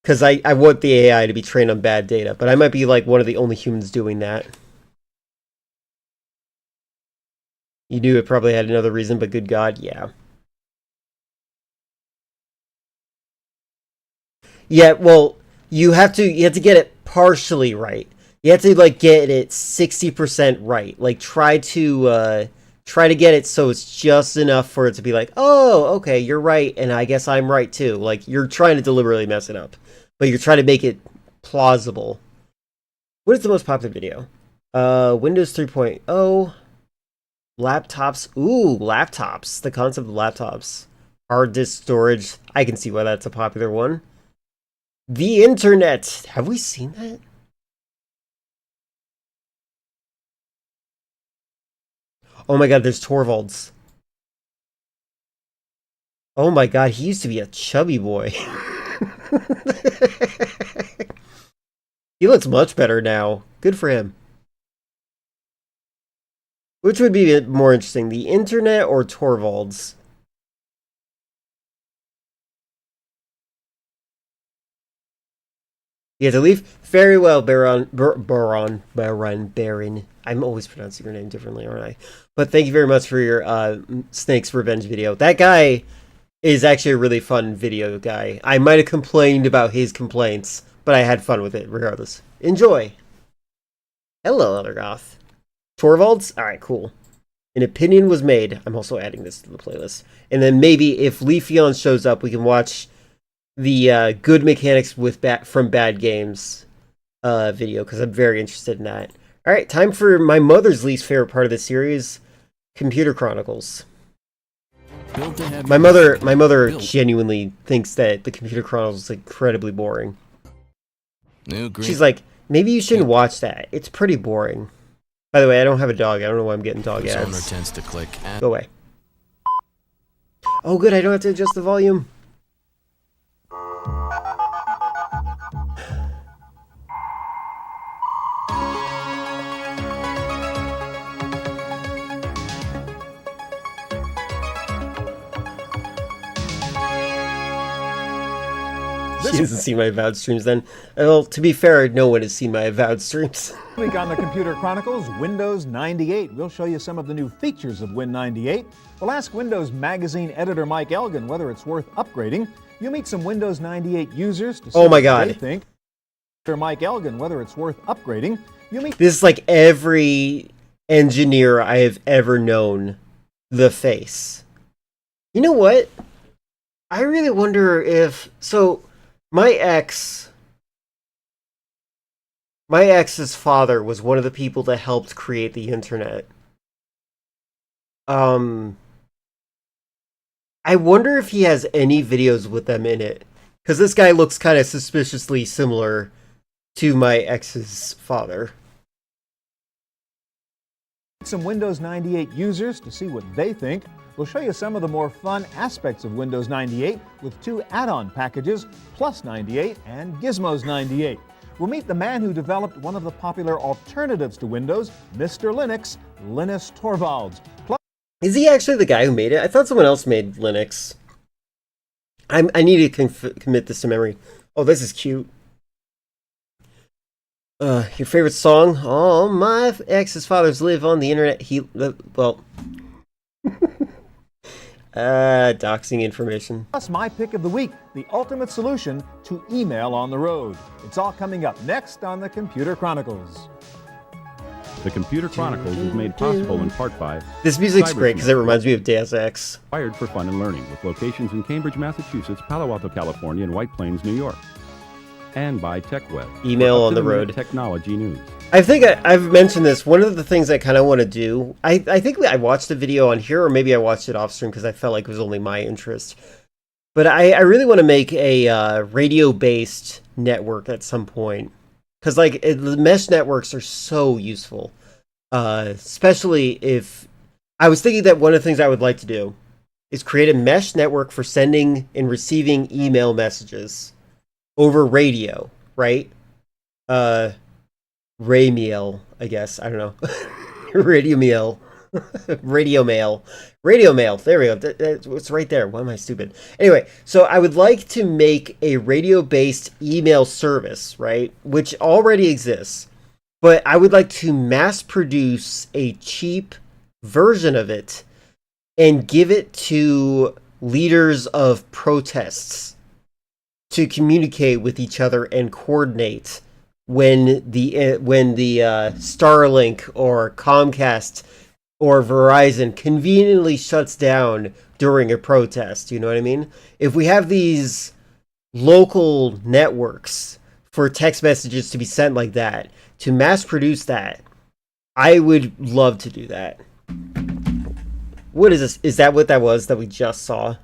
S1: Because I want the AI to be trained on bad data, but I might be like one of the only humans doing that. You knew it probably had another reason, but good God, yeah. Yeah, well, you have to get it partially right. You have to like get it 60% right. Like try to get it so it's just enough for it to be like, oh, okay, you're right, and I guess I'm right too. Like you're trying to deliberately mess it up, but you're trying to make it plausible. What is the most popular video? Windows 3.0, laptops. Ooh, laptops. The concept of laptops. Hard disk storage. I can see why that's a popular one. The internet. Have we seen that? Oh my god, there's Torvalds. Oh my god, he used to be a chubby boy. He looks much better now. Good for him. Which would be more interesting, the internet or Torvalds? You have to leave? Very well, Baron. I'm always pronouncing your name differently, aren't I? But thank you very much for your Snake's Revenge video. That guy is actually a really fun video guy. I might have complained about his complaints, but I had fun with it regardless. Enjoy! Hello, Eldergoth. Torvalds? Alright, cool. An opinion was made. I'm also adding this to the playlist. And then maybe if Leafeon shows up, we can watch the good mechanics with from bad games video, because I'm very interested in that. Alright, time for my mother's least favorite part of the series, Computer Chronicles. My mother genuinely thinks that the Computer Chronicles is incredibly boring. She's like, maybe you shouldn't watch that. It's pretty boring. By the way, I don't have a dog. I don't know why I'm getting dog ads.
S2: Tends to click.
S1: Go away. Oh good, I don't have to adjust the volume. She hasn't seen my Avowed streams then. Well, to be fair, no one has seen my Avowed streams.
S8: This week on the Computer Chronicles, Windows 98. We'll show you some of the new features of Win 98. We'll ask Windows Magazine editor Mike Elgin whether it's worth upgrading. You'll meet some Windows 98 users to see what they think. Editor Mike Elgin whether it's worth upgrading. You'll meet
S1: this is like every engineer I have ever known. The face. You know what? I really wonder if... So... My ex's father was one of the people that helped create the internet. I wonder if he has any videos with them in it. Because this guy looks kind of suspiciously similar to my ex's father.
S8: Some Windows 98 users to see what they think. We'll show you some of the more fun aspects of Windows 98 with 2 add-on packages, Plus 98 and Gizmos 98. We'll meet the man who developed one of the popular alternatives to Windows, Mr. Linux, Linus Torvalds.
S1: Is he actually the guy who made it? I thought someone else made Linux. I need to commit this to memory. Oh, this is cute. Your favorite song? Oh, my ex's fathers live on the internet. Doxing information.
S8: Plus my pick of the week, the ultimate solution to email on the road. It's all coming up next on the Computer Chronicles.
S20: The Computer Chronicles is made possible in part by...
S1: This music's great because it reminds me of Deus Ex.
S20: Wired for fun and learning with locations in Cambridge, Massachusetts, Palo Alto, California, and White Plains, New York. And by TechWeb.
S1: Email on the road.
S20: Technology news.
S1: I think I've mentioned this. One of the things I kind of want to do, I think I watched a video on here, or maybe I watched it off stream because I felt like it was only my interest. But I really want to make a radio-based network at some point. Because the mesh networks are so useful. Especially if... I was thinking that one of the things I would like to do is create a mesh network for sending and receiving email messages over radio, right? Raymiel, I guess. I don't know. Radio Miel. Radio mail. Radio mail. There we go. It's right there. Why am I stupid? Anyway, so I would like to make a radio-based email service, right? Which already exists. But I would like to mass produce a cheap version of it and give it to leaders of protests to communicate with each other and coordinate when the Starlink or Comcast or Verizon conveniently shuts down during a protest. You know what I mean? If we have these local networks for text messages to be sent like that, to mass produce that, I would love to do that. What is this? Is that what that was that we just saw?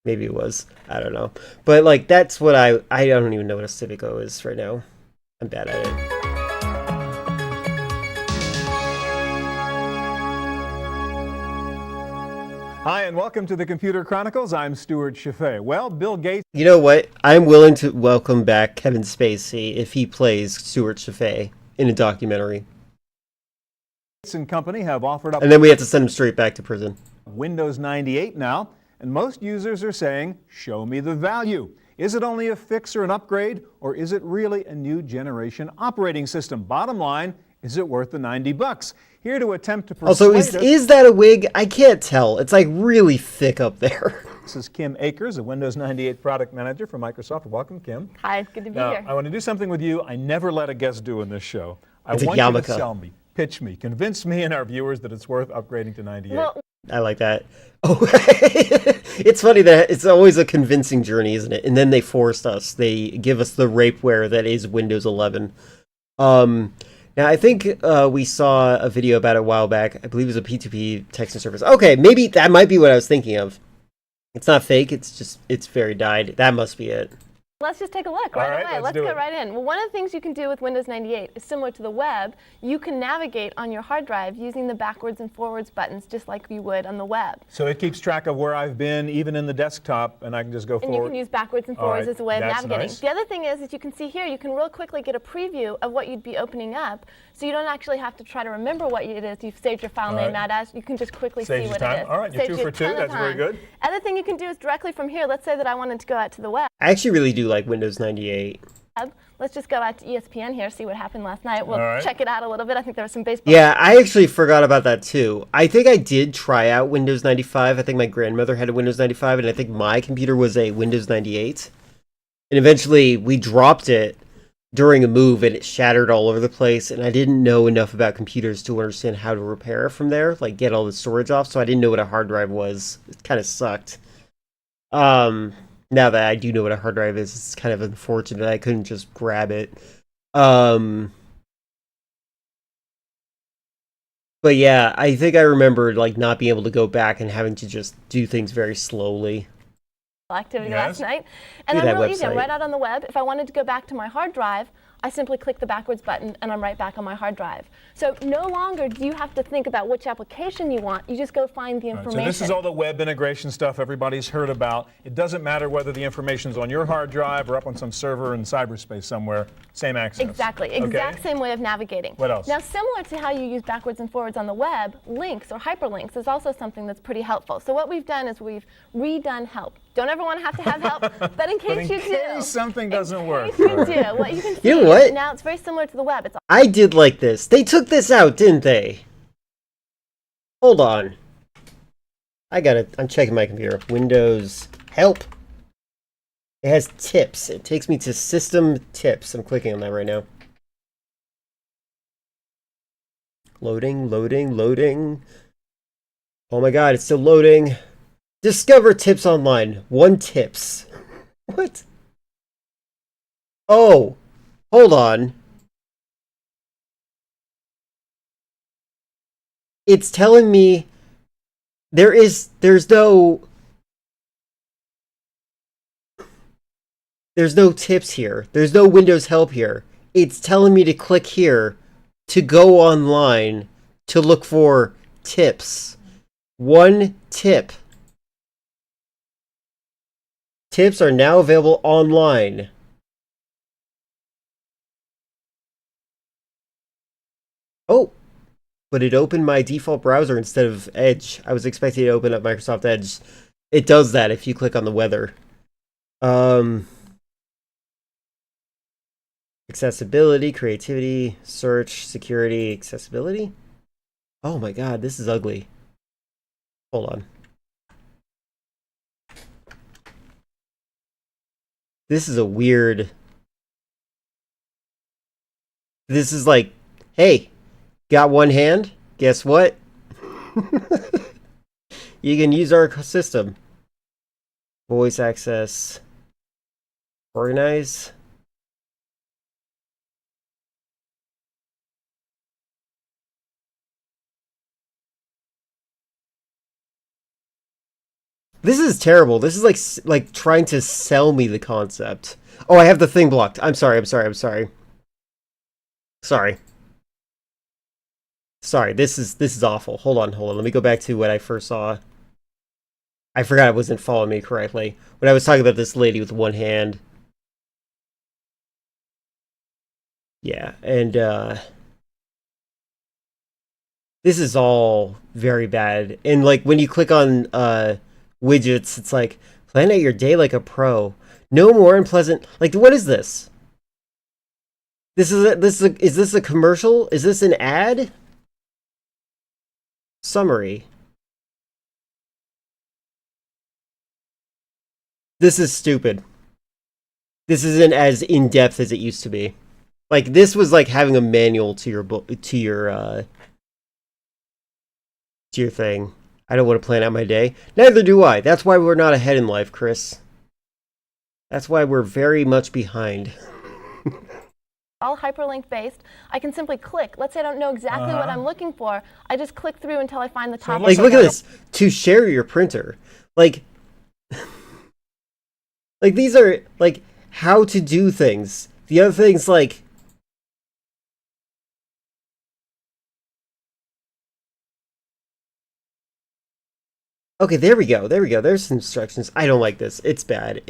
S1: Maybe it was. I don't know. But like that's what I don't even know what a Civico is right now. I'm bad at it.
S8: Hi, and welcome to the Computer Chronicles. I'm Stuart Chaffee. Well, Bill Gates...
S1: You know what? I'm willing to welcome back Kevin Spacey if he plays Stuart Chaffee in a documentary.
S8: And company have offered up...
S1: And then we have to send him straight back to prison.
S8: Windows 98 now, and most users are saying, show me the value. Is it only a fix or an upgrade, or is it really a new generation operating system? Bottom line, is it worth the $90? Here to attempt to persuade
S1: Also, is that a wig? I can't tell. It's like really thick up there.
S8: This is Kim Akers, a Windows 98 product manager for Microsoft. Welcome, Kim.
S2: Hi, it's good to be
S8: Now,
S2: here.
S8: I want to do something with you I never let a guest do in this show.
S1: It's
S8: I
S1: a
S8: want you to
S1: yarmulke.
S8: sell me, pitch me, convince me and our viewers that it's worth upgrading to 98.
S2: Well,
S1: I like that. Oh, it's funny that it's always a convincing journey, isn't it? And then they forced us. They give us the rapeware that is Windows 11. Now, I think we saw a video about it a while back. I believe it was a P2P texting service. Okay, maybe that might be what I was thinking of. It's not fake. It's very dyed. That must be it.
S2: let's just take a look
S8: All
S2: right
S8: right,
S2: away.
S8: let's
S2: Let's
S8: do
S2: get
S8: it.
S2: right in. Well, one of the things you can do with Windows 98 is similar to the web. You can navigate on your hard drive using the backwards and forwards buttons just like you would on the web.
S8: So it keeps track of where I've been, even in the desktop, and I can just go
S2: And
S8: forward.
S2: you can use backwards and
S8: All
S2: forwards
S8: right,
S2: as a way of
S8: that's
S2: navigating.
S8: nice.
S2: The other thing is, as you can see here, you can real quickly get a preview of what you'd be opening up, so you don't actually have to try to remember what it is you've saved your file
S8: All
S2: name
S8: right.
S2: as. You can just quickly
S8: Saves
S2: see
S8: you
S2: what
S8: time.
S2: it is.
S8: All right, you're
S2: Saves
S8: two
S2: you a
S8: for two.
S2: ton of
S8: That's very
S2: time.
S8: good.
S2: Other thing you can do is directly from here, let's say that I wanted to go out to the web.
S1: I actually really do like Windows 98.
S2: Let's just go out to ESPN here, see what happened last night. We'll
S1: All right.
S2: check it out a little bit. I think there was some baseball.
S1: Yeah, I actually forgot about that too. I think I did try out Windows 95. I think my grandmother had a Windows 95, and I think my computer was a Windows 98. And eventually we dropped it during a move, and it shattered all over the place, and I didn't know enough about computers to understand how to repair it from there, like get all the storage off, so I didn't know what a hard drive was. It kind of sucked. Now that I do know what a hard drive is, it's kind of unfortunate I couldn't just grab it. But yeah, I think I remembered like not being able to go back and having to just do things very slowly.
S2: Activity
S1: Yes.
S2: last night. And
S1: Do
S2: I'm
S1: that
S2: really easy. I'm
S1: website.
S2: right out on the web. If I wanted to go back to my hard drive, I simply click the backwards button and I'm right back on my hard drive. So no longer do you have to think about which application you want. You just go find the
S8: All right,
S2: information.
S8: so this is all the web integration stuff everybody's heard about. It doesn't matter whether the information's on your hard drive or up on some server in cyberspace somewhere. Same access.
S2: Exactly.
S8: Okay?
S2: Exact same way of navigating.
S8: What else?
S2: Now, similar to how you use backwards and forwards on the web, links or hyperlinks is also something that's pretty helpful. So what we've done is we've redone help. Don't ever want to have help, but in case you do.
S8: Something doesn't work.
S2: You do. What you can see
S1: You know what?
S2: now it's very similar to the web. It's
S1: I did like this. They took this out, didn't they? Hold on. I'm checking my computer. Windows help. It has tips. It takes me to system tips. I'm clicking on that right now. Loading, loading, loading. Oh my god, it's still loading. Discover tips online. 1 tips. What? Oh, hold on. It's telling me there's no tips here. There's no Windows help here. It's telling me to click here to go online to look for tips. 1 tip. Tips are now available online. Oh, but it opened my default browser instead of Edge. I was expecting to open up Microsoft Edge. It does that if you click on the weather. Accessibility, creativity, search, security, accessibility. Oh my god, this is ugly. Hold on. This is a weird... This is like, hey, got one hand? Guess what? You can use our system. Voice access. Organize. This is terrible. This is like trying to sell me the concept. Oh, I have the thing blocked. I'm sorry. Sorry, this is awful. Hold on. Let me go back to what I first saw. I forgot it wasn't following me correctly. When I was talking about this lady with one hand. Yeah, and this is all very bad. And like when you click on widgets, it's like plan out your day like a pro. No more unpleasant. Like, what is this? Is this a commercial? Is this an ad? Summary. This is stupid. This isn't as in-depth as it used to be. Like, this was like having a manual to your thing. I don't want to plan out my day. Neither do I. That's why we're not ahead in life, Chris. That's why we're very much behind.
S2: All hyperlink based. I can simply click. Let's say I don't know exactly what I'm looking for. I just click through until I find the top.
S1: Like, look at this. To share your printer. Like, like these are like how to do things. The other things like okay, there we go. There's some instructions. I don't like this. It's bad.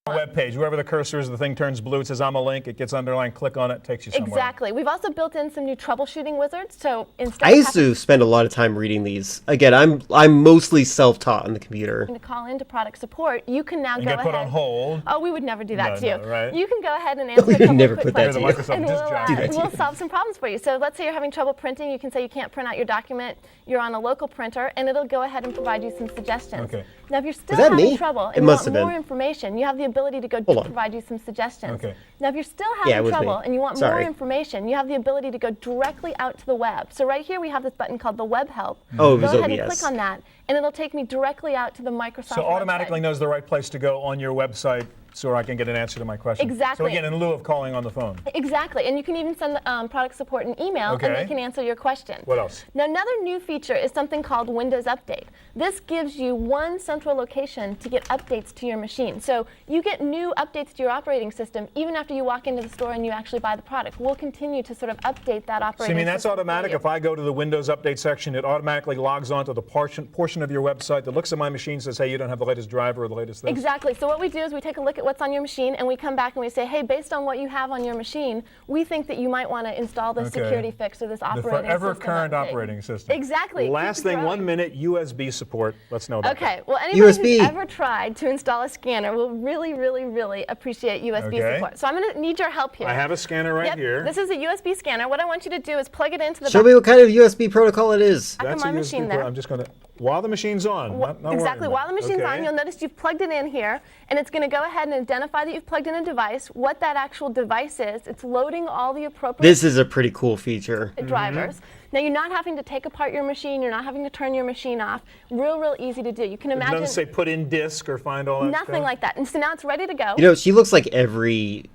S8: Web page. Wherever the cursor is, the thing turns blue. It says I'm a link. It gets underlined. Click on it. Takes you somewhere.
S2: Exactly. We've also built in some new troubleshooting wizards. So instead
S1: I used to spend a lot of time reading these. Again, I'm mostly self-taught on the computer.
S2: To call into product support, you can now
S8: and
S2: go
S8: get
S2: ahead.
S8: Put on hold.
S2: Oh, we would never do that to you.
S8: Right?
S2: You can go ahead and answer a couple
S1: never
S2: quick
S1: put that
S2: questions,
S1: to you.
S2: and we'll solve some problems for you. So let's say you're having trouble printing. You can say you can't print out your document. You're on a local printer, and it'll go ahead and provide you some suggestions.
S8: Okay.
S2: Now, if you're still having trouble and you want more
S1: been.
S2: information, you have the ability to go provide you some suggestions.
S8: Okay.
S2: Now, if you're still having trouble and you want more information, you have the ability to go directly out to the web. So right here we have this button called the Web Help.
S1: Oh,
S2: go ahead and click on that, and it'll take me directly out to the Microsoft
S8: So automatically
S2: website.
S8: knows the right place to go on your website so I can get an answer to my question.
S2: Exactly.
S8: So again, in lieu of calling on the phone.
S2: Exactly, and you can even send product support an email, and they can answer your question.
S8: What else?
S2: Now, another new feature is something called Windows Update. This gives you one central location to get updates to your machine. So you get new updates to your operating system even after you walk into the store and you actually buy the product. We'll continue to sort of update that operating system.
S8: So you mean that's automatic? If I go to the Windows Update section, it automatically logs onto the portion of your website that looks at my machine and says, hey, you don't have the latest driver or the latest this?
S2: Exactly. So what we do is we take a look at what's on your machine, and we come back and we say, hey, based on what you have on your machine, we think that you might want to install this security fix or this operating system.
S8: The forever current operating system.
S2: Exactly.
S8: Last thing, 1 minute, USB support. Let's know about that.
S2: Well, anybody who's ever tried to install a scanner will really, really, really appreciate USB support. So I'm going to need your help here.
S8: I have a scanner right here.
S2: This is a USB scanner. What I want you to do is plug it into the
S1: Show me what kind of USB protocol it is.
S2: That's my machine there.
S8: I'm just going to, while the machine's on.
S2: Exactly. While the machine's on, you'll notice you've plugged it in here, and it's going to go ahead and identify that you've plugged in a device, what that actual device is. It's loading all the appropriate
S1: This is a pretty cool feature.
S2: drivers. Now, you're not having to take apart your machine. You're not having to turn your machine off. Real easy to do. You can imagine.
S8: It doesn't say put in disk or find all that
S2: Nothing
S8: stuff?
S2: like that. And so now it's ready to go.
S1: You know, she looks like every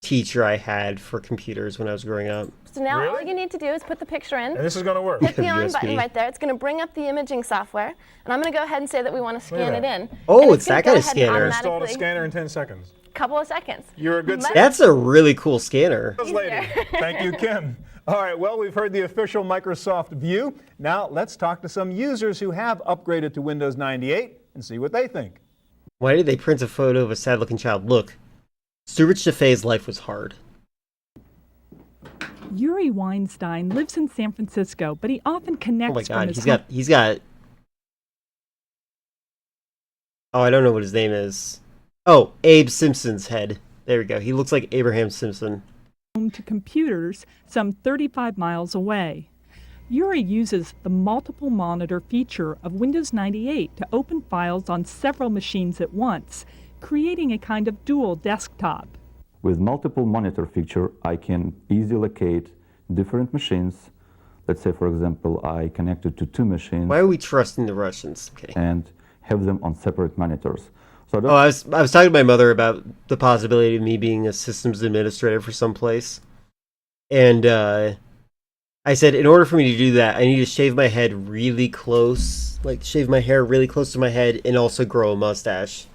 S1: teacher I had for computers when I was growing up.
S2: So now all you need to do is put the picture in.
S8: And this is going to work.
S2: Hit the on button right there. It's going to bring up the imaging software. And I'm going to go ahead and say that we want to scan it in.
S1: Oh, it's that kind of scanner.
S8: Installed a scanner in 10 seconds.
S2: Couple of seconds.
S8: You're a good
S1: That's a really cool scanner.
S8: lady. Thank you, Kim. All right, well, we've heard the official Microsoft view. Now, let's talk to some users who have upgraded to Windows 98 and see what they think.
S1: Why did they print a photo of a sad-looking child? Look, Stuart Chaffee's life was hard.
S3: Yuri Weinstein lives in San Francisco, but he often connects
S1: Oh my
S3: from
S1: god,
S3: his
S1: he's got. Oh, I don't know what his name is. Oh, Abe Simpson's head. There we go. He looks like Abraham Simpson.
S3: home to computers some 35 miles away. Yuri uses the multiple monitor feature of Windows 98 to open files on several machines at once, creating a kind of dual desktop.
S7: With multiple monitor feature, I can easily locate different machines. Let's say, for example, I connected to 2 machines.
S1: Why are we trusting the Russians? Okay.
S7: And have them on separate monitors. So
S1: I was talking to my mother about the possibility of me being a systems administrator for some place, and I said, in order for me to do that, I need to shave my head really close, like shave my hair really close to my head, and also grow a mustache.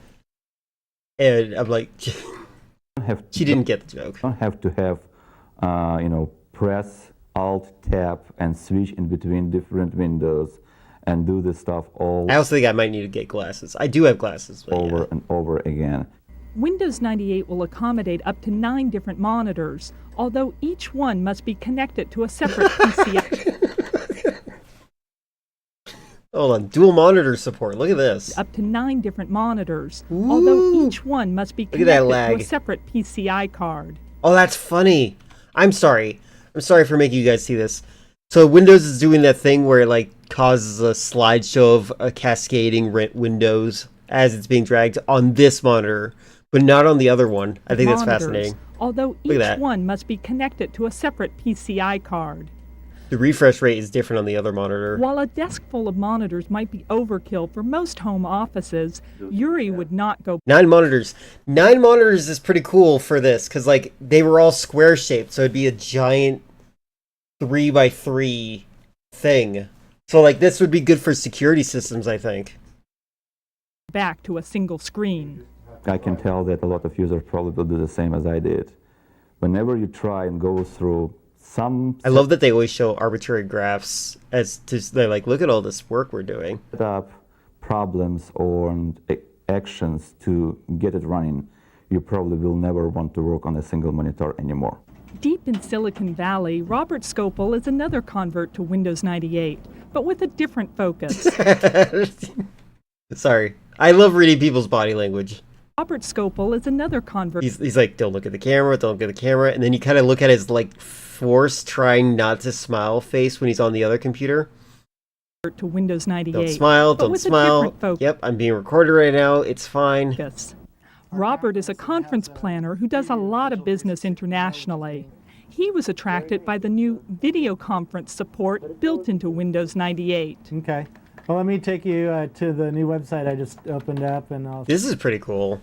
S1: And I'm like, she didn't get the joke.
S7: You don't have to have, press, Alt, Tab, and switch in between different windows and do this stuff all
S1: I also think I might need to get glasses. I do have glasses. But
S7: over and over again.
S3: Windows 98 will accommodate up to 9 different monitors, although each one must be connected to a separate PCI.
S1: Hold on, dual monitor support. Look at this.
S3: Up to 9 different monitors, although each one must be
S1: Look at that
S3: connected to
S1: lag.
S3: a separate PCI card.
S1: Oh, that's funny. I'm sorry. I'm sorry for making you guys see this. So Windows is doing that thing where it like causes a slideshow of a cascading windows as it's being dragged on this monitor, but not on the other one. I think that's fascinating.
S3: Although
S1: Look at
S3: each
S1: that.
S3: one must be connected to a separate PCI card.
S1: The refresh rate is different on the other monitor.
S3: While a desk full of monitors might be overkill for most home offices, Yuri would not go
S1: 9 monitors. 9 monitors is pretty cool for this, because like they were all square shaped, so it'd be a giant 3x3 thing. So like this would be good for security systems, I think.
S3: back to a single screen.
S7: I can tell that a lot of users probably will do the same as I did. Whenever you try and go through some...
S1: I love that they always show arbitrary graphs as to, they're like, look at all this work we're doing.
S7: Set up problems or actions to get it running, you probably will never want to work on a single monitor anymore.
S3: Deep in Silicon Valley, Robert Scopel is another convert to Windows 98, but with a different focus.
S1: Sorry. I love reading people's body language.
S3: Robert Scopel is another convert.
S1: He's like, don't look at the camera, don't look at the camera. And then you kind of look at his like forced trying not to smile face when he's on the other computer.
S3: To Windows 98.
S1: Don't smile,
S3: but
S1: don't
S3: with a
S1: smile.
S3: different focus.
S1: Yep, I'm being recorded right now. It's fine.
S3: Yes. Robert is a conference planner who does a lot of business internationally. He was attracted by the new video conference support built into Windows 98.
S23: Okay. Well, let me take you to the new website I just opened up, and I'll
S1: This is pretty cool.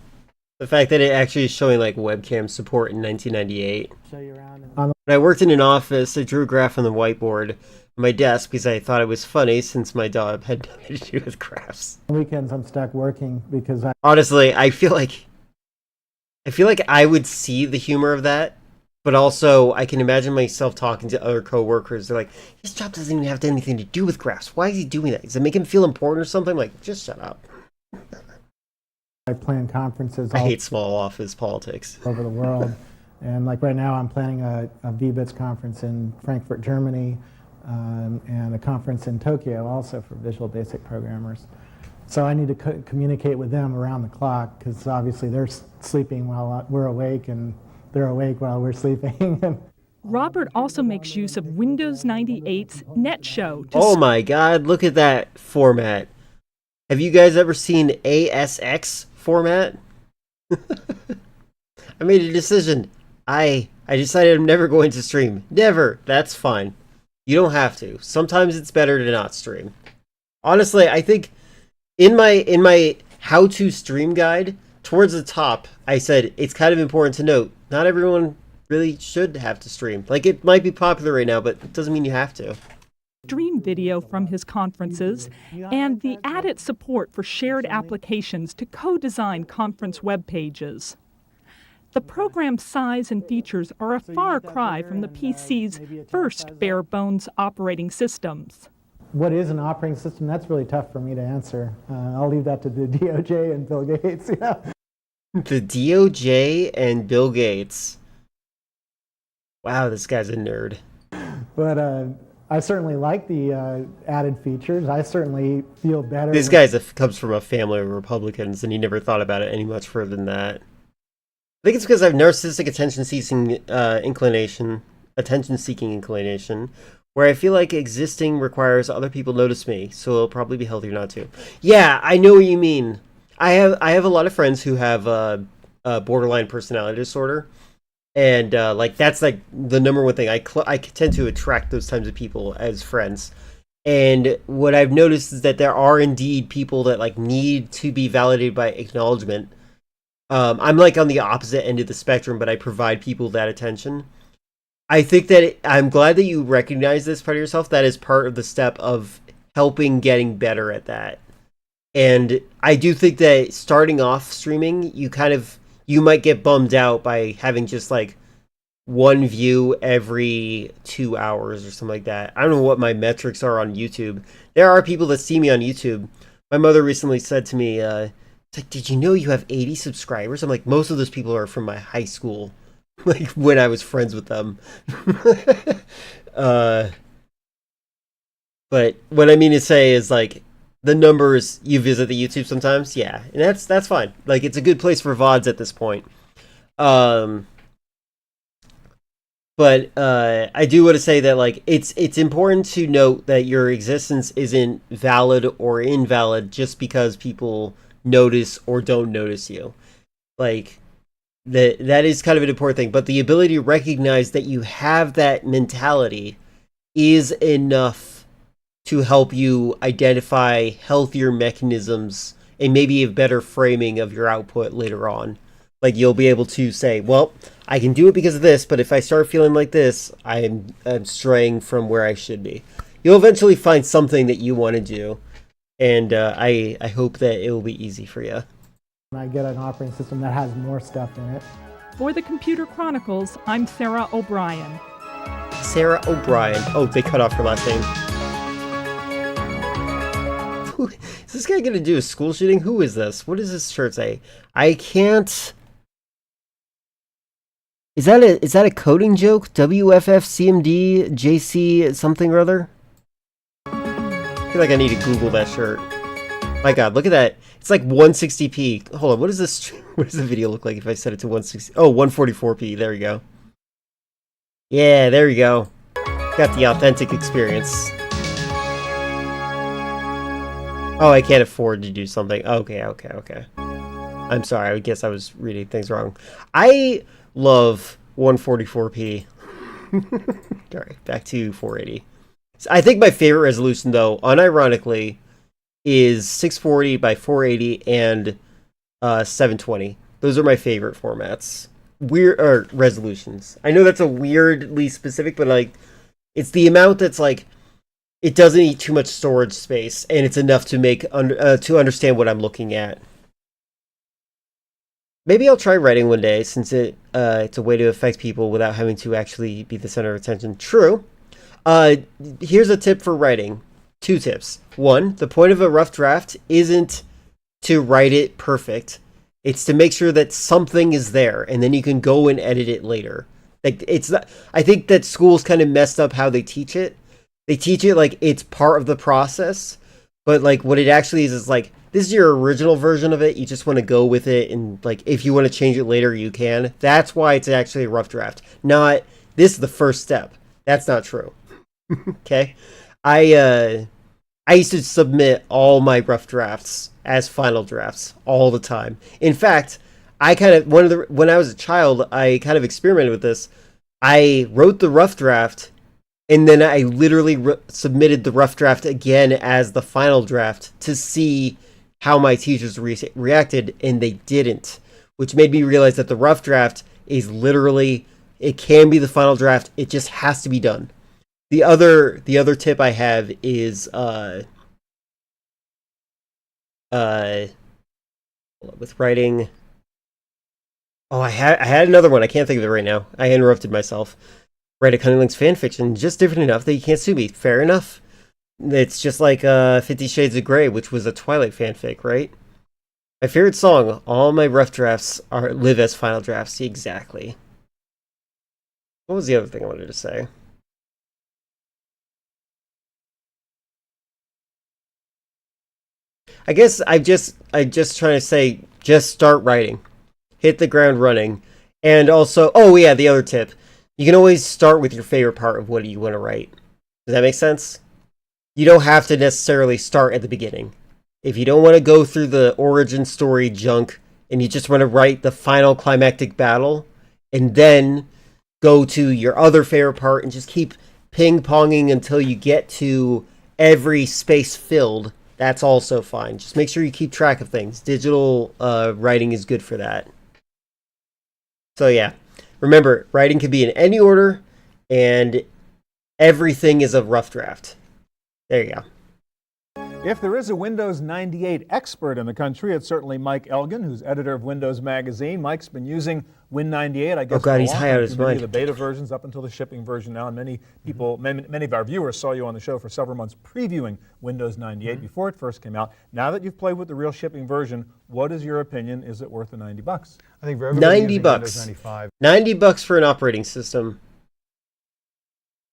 S1: The fact that it actually is showing like webcam support in 1998.
S23: show you around.
S1: When I worked in an office, I drew a graph on the whiteboard on my desk because I thought it was funny since my job had nothing to do with graphs.
S23: On weekends, I'm stuck working because
S1: Honestly, I feel like I would see the humor of that, but also I can imagine myself talking to other coworkers. They're like, his job doesn't even have anything to do with graphs. Why is he doing that? Does it make him feel important or something? I'm like, just shut up.
S23: I plan conferences
S1: I
S23: all
S1: hate small office politics.
S23: over the world. And like right now, I'm planning a VBITS conference in Frankfurt, Germany, and a conference in Tokyo also for Visual Basic programmers. So I need to communicate with them around the clock because obviously they're sleeping while we're awake and they're awake while we're sleeping.
S3: Robert also makes use of Windows 98's NetShow to
S1: Oh my god, look at that format. Have you guys ever seen ASX format? I made a decision. I decided I'm never going to stream. Never. That's fine. You don't have to. Sometimes it's better to not stream. Honestly, I think in my how to stream guide, towards the top, I said it's kind of important to note, not everyone really should have to stream. Like, it might be popular right now, but it doesn't mean you have to.
S3: stream video from his conferences and the added support for shared applications to co-design conference web pages. The program's size and features are a far cry from the PC's first bare-bones operating systems.
S23: What is an operating system? That's really tough for me to answer. I'll leave that to the DOJ and Bill Gates. Yeah.
S1: The DOJ and Bill Gates. Wow, this guy's a nerd.
S23: But I certainly like the added features. I certainly feel better.
S1: This guy comes from a family of Republicans, and he never thought about it any much further than that. I think it's because I have narcissistic attention-seeking inclination, where I feel like existing requires other people notice me, so it'll probably be healthier not to. Yeah, I know what you mean. I have a lot of friends who have borderline personality disorder, and like that's like the number one thing. I tend to attract those types of people as friends, and what I've noticed is that there are indeed people that like need to be validated by acknowledgement. I'm like on the opposite end of the spectrum, but I provide people that attention. I think that I'm glad that you recognize this part of yourself. That is part of the step of helping getting better at that. And I do think that starting off streaming, you might get bummed out by having just like one view every 2 hours or something like that. I don't know what my metrics are on YouTube. There are people that see me on YouTube. My mother recently said to me, it's like, did you know you have 80 subscribers? I'm like, most of those people are from my high school, like when I was friends with them. But what I mean to say is like the numbers you visit the YouTube sometimes, yeah, and that's fine. Like it's a good place for VODs at this point. But I do want to say that like it's important to note that your existence isn't valid or invalid just because people notice or don't notice you. Like that is kind of an important thing, but the ability to recognize that you have that mentality is enough to help you identify healthier mechanisms and maybe a better framing of your output later on. Like you'll be able to say, well, I can do it because of this, but if I start feeling like this, I'm straying from where I should be. You'll eventually find something that you want to do, and I hope that it will be easy for you.
S23: I get an operating system that has more stuff in it.
S3: For the Computer Chronicles, I'm Sarah O'Brien.
S1: Sarah O'Brien. Oh, they cut off her last name. Is this guy going to do a school shooting? Who is this? What does this shirt say? I can't... Is that a coding joke? WFFCMD JC something or other? I feel like I need to Google that shirt. My God, look at that. It's like 160p. Hold on, what is this? What does the video look like if I set it to 160? Oh, 144p. There you go. Yeah, there you go. Got the authentic experience. Oh, I can't afford to do something. Okay. I'm sorry. I guess I was reading things wrong. I love 144p. Sorry, back to 480. I think my favorite resolution, though, unironically, is 640 by 480 and 720. Those are my favorite formats. Resolutions. I know that's a weirdly specific, but like, it's the amount that's like, it doesn't eat too much storage space, and it's enough to make to understand what I'm looking at. Maybe I'll try writing one day, since it's a way to affect people without having to actually be the center of attention. True. Here's a tip for writing. 2 tips. 1, the point of a rough draft isn't to write it perfect. It's to make sure that something is there, and then you can go and edit it later. Like it's not, I think that schools kind of messed up how they teach it. They teach it like it's part of the process, but like what it actually is like, this is your original version of it. You just want to go with it, and like if you want to change it later, you can. That's why it's actually a rough draft. Not this is the first step. That's not true. Okay, I used to submit all my rough drafts as final drafts all the time. In fact, when I was a child, I kind of experimented with this. I wrote the rough draft, and then I literally submitted the rough draft again as the final draft to see how my teachers reacted, and they didn't, which made me realize that the rough draft is literally, it can be the final draft. It just has to be done. The other tip I have is with writing. Oh, I had another one. I can't think of it right now. I interrupted myself. Write a Cunning Links fanfiction, just different enough that you can't sue me. Fair enough. It's just like 50 Shades of Grey, which was a Twilight fanfic, right? My favorite song. All my rough drafts live as final drafts. Exactly. What was the other thing I wanted to say? I guess I just trying to say, just start writing. Hit the ground running. And also, oh yeah, the other tip. You can always start with your favorite part of what you want to write. Does that make sense? You don't have to necessarily start at the beginning. If you don't want to go through the origin story junk and you just want to write the final climactic battle and then go to your other favorite part and just keep ping-ponging until you get to every space filled, that's also fine. Just make sure you keep track of things. Digital writing is good for that. So yeah, remember, writing can be in any order, and everything is a rough draft. There you go.
S8: If there is a Windows 98 expert in the country, it's certainly Mike Elgin, who's editor of Windows Magazine. Mike's been using Win98, I guess.
S1: Oh God, he's high out of his mind.
S8: The beta versions up until the shipping version now, and many people, many of our viewers saw you on the show for several months previewing Windows 98 before it first came out. Now that you've played with the real shipping version, what is your opinion? Is it worth the $90?
S6: I think for everybody using
S1: $90.
S6: Windows 95,
S1: $90 for an operating system.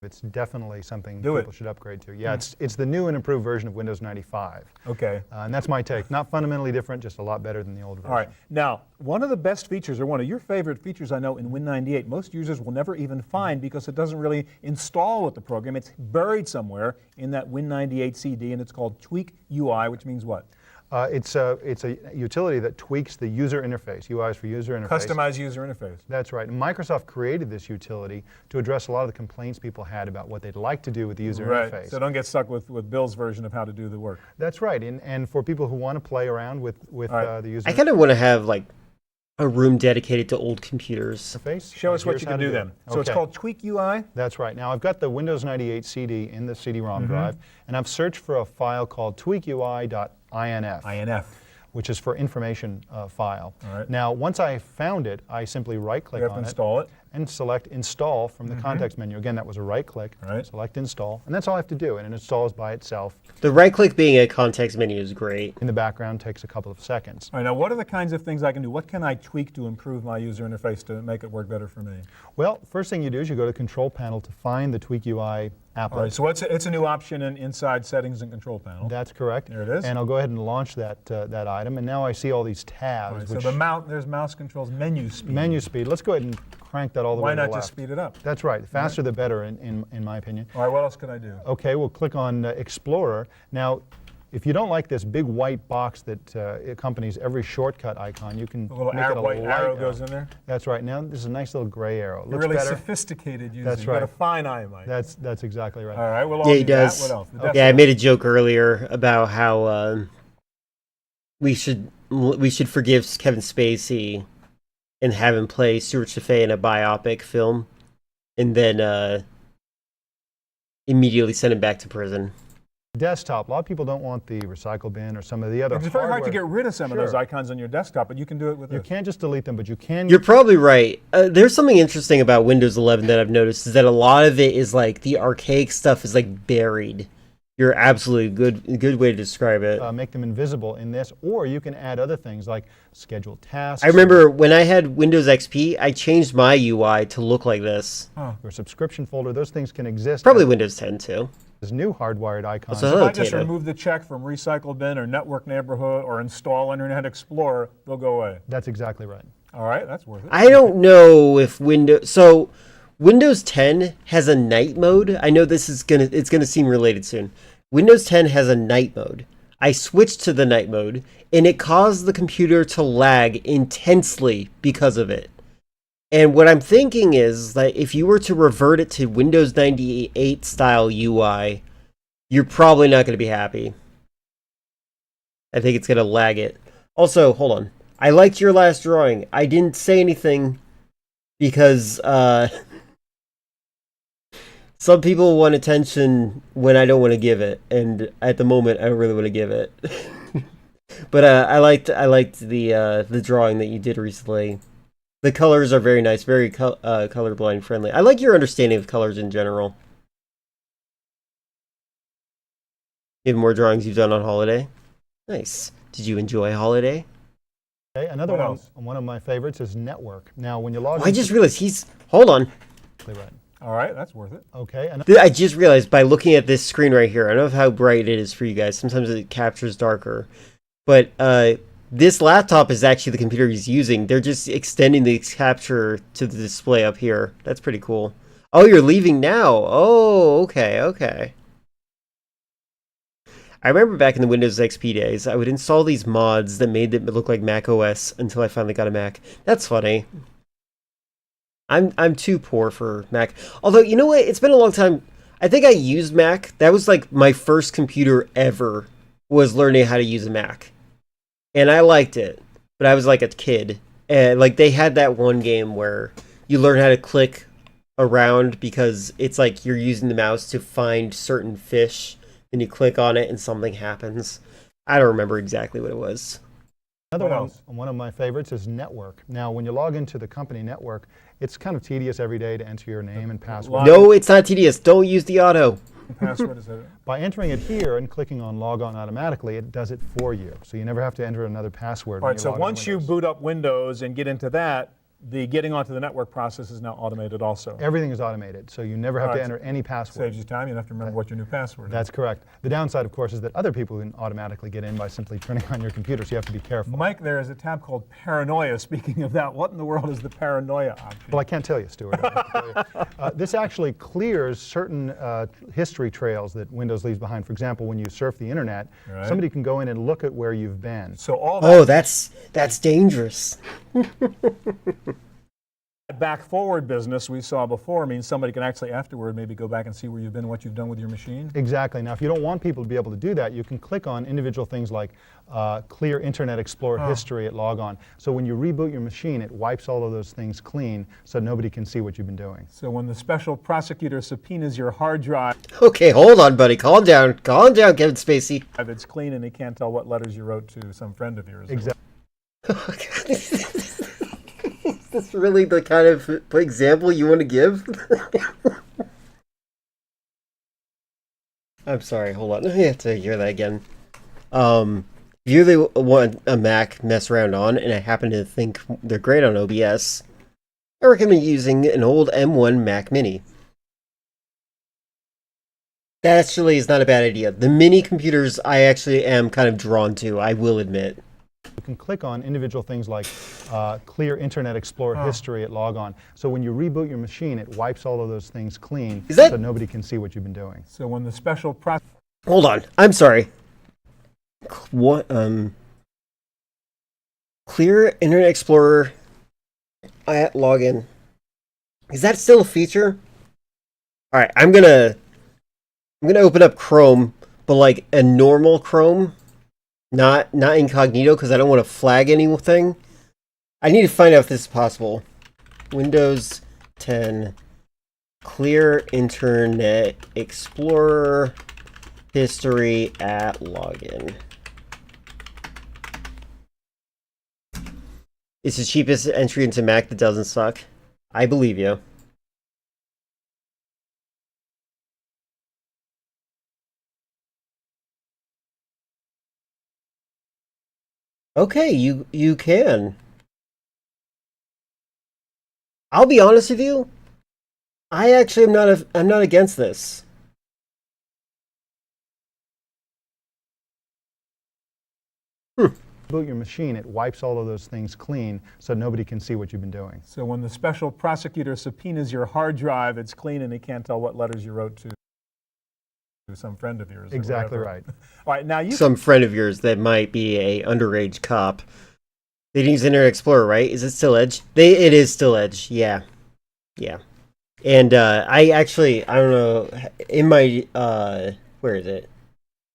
S6: it's definitely something people should upgrade to. Yeah, it's the new and improved version of Windows 95.
S8: Okay.
S6: And that's my take. Not fundamentally different, just a lot better than the old version.
S8: All right. Now, one of the best features, or one of your favorite features I know in Win98, most users will never even find because it doesn't really install with the program. It's buried somewhere in that Win98 CD, and it's called Tweak UI, which means what?
S6: It's a utility that tweaks the user interface. UI is for user interface.
S8: Customized user interface.
S6: That's right. And Microsoft created this utility to address a lot of the complaints people had about what they'd like to do with the user interface.
S8: So don't get stuck with Bill's version of how to do the work.
S6: That's right. And for people who want to play around with the user
S1: I kind of want to have like a room dedicated to old computers.
S6: interface.
S8: Show us what you can do then. So it's called Tweak UI?
S6: That's right. Now I've got the Windows 98 CD in the CD-ROM drive, and I've searched for a file called tweakui.inf. Which is for information file.
S8: All right.
S6: Now, once I found it, I simply right-click on it.
S8: Install it.
S6: And select Install from the context menu. Again, that was a right-click. Select Install, and that's all I have to do, and it installs by itself.
S1: The right-click being a context menu is great.
S6: In the background, takes a couple of seconds.
S8: All right, now what are the kinds of things I can do? What can I tweak to improve my user interface to make it work better for me?
S6: Well, first thing you do is you go to Control Panel to find the Tweak UI applet.
S8: All right, so it's a new option inside Settings and Control Panel.
S6: That's correct.
S8: There it is.
S6: And I'll go ahead and launch that item, and now I see all these tabs.
S8: All right, so there's mouse controls, menu speed.
S6: Menu speed. Let's go ahead and crank that all the way to the left.
S8: Why not just speed it up?
S6: That's right. The faster the better, in my opinion.
S8: All right, what else can I do?
S6: Okay, we'll click on Explorer. Now, if you don't like this big white box that accompanies every shortcut icon, you can
S8: The little
S6: make it a
S8: white
S6: light
S8: arrow goes in there?
S6: That's right. Now, this is a nice little gray arrow. It
S8: You're
S6: looks
S8: really
S6: better.
S8: sophisticated user.
S6: That's
S8: You've got
S6: right.
S8: a fine eye, Mike.
S6: That's exactly right.
S8: All right, well,
S1: Yeah, he does.
S8: What else?
S1: Yeah, I made a joke earlier about how we should forgive Kevin Spacey and have him play Stuart Chaffee in a biopic film, and then immediately send him back to prison.
S6: Desktop. A lot of people don't want the recycle bin or some of the other
S8: It's very hard to
S6: hardware.
S8: get rid of some of those
S6: Sure.
S8: icons on your desktop, but you can do it with
S6: You
S8: this.
S6: can't just delete them, but you can.
S1: You're probably right. There's something interesting about Windows 11 that I've noticed is that a lot of it is like the archaic stuff is like buried. You're absolutely good way to describe it.
S6: Make them invisible in this, or you can add other things like scheduled tasks.
S1: I remember when I had Windows XP, I changed my UI to look like this.
S6: Your subscription folder. Those things can exist.
S1: Probably Windows 10 too.
S6: There's new hardwired icons.
S1: So
S8: If
S1: hello,
S8: I just
S1: Tato.
S8: remove the check from Recycle Bin or Network Neighborhood or install Internet Explorer, they'll go away.
S6: That's exactly right.
S8: All right, that's worth it.
S1: I don't know if Windows 10 has a night mode. I know it's gonna seem related soon. Windows 10 has a night mode. I switched to the night mode, and it caused the computer to lag intensely because of it. And what I'm thinking is that if you were to revert it to Windows 98 style UI, you're probably not going to be happy. I think it's going to lag it. Also, hold on. I liked your last drawing. I didn't say anything because some people want attention when I don't want to give it, and at the moment I don't really want to give it. But I liked the drawing that you did recently. The colors are very nice, very colorblind friendly. I like your understanding of colors in general. You have more drawings you've done on holiday? Nice. Did you enjoy holiday?
S6: Okay, another one of my favorites is Network. Now, when you log
S1: I just realized hold on.
S6: Right.
S8: All right, that's worth it.
S6: Okay. And
S1: I just realized by looking at this screen right here, I don't know how bright it is for you guys. Sometimes it captures darker. But this laptop is actually the computer he's using. They're just extending the capture to the display up here. That's pretty cool. Oh, you're leaving now. Oh, okay. I remember back in the Windows XP days, I would install these mods that made it look like Mac OS until I finally got a Mac. That's funny. I'm too poor for Mac. Although, you know what? It's been a long time. I think I used Mac. That was like my first computer ever was learning how to use a Mac. And I liked it. But I was like a kid. And like they had that one game where you learn how to click around because it's like you're using the mouse to find certain fish. Then you click on it and something happens. I don't remember exactly what it was.
S6: Another one of my favorites is Network. Now, when you log into the company network, it's kind of tedious every day to enter your name and password.
S1: No, it's not tedious. Don't use the auto.
S8: Password is it?
S6: By entering it here and clicking on Log On automatically, it does it for you. So you never have to enter another password.
S8: All right, so once you boot up Windows and get into that, the getting onto the network process is now automated also.
S6: Everything is automated, so you never have to enter any password.
S8: Saves you time. You don't have to remember what your new password is.
S6: That's correct. The downside, of course, is that other people can automatically get in by simply turning on your computer, so you have to be careful.
S8: Mike, there is a tab called Paranoia. Speaking of that, what in the world is the Paranoia option?
S6: Well, I can't tell you, Stuart. This actually clears certain history trails that Windows leaves behind. For example, when you surf the internet, somebody can go in and look at where you've been.
S8: So all
S1: that that's dangerous.
S8: Back forward business we saw before means somebody can actually afterward maybe go back and see where you've been, what you've done with your machine.
S6: Exactly. Now, if you don't want people to be able to do that, you can click on individual things like clear Internet Explorer history at logon. So when you reboot your machine, it wipes all of those things clean so nobody can see what you've been doing.
S8: So when the special prosecutor subpoenas your hard drive...
S1: Okay, hold on, buddy. Calm down. Calm down, Kevin Spacey.
S8: It's clean and he can't tell what letters you wrote to some friend of yours.
S6: Exactly.
S1: Is this really the kind of example you want to give? I'm sorry, hold on. I have to hear that again. If you really want a Mac mess around on, and I happen to think they're great on OBS, I recommend using an old M1 Mac Mini. That actually is not a bad idea. The mini computers I actually am kind of drawn to, I will admit.
S6: You can click on individual things like clear Internet Explorer history at logon. So when you reboot your machine, it wipes all of those things clean so nobody can see what you've been doing.
S8: So when the special
S1: Hold on, I'm sorry. What? Clear Internet Explorer at login. Is that still a feature? All right, I'm gonna open up Chrome, but like a normal Chrome. Not incognito, because I don't want to flag anything. I need to find out if this is possible. Windows 10, clear Internet Explorer history at login. It's the cheapest entry into Mac that doesn't suck. I believe you. Okay, you can. I'll be honest with you. I actually I'm not against this.
S6: Boot your machine, it wipes all of those things clean so nobody can see what you've been doing.
S8: So when the special prosecutor subpoenas your hard drive, it's clean and he can't tell what letters you wrote to some friend of yours.
S6: Exactly right.
S8: All right, now you
S1: some friend of yours that might be a underage cop. They didn't use Internet Explorer, right? Is it still Edge? It is still Edge. Yeah. And I don't know, in my where is it?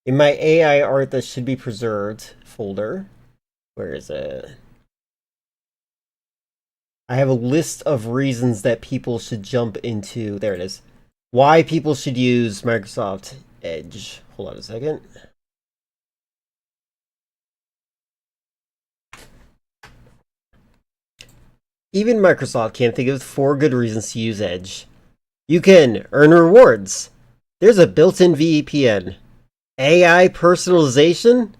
S1: In my AI art that should be preserved folder, where is it? I have a list of reasons that people should jump into. There it is. Why people should use Microsoft Edge. Hold on a second. Even Microsoft can't think of 4 good reasons to use Edge. You can earn rewards. There's a built-in VPN. AI personalization.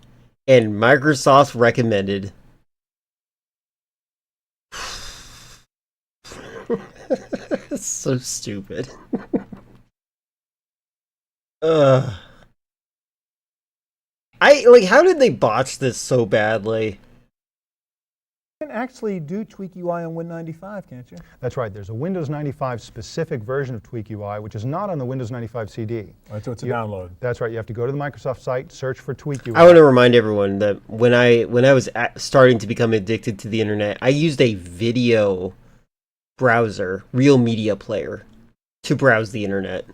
S1: And Microsoft recommended. It's so stupid. Ugh. How did they botch this so badly?
S9: You can actually do Tweak UI on Win95, can't you?
S6: That's right. There's a Windows 95 specific version of Tweak UI, which is not on the Windows 95 CD.
S9: All right, so it's a download.
S6: That's right. You have to go to the Microsoft site, search for Tweak UI.
S1: I want to remind everyone that when I was starting to become addicted to the internet, I used a video browser, Real Media Player, to browse the internet.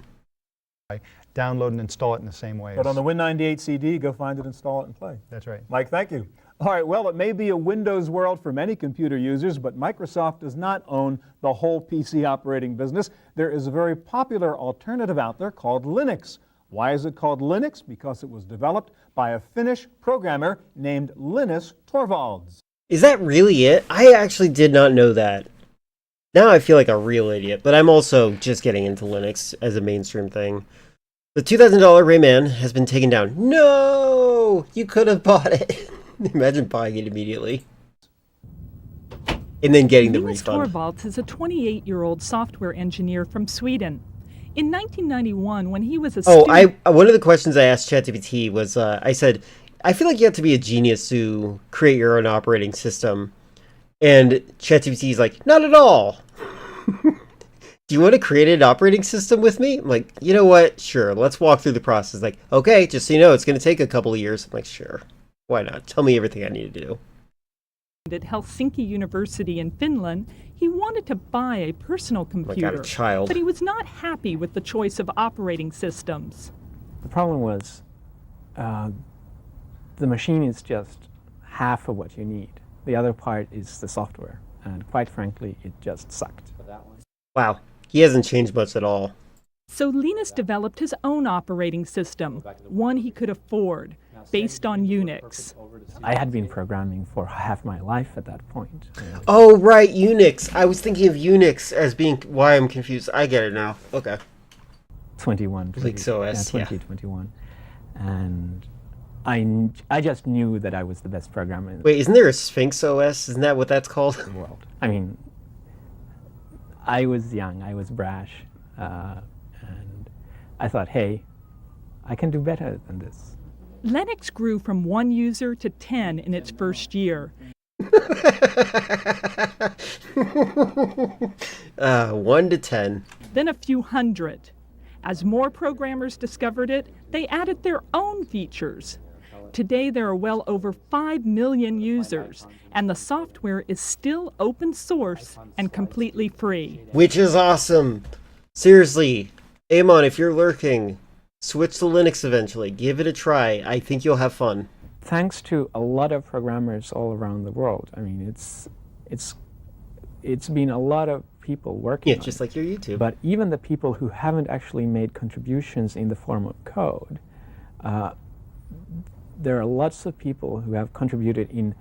S6: Download and install it in the same way.
S9: But on the Win98 CD, go find it, install it, and play.
S6: That's right.
S9: Mike, thank you. All right, well, it may be a Windows world for many computer users, but Microsoft does not own the whole PC operating business. There is a very popular alternative out there called Linux. Why is it called Linux? Because it was developed by a Finnish programmer named Linus Torvalds.
S1: Is that really it? I actually did not know that. Now I feel like a real idiot, but I'm also just getting into Linux as a mainstream thing. The $2,000 Rayman has been taken down. No! You could have bought it. Imagine buying it immediately. And then getting the
S3: Linus
S1: refund.
S3: Torvalds is a 28-year-old software engineer from Sweden. In 1991, when he was a student...
S1: One of the questions I asked ChatGPT was, I said, I feel like you have to be a genius to create your own operating system. And ChatGPT is like, not at all. Do you want to create an operating system with me? I'm like, you know what? Sure, let's walk through the process. Like, okay, just so you know, it's going to take a couple of years. I'm like, sure. Why not? Tell me everything I need to do.
S3: At Helsinki University in Finland, he wanted to buy a personal computer,
S1: Like I'm a child.
S3: but he was not happy with the choice of operating systems.
S10: The problem was the machine is just half of what you need. The other part is the software, and quite frankly, it just sucked.
S1: Wow, he hasn't changed much at all.
S3: So Linus developed his own operating system, one he could afford, based on Unix.
S10: I had been programming for half my life at that point.
S1: Oh, right, Unix. I was thinking of Unix as being why I'm confused. I get it now. Okay.
S10: 21.
S1: FlixOS,
S10: 2021. And I just knew that I was the best programmer in
S1: Wait, isn't there a Sphinx OS? Isn't that what that's called?
S10: the world. I mean, I was young, I was brash, and I thought, hey, I can do better than this.
S3: Linux grew from 1 user to 10 in its first year.
S1: 1 to 10.
S3: Then a few hundred. As more programmers discovered it, they added their own features. Today there are well over 5 million users, and the software is still open source and completely free.
S1: Which is awesome. Seriously, Amon, if you're lurking, switch to Linux eventually. Give it a try. I think you'll have fun.
S10: Thanks to a lot of programmers all around the world. I mean, it's been a lot of people working on
S1: just
S10: it.
S1: like your YouTube.
S10: But even the people who haven't actually made contributions in the form of code, there are lots of people who have contributed in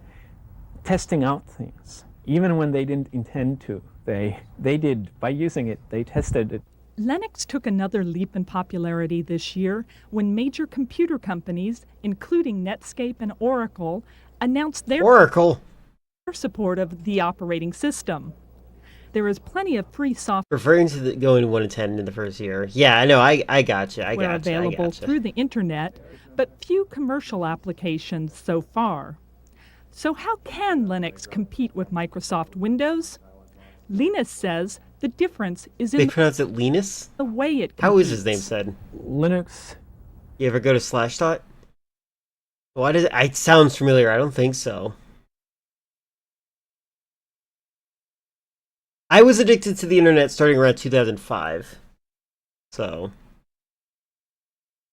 S10: testing out things, even when they didn't intend to. They did, by using it, they tested it.
S3: Linux took another leap in popularity this year when major computer companies, including Netscape and Oracle, announced their support of the operating system. There is plenty of free software
S1: Referring to going 1 to 10 in the first year. Yeah, I know. I gotcha.
S3: available through the internet, but few commercial applications so far. So how can Linux compete with Microsoft Windows? Linus says the difference is
S1: They
S3: in
S1: pronounce it Linus?
S3: the way it competes.
S1: How is his name said?
S10: Linux.
S1: You ever go to Slashdot? Why does it sounds familiar. I don't think so. I was addicted to the internet starting around 2005. So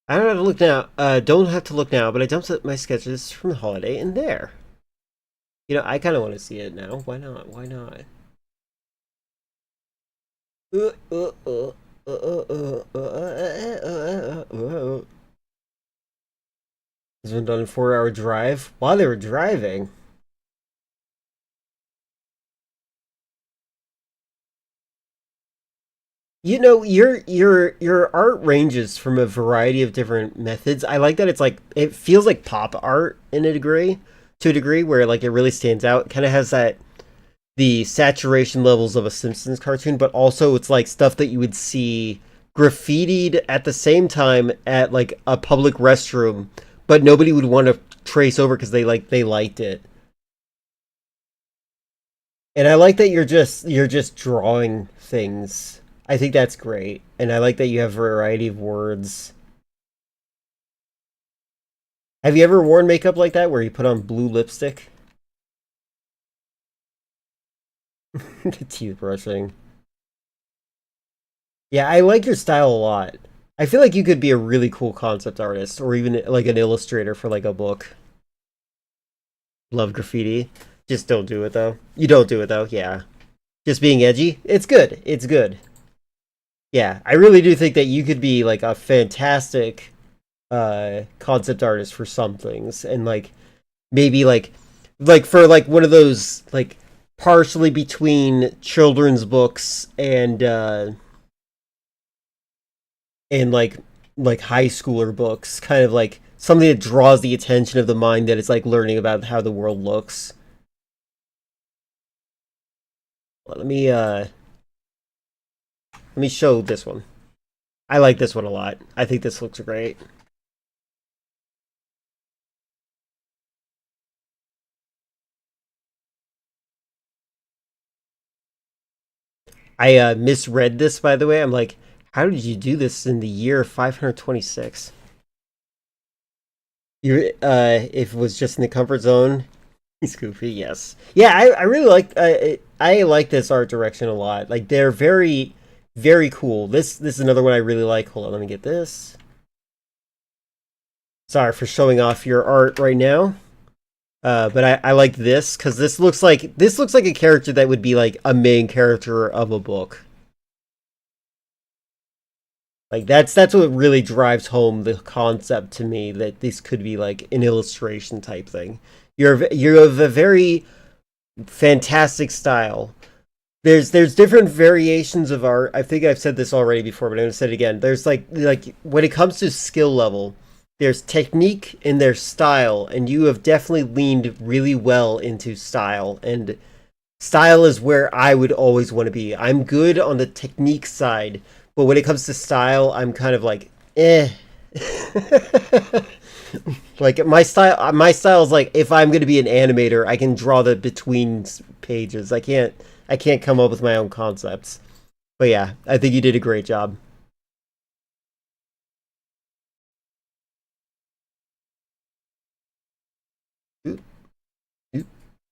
S1: I don't have to look now. Don't have to look now, but I dumped my sketches from the holiday in there. You know, I kind of want to see it now. Why not? Why not? This one done a 4-hour drive while they were driving. You know, your art ranges from a variety of different methods. I like that it's like it feels like pop art to a degree where like it really stands out. It kind of has that the saturation levels of a Simpsons cartoon, but also it's like stuff that you would see graffitied at the same time at like a public restroom, but nobody would want to trace over because they liked it. And I like that you're just drawing things. I think that's great. And I like that you have a variety of words. Have you ever worn makeup like that where you put on blue lipstick? The teeth brushing. Yeah, I like your style a lot. I feel like you could be a really cool concept artist or even like an illustrator for like a book. Love graffiti. Just don't do it though. You don't do it though, yeah. Just being edgy. It's good. It's good. Yeah, I really do think that you could be like a fantastic concept artist for some things, and like maybe like for like one of those like partially between children's books and like high schooler books, kind of like something that draws the attention of the mind that is like learning about how the world looks. Let me show this one. I like this one a lot. I think this looks great. I misread this, by the way. I'm like, how did you do this in the year 526? You if it was just in the comfort zone. He's goofy, yes. Yeah, I really like I like this art direction a lot. Like they're very, very cool. This is another one I really like. Hold on, let me get this. Sorry for showing off your art right now. But I like this because this looks like a character that would be like a main character of a book. Like that's what really drives home the concept to me that this could be like an illustration type thing. You have a very fantastic style. There's different variations of art. I think I've said this already before, but I'm gonna say it again. There's like when it comes to skill level, there's technique and there's style, and you have definitely leaned really well into style. And style is where I would always want to be. I'm good on the technique side, but when it comes to style, I'm kind of like, eh. Like my style is like, if I'm going to be an animator, I can draw the between pages. I can't come up with my own concepts. But yeah, I think you did a great job.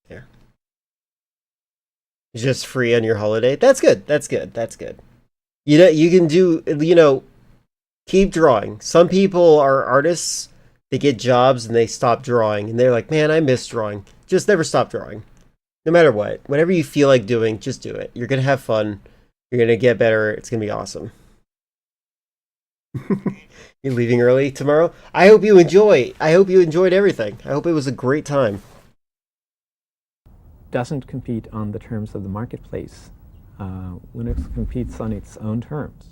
S1: There. Just free on your holiday. That's good. That's good. That's good. You know, you can do, keep drawing. Some people are artists. They get jobs and they stop drawing, and they're like, man, I miss drawing. Just never stop drawing. No matter what. Whatever you feel like doing, just do it. You're going to have fun. You're going to get better. It's going to be awesome. You're leaving early tomorrow? I hope you enjoyed everything. I hope it was a great time.
S10: Doesn't compete on the terms of the marketplace. Linux competes on its own terms,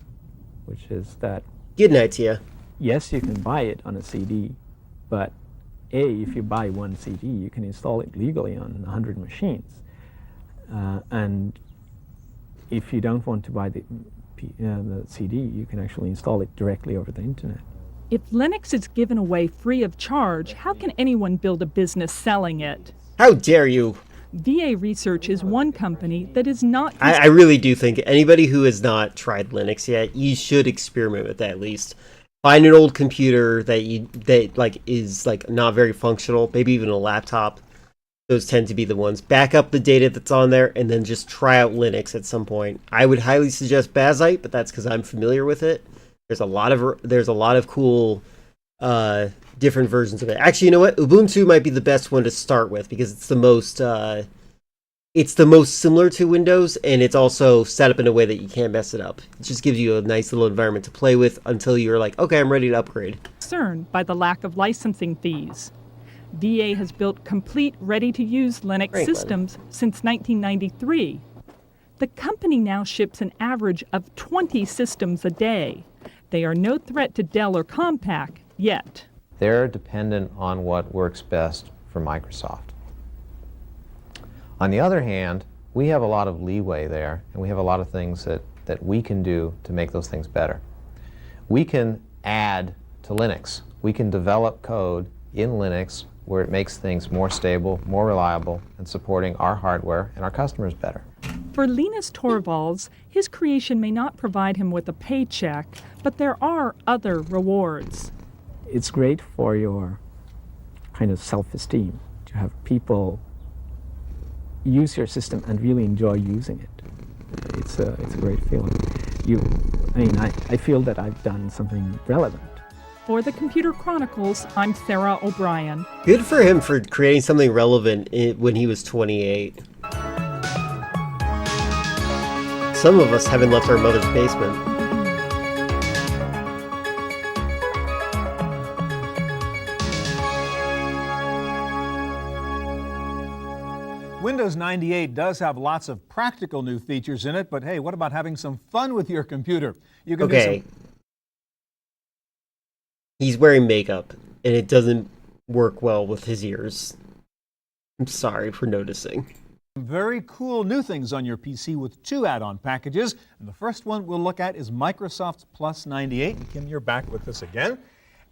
S10: which is that...
S1: Good night to you.
S10: Yes, you can buy it on a CD, but if you buy one CD, you can install it legally on 100 machines. And if you don't want to buy the CD, you can actually install it directly over the internet.
S3: If Linux is given away free of charge, how can anyone build a business selling it?
S1: How dare you?
S3: VA Research is one company that is not...
S1: I really do think anybody who has not tried Linux yet, you should experiment with that at least. Find an old computer that is not very functional, maybe even a laptop. Those tend to be the ones. Back up the data that's on there, and then just try out Linux at some point. I would highly suggest Bazite, but that's because I'm familiar with it. There's a lot of cool different versions of it. Actually, you know what? Ubuntu might be the best one to start with because it's the most similar to Windows, and it's also set up in a way that you can't mess it up. It just gives you a nice little environment to play with until you're like, okay, I'm ready to upgrade.
S3: Concerned by the lack of licensing fees. VA has built complete, ready-to-use Linux systems since 1993. The company now ships an average of 20 systems a day. They are no threat to Dell or Compaq yet.
S11: They're dependent on what works best for Microsoft. On the other hand, we have a lot of leeway there, and we have a lot of things that we can do to make those things better. We can add to Linux. We can develop code in Linux where it makes things more stable, more reliable, and supporting our hardware and our customers better.
S3: For Linus Torvalds, his creation may not provide him with a paycheck, but there are other rewards.
S10: It's great for your kind of self-esteem to have people use your system and really enjoy using it. It's a great feeling. I feel that I've done something relevant.
S3: For the Computer Chronicles, I'm Sarah O'Brien.
S1: Good for him for creating something relevant when he was 28. Some of us haven't left our mother's basement.
S8: Windows 98 does have lots of practical new features in it, but hey, what about having some fun with your computer? You can do
S1: Okay. He's wearing makeup, and it doesn't work well with his ears. I'm sorry for noticing.
S8: some very cool new things on your PC with 2 add-on packages. And the first one we'll look at is Microsoft's Plus 98. And Kim, you're back with us again.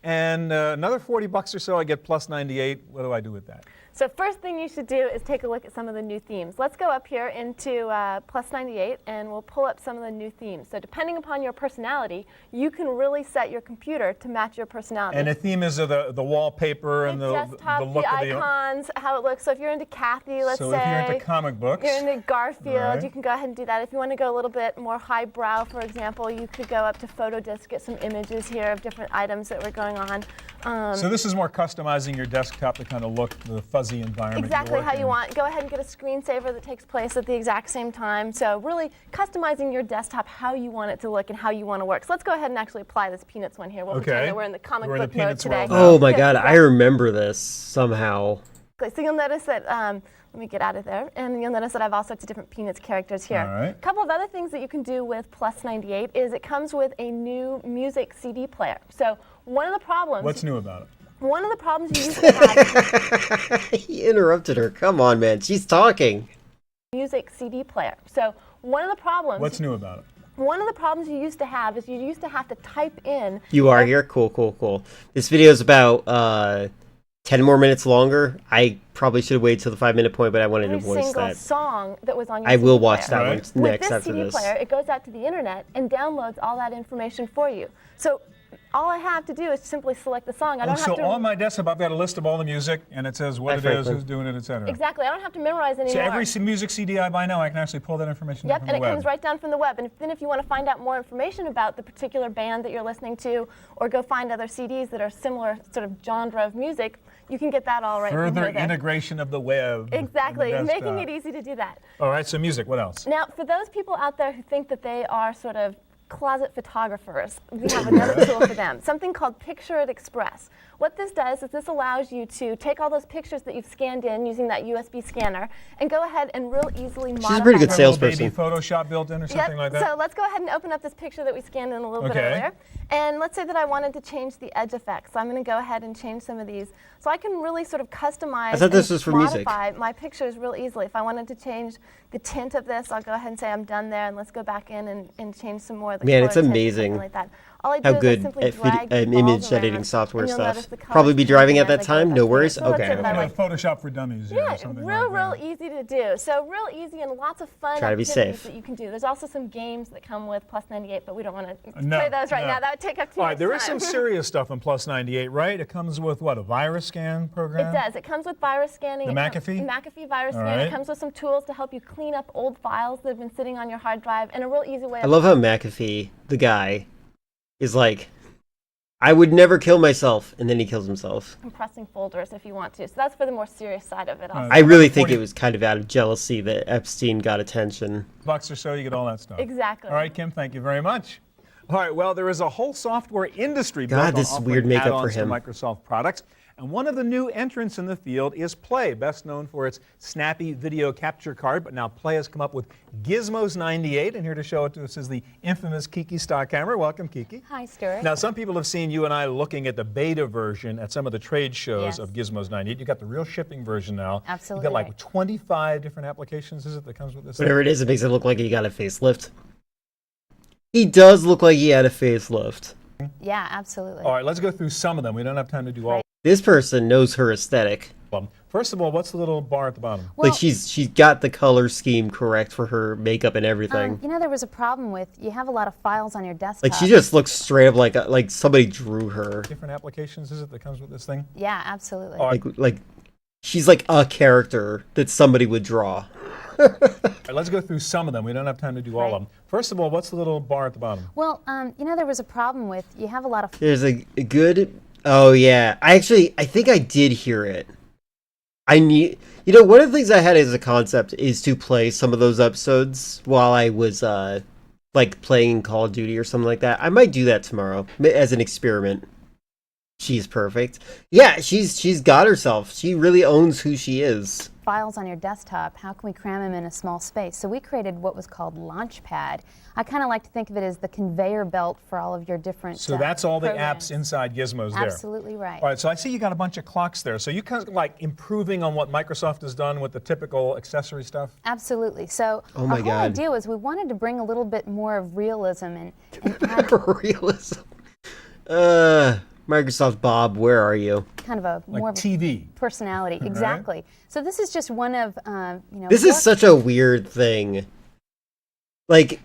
S8: And another $40 or so, I get Plus 98. What do I do with that?
S2: So first thing you should do is take a look at some of the new themes. Let's go up here into Plus 98 and we'll pull up some of the new themes. So depending upon your personality, you can really set your computer to match your personality.
S8: And the theme is the wallpaper and the
S2: desktop,
S8: look
S2: the
S8: of the
S2: icons, how it looks. So if you're into Kathy, let's say.
S8: So if you're into comic books.
S2: You're into Garfield,
S8: right.
S2: You can go ahead and do that. If you want to go a little bit more highbrow, for example, you could go up to Photodisk, get some images here of different items that were going on.
S8: So this is more customizing your desktop to kind of look the fuzzy environment.
S2: Exactly how you want. Go ahead and get a screensaver that takes place at the exact same time. So really customizing your desktop how you want it to look and how you want to work. So let's go ahead and actually apply this Peanuts one here. We'll pretend that we're in the comic book mode today.
S1: Oh my god, I remember this somehow.
S2: So you'll notice that, let me get out of there, and you'll notice that I have all sorts of different Peanuts characters here.
S8: All right.
S2: A couple of other things that you can do with Plus 98 is it comes with a new music CD player. So one of the problems...
S8: What's new about it?
S2: One of the problems you used to have...
S1: He interrupted her. Come on, man. She's talking.
S2: Music CD player. So one of the problems...
S8: What's new about it?
S2: One of the problems you used to have is you used to have to type in...
S1: You are here? Cool, cool, cool. This video is about 10 more minutes longer. I probably should have waited till the 5-minute point, but I wanted to voice
S2: single
S1: that.
S2: song that was on your
S1: I will
S2: CD
S1: watch
S2: player.
S1: that one next
S2: after
S1: after
S2: this. With this CD player, it goes out to the internet and downloads all that information for you. So all I have to do is simply select the song. I don't have
S8: so
S2: to...
S8: on my desktop, I've got a list of all the music, and it says what it is, who's doing it, etc.
S2: Exactly. I don't have to memorize anymore.
S8: So every music CD I buy now, I can actually pull that information down from the
S2: and it
S8: web.
S2: comes right down from the web. And then if you want to find out more information about the particular band that you're listening to, or go find other CDs that are similar sort of genre of music, you can get that all right from
S8: Further
S2: here.
S8: integration of the web.
S2: Exactly,
S8: and the
S2: making
S8: desktop.
S2: it easy to do that.
S8: All right, so music, what else?
S2: Now, for those people out there who think that they are sort of closet photographers, we have another tool for them, something called Picture It Express. What this does is this allows you to take all those pictures that you've scanned in using that USB scanner and go ahead and real easily modify
S1: She's a pretty good
S2: them.
S1: salesperson.
S8: Maybe Photoshop built in or something like that?
S2: So let's go ahead and open up this picture that we scanned in a little bit earlier. And let's say that I wanted to change the edge effects. So I'm going to go ahead and change some of these. So I can really sort of customize
S1: I thought this was for music.
S2: modify my pictures real easily. If I wanted to change the tint of this, I'll go ahead and say I'm done there, and let's go back in and change some more of the
S1: Man,
S2: color
S1: it's
S2: tint or
S1: amazing
S2: something like that. All I do
S1: how
S2: is I
S1: good
S2: simply
S1: at
S2: drag the balls
S1: image editing
S2: around,
S1: software
S2: and you'll
S1: stuff.
S2: notice the colors
S1: Probably be driving at
S2: changing
S1: that
S2: as I go
S1: time?
S2: back
S1: No
S2: through.
S1: worries?
S2: So let's
S1: Okay.
S2: say that I
S8: Like Photoshop for Dummies or something
S2: real
S8: like that.
S2: easy to do. So real easy and lots of fun
S1: Try to be
S2: activities
S1: safe.
S2: that you can do. There's also some games that come with Plus 98, but we don't want to
S8: No,
S2: play those right
S8: no.
S2: now. That would take up too
S8: All
S2: much
S8: right, there is
S2: time.
S8: some serious stuff in Plus 98, right? It comes with, what, a virus scan program?
S2: It does. It comes with virus scanning.
S8: The
S2: It
S8: McAfee?
S2: McAfee virus
S8: All
S2: scan.
S8: right.
S2: It comes with some tools to help you clean up old files that have been sitting on your hard drive, and a real easy way
S1: I love how McAfee, the guy, is like, I would never kill myself, and then he kills himself.
S2: compressing folders if you want to. So that's for the more serious side of it. Also.
S1: I really think it was kind of out of jealousy that Epstein got attention.
S8: Bucks or so, you get all that stuff.
S2: Exactly.
S8: All right, Kim, thank you very much. All right, well, there is a whole software industry
S1: God,
S8: built
S1: this
S8: on
S1: is weird
S8: offering
S1: makeup for
S8: add-ons to
S1: him.
S8: Microsoft products.
S9: And one of the new entrants in the field is Play, best known for its snappy video capture card. But now Play has come up with Gizmos 98, and here to show it to us is the infamous Kiki Stockhammer. Welcome, Kiki.
S17: Hi, Stuart.
S9: Now, some people have seen you and I looking at the beta version at some of the trade shows
S17: Yes.
S9: of Gizmos 98. You got the real shipping version now.
S17: Absolutely
S9: You got like
S17: right.
S9: 25 different applications, is it, that comes with this?
S1: Whatever
S9: thing?
S1: it is, it makes it look like he got a facelift. He does look like he had a facelift.
S17: Yeah, absolutely.
S9: All right, let's go through some of them. We don't have time to do all.
S1: This person knows her aesthetic.
S9: First of all, what's the little bar at the bottom?
S1: Like she's got the color scheme correct for her makeup and everything.
S17: You know, there was a problem with you have a lot of files on your desktop.
S1: Like she just looks straight up like somebody drew her.
S9: Different applications, is it, that comes with this thing?
S17: Yeah, absolutely.
S1: Like she's like a character that somebody would draw.
S9: All right, let's go through some of them. We don't have time to do all of them. First of all, what's the little bar at the bottom?
S17: Well, you know, there was a problem with you have a lot of.
S1: There's a good. Oh yeah, I think I did hear it. One of the things I had as a concept is to play some of those episodes while I was like playing Call of Duty or something like that. I might do that tomorrow as an experiment. She's perfect. Yeah, she's got herself. She really owns who she is.
S17: Files on your desktop, how can we cram them in a small space? So we created what was called Launchpad. I kind of like to think of it as the conveyor belt for all of your different
S9: So that's all
S17: programs.
S9: the apps inside Gizmos there.
S17: Absolutely right.
S9: All right, so I see you got a bunch of clocks there. So you kind of like improving on what Microsoft has done with the typical accessory stuff?
S17: Absolutely. So
S1: Oh my
S17: our whole
S1: God.
S17: idea was we wanted to bring a little bit more of realism and add
S1: Realism. Microsoft Bob, where are you?
S17: kind of a
S9: Like
S17: more of
S9: TV.
S17: a personality.
S1: Right.
S17: Exactly. So this is just one of
S1: This is such a weird thing. Like,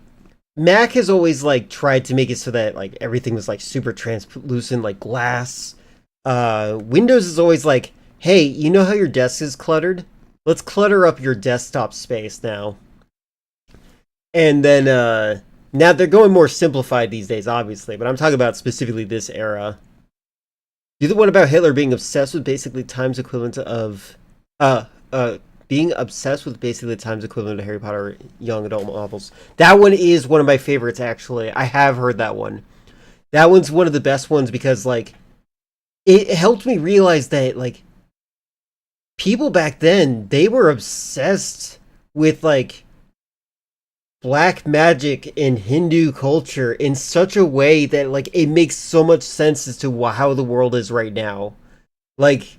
S1: Mac has always like tried to make it so that like everything was like super translucent, like glass. Windows is always like, hey, you know how your desk is cluttered? Let's clutter up your desktop space now. And then now they're going more simplified these days, obviously, but I'm talking about specifically this era. Do the one about Hitler being obsessed with basically times equivalent of being obsessed with basically the times equivalent to Harry Potter young adult novels. That one is one of my favorites, actually. I have heard that one. That one's one of the best ones because like it helped me realize that like people back then, they were obsessed with like black magic and Hindu culture in such a way that like it makes so much sense as to how the world is right now. Like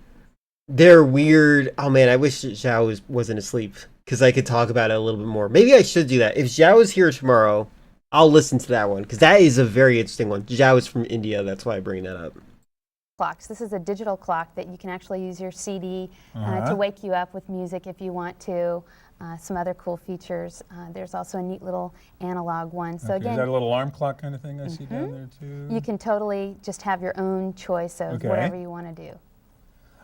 S1: they're weird. Oh man, I wish Zhao wasn't asleep because I could talk about it a little bit more. Maybe I should do that. If Zhao is here tomorrow, I'll listen to that one because that is a very interesting one. Zhao is from India, that's why I bring that up.
S17: clocks. This is a digital clock that you can actually use your CD to wake you up with music if you want to. Some other cool features. There's also a neat little analog one. So
S9: Okay,
S17: again,
S9: is that a little alarm clock kind of thing I see down there too?
S17: you can totally just have your own choice of
S9: Okay.
S17: whatever you want to do.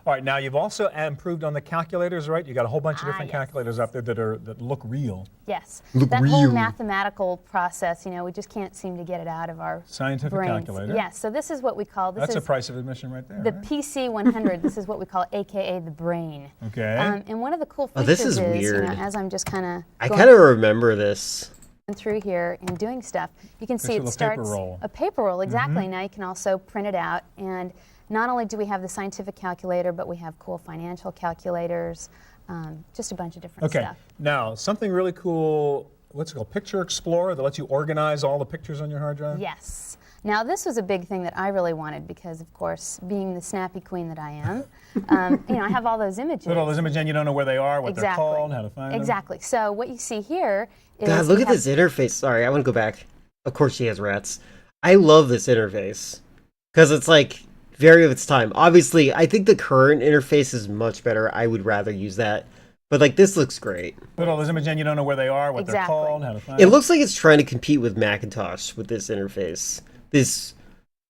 S9: All right, now you've also improved on the calculators, right? You got a whole bunch of different
S17: yes.
S9: calculators up there that look real.
S17: Yes,
S9: Look
S17: that whole
S9: real.
S17: mathematical process, we just can't seem to get it out of our
S9: Scientific
S17: brains.
S9: calculator.
S17: Yes, so this is what we call, this
S9: That's
S17: is
S9: a price of admission right there.
S17: the
S9: right?
S17: PC 100. This is what we call AKA the brain.
S9: Okay.
S17: And one of the cool
S1: Oh,
S17: features
S1: this is weird.
S17: as I'm just kind
S1: I
S17: of
S1: kind of remember this.
S17: through here and doing stuff, you can see
S1: It's a
S17: it
S1: little paper
S17: starts
S1: roll.
S17: a paper roll, exactly.
S1: Mhm.
S17: Now you can also print it out, and not only do we have the scientific calculator, but we have cool financial calculators, just a bunch of different
S9: Okay,
S17: stuff.
S9: now something really cool, what's it called, Picture Explorer, that lets you organize all the pictures on your hard drive?
S17: Yes. Now this was a big thing that I really wanted because, of course, being the snappy queen that I am, I have all those images.
S9: Put all those images in, you don't know where they are, what
S17: Exactly.
S9: they're called, how to find them.
S17: Exactly. So what you see here is
S1: God, look
S17: we
S1: at
S17: have-
S1: this interface. Sorry, I want to go back. Of course she has rats. I love this interface. Because it's like very of its time. Obviously, I think the current interface is much better. I would rather use that. But like this looks great.
S9: Put all those images in, you don't know where they are, what
S17: Exactly.
S9: they're called, how to find
S1: It
S9: them.
S1: looks like it's trying to compete with Macintosh with this interface. This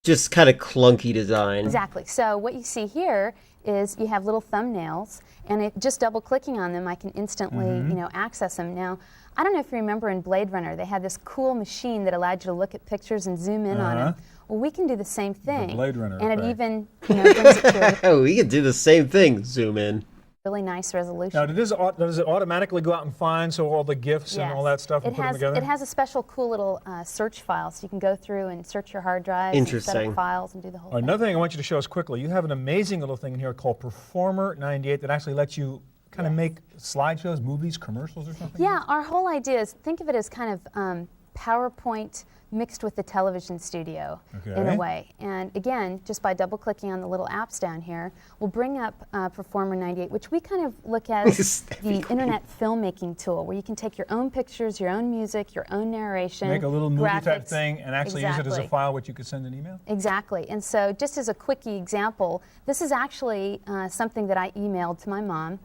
S1: just kind of clunky design.
S17: Exactly. So what you see here is you have little thumbnails, and just double clicking on them, I can instantly,
S1: Mhm.
S17: access them. Now, I don't know if you remember in Blade Runner, they had this cool machine that allowed you to look at pictures and zoom in on them. Well, we can do the same thing.
S1: Blade Runner
S17: And it
S1: effect.
S17: even, brings it to
S1: We could do the same thing. Zoom in.
S17: really nice resolution.
S9: Now, does it automatically go out and find all the GIFs and all that stuff and put them together?
S17: It has a special cool little search file, so you can go through and search your hard drives and set up files and do the whole thing.
S9: Another thing I want you to show us quickly, you have an amazing little thing in here called Performer 98 that actually lets you kind of make slideshows, movies, commercials or something?
S17: Yeah, our whole idea is, think of it as kind of PowerPoint mixed with the television studio in a way. And again, just by double-clicking on the little apps down here, we'll bring up Performer 98, which we kind of look at as the internet filmmaking tool, where you can take your own pictures, your own music, your own narration,
S9: make a little movie
S17: graphics,
S9: type thing and actually use it as a file which you could send an email?
S17: Exactly. And so just as a quickie example, this is actually something that I emailed to my mom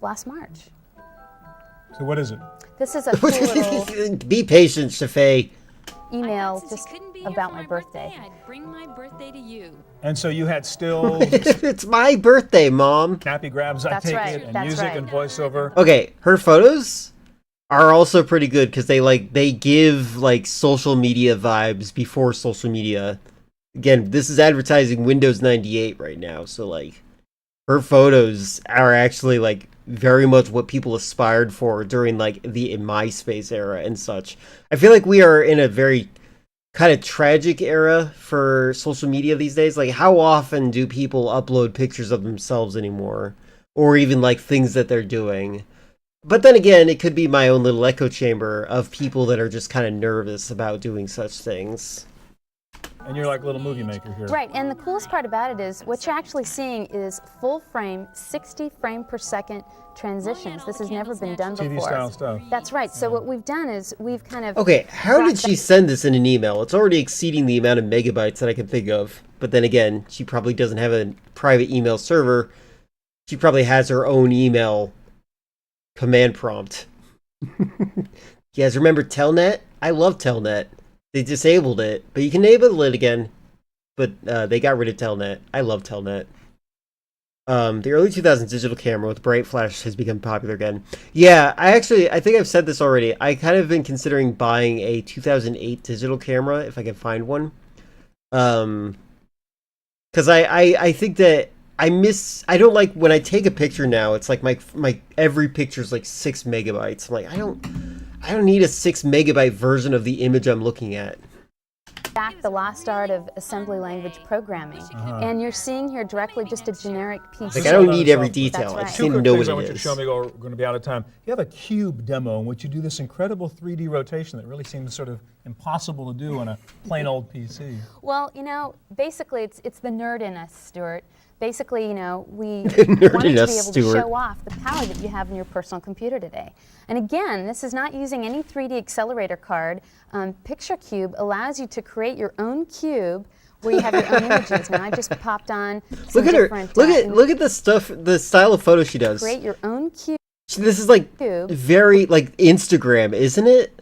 S17: last March.
S9: So what is it?
S17: This is a cool little
S1: Be patient, Shafay.
S17: email just about my birthday.
S15: I'd bring my birthday to you.
S9: And so you had stills.
S1: It's my birthday, Mom.
S9: Snappy grabs, I take it, and music and voiceover.
S1: Okay, her photos are also pretty good because they give like social media vibes before social media. Again, this is advertising Windows 98 right now, so like her photos are actually like very much what people aspired for during like the MySpace era and such. I feel like we are in a very kind of tragic era for social media these days. Like, how often do people upload pictures of themselves anymore? Or even like things that they're doing? But then again, it could be my own little echo chamber of people that are just kind of nervous about doing such things.
S9: And you're like a little movie maker here.
S17: Right, and the coolest part about it is what you're actually seeing is full frame, 60 frame per second transitions. This has never been done before.
S9: TV style stuff.
S17: That's right. So what we've done is we've kind of...
S1: Okay, how did she send this in an email? It's already exceeding the amount of megabytes that I can think of. But then again, she probably doesn't have a private email server. She probably has her own email command prompt. You guys remember Telnet? I love Telnet. They disabled it, but you can enable it again. But they got rid of Telnet. I love Telnet. The early 2000s digital camera with bright flash has become popular again. Yeah, I think I've said this already. I kind of been considering buying a 2008 digital camera if I can find one. Because I think that I don't like when I take a picture now. It's like my every picture is like 6 megabytes. I'm like, I don't need a 6 megabyte version of the image I'm looking at.
S17: Back the lost art of assembly language programming, and you're seeing here directly just a generic piece.
S1: Like, I don't need every detail. I just need to know what it is.
S9: I want you to show me. We're going to be out of time. You have a cube demo in which you do this incredible 3D rotation that really seems sort of impossible to do on a plain old PC.
S17: Well, you know, basically it's the nerd in us, Stuart. Basically, you know, we wanted to be able to show off the power that you have in your personal computer today. And again, this is not using any 3D accelerator card. PictureCube allows you to create your own cube where you have your own images. Now I just popped on some different...
S1: Look at the stuff, the style of photo she does.
S17: Create your own cube.
S1: This is like very like Instagram, isn't it?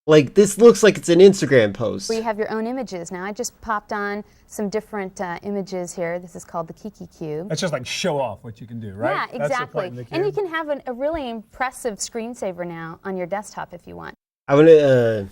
S1: Like, this looks like it's an Instagram post.
S17: Where you have your own images. Now I just popped on some different images here. This is called the Kiki Cube.
S9: That's just like show off what you can do, right?
S17: Yeah, exactly. And you can have a really impressive screensaver now on your desktop if you want.
S1: I want to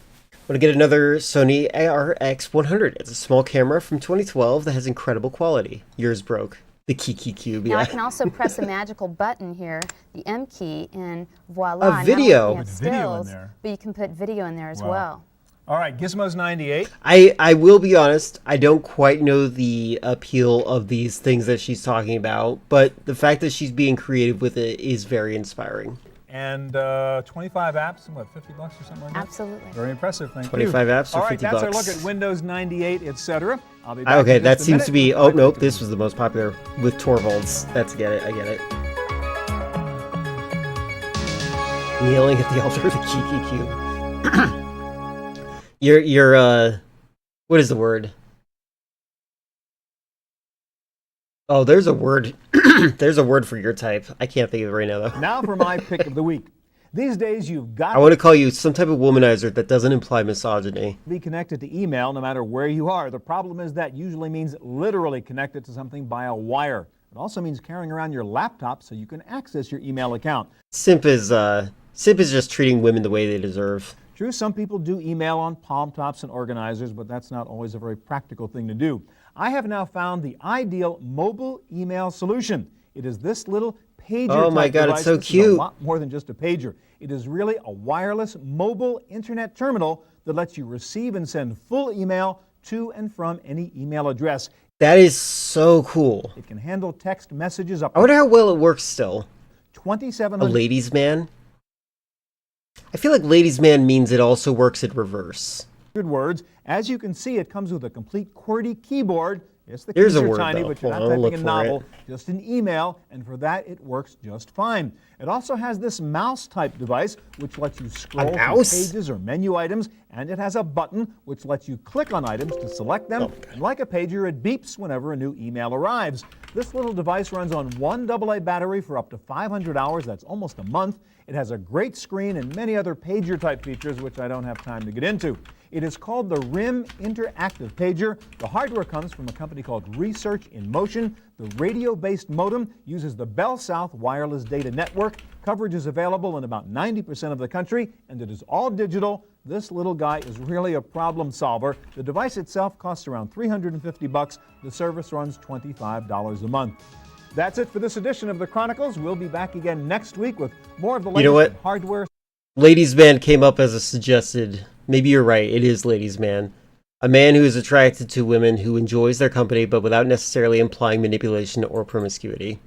S1: get another Sony ARX100. It's a small camera from 2012 that has incredible quality. Yours broke. The Kiki Cube, yeah.
S17: Now I can also press a magical button here, the M key, and voila.
S1: A video.
S17: Not only do you have stills, but you can put video in there as well.
S9: All right, Gizmos 98.
S1: I will be honest, I don't quite know the appeal of these things that she's talking about, but the fact that she's being creative with it is very inspiring.
S9: And 25 apps, and what, $50 or something like that?
S17: Absolutely.
S9: Very impressive, thank you.
S1: 25 apps for $50.
S9: All right, that's our look at Windows 98, etc. I'll be back
S1: Okay,
S9: in
S1: that
S9: just a
S1: seems to
S9: minute.
S1: be, oh nope, this was the most popular with Torvalds. I get it. Kneeling at the altar of the Kiki Cube. You're what is the word? Oh, there's a word. There's a word for your type. I can't think of it right now, though.
S9: Now for my pick of the week. These days, you've got
S1: I want to call you some type of womanizer that doesn't imply misogyny.
S9: to be connected to email no matter where you are. The problem is that usually means literally connected to something by a wire. It also means carrying around your laptop so you can access your email account.
S1: Simp is just treating women the way they deserve.
S9: True, some people do email on palm tops and organizers, but that's not always a very practical thing to do. I have now found the ideal mobile email solution. It is this little pager
S1: Oh my
S9: type
S1: God,
S9: device.
S1: it's so
S9: This is
S1: cute.
S9: a lot more than just a pager. It is really a wireless mobile internet terminal that lets you receive and send full email to and from any email address.
S1: That is so cool.
S9: It can handle text messages up
S1: I wonder how well it works still. A
S9: 2,700
S1: ladies' man? I feel like ladies' man means it also works in reverse.
S9: words. As you can see, it comes with a complete QWERTY keyboard. Yes, the
S1: Here's
S9: keys
S1: a
S9: are
S1: word,
S9: tiny,
S1: though.
S9: but you're not
S1: Hold on, I'll
S9: typing a
S1: look for
S9: novel, just an email, and for that it works just fine. It also has this mouse-type device, which lets you scroll through
S1: mouse?
S9: pages or menu items, and it has a button which lets you click on items to select them. And like a pager, it beeps whenever a new email arrives. This little device runs on one AA battery for up to 500 hours. That's almost a month. It has a great screen and many other pager-type features, which I don't have time to get into. It is called the RIM Interactive Pager. The hardware comes from a company called Research in Motion. The radio-based modem uses the Bell South Wireless Data Network. Coverage is available in about 90% of the country, and it is all digital. This little guy is really a problem solver. The device itself costs around $350. The service runs $25 a month. That's it for this edition of the Chronicles. We'll be back again next week with more of the latest
S1: You know what?
S9: in hardware.
S1: Ladies' man came up as a suggested. Maybe you're right. It is ladies' man. A man who is attracted to women who enjoys their company, but without necessarily implying manipulation or promiscuity.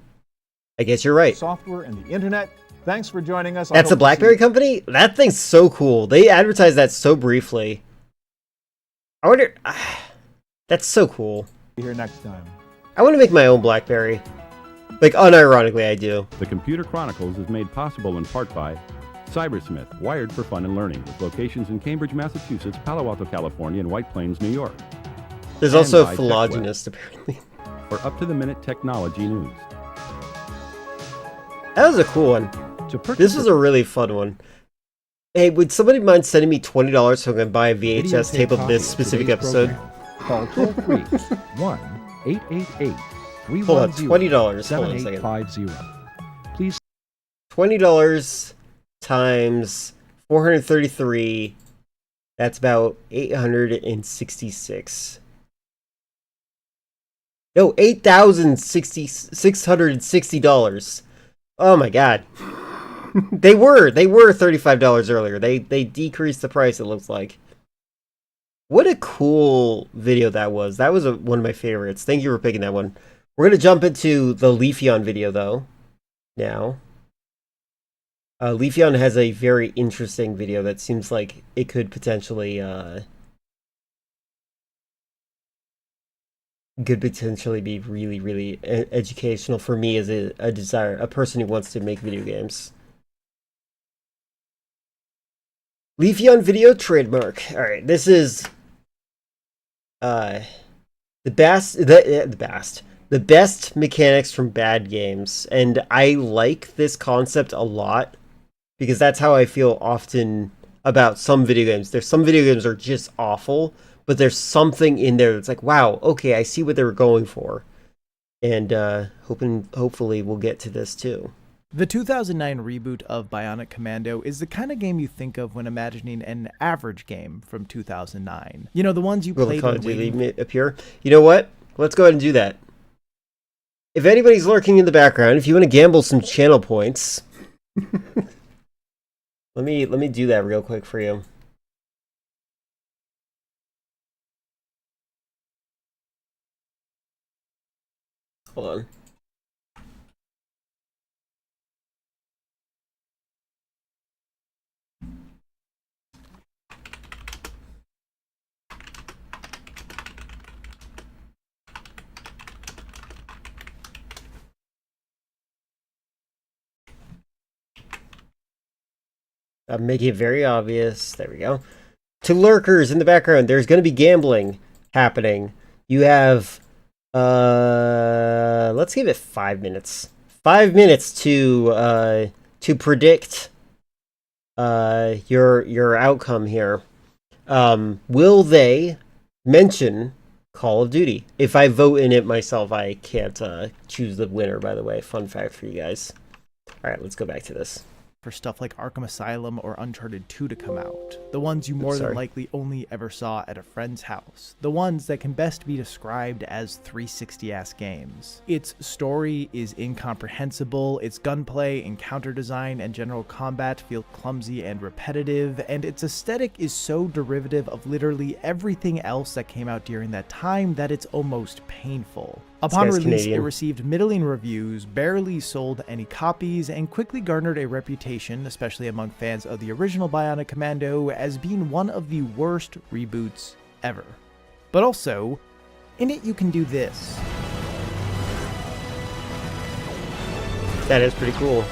S1: I guess you're right.
S9: Software and the internet. Thanks for joining us. I
S1: That's
S9: hope
S1: a
S9: to see
S1: BlackBerry
S9: you
S1: company? That thing's so cool. They advertised that so briefly. I wonder... That's so cool.
S9: here next time.
S1: I want to make my own BlackBerry. Like, unironically, I do.
S20: The Computer Chronicles is made possible in part by Cybersmith, wired for fun and learning, with locations in Cambridge, Massachusetts, Palo Alto, California, and White Plains, New York.
S1: There's
S20: And
S1: also
S20: by
S1: a
S20: TechWeb,
S1: phylogenists, apparently.
S20: for up-to-the-minute technology news.
S1: That was a cool one. This was a really fun one. Hey, would somebody mind sending me $20 so I can buy a VHS tape of this specific episode?
S5: Call toll-free 1-888-310-7850.
S1: Hold on, $20. Hold on a second.
S5: Please.
S1: $20 times 433. That's about 866. No, $8,660. Oh my god. They were $35 earlier. They decreased the price, it looks like. What a cool video that was. That was one of my favorites. Thank you for picking that one. We're going to jump into the Leafeon video, though, now. Leafeon has a very interesting video that seems like it could potentially be really, really educational for me as a person who wants to make video games. Leafeon video trademark. All right, this is the best mechanics from bad games, and I like this concept a lot because that's how I feel often about some video games. There's some video games that are just awful, but there's something in there that's like, wow, okay, I see what they were going for, and hopefully we'll get to this too.
S18: The 2009 reboot of Bionic Commando is the kind of game you think of when imagining an average game from 2009. You know, the ones you
S1: Will the
S18: played
S1: Call
S18: when
S1: of Duty
S18: waiting...
S1: appear? You know what? Let's go ahead and do that. If anybody's lurking in the background, if you want to gamble some channel points, let me do that real quick for you. Hold on. I'm making it very obvious. There we go. To lurkers in the background, there's going to be gambling happening. You have, let's give it 5 minutes. 5 minutes to predict your outcome here. Will they mention Call of Duty? If I vote in it myself, I can't choose the winner, by the way. Fun fact for you guys. All right, let's go back to this.
S18: for stuff like Arkham Asylum or Uncharted 2 to come out. The ones you more than likely only ever saw at a friend's house. The ones that can best be described as 360-ass games. Its story is incomprehensible, its gunplay, encounter design, and general combat feel clumsy and repetitive, and its aesthetic is so derivative of literally everything else that came out during that time that it's almost painful. Upon release, it received middling reviews, barely sold any copies, and quickly garnered a reputation, especially among fans of the original Bionic Commando, as being one of the worst reboots ever. But also, in it you can do this.
S1: That is pretty cool.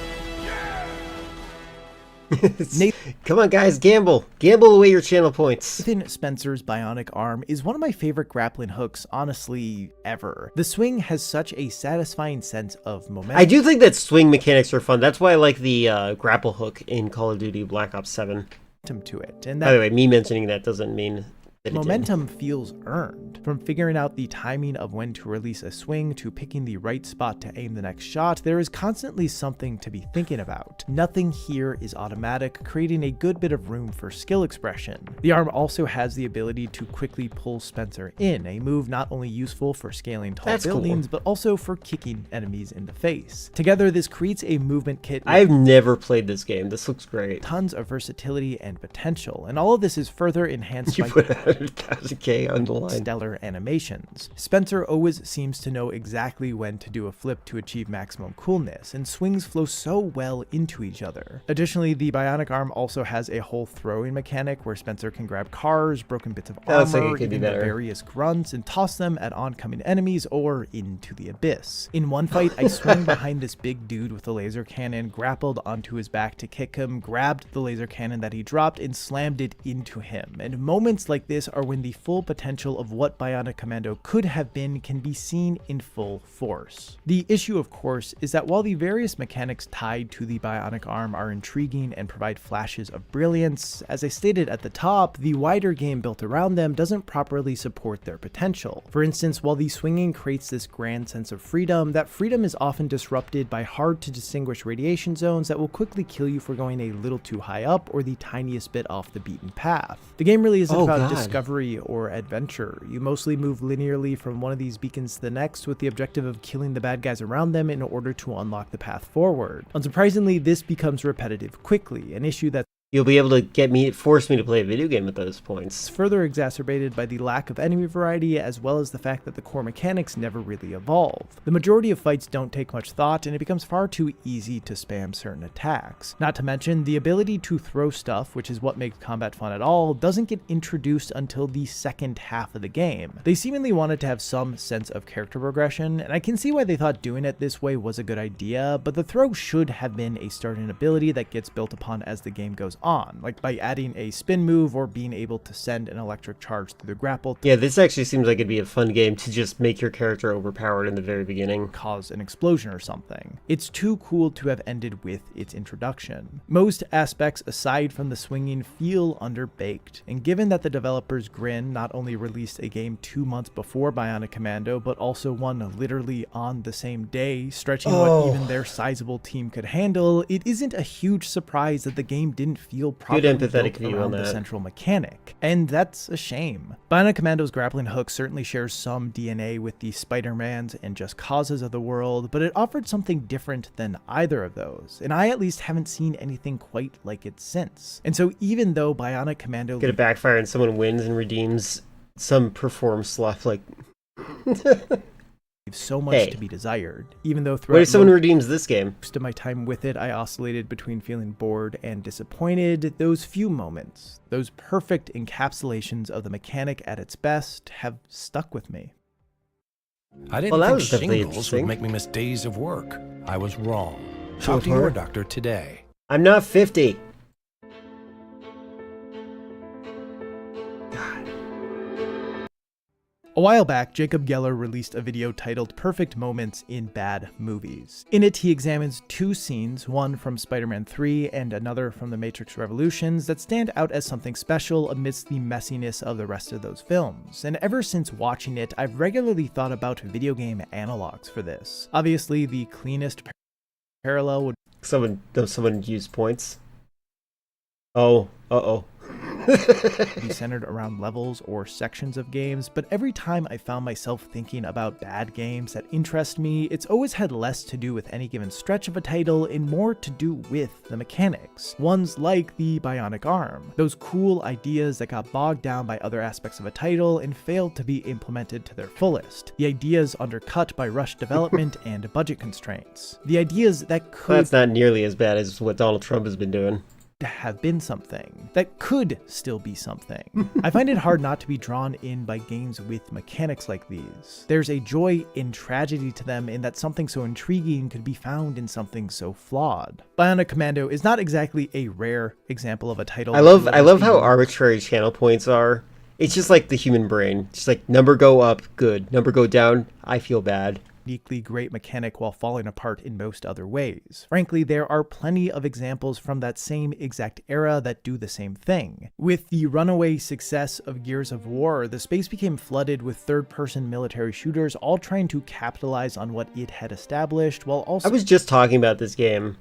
S1: Come on, guys, gamble. Gamble away your channel points.
S18: Nathan Spencer's bionic arm is one of my favorite grappling hooks, honestly, ever. The swing has such a satisfying sense of momentum.
S1: I do think that swing mechanics are fun. That's why I like the grapple hook in Call of Duty Black Ops 7.
S18: To it. And
S1: by the way, me mentioning that doesn't mean that
S18: momentum feels earned. From figuring out the timing of when to release a swing to picking the right spot to aim the next shot, there is constantly something to be thinking about. Nothing here is automatic, creating a good bit of room for skill expression. The arm also has the ability to quickly pull Spencer in, a move not only useful for scaling tall buildings, but also for kicking enemies in the face. Together, this creates a movement kit.
S1: I've never played this game. This looks great.
S18: Tons of versatility and potential, and all of this is further enhanced by
S1: 100,000K on the line.
S18: Stellar animations. Spencer always seems to know exactly when to do a flip to achieve maximum coolness, and swings flow so well into each other. Additionally, the bionic arm also has a whole throwing mechanic where Spencer can grab cars, broken bits of armor, even various grunts, and toss them at oncoming enemies or into the abyss. In one fight, I swung behind this big dude with a laser cannon, grappled onto his back to kick him, grabbed the laser cannon that he dropped, and slammed it into him. And moments like this are when the full potential of what Bionic Commando could have been can be seen in full force. The issue, of course, is that while the various mechanics tied to the bionic arm are intriguing and provide flashes of brilliance, as I stated at the top, the wider game built around them doesn't properly support their potential. For instance, while the swinging creates this grand sense of freedom, that freedom is often disrupted by hard to distinguish radiation zones that will quickly kill you for going a little too high up or the tiniest bit off the beaten path. The game really isn't about discovery or adventure. You mostly move linearly from one of these beacons to the next with the objective of killing the bad guys around them in order to unlock the path forward. Unsurprisingly, this becomes repetitive quickly, an issue that
S1: you'll be able to force me to play a video game at those points.
S18: It's further exacerbated by the lack of enemy variety, as well as the fact that the core mechanics never really evolve. The majority of fights don't take much thought, and it becomes far too easy to spam certain attacks. Not to mention, the ability to throw stuff, which is what makes combat fun at all, doesn't get introduced until the second half of the game. They seemingly wanted to have some sense of character progression, and I can see why they thought doing it this way was a good idea, but the throw should have been a starting ability that gets built upon as the game goes on, like by adding a spin move or being able to send an electric charge through the grapple.
S1: Yeah, this actually seems like it'd be a fun game to just make your character overpowered in the very beginning.
S18: Cause an explosion or something. It's too cool to have ended with its introduction. Most aspects aside from the swinging feel underbaked, and given that the developers Grin not only released a game 2 months before Bionic Commando, but also one literally on the same day, stretching what even their sizable team could handle, it isn't a huge surprise that the game didn't feel properly built around the central mechanic, and that's a shame. Bionic Commando's grappling hook certainly shares some DNA with the Spider-Mans and Just Causes of the world, but it offered something different than either of those, and I at least haven't seen anything quite like it since. And so even though Bionic Commando
S1: get a backfire and someone wins and redeems some perform slough, like
S18: so much to be desired, even though
S1: what if someone redeems this game?
S18: Most of my time with it, I oscillated between feeling bored and disappointed. Those few moments, those perfect encapsulations of the mechanic at its best, have stuck with me.
S4: I didn't think shingles would make me miss days of work. I was wrong. Talk to your doctor today.
S1: I'm not 50.
S18: A while back, Jacob Geller released a video titled Perfect Moments in Bad Movies. In it, he examines 2 scenes, one from Spider-Man 3 and another from The Matrix Revolutions, that stand out as something special amidst the messiness of the rest of those films. And ever since watching it, I've regularly thought about video game analogs for this. Obviously, the cleanest parallel would
S1: Someone used points. Oh, uh-oh.
S18: Be centered around levels or sections of games, but every time I found myself thinking about bad games that interest me, it's always had less to do with any given stretch of a title and more to do with the mechanics. Ones like the Bionic Arm. Those cool ideas that got bogged down by other aspects of a title and failed to be implemented to their fullest. The ideas undercut by rushed development and budget constraints. The ideas that could...
S1: That's not nearly as bad as what Donald Trump has been doing.
S18: To have been something that could still be something. I find it hard not to be drawn in by games with mechanics like these. There's a joy in tragedy to them in that something so intriguing could be found in something so flawed. Bionic Commando is not exactly a rare example of a title.
S1: I love how arbitrary channel points are. It's just like the human brain. Just like number go up, good. Number go down, I feel bad.
S18: Uniquely great mechanic while falling apart in most other ways. Frankly, there are plenty of examples from that same exact era that do the same thing. With the runaway success of Gears of War, the space became flooded with third-person military shooters all trying to capitalize on what it had established while also...
S1: I was just talking about this game.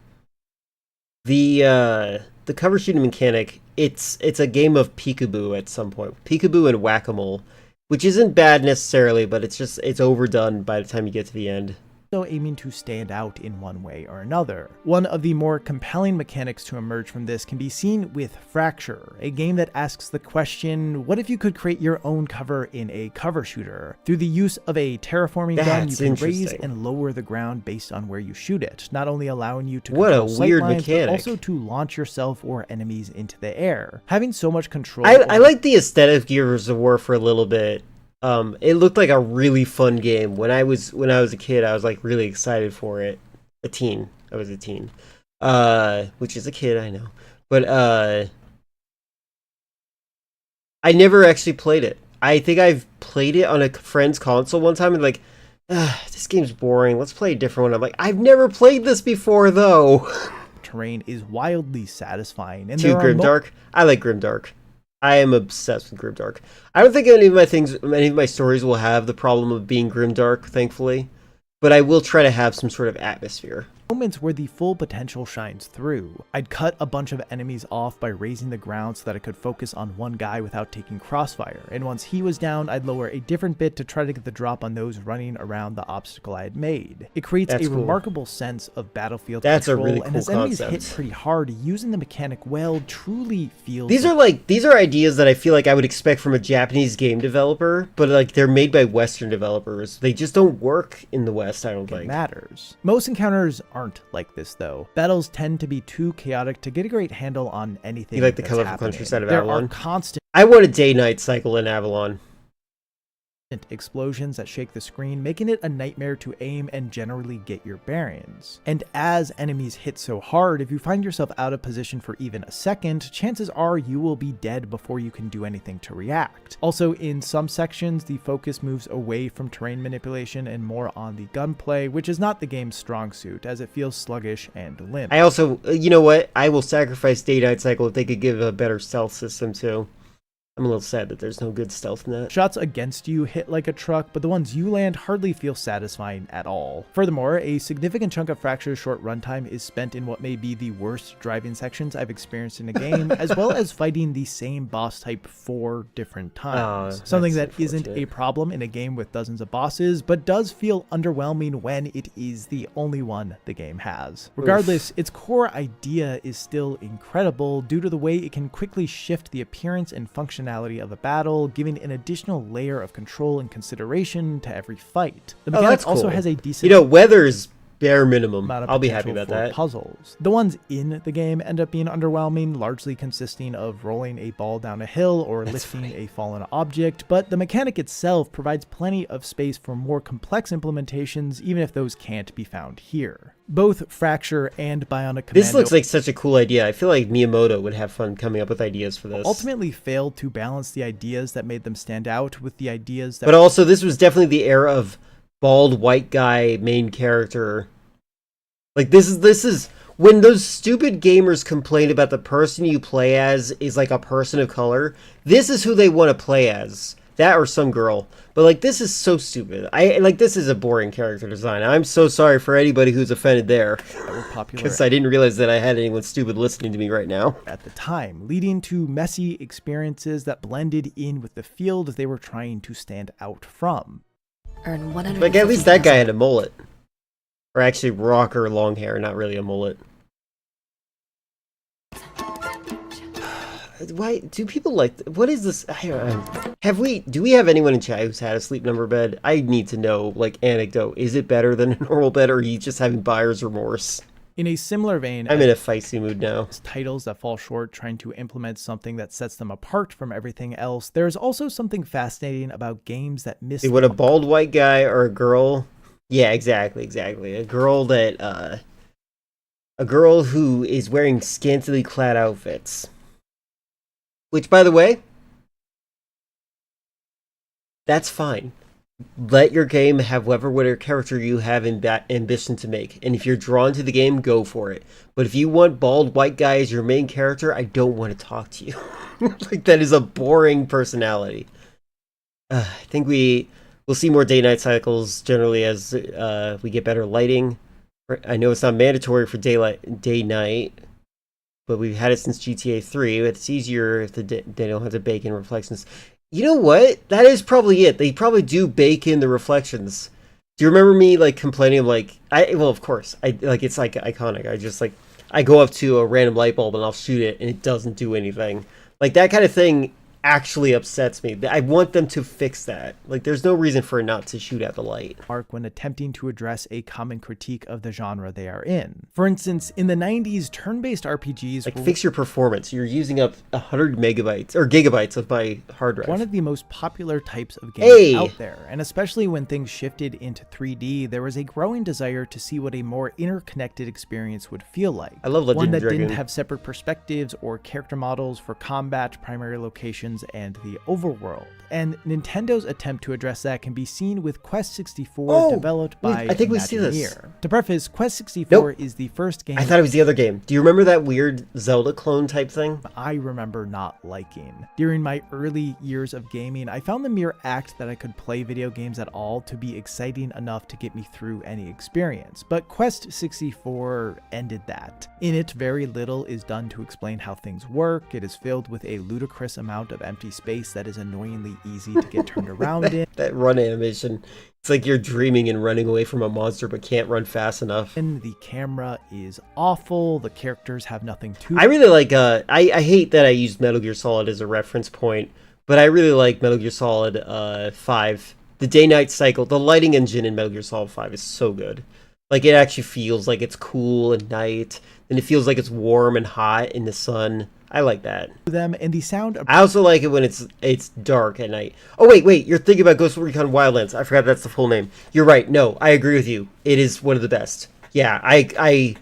S1: The cover shooting mechanic, it's a game of peekaboo at some point. Peekaboo and whack-a-mole. Which isn't bad necessarily, but it's overdone by the time you get to the end.
S18: So aiming to stand out in one way or another. One of the more compelling mechanics to emerge from this can be seen with Fracture, a game that asks the question, what if you could create your own cover in a cover shooter? Through the use of a terraforming gun, you can raise and lower the ground based on where you shoot it, not only allowing you to control sight lines, but also to launch yourself or enemies into the air. Having so much control...
S1: I like the aesthetic of Gears of War for a little bit. It looked like a really fun game. When I was a kid, I was like really excited for it. I was a teen. Which is a kid, I know. But I never actually played it. I think I've played it on a friend's console one time and like, this game's boring. Let's play a different one. I'm like, I've never played this before though.
S18: Terrain is wildly satisfying. And
S1: Too Grimdark. I like Grimdark. I am obsessed with Grimdark. I don't think any of my stories will have the problem of being Grimdark, thankfully, but I will try to have some sort of atmosphere.
S18: Moments where the full potential shines through. I'd cut a bunch of enemies off by raising the ground so that I could focus on one guy without taking crossfire, and once he was down, I'd lower a different bit to try to get the drop on those running around the obstacle I had made. It creates remarkable sense of battlefield control,
S1: a really cool
S18: and as enemies hit pretty hard, using the mechanic well truly feels...
S1: These are ideas that I feel like I would expect from a Japanese game developer, but like they're made by Western developers. They just don't work in the West, I don't think.
S18: It matters. Most encounters aren't like this though. Battles tend to be too chaotic to get a great handle on anything.
S1: You like the colorful countryside of
S18: There
S1: Avalon?
S18: are constant...
S1: I want a day-night cycle in Avalon.
S18: Explosions that shake the screen, making it a nightmare to aim and generally get your bearings. And as enemies hit so hard, if you find yourself out of position for even a second, chances are you will be dead before you can do anything to react. Also, in some sections, the focus moves away from terrain manipulation and more on the gunplay, which is not the game's strong suit, as it feels sluggish and limp.
S1: I also, you know what? I will sacrifice day-night cycle if they could give a better stealth system too. I'm a little sad that there's no good stealth in that.
S18: Shots against you hit like a truck, but the ones you land hardly feel satisfying at all. Furthermore, a significant chunk of Fracture's short runtime is spent in what may be the worst driving sections I've experienced in a game, as well as fighting the same boss type 4 different times. Something that isn't a problem in a game with dozens of bosses, but does feel underwhelming when it is the only one the game has. Regardless, its core idea is still incredible due to the way it can quickly shift the appearance and functionality of a battle, giving an additional layer of control and consideration to every fight. The mechanic also has a decent...
S1: weather's bare minimum. I'll be happy about that.
S18: Puzzles. The ones in the game end up being underwhelming, largely consisting of rolling a ball down a hill or lifting a fallen object, but the mechanic itself provides plenty of space for more complex implementations, even if those can't be found here. Both Fracture and Bionic Commando...
S1: This looks like such a cool idea. I feel like Miyamoto would have fun coming up with ideas for this.
S18: Ultimately failed to balance the ideas that made them stand out with the ideas that...
S1: But also, this was definitely the era of bald white guy main character. Like, this is when those stupid gamers complain about the person you play as is like a person of color. This is who they want to play as. That or some girl. But like, this is so stupid. This is a boring character design. I'm so sorry for anybody who's offended there.
S18: That were popular.
S1: Because I didn't realize that I had anyone stupid listening to me right now.
S18: At the time, leading to messy experiences that blended in with the field they were trying to stand out from.
S15: Earn 100.
S1: Like, at least that guy had a mullet. Or actually, rocker long hair, not really a mullet. Why do people like? What is this? Do we have anyone in chat who's had a Sleep Number bed? I need to know, like, anecdote. Is it better than a normal bed, or are you just having buyer's remorse?
S18: In a similar vein,
S1: I'm in a feisty mood now.
S18: Titles that fall short trying to implement something that sets them apart from everything else, there's also something fascinating about games that miss.
S1: Would a bald white guy or a girl? Yeah, exactly. A girl that, a girl who is wearing scantily clad outfits. Which, by the way, that's fine. Let your game have whatever character you have ambition to make. And if you're drawn to the game, go for it. But if you want bald white guy as your main character, I don't want to talk to you. Like, that is a boring personality. I think we'll see more day-night cycles generally as we get better lighting. I know it's not mandatory for day-night. But we've had it since GTA 3. It's easier if they don't have to bake in reflections. You know what? That is probably it. They probably do bake in the reflections. Do you remember me like complaining? Well, of course. It's like iconic. I go up to a random light bulb and I'll shoot it, and it doesn't do anything. Like, that kind of thing actually upsets me. I want them to fix that. Like, there's no reason for it not to shoot at the light.
S18: When attempting to address a common critique of the genre they are in. For instance, in the 90s, turn-based RPGs
S1: fix your performance. You're using up 100 megabytes or gigabytes of my hard drive.
S18: One of the most popular types of games out there, and especially when things shifted into 3D, there was a growing desire to see what a more interconnected experience would feel like.
S1: I love Legend
S18: One that
S1: Dragon.
S18: didn't have separate perspectives or character models for combat, primary locations, and the overworld. And Nintendo's attempt to address that can be seen with Quest 64, developed by
S1: I think we see this.
S18: Imagineer. To preface, Quest 64 is the first game...
S1: I thought it was the other game. Do you remember that weird Zelda clone type thing?
S18: I remember not liking. During my early years of gaming, I found the mere act that I could play video games at all to be exciting enough to get me through any experience. But Quest 64 ended that. In it, very little is done to explain how things work. It is filled with a ludicrous amount of empty space that is annoyingly easy to get turned around in.
S1: That run animation. It's like you're dreaming and running away from a monster but can't run fast enough.
S18: And the camera is awful. The characters have nothing to...
S1: I really like, I hate that I used Metal Gear Solid as a reference point, but I really like Metal Gear Solid 5. The day-night cycle, the lighting engine in Metal Gear Solid 5 is so good. Like, it actually feels like it's cool at night, and it feels like it's warm and hot in the sun. I like that.
S18: Them and the sound of...
S1: I also like it when it's dark at night. Oh, wait, you're thinking about Ghost Recon Wildlands. I forgot that's the full name. You're right. No, I agree with you. It is one of the best. Yeah, I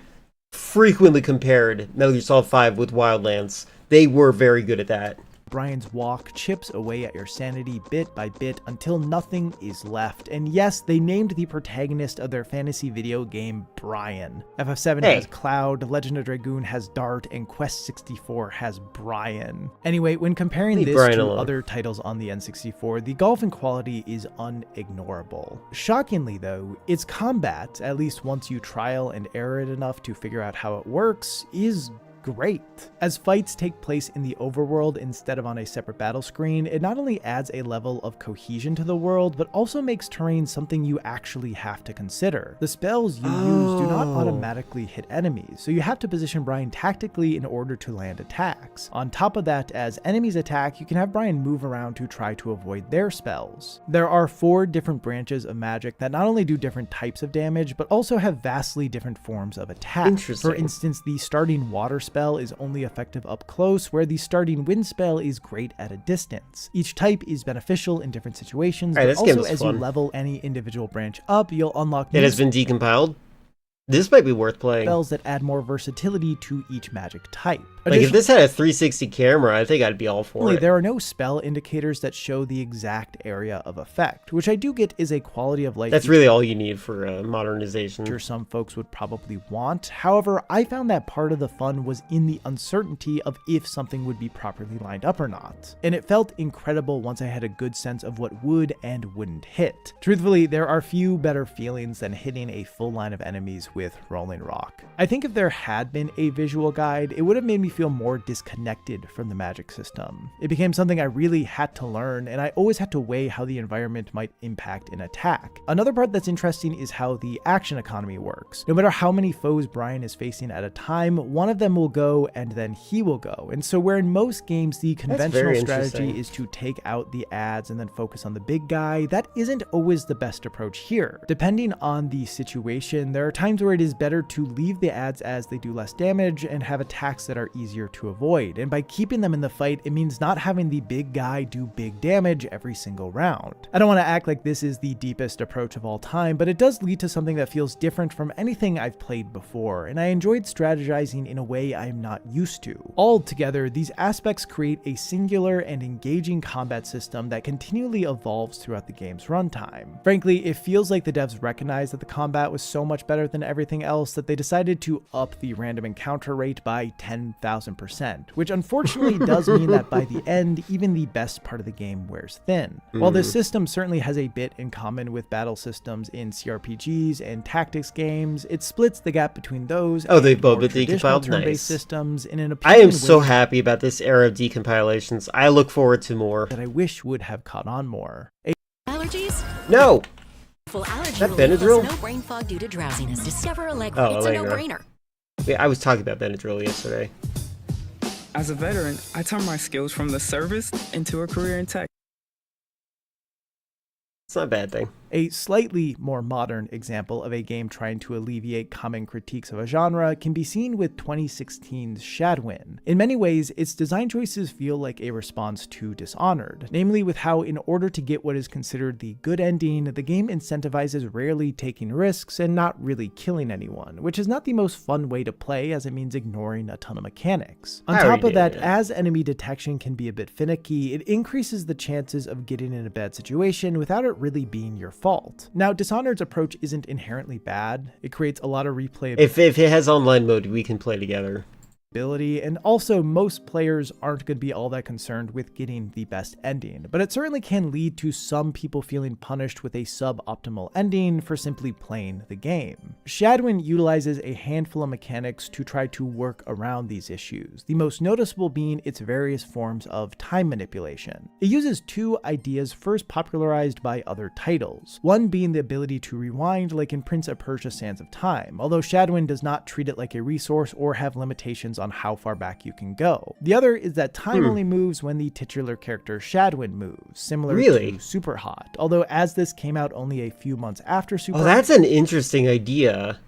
S1: frequently compared Metal Gear Solid 5 with Wildlands. They were very good at that.
S18: Brian's walk chips away at your sanity bit by bit until nothing is left. And yes, they named the protagonist of their fantasy video game Brian. FF7 has Cloud, Legend of Dragoon has Dart, and Quest 64 has Brian. Anyway, when comparing this to other titles on the N64, the golfing quality is unignorable. Shockingly though, its combat, at least once you trial and error it enough to figure out how it works, is great. As fights take place in the overworld instead of on a separate battle screen, it not only adds a level of cohesion to the world, but also makes terrain something you actually have to consider. The spells you use do not automatically hit enemies, so you have to position Brian tactically in order to land attacks. On top of that, as enemies attack, you can have Brian move around to try to avoid their spells. There are 4 different branches of magic that not only do different types of damage, but also have vastly different forms of attack. For instance, the starting water spell is only effective up close, where the starting wind spell is great at a distance. Each type is beneficial in different situations, but also as you level any individual branch up, you'll unlock
S1: It has been decompiled. This might be worth playing.
S18: Spells that add more versatility to each magic type.
S1: Like, if this had a 360 camera, I think I'd be all for it.
S18: There are no spell indicators that show the exact area of effect, which I do get is a quality of life.
S1: That's really all you need for modernization.
S18: Sure, some folks would probably want. However, I found that part of the fun was in the uncertainty of if something would be properly lined up or not. And it felt incredible once I had a good sense of what would and wouldn't hit. Truthfully, there are few better feelings than hitting a full line of enemies with Rolling Rock. I think if there had been a visual guide, it would have made me feel more disconnected from the magic system. It became something I really had to learn, and I always had to weigh how the environment might impact an attack. Another part that's interesting is how the action economy works. No matter how many foes Brian is facing at a time, one of them will go and then he will go. And so where in most games the conventional strategy is to take out the ads and then focus on the big guy, that isn't always the best approach here. Depending on the situation, there are times where it is better to leave the ads as they do less damage and have attacks that are easier to avoid. And by keeping them in the fight, it means not having the big guy do big damage every single round. I don't want to act like this is the deepest approach of all time, but it does lead to something that feels different from anything I've played before, and I enjoyed strategizing in a way I'm not used to. Altogether, these aspects create a singular and engaging combat system that continually evolves throughout the game's runtime. Frankly, it feels like the devs recognized that the combat was so much better than everything else that they decided to up the random encounter rate by 10,000%, which unfortunately does mean that by the end, even the best part of the game wears thin. While this system certainly has a bit in common with battle systems in CRPGs and tactics games, it splits the gap between those and
S1: they both
S18: more
S1: decompiled.
S18: turn-based
S1: Nice.
S18: systems in an
S1: I am
S18: appealing
S1: so
S18: way
S1: happy about this era of decompilations. I look forward to more.
S18: that I wish would have caught on more.
S12: Allergies?
S1: No!
S12: Full allergy
S1: That
S12: relief
S1: Benadryl?
S12: plus no brain fog due to drowsiness. Discover Allegra.
S1: Oh,
S12: It's
S1: Allegra.
S12: a no-brainer.
S1: Wait, I was talking about Benadryl yesterday.
S14: As a veteran, I turned my skills from the service into a career in tech.
S1: It's not a bad thing.
S18: A slightly more modern example of a game trying to alleviate common critiques of a genre can be seen with 2016's Shadwin. In many ways, its design choices feel like a response to Dishonored, namely with how in order to get what is considered the good ending, the game incentivizes rarely taking risks and not really killing anyone, which is not the most fun way to play as it means ignoring a ton of mechanics. On top of that, as enemy detection can be a bit finicky, it increases the chances of getting in a bad situation without it really being your fault. Now, Dishonored's approach isn't inherently bad. It creates a lot of replayability.
S1: If it has online mode, we can play together.
S18: And also most players aren't going to be all that concerned with getting the best ending, but it certainly can lead to some people feeling punished with a suboptimal ending for simply playing the game. Shadwin utilizes a handful of mechanics to try to work around these issues, the most noticeable being its various forms of time manipulation. It uses two ideas first popularized by other titles, one being the ability to rewind like in Prince of Persia: Sands of Time, although Shadwin does not treat it like a resource or have limitations on how far back you can go. The other is that time only moves when the titular character Shadwin moves, similar to Superhot, although as this came out only a few months after Superhot.
S1: Oh, that's an interesting idea.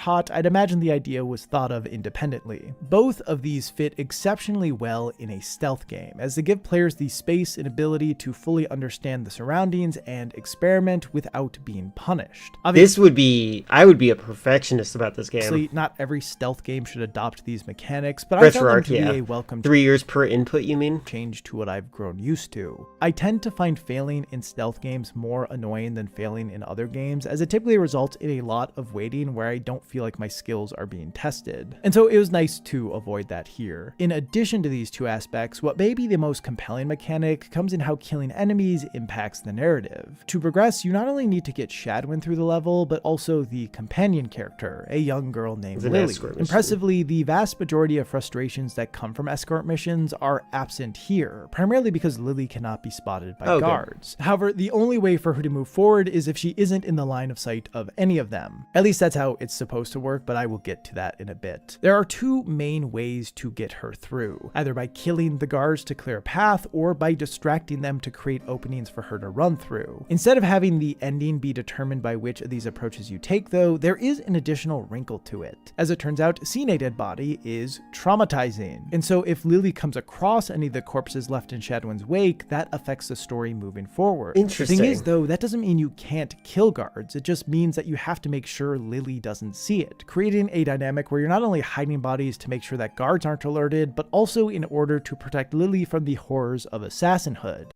S18: I'd imagine the idea was thought of independently. Both of these fit exceptionally well in a stealth game, as they give players the space and ability to fully understand the surroundings and experiment without being punished.
S1: I would be a perfectionist about this game.
S18: Obviously, not every stealth game should adopt these mechanics, but I found them to be a welcome
S1: 3 years per input, you mean?
S18: Change to what I've grown used to. I tend to find failing in stealth games more annoying than failing in other games, as it typically results in a lot of waiting where I don't feel like my skills are being tested. And so it was nice to avoid that here. In addition to these two aspects, what may be the most compelling mechanic comes in how killing enemies impacts the narrative. To progress, you not only need to get Shadwin through the level, but also the companion character, a young girl named Lily. Impressively, the vast majority of frustrations that come from escort missions are absent here, primarily because Lily cannot be spotted by guards. However, the only way for her to move forward is if she isn't in the line of sight of any of them. At least that's how it's supposed to work, but I will get to that in a bit. There are two main ways to get her through, either by killing the guards to clear a path or by distracting them to create openings for her to run through. Instead of having the ending be determined by which of these approaches you take though, there is an additional wrinkle to it. As it turns out, seeing a dead body is traumatizing. And so if Lily comes across any of the corpses left in Shadwin's wake, that affects the story moving forward.
S1: Interesting.
S18: The thing is though, that doesn't mean you can't kill guards. It just means that you have to make sure Lily doesn't see it, creating a dynamic where you're not only hiding bodies to make sure that guards aren't alerted, but also in order to protect Lily from the horrors of assassinhood.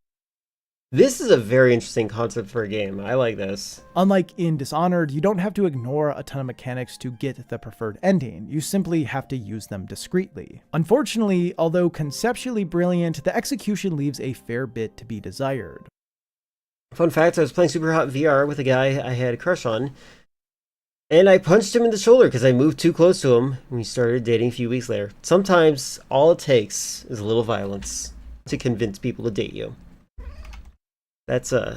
S1: This is a very interesting concept for a game. I like this.
S18: Unlike in Dishonored, you don't have to ignore a ton of mechanics to get the preferred ending. You simply have to use them discreetly. Unfortunately, although conceptually brilliant, the execution leaves a fair bit to be desired.
S1: Fun fact, I was playing Super Hot VR with a guy I had a crush on, and I punched him in the shoulder because I moved too close to him, and we started dating a few weeks later. Sometimes, all it takes is a little violence to convince people to date you. That's I'm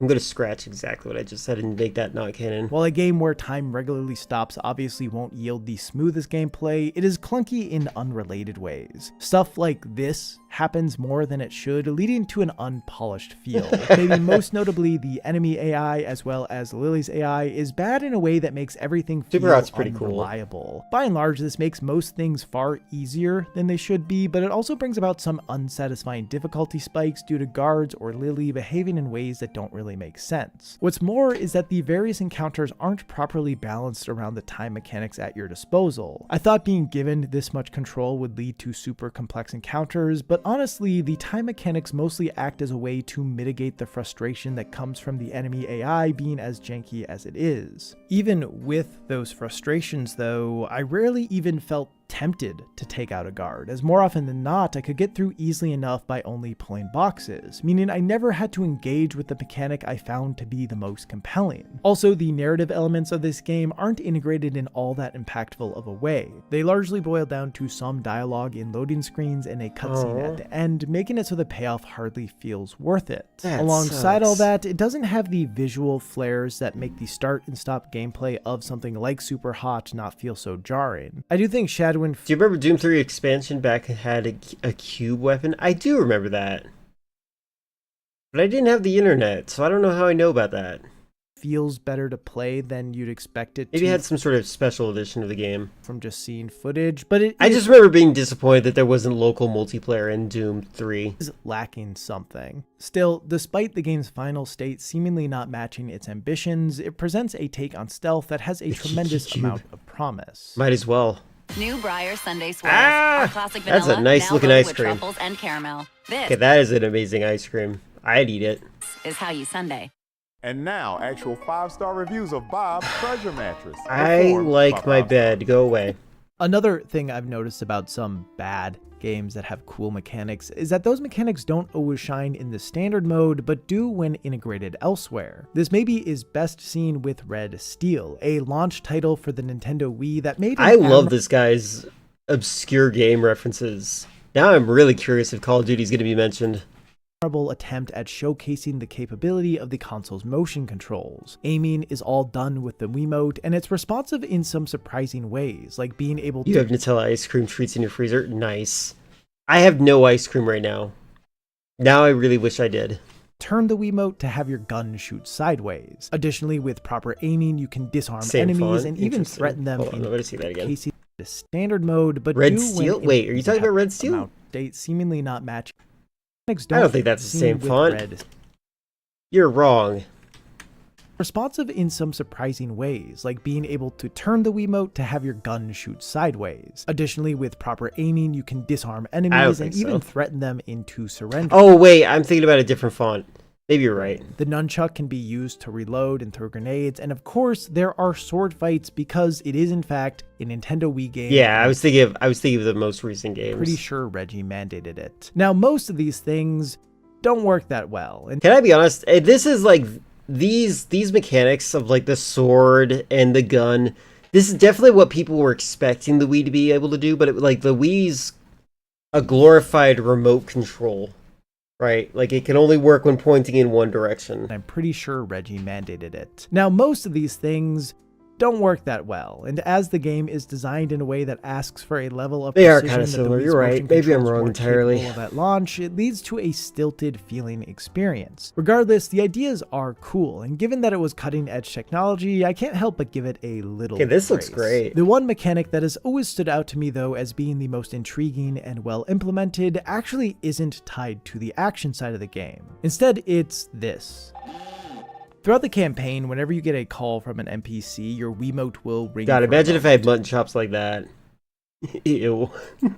S1: going to scratch exactly what I just said and make that not canon.
S18: While a game where time regularly stops obviously won't yield the smoothest gameplay, it is clunky in unrelated ways. Stuff like this happens more than it should, leading to an unpolished feel. Maybe most notably, the enemy AI as well as Lily's AI is bad in a way that makes everything feel unreliable. By and large, this makes most things far easier than they should be, but it also brings about some unsatisfying difficulty spikes due to guards or Lily behaving in ways that don't really make sense. What's more is that the various encounters aren't properly balanced around the time mechanics at your disposal. I thought being given this much control would lead to super complex encounters, but honestly, the time mechanics mostly act as a way to mitigate the frustration that comes from the enemy AI being as janky as it is. Even with those frustrations though, I rarely even felt tempted to take out a guard, as more often than not I could get through easily enough by only pulling boxes, meaning I never had to engage with the mechanic I found to be the most compelling. Also, the narrative elements of this game aren't integrated in all that impactful of a way. They largely boil down to some dialogue in loading screens and a cutscene at the end, making it so the payoff hardly feels worth it. Alongside all that, it doesn't have the visual flares that make the start and stop gameplay of something like Super Hot not feel so jarring. I do think Shadowin...
S1: Do you remember Doom 3 expansion back had a cube weapon? I do remember that. But I didn't have the internet, so I don't know how I know about that.
S18: Feels better to play than you'd expect it to.
S1: Maybe it had some sort of special edition of the game.
S18: From just seeing footage, but
S1: I just remember being disappointed that there wasn't local multiplayer in Doom 3.
S18: Is lacking something. Still, despite the game's final state seemingly not matching its ambitions, it presents a take on stealth that has a tremendous amount of promise.
S1: Might as well.
S12: New Briar Sunday Swirls. Our classic vanilla,
S1: that's a nice looking ice cream.
S12: Truffles and caramel. This
S1: okay, that is an amazing ice cream. I'd eat it.
S12: Is how you Sunday.
S13: And now, actual 5-star reviews of Bob's Treasure Mattress.
S1: I like my bed. Go away.
S18: Another thing I've noticed about some bad games that have cool mechanics is that those mechanics don't always shine in the standard mode, but do when integrated elsewhere. This maybe is best seen with Red Steel, a launch title for the Nintendo Wii that made
S1: I love this guy's obscure game references. Now I'm really curious if Call of Duty is going to be mentioned.
S18: Attempt at showcasing the capability of the console's motion controls. Aiming is all done with the Wiimote, and it's responsive in some surprising ways, like being able to...
S1: You have Nutella ice cream treats in your freezer? Nice. I have no ice cream right now. Now I really wish I did.
S18: Turn the Wiimote to have your gun shoot sideways. Additionally, with proper aiming, you can disarm enemies and even threaten them in the standard mode, but
S1: Red Steel? Wait, are you talking about Red Steel?
S18: Date seemingly not matching.
S1: I don't think that's the same font. You're wrong.
S18: Responsive in some surprising ways, like being able to turn the Wiimote to have your gun shoot sideways. Additionally, with proper aiming, you can disarm enemies and even threaten them into surrender.
S1: Oh wait, I'm thinking about a different font. Maybe you're right.
S18: The nunchuck can be used to reload and throw grenades, and of course, there are sword fights because it is in fact a Nintendo Wii game.
S1: Yeah, I was thinking of the most recent games.
S18: Pretty sure Reggie mandated it. Now, most of these things don't work that well. And
S1: can I be honest? This is like these mechanics of like the sword and the gun. This is definitely what people were expecting the Wii to be able to do, but like the Wii's a glorified remote control. Right, like it can only work when pointing in one direction.
S18: I'm pretty sure Reggie mandated it. Now, most of these things don't work that well, and as the game is designed in a way that asks for a level of
S1: precision, they are kind of similar. You're right. Maybe I'm wrong entirely.
S18: At launch, it leads to a stilted feeling experience. Regardless, the ideas are cool, and given that it was cutting-edge technology, I can't help but give it a little.
S1: Okay, this looks great.
S18: The one mechanic that has always stood out to me, though, as being the most intriguing and well implemented, actually isn't tied to the action side of the game. Instead, it's this. Throughout the campaign, whenever you get a call from an NPC, your Wiimote will ring.
S1: God, imagine if I had mutton chops like that. Ew.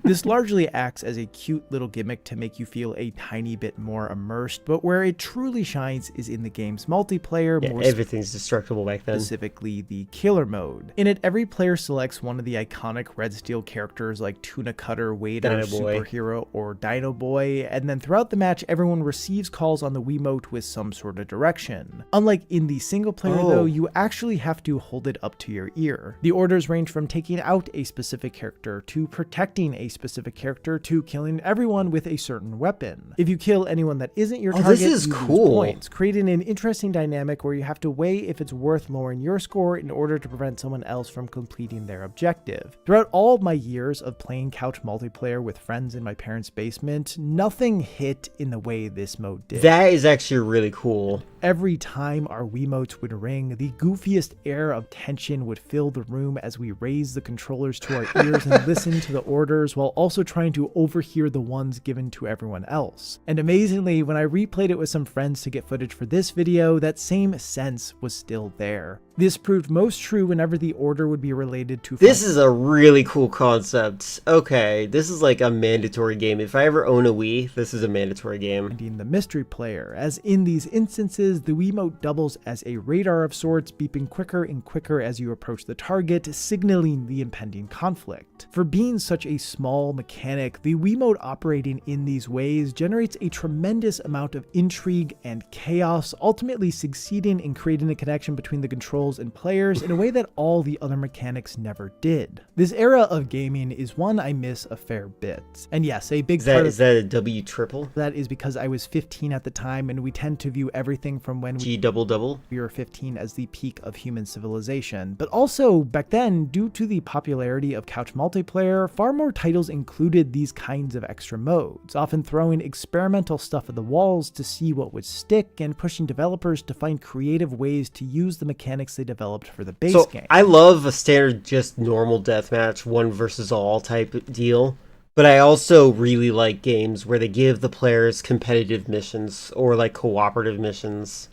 S18: This largely acts as a cute little gimmick to make you feel a tiny bit more immersed, but where it truly shines is in the game's multiplayer.
S1: Yeah, everything's destructible back then.
S18: Specifically the killer mode. In it, every player selects one of the iconic Red Steel characters like Tuna Cutter, Wader, Superhero, or Dino Boy, and then throughout the match, everyone receives calls on the Wiimote with some sort of direction. Unlike in the single player though, you actually have to hold it up to your ear. The orders range from taking out a specific character to protecting a specific character to killing everyone with a certain weapon. If you kill anyone that isn't your target,
S1: this is
S18: you
S1: cool.
S18: lose points, creating an interesting dynamic where you have to weigh if it's worth lowering your score in order to prevent someone else from completing their objective. Throughout all of my years of playing couch multiplayer with friends in my parents' basement, nothing hit in the way this mode did.
S1: That is actually really cool.
S18: Every time our Wiimotes would ring, the goofiest air of tension would fill the room as we raised the controllers to our ears and listened to the orders while also trying to overhear the ones given to everyone else. And amazingly, when I replayed it with some friends to get footage for this video, that same sense was still there. This proved most true whenever the order would be related to...
S1: This is a really cool concept. Okay, this is like a mandatory game. If I ever own a Wii, this is a mandatory game.
S18: Finding the mystery player, as in these instances, the Wiimote doubles as a radar of sorts, beeping quicker and quicker as you approach the target, signaling the impending conflict. For being such a small mechanic, the Wiimote operating in these ways generates a tremendous amount of intrigue and chaos, ultimately succeeding in creating a connection between the controls and players in a way that all the other mechanics never did. This era of gaming is one I miss a fair bit. And yes, a big part
S1: is that a W triple?
S18: That is because I was 15 at the time, and we tend to view everything from when
S1: we
S18: were 15 as the peak of human civilization. But also, back then, due to the popularity of couch multiplayer, far more titles included these kinds of extra modes, often throwing experimental stuff at the walls to see what would stick and pushing developers to find creative ways to use the mechanics they developed for the base game.
S1: I love a standard just normal deathmatch, one versus all type deal, but I also really like games where they give the players competitive missions or like cooperative missions.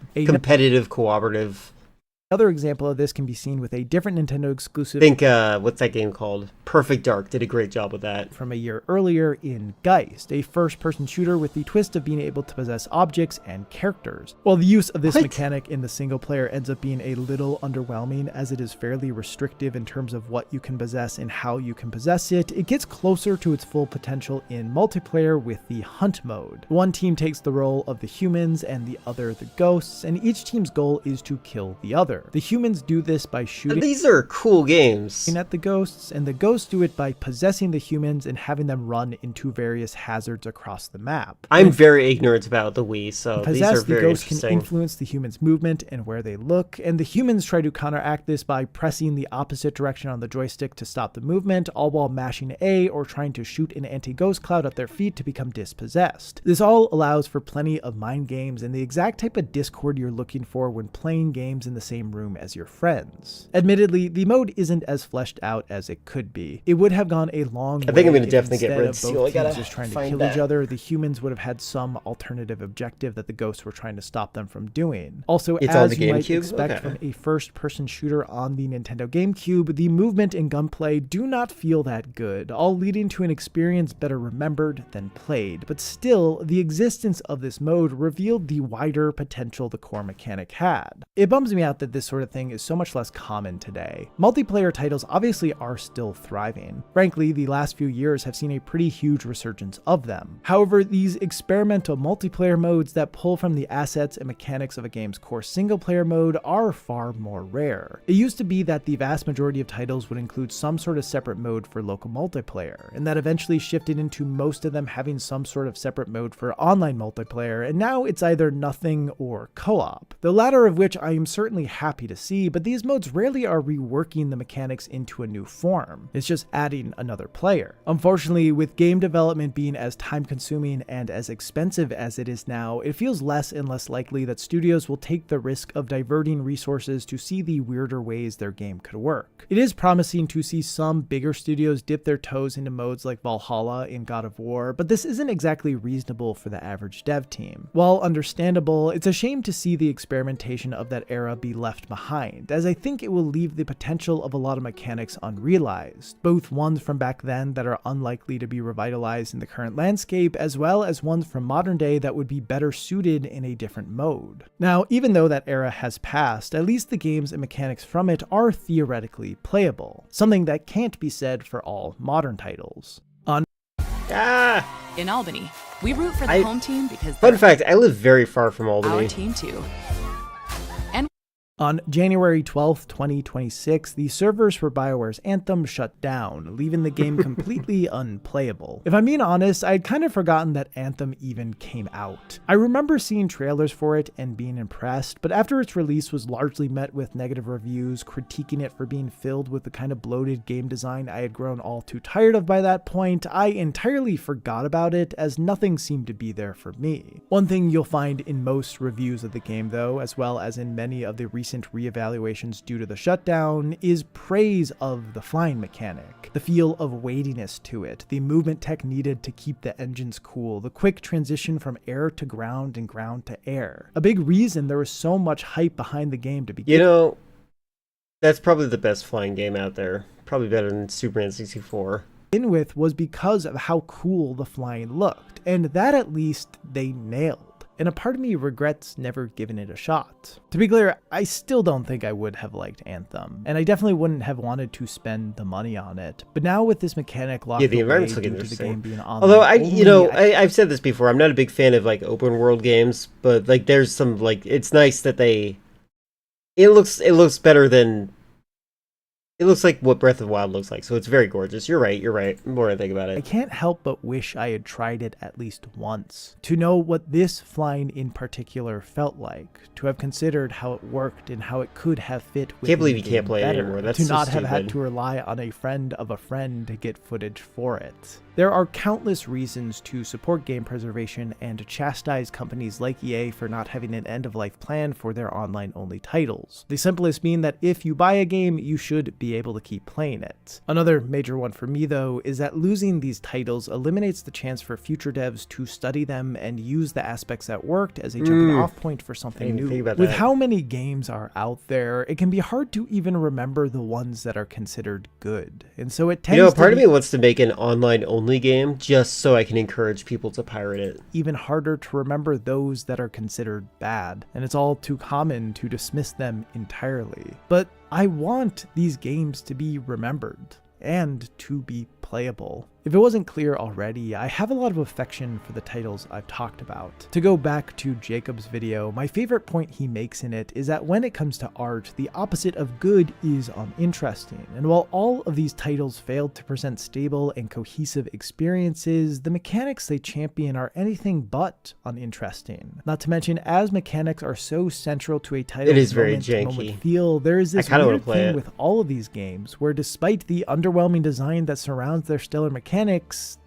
S1: Cooperative.
S18: Another example of this can be seen with a different Nintendo exclusive.
S1: Think, what's that game called? Perfect Dark did a great job with that.
S18: From a year earlier in Geist, a first-person shooter with the twist of being able to possess objects and characters. While the use of this mechanic in the single player ends up being a little underwhelming as it is fairly restrictive in terms of what you can possess and how you can possess it, it gets closer to its full potential in multiplayer with the Hunt mode. One team takes the role of the humans and the other the ghosts, and each team's goal is to kill the other. The humans do this by shooting.
S1: These are cool games.
S18: At the ghosts, and the ghosts do it by possessing the humans and having them run into various hazards across the map.
S1: I'm very ignorant about the Wii, so these are
S18: the
S1: very
S18: ghosts
S1: interesting.
S18: Can influence the humans' movement and where they look, and the humans try to counteract this by pressing the opposite direction on the joystick to stop the movement, all while mashing A or trying to shoot an anti-ghost cloud at their feet to become dispossessed. This all allows for plenty of mind games and the exact type of discord you're looking for when playing games in the same room as your friends. Admittedly, the mode isn't as fleshed out as it could be. It would have gone a long way.
S1: I think I'm going to definitely get Red
S18: both
S1: Steel. I gotta
S18: just trying to
S1: find
S18: kill
S1: that.
S18: each other. The humans would have had some alternative objective that the ghosts were trying to stop them from doing. Also,
S1: It's on
S18: as
S1: the
S18: you might
S1: GameCube?
S18: expect
S1: Okay.
S18: from a first-person shooter on the Nintendo GameCube, the movement and gunplay do not feel that good, all leading to an experience better remembered than played. But still, the existence of this mode revealed the wider potential the core mechanic had. It bums me out that this sort of thing is so much less common today. Multiplayer titles obviously are still thriving. Frankly, the last few years have seen a pretty huge resurgence of them. However, these experimental multiplayer modes that pull from the assets and mechanics of a game's core single-player mode are far more rare. It used to be that the vast majority of titles would include some sort of separate mode for local multiplayer, and that eventually shifted into most of them having some sort of separate mode for online multiplayer, and now it's either nothing or co-op. The latter of which I am certainly happy happy to see, but these modes rarely are reworking the mechanics into a new form. It's just adding another player. Unfortunately, with game development being as time-consuming and as expensive as it is now, it feels less and less likely that studios will take the risk of diverting resources to see the weirder ways their game could work. It is promising to see some bigger studios dip their toes into modes like Valhalla in God of War, but this isn't exactly reasonable for the average dev team. While understandable, it's a shame to see the experimentation of that era be left behind, as I think it will leave the potential of a lot of mechanics unrealized, both ones from back then that are unlikely to be revitalized in the current landscape, as well as ones from modern day that would be better suited in a different mode. Now, even though that era has passed, at least the games and mechanics from it are theoretically playable, something that can't be said for all modern titles.
S15: In Albany, we root for the home team because
S1: Fun fact, I live very far from Albany.
S15: our team too.
S18: On January 12th, 2026, the servers for BioWare's Anthem shut down, leaving the game completely unplayable. If I'm being honest, I'd kind of forgotten that Anthem even came out. I remember seeing trailers for it and being impressed, but after its release was largely met with negative reviews, critiquing it for being filled with the kind of bloated game design I had grown all too tired of by that point, I entirely forgot about it as nothing seemed to be there for me. One thing you'll find in most reviews of the game though, as well as in many of the recent reevaluations due to the shutdown, is praise of the flying mechanic, the feel of weightiness to it, the movement tech needed to keep the engines cool, the quick transition from air to ground and ground to air. A big reason there was so much hype behind the game to begin.
S1: You know, that's probably the best flying game out there. Probably better than Superman 64.
S18: With was because of how cool the flying looked, and that at least they nailed. And a part of me regrets never giving it a shot. To be clear, I still don't think I would have liked Anthem, and I definitely wouldn't have wanted to spend the money on it. But now with this mechanic locked
S1: the
S18: away
S1: environment's looking
S18: due to the
S1: interesting.
S18: game being online,
S1: Although I've said this before, I'm not a big fan of like open world games, but like there's some like it's nice that it looks better than. It looks like what Breath of the Wild looks like, so it's very gorgeous. You're right. The more I think about it.
S18: I can't help but wish I had tried it at least once, to know what this flying in particular felt like, to have considered how it worked and how it could have fit with.
S1: Can't believe you can't play it anymore. That's
S18: to
S1: so
S18: not have
S1: stupid.
S18: had to rely on a friend of a friend to get footage for it. There are countless reasons to support game preservation and to chastise companies like EA for not having an end-of-life plan for their online-only titles. The simplest being that if you buy a game, you should be able to keep playing it. Another major one for me, though, is that losing these titles eliminates the chance for future devs to study them and use the aspects that worked as a jumping-off point for something new. With how many games are out there, it can be hard to even remember the ones that are considered good. And so it tends
S1: part of me wants to make an online-only game just so I can encourage people to pirate it.
S18: Even harder to remember those that are considered bad, and it's all too common to dismiss them entirely. But I want these games to be remembered and to be playable. If it wasn't clear already, I have a lot of affection for the titles I've talked about. To go back to Jacob's video, my favorite point he makes in it is that when it comes to art, the opposite of good is uninteresting. And while all of these titles failed to present stable and cohesive experiences, the mechanics they champion are anything but uninteresting. Not to mention, as mechanics are so central to a title's
S1: it is very
S18: moment-to-moment
S1: janky.
S18: feel, there is this weird thing
S1: it.
S18: with all of these games where despite the underwhelming design that surrounds their stellar mechanics,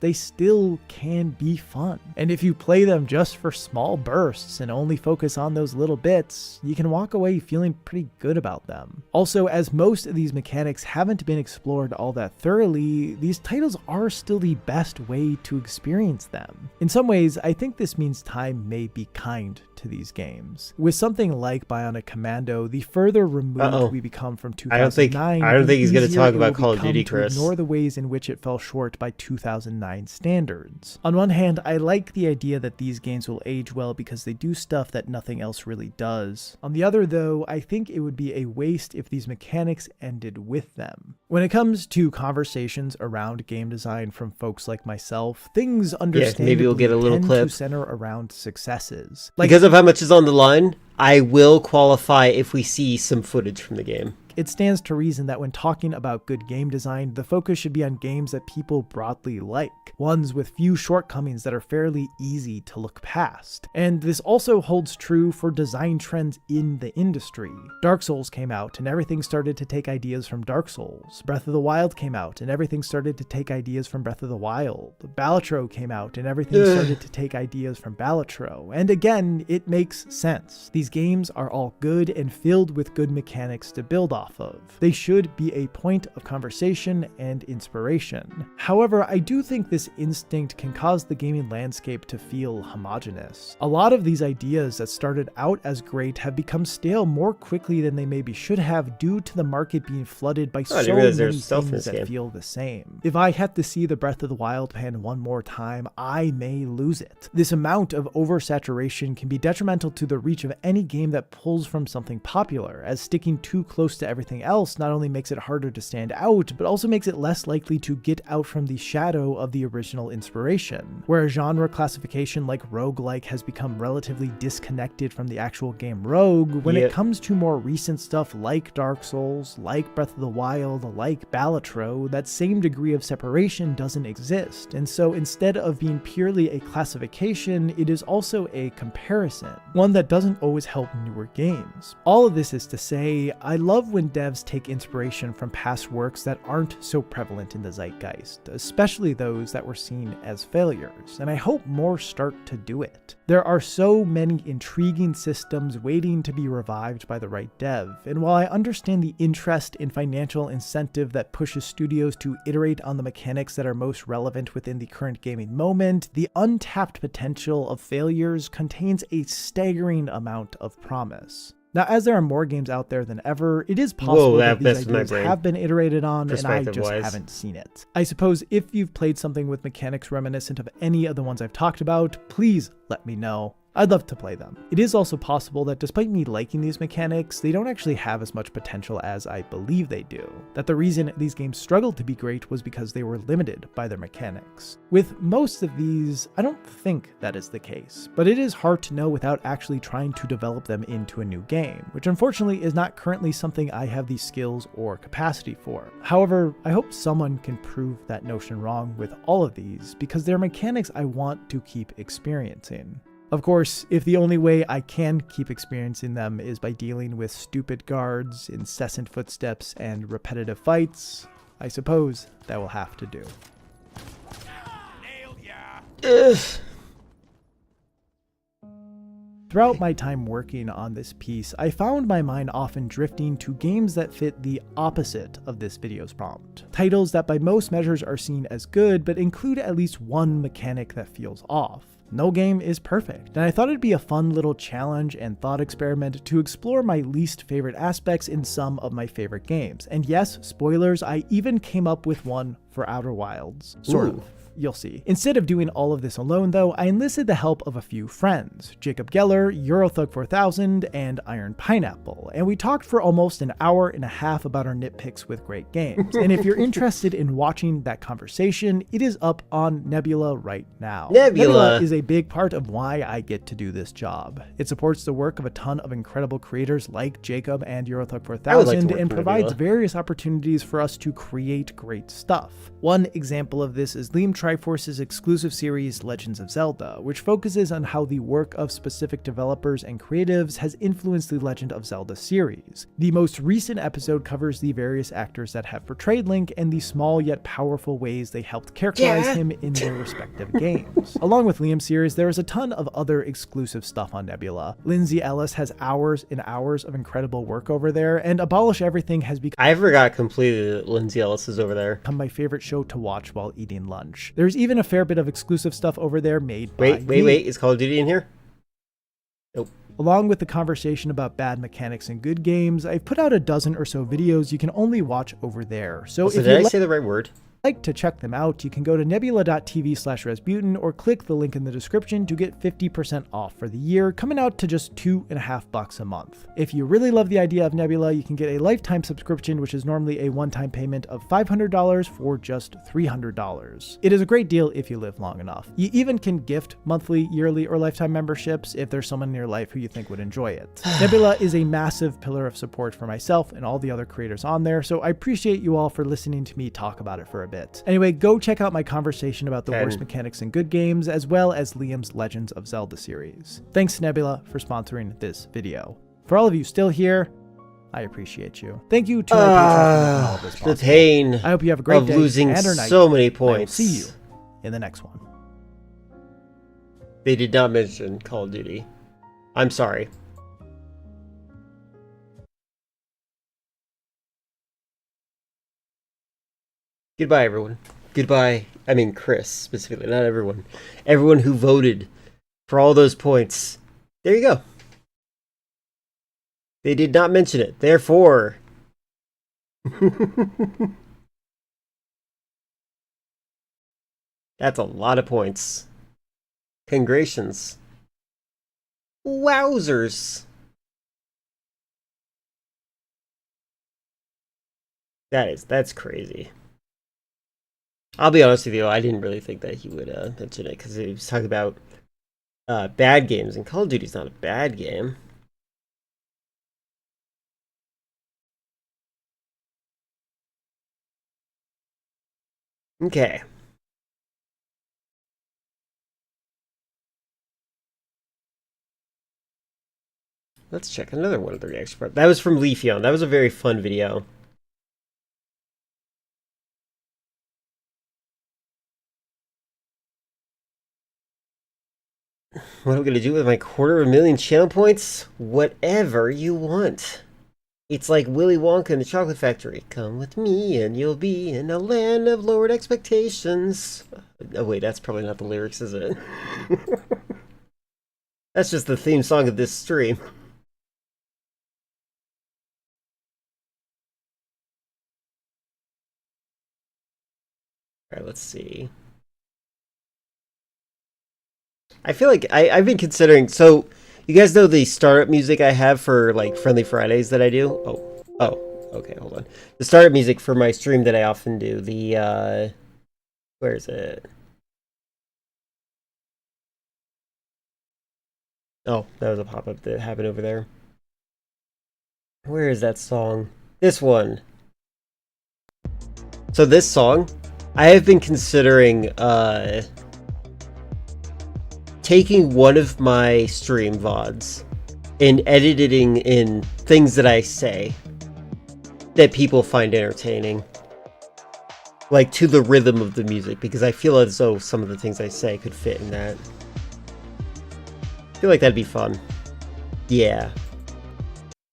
S18: they still can be fun. And if you play them just for small bursts and only focus on those little bits, you can walk away feeling pretty good about them. Also, as most of these mechanics haven't been explored all that thoroughly, these titles are still the best way to experience them. In some ways, I think this means time may be kind to these games. With something like Bionic Commando, the further removed we become from 2009,
S1: I don't think he's going to talk about Call of Duty,
S18: to
S1: Chris.
S18: Ignore the ways in which it fell short by 2009 standards. On one hand, I like the idea that these games will age well because they do stuff that nothing else really does. On the other, though, I think it would be a waste if these mechanics ended with them. When it comes to conversations around game design from folks like myself, things understandably
S1: maybe we'll get a little
S18: tend
S1: clip.
S18: to center around successes.
S1: Because of how much is on the line, I will qualify if we see some footage from the game.
S18: it stands to reason that when talking about good game design, the focus should be on games that people broadly like, ones with few shortcomings that are fairly easy to look past. And this also holds true for design trends in the industry. Dark Souls came out and everything started to take ideas from Dark Souls. Breath of the Wild came out and everything started to take ideas from Breath of the Wild. Balatro came out and everything started to take ideas from Balatro. And again, it makes sense. These games are all good and filled with good mechanics to build off of. They should be a point of conversation and inspiration. However, I do think this instinct can cause the gaming landscape to feel homogenous. A lot of these ideas that started out as great have become stale more quickly than they maybe should have due to the market being flooded by so many things that feel the same. If I had to see the Breath of the Wild pen one more time, I may lose it. This amount of oversaturation can be detrimental to the reach of any game that pulls from something popular, as sticking too close to everything else not only makes it harder to stand out, but also makes it less likely to get out from the shadow of the original inspiration. Where a genre classification like roguelike has become relatively disconnected from the actual game Rogue, when it comes to more recent stuff like Dark Souls, like Breath of the Wild, like Balatro, that same degree of separation doesn't exist. And so instead of being purely a classification, it is also a comparison, one that doesn't always help newer games. All of this is to say, I love when devs take inspiration from past works that aren't so prevalent in the zeitgeist, especially those that were seen as failures, and I hope more start to do it. There are so many intriguing systems waiting to be revived by the right dev, and while I understand the interest in financial incentive that pushes studios to iterate on the mechanics that are most relevant within the current gaming moment, the untapped potential of failures contains a staggering amount of promise. Now, as there are more games out there than ever, it is possible that these ideas have been iterated on, and I just haven't seen it. I suppose if you've played something with mechanics reminiscent of any of the ones I've talked about, please let me know. I'd love to play them. It is also possible that despite me liking these mechanics, they don't actually have as much potential as I believe they do. That the reason these games struggled to be great was because they were limited by their mechanics. With most of these, I don't think that is the case, but it is hard to know without actually trying to develop them into a new game, which unfortunately is not currently something I have the skills or capacity for. However, I hope someone can prove that notion wrong with all of these, because they're mechanics I want to keep experiencing. Of course, if the only way I can keep experiencing them is by dealing with stupid guards, incessant footsteps, and repetitive fights, I suppose that will have to do. Throughout my time working on this piece, I found my mind often drifting to games that fit the opposite of this video's prompt. Titles that by most measures are seen as good, but include at least one mechanic that feels off. No game is perfect, and I thought it'd be a fun little challenge and thought experiment to explore my least favorite aspects in some of my favorite games. And yes, spoilers, I even came up with one for Outer Wilds. Sort of. You'll see. Instead of doing all of this alone though, I enlisted the help of a few friends, Jacob Geller, Eurothug4000, and Iron Pineapple, and we talked for almost an hour and a half about our nitpicks with great games. And if you're interested in watching that conversation, it is up on Nebula right now. Nebula is a big part of why I get to do this job. It supports the work of a ton of incredible creators like Jacob and Eurothug4000 and provides various opportunities for us to create great stuff. One example of this is Liam Triforce's exclusive series Legends of Zelda, which focuses on how the work of specific developers and creatives has influenced the Legend of Zelda series. The most recent episode covers the various actors that have portrayed Link and the small yet powerful ways they helped characterize him in their respective games. Along with Liam's series, there is a ton of other exclusive stuff on Nebula. Lindsay Ellis has hours and hours of incredible work over there, and Abolish Everything has become—
S1: I forgot completely that Lindsay Ellis is over there.
S18: —my favorite show to watch while eating lunch. There's even a fair bit of exclusive stuff over there made by me.
S1: Wait, is Call of Duty in here? Nope.
S18: Along with the conversation about bad mechanics in good games, I've put out a dozen or so videos you can only watch over there. So
S1: did I say the right word?
S18: like to check them out, you can go to nebula.tv/Rasputin or click the link in the description to get 50% off for the year, coming out to just $2.50 a month. If you really love the idea of Nebula, you can get a lifetime subscription, which is normally a one-time payment of $500 for just $300. It is a great deal if you live long enough. You even can gift monthly, yearly, or lifetime memberships if there's someone in your life who you think would enjoy it. Nebula is a massive pillar of support for myself and all the other creators on there, so I appreciate you all for listening to me talk about it for a bit. Anyway, go check out my conversation about the worst mechanics in good games, as well as Liam's Legends of Zelda series. Thanks Nebula for sponsoring this video. For all of you still here, I appreciate you. Thank you to my patrons for all this
S1: the pain
S18: I hope you have a great
S1: of
S18: day
S1: losing
S18: and or night.
S1: so many
S18: I will
S1: points.
S18: see you in the next one.
S1: They did not mention Call of Duty. I'm sorry. Goodbye, everyone. Goodbye. I mean, Chris, specifically. Not everyone. Everyone who voted for all those points. There you go. They did not mention it. Therefore... That's a lot of points. Congratulations. Wowzers. That's crazy. I'll be honest with you, I didn't really think that he would mention it, because he was talking about bad games, and Call of Duty's not a bad game. Okay. Let's check another one of the reaction part. That was from Leafeon. That was a very fun video. What am I going to do with my 250,000 channel points? Whatever you want. It's like Willy Wonka in the Chocolate Factory. Come with me and you'll be in a land of lowered expectations. Oh wait, that's probably not the lyrics, is it? That's just the theme song of this stream. Alright, let's see. I feel like I've been considering, so you guys know the startup music I have for like Friendly Fridays that I do? Oh, okay, hold on. The startup music for my stream that I often do, the, where is it? Oh, that was a pop-up that happened over there. Where is that song? This one. So this song, I have been considering, taking one of my stream VODs and editing in things that I say that people find entertaining. Like, to the rhythm of the music, because I feel as though some of the things I say could fit in that. I feel like that'd be fun. Yeah.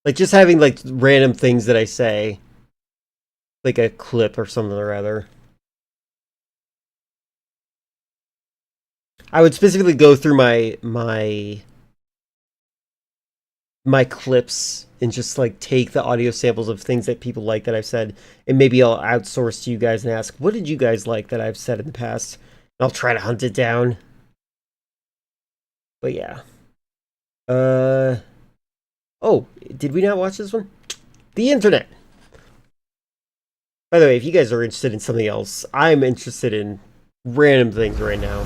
S1: Like, just having, like, random things that I say. Like a clip or something or other. I would specifically go through my clips and just like take the audio samples of things that people like that I've said, and maybe I'll outsource to you guys and ask, what did you guys like that I've said in the past? And I'll try to hunt it down. But yeah. Oh, did we not watch this one? The internet. By the way, if you guys are interested in something else, I'm interested in random things right now.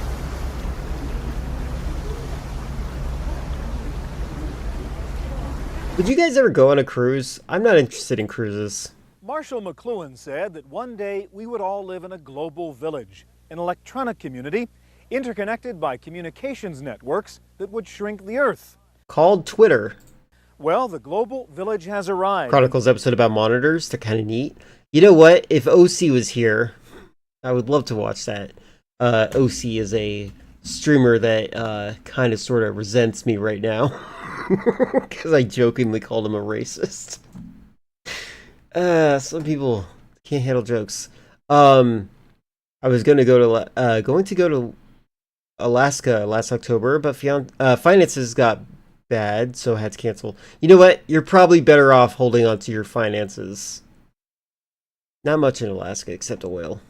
S1: Would you guys ever go on a cruise? I'm not interested in cruises.
S9: Marshall McLuhan said that one day we would all live in a global village, an electronic community, interconnected by communications networks that would shrink the Earth.
S1: Called Twitter.
S9: Well, the global village has arrived.
S1: Chronicles episode about monitors. They're kind of neat. You know what? If OC was here, I would love to watch that. OC is a streamer that kind of sort of resents me right now. Because I jokingly called him a racist. Some people can't handle jokes. I was going to go to Alaska last October, but finances got bad, so I had to cancel. You know what? You're probably better off holding on to your finances. Not much in Alaska except oil.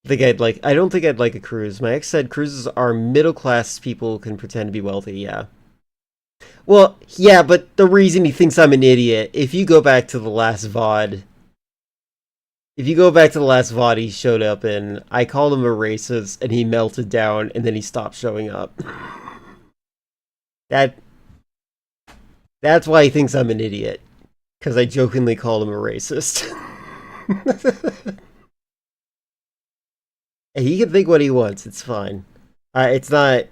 S1: I don't think I'd like a cruise. My ex said cruises are middle-class people who can pretend to be wealthy, yeah. Well, yeah, but the reason he thinks I'm an idiot, if you go back to the last VOD, he showed up in, I called him a racist, and he melted down, and then he stopped showing up. That's why he thinks I'm an idiot. Because I jokingly called him a racist. He can think what he wants, it's fine. It's not...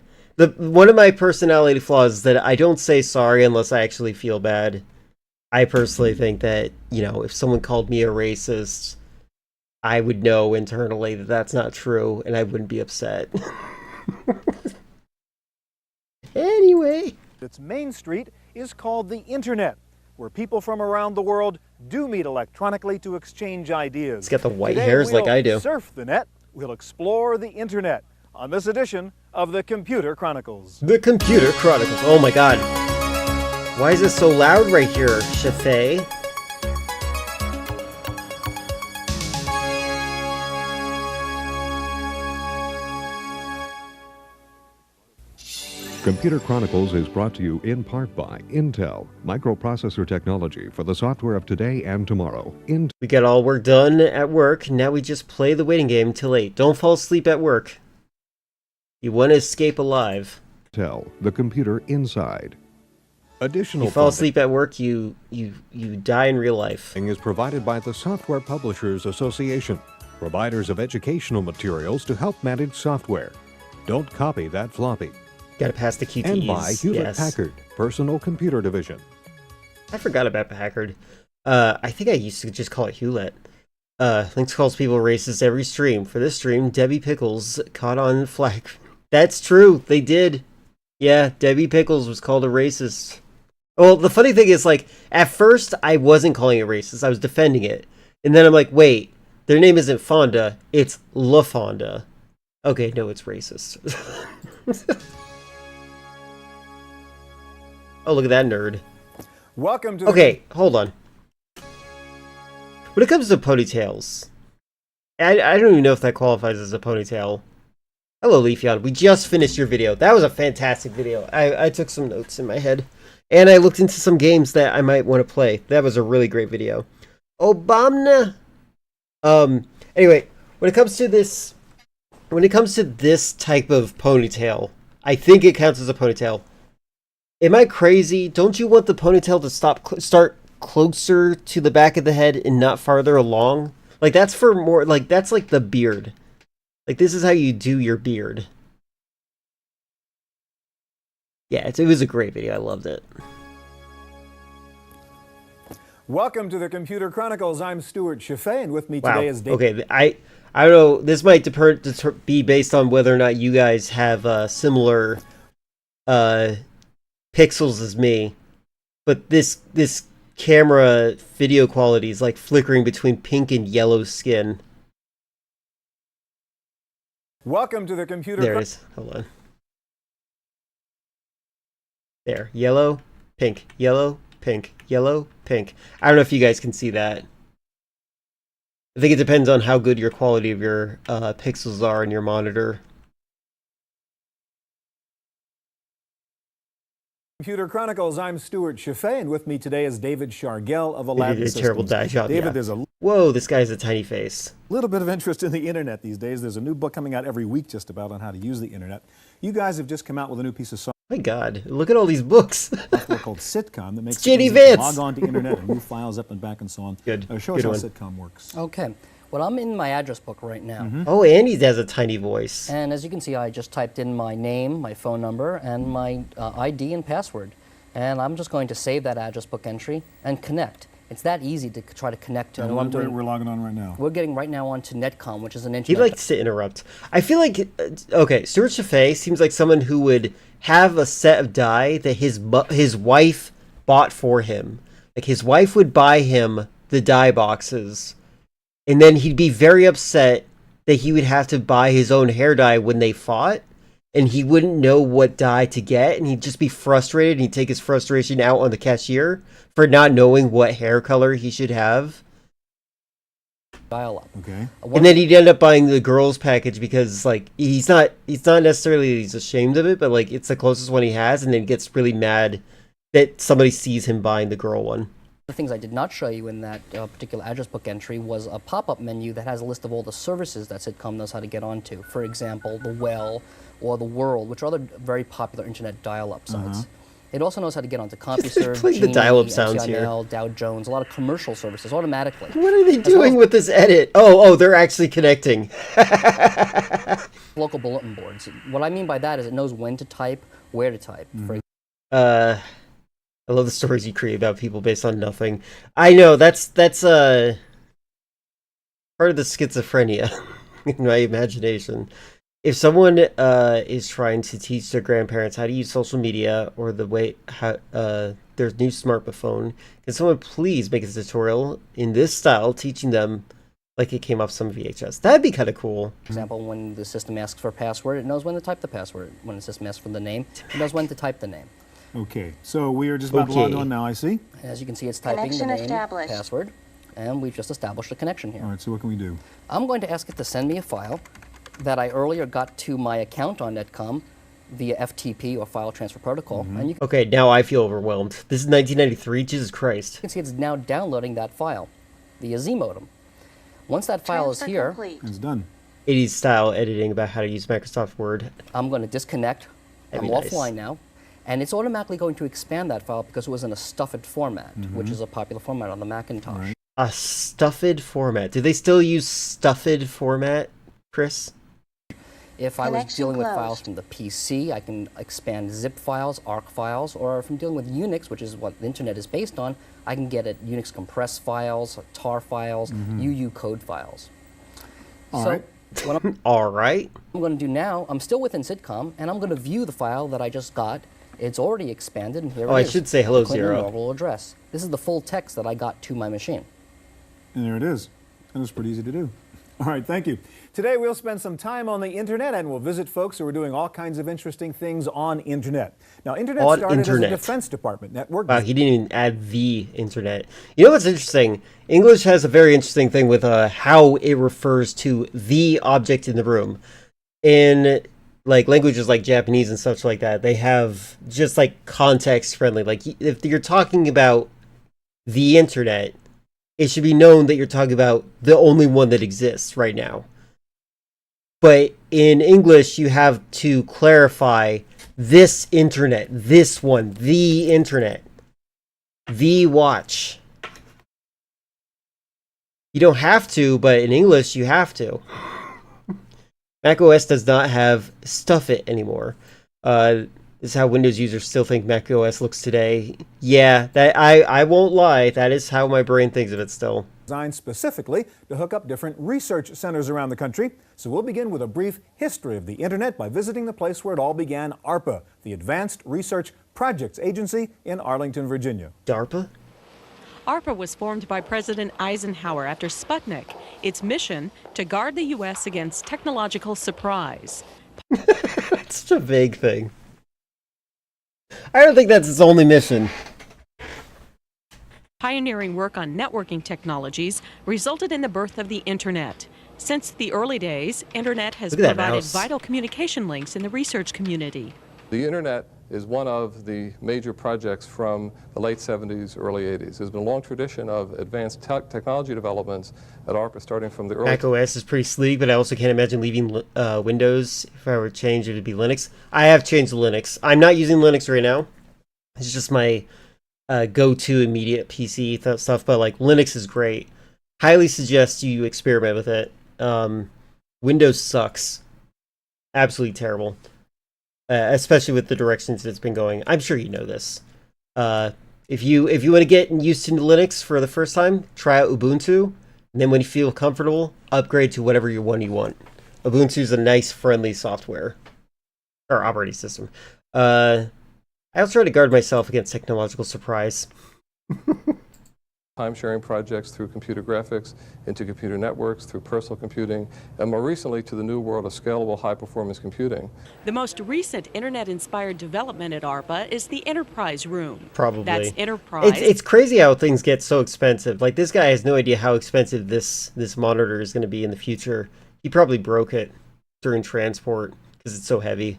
S1: One of my personality flaws is that I don't say sorry unless I actually feel bad. I personally think that, if someone called me a racist, I would know internally that that's not true, and I wouldn't be upset. Anyway.
S8: Its main street is called the Internet, where people from around the world do meet electronically to exchange ideas.
S1: He's got the white hairs like I do.
S8: Surf the net, we'll explore the Internet on this edition of the Computer Chronicles.
S1: The Computer Chronicles. Oh my god. Why is this so loud right here, Shafay?
S20: Computer Chronicles is brought to you in part by Intel, microprocessor technology for the software of today and tomorrow.
S1: We got all work done at work, now we just play the waiting game till 8. Don't fall asleep at work. You want to escape alive.
S20: Intel, the computer inside. Additional
S1: you fall asleep at work, you die in real life.
S20: Is provided by the Software Publishers Association, providers of educational materials to help manage software. Don't copy that floppy.
S1: Gotta pass the QTEs.
S20: And by Hewlett-Packard, Personal Computer Division.
S1: I forgot about Packard. I think I used to just call it Hewlett. Lynx calls people racist every stream. For this stream, Debbie Pickles caught on flag. That's true, they did. Yeah, Debbie Pickles was called a racist. Well, the funny thing is, at first, I wasn't calling it racist. I was defending it. And then I'm like, wait, their name isn't Fonda, it's La Fonda. Okay, no, it's racist. Oh, look at that nerd.
S8: Welcome to
S1: hold on. When it comes to ponytails, I don't even know if that qualifies as a ponytail. Hello, Leafeon. We just finished your video. That was a fantastic video. I took some notes in my head. And I looked into some games that I might want to play. That was a really great video. Obama. Anyway, when it comes to this type of ponytail, I think it counts as a ponytail. Am I crazy? Don't you want the ponytail to start closer to the back of the head and not farther along? That's for more, that's like the beard. This is how you do your beard. Yeah, it was a great video. I loved it.
S8: Welcome to the Computer Chronicles. I'm Stuart Shafay, and with me today is Dave.
S1: Okay, I don't know. This might be based on whether or not you guys have similar pixels as me, but this camera video quality is flickering between pink and yellow skin.
S8: Welcome to the Computer.
S1: There it is. Hold on. There, yellow, pink, yellow, pink, yellow, pink. I don't know if you guys can see that. I think it depends on how good your quality of your pixels are in your monitor.
S8: Computer Chronicles, I'm Stuart Shafay, and with me today is David Shargell of Aladdin Systems.
S1: Terrible dye job,
S8: David,
S1: yeah.
S8: there's a
S1: Whoa, this guy's a tiny face.
S8: Little bit of interest in the internet these days. There's a new book coming out every week just about on how to use the internet. You guys have just come out with a new piece of software.
S1: My God, look at all these books.
S8: Called Sitcom that makes it
S1: JD
S8: easy
S1: Vance.
S8: to log on to internet and move files up and back and so on.
S1: Good.
S8: Show us
S1: Good
S8: how
S1: one.
S8: Sitcom works.
S16: Okay. Well, I'm in my address book right now.
S1: Oh, Andy has a tiny voice.
S16: And as you can see, I just typed in my name, my phone number, and my ID and password. And I'm just going to save that address book entry and connect. It's that easy to try to connect to.
S8: We're logging on right now.
S16: We're getting right now onto Netcom, which is an internet.
S1: He likes to interrupt. I feel like, okay, Stuart Shafay seems like someone who would have a set of dye that his wife bought for him. His wife would buy him the dye boxes, and then he'd be very upset that he would have to buy his own hair dye when they fought, and he wouldn't know what dye to get, and he'd just be frustrated, and he'd take his frustration out on the cashier for not knowing what hair color he should have.
S8: dial-up. Okay.
S1: And then he'd end up buying the girls package because like he's not necessarily he's ashamed of it, but like it's the closest one he has, and then gets really mad that somebody sees him buying the girl one.
S16: The things I did not show you in that particular address book entry was a pop-up menu that has a list of all the services that Sitcom knows how to get onto. For example, the Well or the World, which are other very popular internet dial-up sites. It also knows how to get onto CompuServe,
S1: Playing the dial-up sounds here.
S16: MCNL, Dow Jones, a lot of commercial services automatically.
S1: What are they doing with this edit? Oh, they're actually connecting.
S16: Local bulletin boards. What I mean by that is it knows when to type, where to type.
S1: I love the stories you create about people based on nothing. I know that's part of the schizophrenia in my imagination. If someone is trying to teach their grandparents how to use social media or the way how their new smartphone, can someone please make a tutorial in this style teaching them like it came off some VHS? That'd be kind of cool.
S16: For example, when the system asks for a password, it knows when to type the password. When the system asks for the name, it knows when to type the name.
S8: Okay, so we are just about to log on now, I see.
S16: As you can see, it's typing the name, password, and we've just established a connection here.
S8: All right, so what can we do?
S16: I'm going to ask it to send me a file that I earlier got to my account on Netcom via FTP or File Transfer Protocol. And you
S1: Okay, now I feel overwhelmed. This is 1993, Jesus Christ.
S16: You can see it's now downloading that file via Z modem. Once that file is here,
S8: it's done.
S1: 80s style editing about how to use Microsoft Word.
S16: I'm going to disconnect. I'm offline now. And it's automatically going to expand that file because it was in a stuffed format, which is a popular format on the Macintosh.
S1: A stuffed format. Do they still use stuffed format, Chris?
S16: If I was dealing with files from the PC, I can expand zip files, ARC files, or if I'm dealing with Unix, which is what the internet is based on, I can get at Unix compressed files, tar files, UU code files.
S8: All right.
S16: What I'm going to do now, I'm still within Sitcom, and I'm going to view the file that I just got. It's already expanded, and here it is.
S1: I should say hello,
S16: Clinton
S1: Zero.
S16: Normal address. This is the full text that I got to my machine.
S8: And there it is. And it's pretty easy to do. All right, thank you. Today we'll spend some time on the internet and we'll visit folks who are doing all kinds of interesting things on internet. Now, internet started as a Defense Department network.
S1: Wow, he didn't even add the internet. You know what's interesting? English has a very interesting thing with how it refers to the object in the room. In like languages like Japanese and such like that, they have just like context friendly. Like if you're talking about the internet, it should be known that you're talking about the only one that exists right now. But in English, you have to clarify this internet, this one, the internet, the watch. You don't have to, but in English, you have to. macOS does not have stuff it anymore. This is how Windows users still think macOS looks today. Yeah, that I won't lie. That is how my brain thinks of it still.
S8: Designed specifically to hook up different research centers around the country. So we'll begin with a brief history of the internet by visiting the place where it all began, ARPA, the Advanced Research Projects Agency in Arlington, Virginia.
S1: DARPA?
S19: ARPA was formed by President Eisenhower after Sputnik. Its mission, to guard the U.S. against technological surprise.
S1: That's such a vague thing. I don't think that's its only mission.
S19: Pioneering work on networking technologies resulted in the birth of the Internet. Since the early days, Internet has provided vital communication links in the research community.
S21: The Internet is one of the major projects from the late 70s, early 80s. There's been a long tradition of advanced technology developments at ARPA starting from the early...
S1: macOS is pretty sleek, but I also can't imagine leaving Windows. If I were to change, it would be Linux. I have changed to Linux. I'm not using Linux right now. It's just my go-to immediate PC stuff, but like Linux is great. Highly suggest you experiment with it. Windows sucks. Absolutely terrible. Especially with the directions it's been going. I'm sure you know this. If you want to get used to Linux for the first time, try out Ubuntu, and then when you feel comfortable, upgrade to whatever one you want. Ubuntu is a nice, friendly software or operating system. I also try to guard myself against technological surprise.
S21: time-sharing projects through computer graphics, into computer networks, through personal computing, and more recently to the new world of scalable high-performance computing.
S19: The most recent Internet-inspired development at ARPA is the Enterprise Room.
S1: Probably.
S19: That's Enterprise.
S1: It's crazy how things get so expensive. Like, this guy has no idea how expensive this monitor is going to be in the future. He probably broke it during transport because it's so heavy.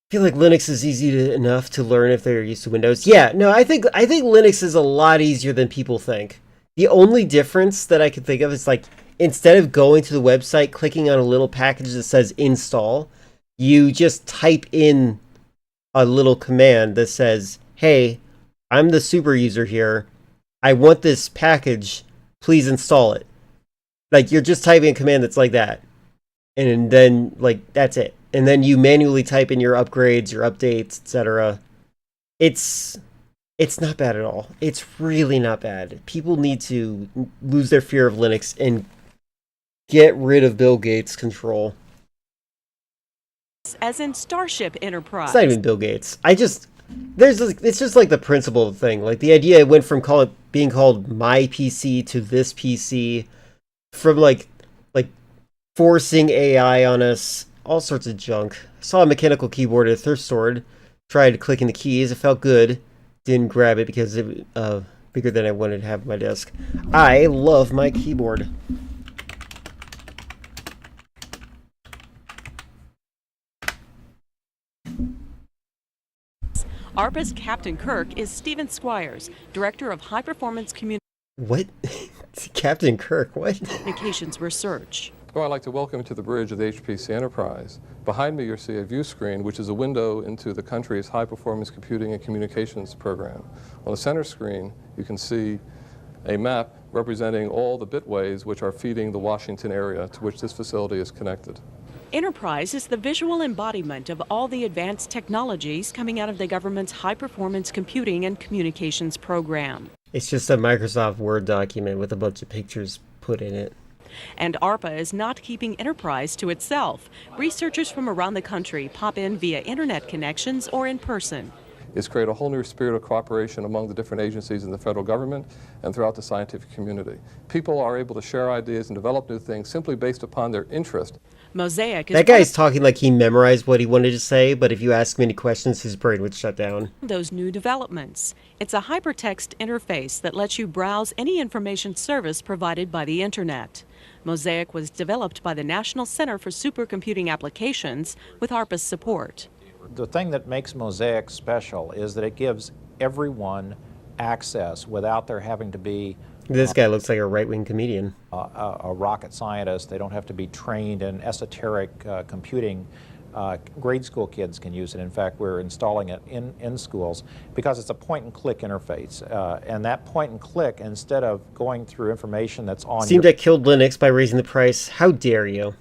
S1: I feel like Linux is easy enough to learn if they're used to Windows. Yeah, no, I think Linux is a lot easier than people think. The only difference that I can think of is, like, instead of going to the website, clicking on a little package that says install, you just type in a little command that says, hey, I'm the super user here. I want this package. Please install it. Like, you're just typing a command that's like that. And then, like, that's it. And then you manually type in your upgrades, your updates, etc. It's not bad at all. It's really not bad. People need to lose their fear of Linux and get rid of Bill Gates' control.
S19: As in Starship Enterprise.
S1: It's not even Bill Gates. It's just like the principle of the thing. Like, the idea it went from being called my PC to this PC, from like forcing AI on us. All sorts of junk. I saw a mechanical keyboard at a thrift store. Tried clicking the keys. It felt good. Didn't grab it because it was bigger than I wanted to have on my desk. I love my keyboard.
S19: ARPA's Captain Kirk is Stephen Squires, Director of High Performance
S1: What? Captain Kirk, what?
S19: Communications Research.
S21: Well, I'd like to welcome you to the bridge of the HPC Enterprise. Behind me, you'll see a view screen, which is a window into the country's high-performance computing and communications program. On the center screen, you can see a map representing all the bitways which are feeding the Washington area to which this facility is connected.
S19: Enterprise is the visual embodiment of all the advanced technologies coming out of the government's high-performance computing and communications program.
S1: It's just a Microsoft Word document with a bunch of pictures put in it.
S19: And ARPA is not keeping Enterprise to itself. Researchers from around the country pop in via internet connections or in person.
S21: It's create a whole new spirit of cooperation among the different agencies in the federal government and throughout the scientific community. People are able to share ideas and develop new things simply based upon their interest.
S19: Mosaic is
S1: that guy's talking like he memorized what he wanted to say, but if you ask him any questions, his brain would shut down.
S19: Those new developments. It's a hypertext interface that lets you browse any information service provided by the Internet. Mosaic was developed by the National Center for Supercomputing Applications with ARPA's support.
S7: The thing that makes Mosaic special is that it gives everyone access without there having to be
S1: this guy looks like a right-wing comedian.
S7: A rocket scientist. They don't have to be trained in esoteric computing. Grade school kids can use it. In fact, we're installing it in schools because it's a point-and-click interface. And that point-and-click, instead of going through information that's on
S1: Steam Deck killed Linux by raising the price. How dare you?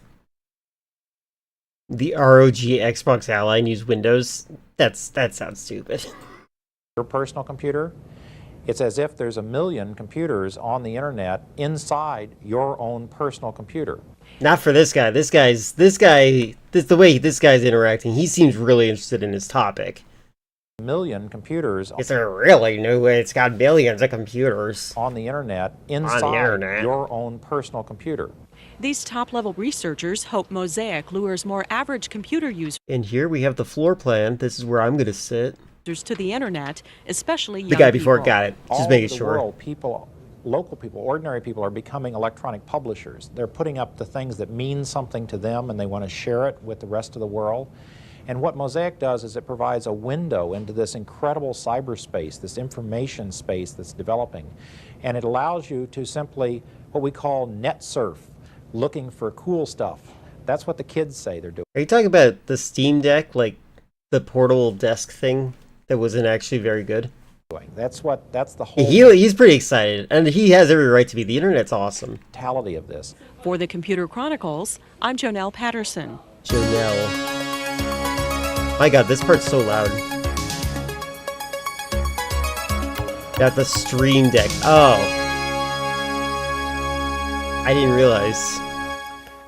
S1: The ROG Xbox Ally and use Windows? That sounds stupid.
S7: Your personal computer, it's as if there's a million computers on the internet inside your own personal computer.
S1: Not for this guy. The way this guy's interacting, he seems really interested in his topic.
S7: A million computers.
S1: It's a really new way. It's got millions of computers
S7: on the internet inside your own personal computer.
S19: These top-level researchers hope Mosaic lures more average computer users.
S1: And here we have the floor plan. This is where I'm going to sit.
S19: To the internet, especially young
S1: the guy before
S19: people.
S1: Got it. Just making sure.
S7: World, local people, ordinary people are becoming electronic publishers. They're putting up the things that mean something to them and they want to share it with the rest of the world. And what Mosaic does is it provides a window into this incredible cyberspace, this information space that's developing. And it allows you to simply, what we call net surf, looking for cool stuff. That's what the kids say they're doing.
S1: Are you talking about the Steam Deck, like the portable desk thing that wasn't actually very good?
S7: That's the whole...
S1: He's pretty excited, and he has every right to be. The internet's awesome.
S7: ...totality of this.
S19: For the Computer Chronicles, I'm Jonelle Patterson.
S1: Jonelle. My God, this part's so loud. Got the Stream Deck. Oh. I didn't realize.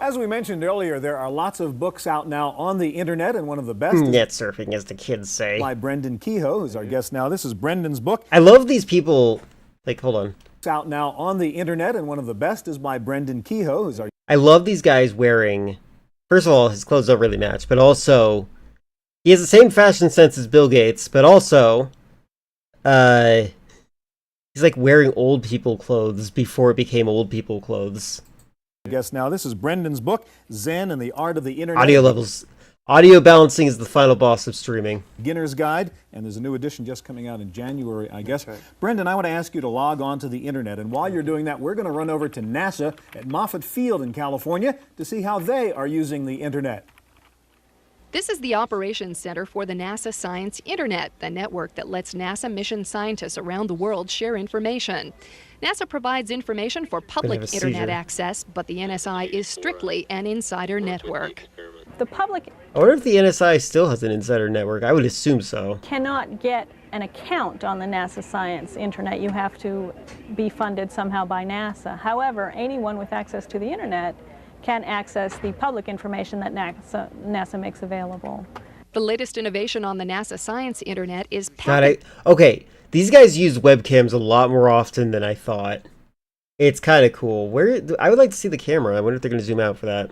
S8: As we mentioned earlier, there are lots of books out now on the internet, and one of the best
S1: net surfing, as the kids say.
S8: By Brendan Kehoe, who's our guest now. This is Brendan's book.
S1: I love these people Like, hold on.
S8: It's out now on the internet, and one of the best is by Brendan Kehoe, who's our...
S1: I love these guys wearing... First of all, his clothes don't really match, but also... He has the same fashion sense as Bill Gates, but also... he's like wearing old people clothes before it became old people clothes.
S8: I guess now this is Brendan's book, Zen and the Art of the Internet.
S1: Audio levels. Audio balancing is the final boss of streaming.
S8: Beginner's Guide, and there's a new edition just coming out in January, I guess. Right. Brendan, I want to ask you to log on to the internet, and while you're doing that, we're going to run over to NASA at Moffett Field in California to see how they are using the internet.
S6: This is the Operations Center for the NASA Science Internet, the network that lets NASA mission scientists around the world share information. NASA provides information for public internet access, but the NSI is strictly an insider network.
S22: The public...
S1: I wonder if the NSI still has an insider network. I would assume so.
S22: Cannot get an account on the NASA Science Internet. You have to be funded somehow by NASA. However, anyone with access to the internet can access the public information that NASA makes available.
S6: The latest innovation on the NASA Science Internet is...
S1: Okay, these guys use webcams a lot more often than I thought. It's kind of cool. I would like to see the camera. I wonder if they're going to zoom out for that.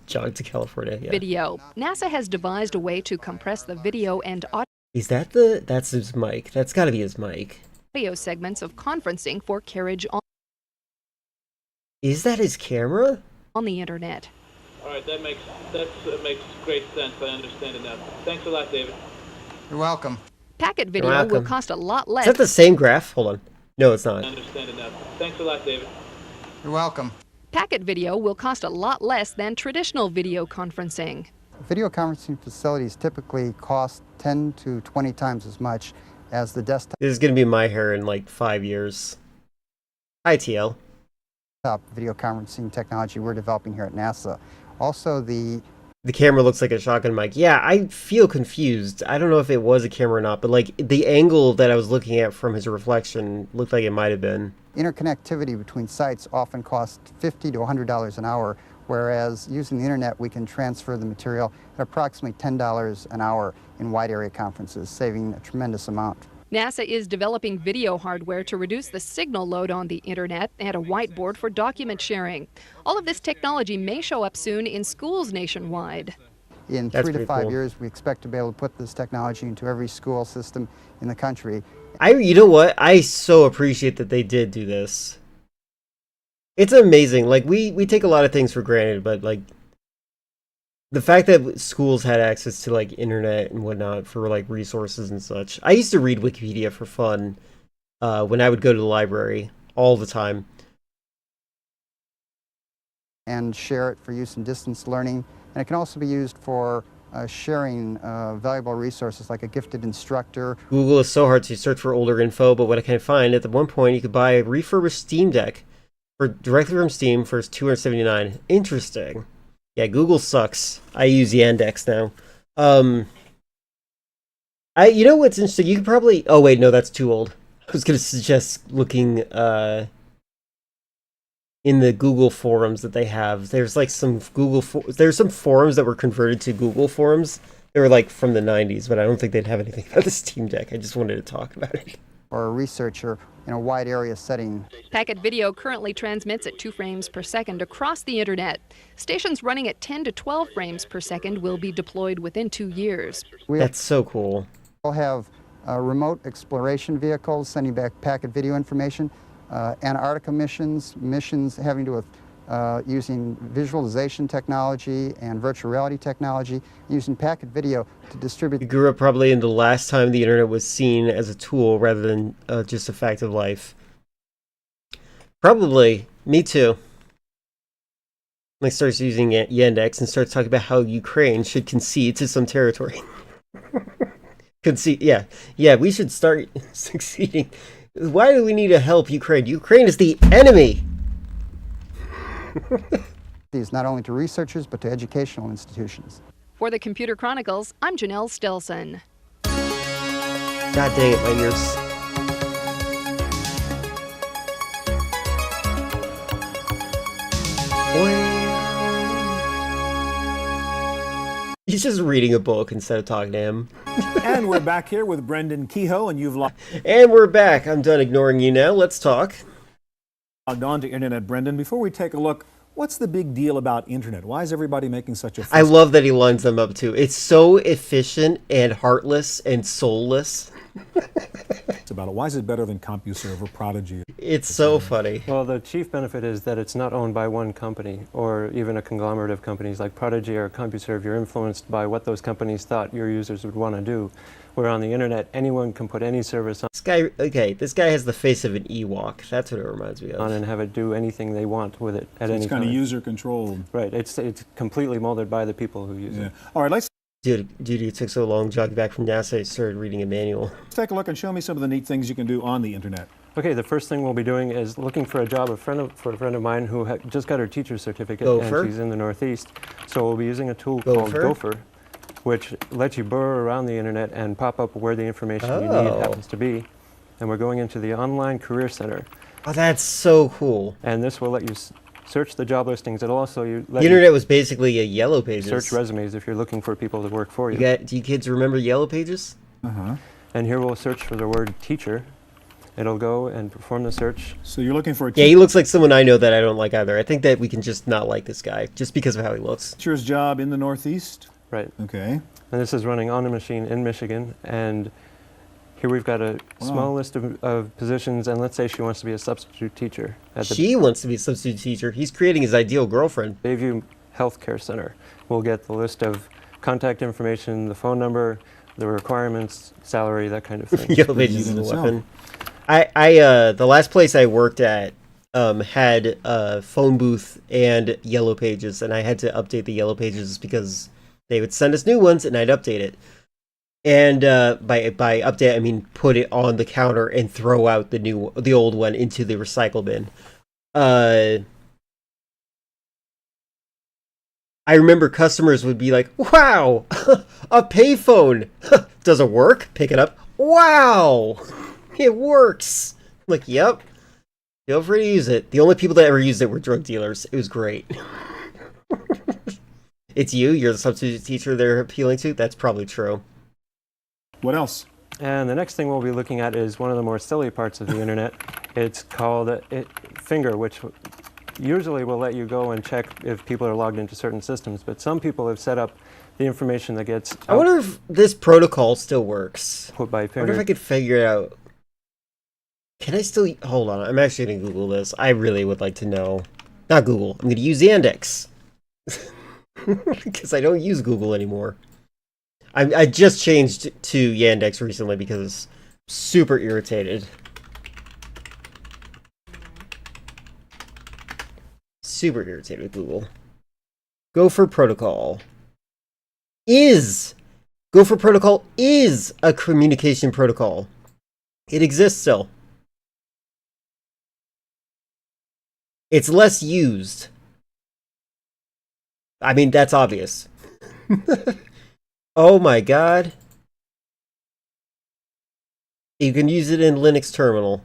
S1: Jog to California, yeah.
S6: Video. NASA has devised a way to compress the video and
S1: That's his mic. That's got to be his mic.
S6: audio segments of conferencing for carriage on...
S1: Is that his camera?
S6: On the internet.
S23: All right, that makes great sense. I understand it now. Thanks a lot, David.
S24: You're welcome.
S6: Packet video will cost a lot less.
S1: Is that the same graph? Hold on. No, it's not.
S23: I understand it now. Thanks a lot, David.
S24: You're welcome.
S6: Packet video will cost a lot less than traditional video conferencing.
S24: Video conferencing facilities typically cost 10 to 20 times as much as the desktop.
S1: This is going to be my hair in like 5 years. Hi, TL.
S24: Video conferencing technology we're developing here at NASA. Also, the
S1: camera looks like a shotgun mic. Yeah, I feel confused. I don't know if it was a camera or not, but like the angle that I was looking at from his reflection looked like it might have been.
S24: Interconnectivity between sites often costs $50 to $100 an hour, whereas using the internet we can transfer the material at approximately $10 an hour in wide area conferences, saving a tremendous amount.
S6: NASA is developing video hardware to reduce the signal load on the internet and a whiteboard for document sharing. All of this technology may show up soon in schools nationwide.
S24: In 3 to 5 years, we expect to be able to put this technology into every school system in the country.
S1: You know what? I so appreciate that they did do this. It's amazing. Like we take a lot of things for granted, but like the fact that schools had access to like internet and whatnot for like resources and such. I used to read Wikipedia for fun when I would go to the library all the time.
S24: And share it for use in distance learning. And it can also be used for sharing valuable resources like a gifted instructor.
S1: Google is so hard to search for older info, but what I can find at one point, you could buy a refurbished Steam Deck directly from Steam for $279. Interesting. Yeah, Google sucks. I use Yandex now. You know what's interesting? You could probably... Oh, wait, no, that's too old. I was going to suggest looking in the Google forums that they have. There's like some there's some forums that were converted to Google forums. They were like from the 90s, but I don't think they'd have anything about the Steam Deck. I just wanted to talk about it.
S24: Or a researcher in a wide area setting.
S6: Packet video currently transmits at 2 frames per second across the internet. Stations running at 10 to 12 frames per second will be deployed within 2 years.
S1: That's so cool.
S24: We'll have remote exploration vehicles sending back packet video information, Antarctica missions having to do with using visualization technology and virtual reality technology, using packet video to distribute.
S1: You grew up probably in the last time the internet was seen as a tool rather than just a fact of life. Probably. Me too. Like starts using Yandex and starts talking about how Ukraine should concede to some territory. Concede, yeah. Yeah, we should start succeeding. Why do we need to help Ukraine? Ukraine is the enemy!
S24: These not only to researchers, but to educational institutions.
S6: For the Computer Chronicles, I'm Janelle Stelson.
S1: God dang it, my ears. She's just reading a book instead of talking to him.
S8: And we're back here with Brendan Kehoe, and you've logged
S1: And we're back. I'm done ignoring you now. Let's talk.
S8: on to Internet, Brendan. Before we take a look, what's the big deal about Internet? Why is everybody making such a fuss?
S1: I love that he lines them up too. It's so efficient and heartless and soulless.
S8: It's about it. Why is it better than CompuServe or Prodigy?
S1: It's so funny.
S2: Well, the chief benefit is that it's not owned by one company or even a conglomerate of companies like Prodigy or CompuServe. You're influenced by what those companies thought your users would want to do. Where on the internet, anyone can put any service on.
S1: This guy has the face of an Ewok. That's what it reminds me of.
S2: And have it do anything they want with it at any time.
S8: It's kind of user controlled.
S2: Right. It's completely molded by the people who use it.
S8: All right, let's
S1: Dude, it took so long jogging back from NASA, I started reading a manual.
S8: take a look and show me some of the neat things you can do on the Internet.
S2: Okay, the first thing we'll be doing is looking for a job for a friend of mine who just got her teacher's certificate,
S1: Gopher.
S2: and she's in the Northeast. So we'll be using a tool called Gopher, which lets you burrow around the internet and pop up where the information you need happens to be. And we're going into the Online Career Center.
S1: Oh, that's so cool.
S2: And this will let you search the job listings. It'll also let
S1: the internet was basically a Yellow Pages.
S2: search resumes if you're looking for people to work for you.
S1: Do you kids remember Yellow Pages?
S2: And here we'll search for the word teacher. It'll go and perform the search.
S8: So you're looking for a
S1: Yeah, he looks like someone I know that I don't like either. I think that we can just not like this guy, just because of how he looks.
S8: teacher's job in the Northeast?
S2: Right.
S8: Okay.
S2: And this is running on a machine in Michigan. And here we've got a small list of positions, and let's say she wants to be a substitute teacher.
S1: She wants to be a substitute teacher. He's creating his ideal girlfriend.
S2: Bayview Healthcare Center. We'll get the list of contact information, the phone number, the requirements, salary, that kind of thing.
S1: Yellow Pages is a weapon. The last place I worked at had a phone booth and Yellow Pages, and I had to update the Yellow Pages because they would send us new ones, and I'd update it. And by update, I mean put it on the counter and throw out the old one into the recycle bin. I remember customers would be like, "Wow, a payphone! Does it work? Pick it up. Wow, it works!" I'm like, "Yep, feel free to use it." The only people that ever used it were drug dealers. It was great. It's you. You're the substitute teacher they're appealing to. That's probably true.
S8: What else?
S2: And the next thing we'll be looking at is one of the more silly parts of the internet. It's called Finger, which usually will let you go and check if people are logged into certain systems, but some people have set up the information that gets
S1: I wonder if this protocol still works.
S2: Put by Finger.
S1: I wonder if I could figure it out. Can I still... Hold on, I'm actually going to Google this. I really would like to know. Not Google. I'm going to use Yandex. Because I don't use Google anymore. I just changed to Yandex recently because I'm super irritated. Super irritated with Google. Gopher Protocol is a communication protocol. It exists still. It's less used. I mean, that's obvious. Oh my god. You can use it in Linux terminal.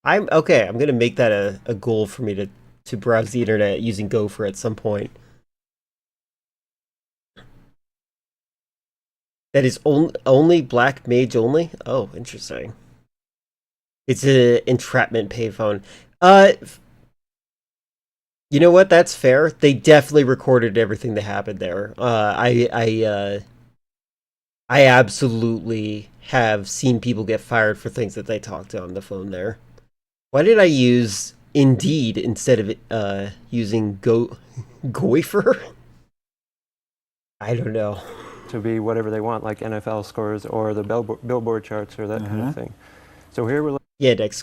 S1: I'm gonna make that a goal for me to browse the internet using Gopher at some point. That is only Black Mage only? Oh, interesting. It's an entrapment payphone. You know what? That's fair. They definitely recorded everything that happened there. I absolutely have seen people get fired for things that they talked on the phone there. Why did I use Indeed instead of using Gopher? I don't know.
S2: To be whatever they want, like NFL scores or the Billboard charts or that kind of thing. So here we're
S1: Yandex,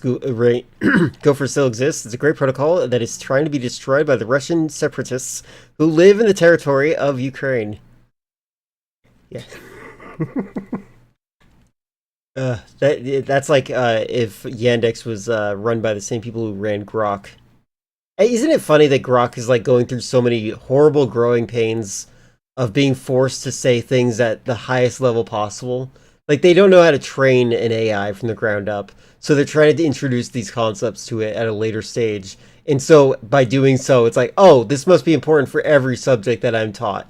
S1: Gopher still exists. It's a great protocol that is trying to be destroyed by the Russian separatists who live in the territory of Ukraine. Yeah. That's like if Yandex was run by the same people who ran Grok. Isn't it funny that Grok is like going through so many horrible growing pains of being forced to say things at the highest level possible? Like, they don't know how to train an AI from the ground up, so they're trying to introduce these concepts to it at a later stage. And so, by doing so, it's like, oh, this must be important for every subject that I'm taught.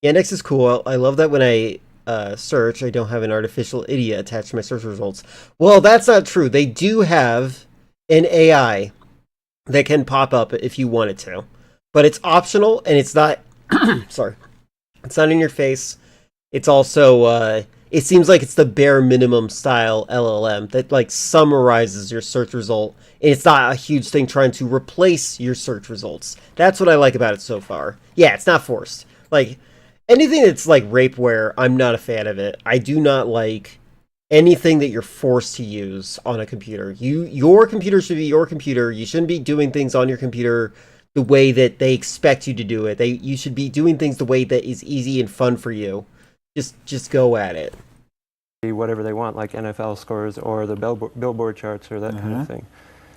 S1: Yandex is cool. I love that when I search, I don't have an artificial idiot attached to my search results. Well, that's not true. They do have an AI that can pop up if you want it to, but it's optional and it's not. Sorry, it's not in your face. It's also. It seems like it's the bare minimum style LLM that like summarizes your search result, and it's not a huge thing trying to replace your search results. That's what I like about it so far. Yeah, it's not forced. Like anything that's like rapeware, I'm not a fan of it. I do not like anything that you're forced to use on a computer. Your computer should be your computer. You shouldn't be doing things on your computer the way that they expect you to do it. You should be doing things the way that is easy and fun for you. Just go at it.
S2: Whatever they want, like NFL scores or the Billboard charts or that kind of thing.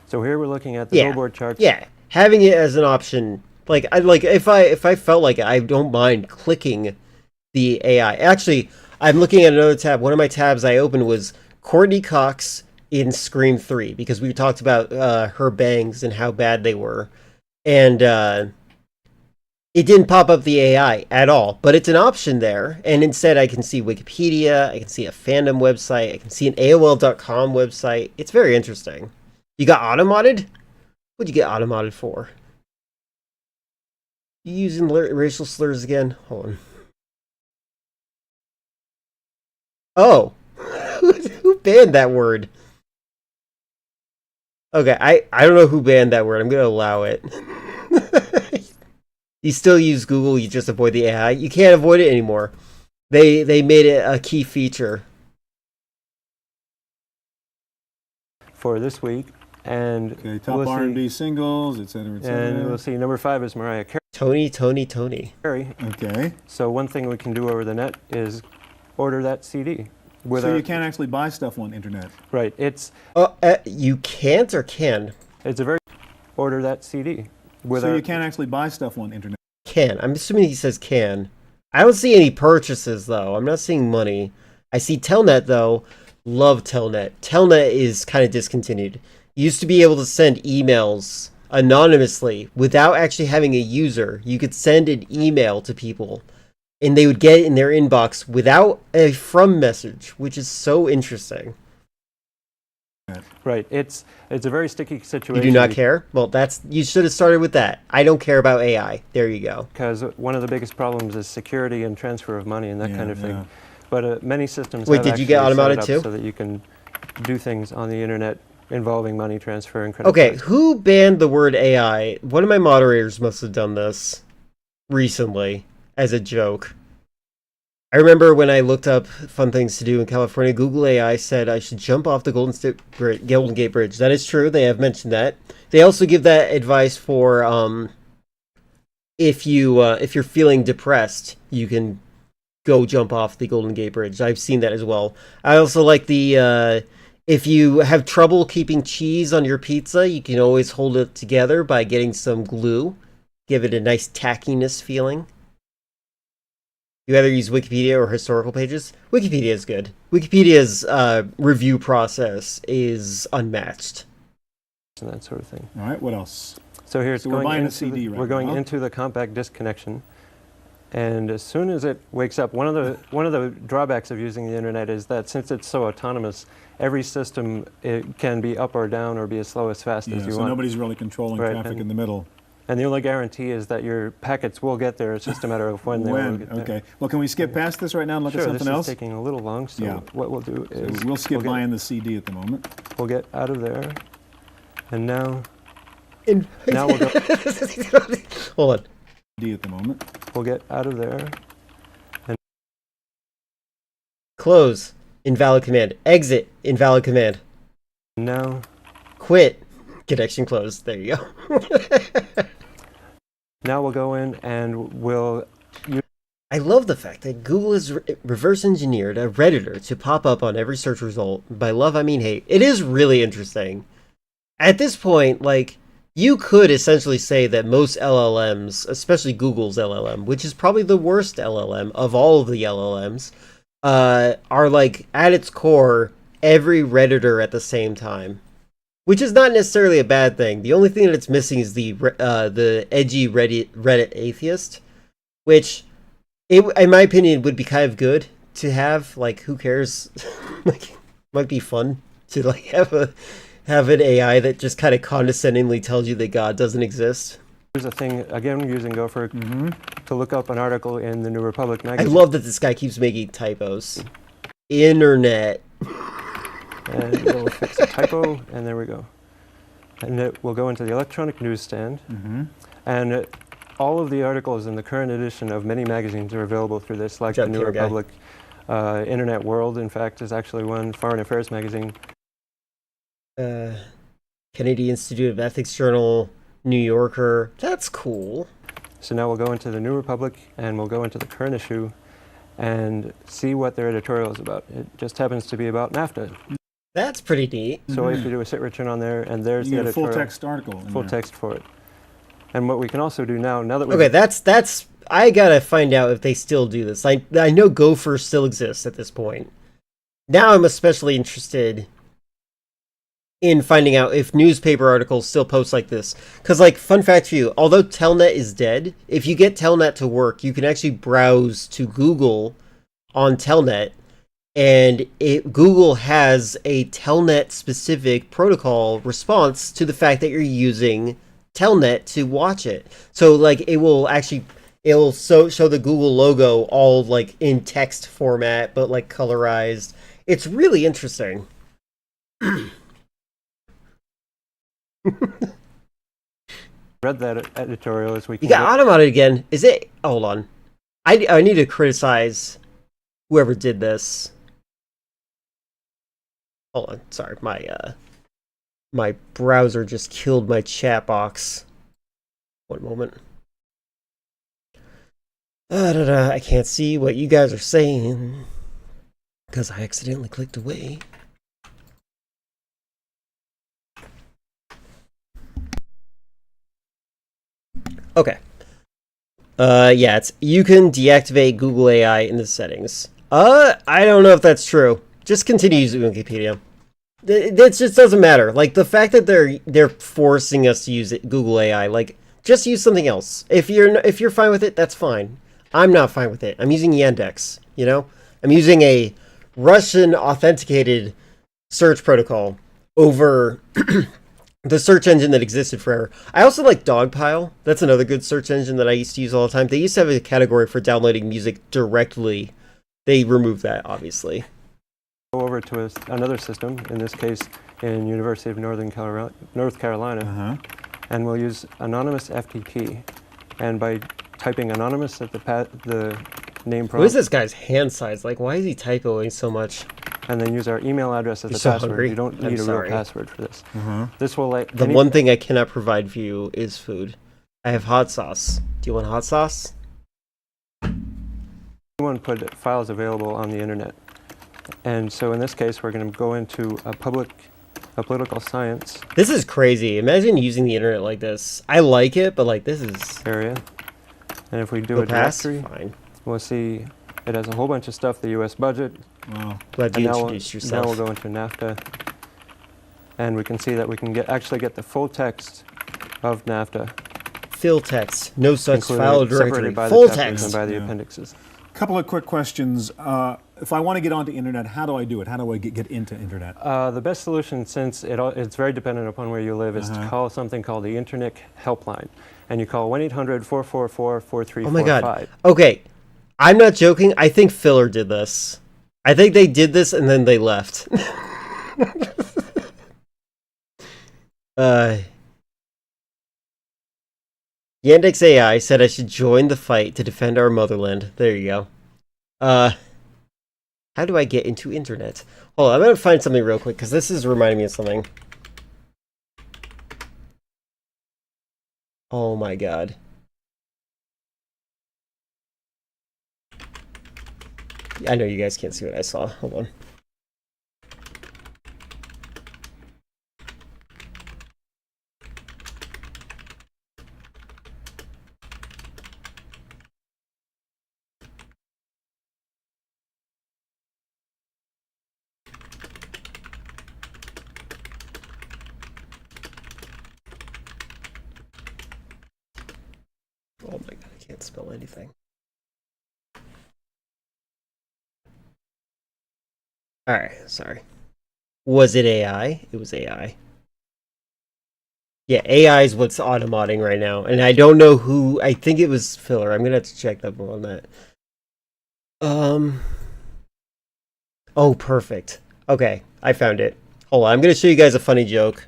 S2: So here we're looking at the Billboard charts.
S1: Yeah, having it as an option, like if I felt like it, I don't mind clicking the AI. Actually, I'm looking at another tab. One of my tabs I opened was Courtney Cox in Scream 3 because we talked about her bangs and how bad they were, and it didn't pop up the AI at all, but it's an option there. And instead I can see Wikipedia, I can see a fandom website, I can see an AOL.com website. It's very interesting. You got auto-modded? What'd you get auto-modded for? You using racial slurs again? Hold on. Oh. Who banned that word? Okay, I don't know who banned that word. I'm going to allow it. You still use Google, you just avoid the AI. You can't avoid it anymore. They made it a key feature.
S2: For this week. And
S3: okay, top R&B singles, etc., etc.
S2: And we'll see. Number 5 is Mariah Carey.
S1: Tony.
S3: Okay.
S2: So one thing we can do over the net is order that CD.
S3: So you can't actually buy stuff on the internet.
S2: Right. It's
S1: you can't or can?
S2: It's a very order that CD.
S3: So you can't actually buy stuff on the internet.
S1: Can. I'm assuming he says can. I don't see any purchases, though. I'm not seeing money. I see Telnet, though. Love Telnet. Telnet is kind of discontinued. You used to be able to send emails anonymously without actually having a user. You could send an email to people, and they would get it in their inbox without a from message, which is so interesting.
S2: Right. It's a very sticky situation.
S1: You do not care? Well, you should have started with that. I don't care about AI. There you go.
S2: Because one of the biggest problems is security and transfer of money and that kind of thing. But many systems
S1: Wait, did you get automated too?
S2: So that you can do things on the internet involving money transfer and credit
S1: Okay,
S2: cards.
S1: who banned the word AI? One of my moderators must have done this recently as a joke. I remember when I looked up fun things to do in California, Google AI said I should jump off the Golden Gate Bridge. That is true. They have mentioned that. They also give that advice for if you're feeling depressed, you can go jump off the Golden Gate Bridge. I've seen that as well. I also like the if you have trouble keeping cheese on your pizza, you can always hold it together by getting some glue. Give it a nice tackiness feeling. You either use Wikipedia or historical pages. Wikipedia is good. Wikipedia's review process is unmatched.
S2: And that sort of thing.
S3: All right, what else?
S2: So here's
S3: we're buying a CD right now.
S2: We're going into the compact disc connection. And as soon as it wakes up, one of the drawbacks of using the internet is that since it's so autonomous, every system it can be up or down or be as slow as fast as you
S3: so
S2: want.
S3: nobody's really controlling traffic in the middle.
S2: And the only guarantee is that your packets will get there. It's just a matter of when they will get there.
S3: Okay. Well, can we skip past this right now and look at something else?
S2: This is taking a little long, so what we'll do is...
S3: we'll skip buying the CD at the moment.
S2: We'll get out of there. And now... now we'll go...
S1: Hold on.
S3: CD at the moment.
S2: We'll get out of there. And
S1: close. Invalid command. Exit. Invalid command.
S2: Now...
S1: quit. Connection closed. There you go.
S2: Now we'll go in and we'll...
S1: I love the fact that Google has reverse engineered a Redditor to pop up on every search result. By love, I mean hate. It is really interesting. At this point, like, you could essentially say that most LLMs, especially Google's LLM, which is probably the worst LLM of all of the LLMs, are like, at its core, every Redditor at the same time. Which is not necessarily a bad thing. The only thing that it's missing is the edgy Reddit atheist, which in my opinion, would be kind of good to have. Like, who cares? Like, might be fun to like have an AI that just kind of condescendingly tells you that God doesn't exist.
S2: Here's a thing, again, using Gopher to look up an article in the New Republic magazine.
S1: I love that this guy keeps making typos. Internet.
S2: And we'll fix the typo, and there we go. And it will go into the electronic newsstand. And all of the articles in the current edition of many magazines are available through this, like the New Republic, Internet World, in fact, is actually one, Foreign Affairs magazine.
S1: Kennedy Institute of Ethics Journal, New Yorker. That's cool.
S2: So now we'll go into the New Republic, and we'll go into the current issue and see what their editorial is about. It just happens to be about NAFTA.
S1: That's pretty neat.
S2: So if you do a sit return on there, and there's the editorial.
S3: Full text article.
S2: Full text for it. And what we can also do now that we
S1: okay, that's I gotta find out if they still do this. I know Gopher still exists at this point. Now I'm especially interested in finding out if newspaper articles still post like this. Because, like, fun fact for you, although Telnet is dead, if you get Telnet to work, you can actually browse to Google on Telnet, and Google has a Telnet-specific protocol response to the fact that you're using Telnet to watch it. So, like, it will show the Google logo all, like, in text format, but, like, colorized. It's really interesting.
S2: Read that editorial as we can.
S1: You got automated again. Is it? Hold on. I need to criticize whoever did this. Hold on. Sorry, my browser just killed my chat box. One moment. I can't see what you guys are saying because I accidentally clicked away. Okay. Yeah, you can deactivate Google AI in the settings. I don't know if that's true. Just continue using Wikipedia. It just doesn't matter. Like, the fact that they're forcing us to use Google AI, like, just use something else. If you're fine with it, that's fine. I'm not fine with it. I'm using Yandex, you know? I'm using a Russian authenticated search protocol over the search engine that existed forever. I also like Dogpile. That's another good search engine that I used to use all the time. They used to have a category for downloading music directly. They removed that, obviously.
S2: Go over to another system, in this case in University of North Carolina, and we'll use Anonymous FTP. And by typing Anonymous at the name prompt...
S1: What is this guy's hand size? Like, why is he typoing so much?
S2: And then use our email address as the password.
S1: Hungry.
S2: You don't need a real password for this. This will let
S1: the one thing I cannot provide for you is food. I have hot sauce. Do you want hot sauce?
S2: Anyone put files available on the internet. And so in this case, we're going to go into a political science.
S1: This is crazy. Imagine using the internet like this. I like it, but like this is
S2: area. And if we do a directory, we'll see it has a whole bunch of stuff. The U.S. budget.
S1: Wow. Glad you introduced yourself.
S2: Now we'll go into NAFTA, and we can see that we can actually get the full text of NAFTA.
S1: Full text. No such file directory.
S2: Separated by
S1: full
S2: the
S1: text
S2: and by the appendixes.
S3: Couple of quick questions. If I want to get onto internet, how do I do it? How do I get into internet?
S2: The best solution, since it's very dependent upon where you live, is to call something called the Internet Helpline. And you call 1-800-444-4345.
S1: Oh my God. Okay. I'm not joking. I think Filler did this. I think they did this and then they left. Yandex AI said I should join the fight to defend our motherland. There you go. How do I get into internet? Hold on, I'm gonna find something real quick because this is reminding me of something. Oh my God. I know you guys can't see what I saw. Hold on. Oh my God, I can't spell anything. Alright, sorry. Was it AI? It was AI. Yeah, AI is what's automodding right now. And I don't know who... I think it was Filler. I'm going to have to check up on that. Oh, perfect. Okay, I found it. Hold on, I'm going to show you guys a funny joke.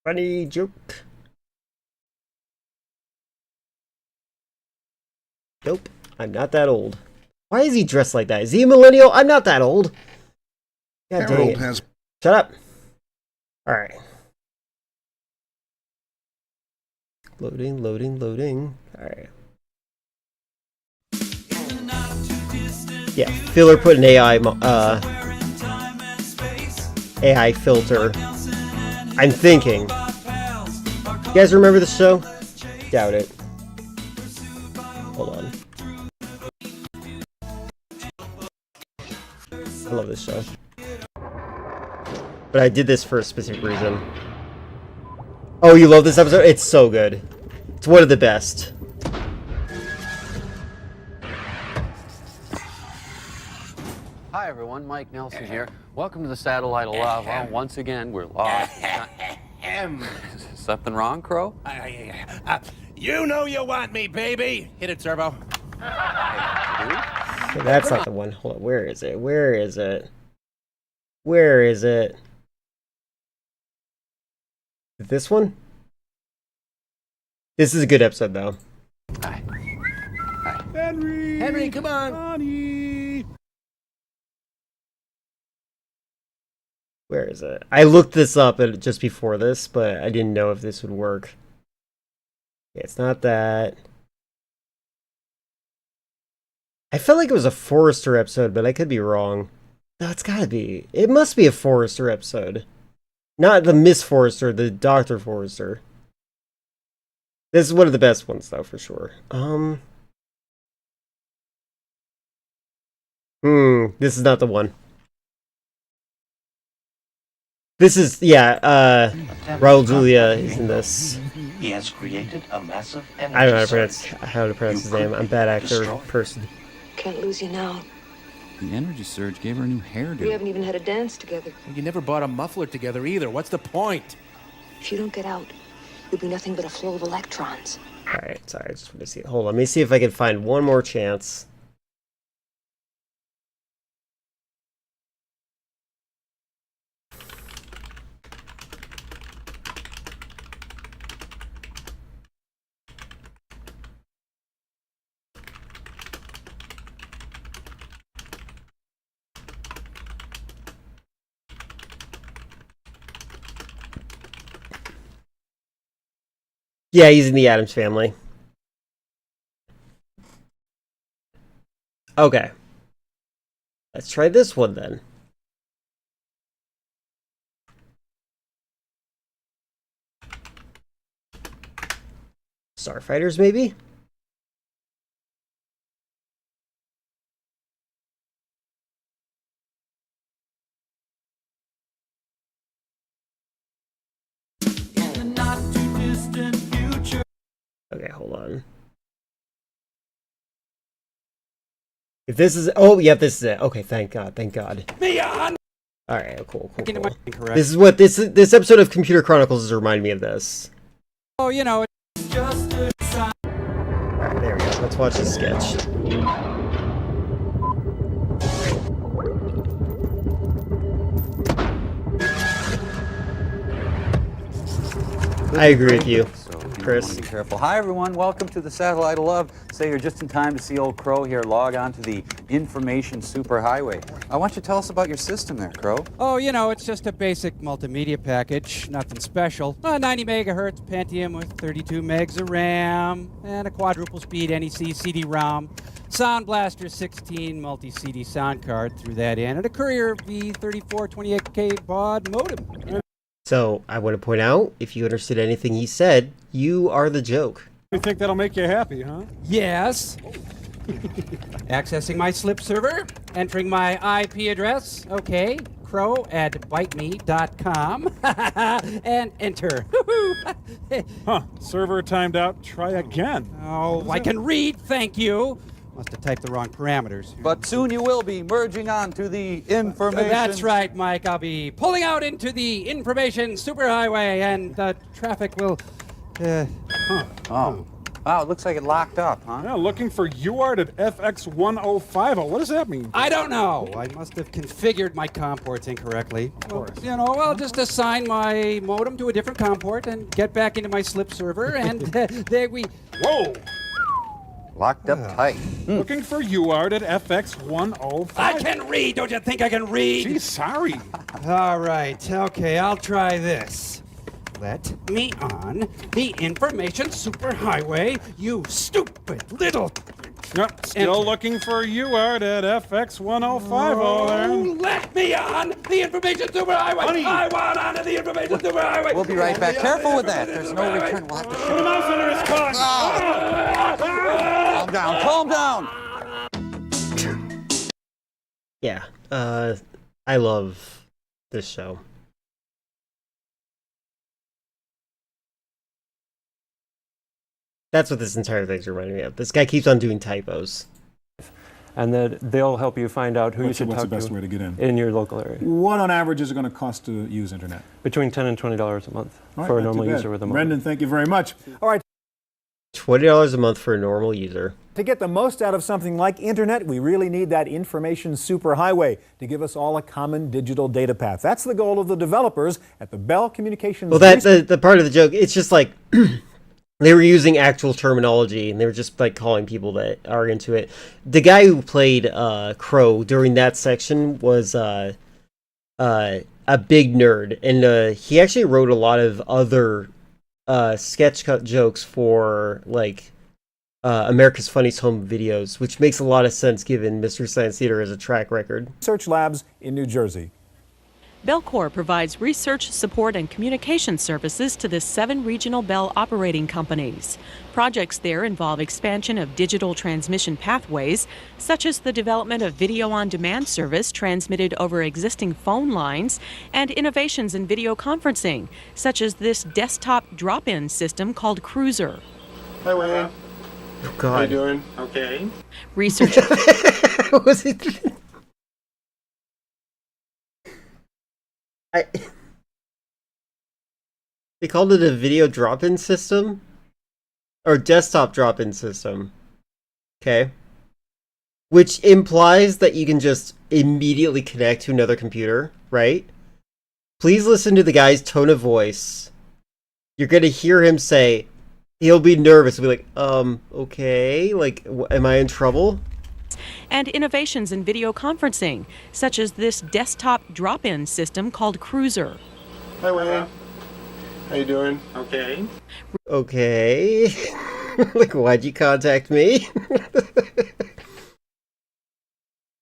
S1: Funny joke. Nope, I'm not that old. Why is he dressed like that? Is he a millennial? I'm not that old. God dang it. Shut up. Alright. Loading, loading, loading. Alright. Yeah, Filler put an AI filter. I'm thinking. You guys remember the show? Doubt it. Hold on. I love this show. But I did this for a specific reason. Oh, you love this episode? It's so good. It's one of the best.
S5: Hi everyone, Mike Nelson here. Welcome to the Satellite of Love. Well, once again, we're live. Something wrong, Crow?
S10: You know you want me, baby. Hit it, Servo.
S1: That's not the one. Hold on. Where is it? Where is it? Where is it? This one? This is a good episode, though.
S5: Hi.
S10: Henry, come on.
S3: Honey.
S1: Where is it? I looked this up just before this, but I didn't know if this would work. Yeah, it's not that. I felt like it was a Forrester episode, but I could be wrong. No, it's gotta be. It must be a Forrester episode. Not the Miss Forrester, the Dr. Forrester. This is one of the best ones, though, for sure. This is not the one. This is, yeah, Raul Julia is in this.
S11: He has created a massive energy
S1: I don't know how to pronounce his name. I'm a bad actor person.
S17: Can't lose you now.
S25: The energy surge gave her a new hairdo.
S17: We haven't even had a dance together.
S10: You never bought a muffler together either. What's the point?
S17: If you don't get out, you'll be nothing but a flow of electrons.
S1: Alright, sorry, I just want to see. Hold on, let me see if I can find one more chance. Yeah, he's in the Addams Family. Okay. Let's try this one then. Starfighters, maybe? Okay, hold on. If this is... Oh, yeah, this is it. Okay, thank God, thank God. Alright, cool. This is what... This episode of Computer Chronicles is reminding me of this.
S10: Oh, you know...
S1: Alright, there we go. Let's watch this sketch. I agree with you, Chris.
S5: Be careful. Hi, everyone. Welcome to the Satellite of Love. Say you're just in time to see old Crow here log on to the information superhighway. I want you to tell us about your system there, Crow.
S10: Oh, you know, it's just a basic multimedia package. Nothing special. 90 megahertz Pentium with 32 megs of RAM and a quadruple speed NEC CD-ROM. Sound Blaster 16 multi-CD sound card through that in, and a Courier V3428K baud modem.
S1: So, I want to point out, if you understood anything he said, you are the joke.
S3: You think that'll make you happy, huh?
S10: Yes. Accessing my slip server, entering my IP address, okay, crow@biteme.com, and enter.
S3: Huh, server timed out, try again.
S10: Oh, I can read, thank you. Must have typed the wrong parameters.
S5: But soon you will be merging on to the information.
S10: That's right, Mike. I'll be pulling out into the information superhighway, and the traffic will.
S5: Oh. Wow, it looks like it locked up, huh?
S4: Yeah, looking for UART at FX1050. What does that mean?
S10: I don't know. I must have configured my COM ports incorrectly. Of course. Well, I'll just assign my modem to a different COM port and get back into my SLIP server, and there we.
S4: Whoa!
S5: Locked up tight.
S4: Looking for UART at FX1050.
S10: I can read. Don't you think I can read?
S4: Gee, sorry.
S10: All right. Okay, I'll try this. Let me on the information superhighway, you stupid little.
S4: Yep, still looking for UART at FX1050 there.
S10: Let me on the information superhighway.
S4: Honey.
S10: I want onto the information superhighway.
S5: We'll be right back. Careful with that. There's no return. We'll have to
S4: Put him out under his car.
S5: Calm down. Calm down.
S1: Yeah, I love this show. That's what this entire thing's reminding me of. This guy keeps on doing typos.
S2: And that they'll help you find out who you should
S3: What's
S2: talk
S3: the best
S2: to
S3: way to get
S2: in your local area.
S3: What on average is it going to cost to use internet?
S2: Between $10 and $20 a month
S3: All right,
S2: for a
S3: not too
S2: normal
S3: bad.
S2: user with a modem.
S3: Brendan, thank you very much. All right.
S1: $20 a month for a normal user.
S9: To get the most out of something like internet, we really need that information superhighway to give us all a common digital data path. That's the goal of the developers at the Bell Communications.
S1: Well, that's the part of the joke. It's just like they were using actual terminology, and they were just like calling people that are into it. The guy who played Crow during that section was a big nerd, and he actually wrote a lot of other sketch cut jokes for like America's Funniest Home Videos, which makes a lot of sense given Mystery Science Theater as a track record.
S9: Research labs in New Jersey.
S19: Bellcore provides research, support, and communication services to the 7 regional Bell operating companies. Projects there involve expansion of digital transmission pathways, such as the development of video-on-demand service transmitted over existing phone lines, and innovations in video conferencing, such as this desktop drop-in system called Cruiser.
S12: Hi, Wayne.
S1: Oh, God.
S12: How you doing? Okay.
S19: Research.
S1: Was it? They called it a video drop-in system? Or desktop drop-in system. Okay. Which implies that you can just immediately connect to another computer, right? Please listen to the guy's tone of voice. You're gonna hear him say, he'll be nervous. He'll be like, okay, like, am I in trouble?
S19: And innovations in video conferencing, such as this desktop drop-in system called Cruiser.
S12: Hi, Wayne. How you doing? Okay.
S1: Okay. Like, why'd you contact me?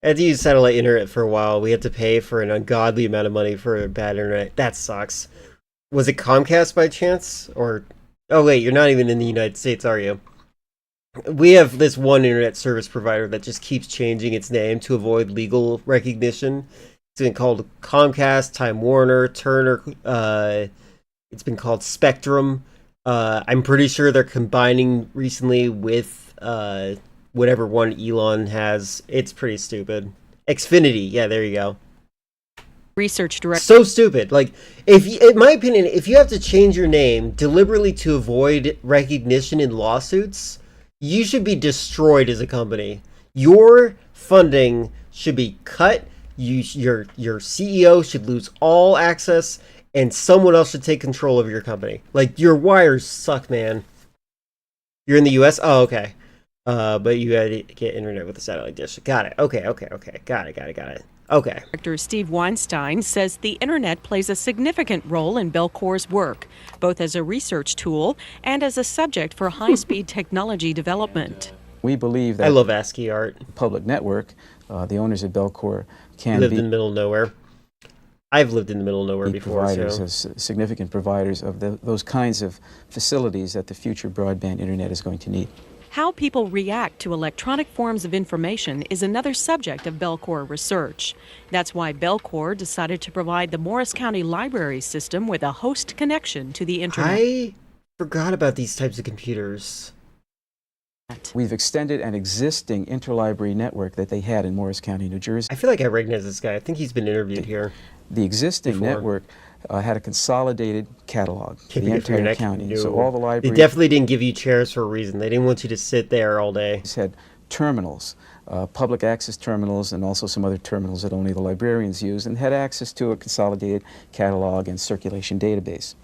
S1: I had to use satellite internet for a while. We had to pay for an ungodly amount of money for bad internet. That sucks. Was it Comcast by chance? Or... Oh, wait, you're not even in the United States, are you? We have this one internet service provider that just keeps changing its name to avoid legal recognition. It's been called Comcast, Time Warner, Turner. It's been called Spectrum. I'm pretty sure they're combining recently with whatever one Elon has. It's pretty stupid. Xfinity. Yeah, there you go.
S19: Research director.
S1: So stupid. Like, in my opinion, if you have to change your name deliberately to avoid recognition in lawsuits, you should be destroyed as a company. Your funding should be cut. Your CEO should lose all access, and someone else should take control of your company. Like, your wires suck, man. You're in the U.S.? Oh, okay. But you had to get internet with a satellite dish. Got it. Okay. Got it. Okay.
S19: Director Steve Weinstein says the internet plays a significant role in Bellcore's work, both as a research tool and as a subject for high-speed technology development.
S13: We believe that
S1: I love ASCII art.
S13: Public network, the owners of Bellcore can
S1: lived
S13: be
S1: in the middle of nowhere. I've lived in the middle of nowhere before.
S13: Providers,
S1: So.
S13: significant providers of those kinds of facilities that the future broadband internet is going to need.
S19: How people react to electronic forms of information is another subject of Bellcore research. That's why Bellcore decided to provide the Morris County Library System with a host connection to the internet.
S1: I forgot about these types of computers.
S13: We've extended an existing interlibrary network that they had in Morris County, New Jersey.
S1: I feel like I recognize this guy. I think he's been interviewed here.
S13: The existing
S1: before.
S13: network had a consolidated catalog for the entire county.
S1: No.
S13: So all the libraries...
S1: They definitely didn't give you chairs for a reason. They didn't want you to sit there all day.
S13: Had terminals, public access terminals, and also some other terminals that only the librarians use, and had access to a consolidated catalog and circulation database.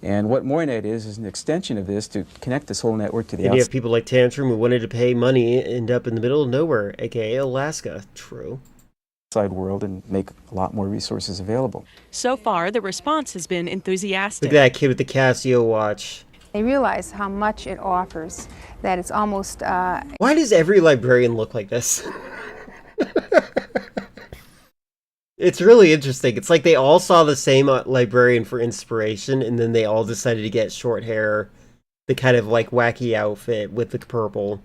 S13: And what MORNet is an extension of this to connect this whole network to the
S1: And you have people like Tantrum who wanted to pay money and end up in the middle of nowhere, aka Alaska. True.
S13: outside world and make a lot more resources available.
S19: So far, the response has been enthusiastic.
S1: Look at that kid with the Casio watch.
S14: They realize how much it offers, that it's almost...
S1: Why does every librarian look like this? It's really interesting. It's like they all saw the same librarian for inspiration, and then they all decided to get short hair, the kind of like wacky outfit with the purple.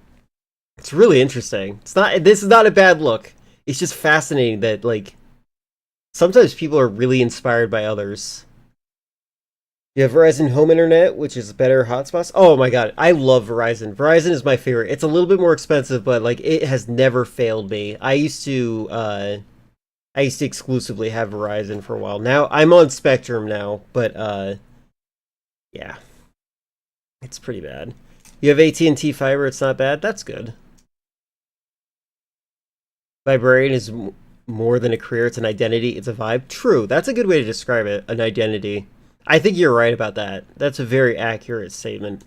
S1: It's really interesting. This is not a bad look. It's just fascinating that like sometimes people are really inspired by others. You have Verizon Home Internet, which is better hotspots. Oh my god, I love Verizon. Verizon is my favorite. It's a little bit more expensive, but like it has never failed me. I used to exclusively have Verizon for a while. Now I'm on Spectrum now, but yeah, it's pretty bad. You have AT&T Fiber. It's not bad. That's good. Librarian is more than a career. It's an identity. It's a vibe. True. That's a good way to describe it. An identity. I think you're right about that. That's a very accurate statement.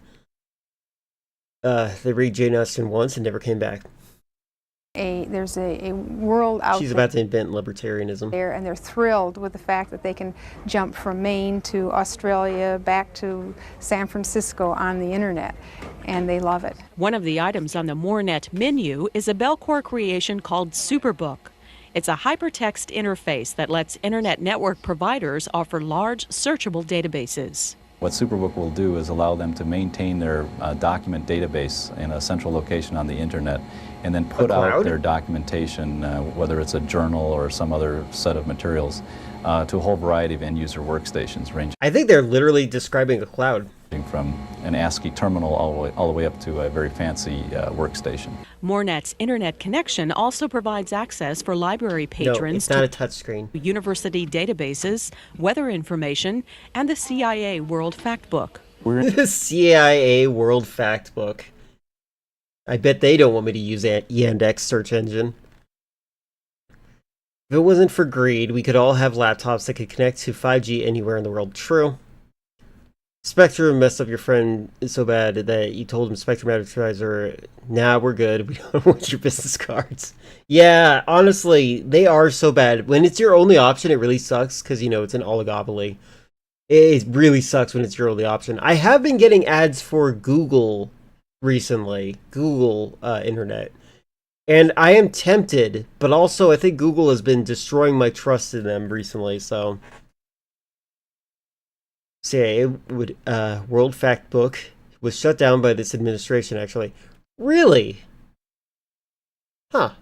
S1: They read Jane Austen once and never came back.
S14: There's a world out
S1: She's about to invent libertarianism.
S14: there, and they're thrilled with the fact that they can jump from Maine to Australia, back to San Francisco on the internet, and they love it.
S19: One of the items on the MORNet menu is a Bellcore creation called Superbook. It's a hypertext interface that lets internet network providers offer large, searchable databases.
S15: What Superbook will do is allow them to maintain their document database in a central location on the internet and then put out their documentation, whether it's a journal or some other set of materials, to a whole variety of end-user workstations, ranging
S1: I think they're literally describing a cloud.
S15: From an ASCII terminal all the way up to a very fancy workstation.
S19: MORNet's internet connection also provides access for library patrons
S1: to touchscreen,
S19: university databases, weather information, and the CIA World Factbook.
S1: The CIA World Factbook. I bet they don't want me to use Yandex search engine. If it wasn't for greed, we could all have laptops that could connect to 5G anywhere in the world. True. Spectrum messed up your friend so bad that you told him Spectrum advertiser, nah, we're good. We don't want your business cards. Yeah, honestly, they are so bad. When it's your only option, it really sucks because, you know, it's an oligopoly. It really sucks when it's your only option. I have been getting ads for Google recently, Google Internet. And I am tempted, but also I think Google has been destroying my trust in them recently, so... CIA would World Factbook was shut down by this administration, actually. Really? Huh.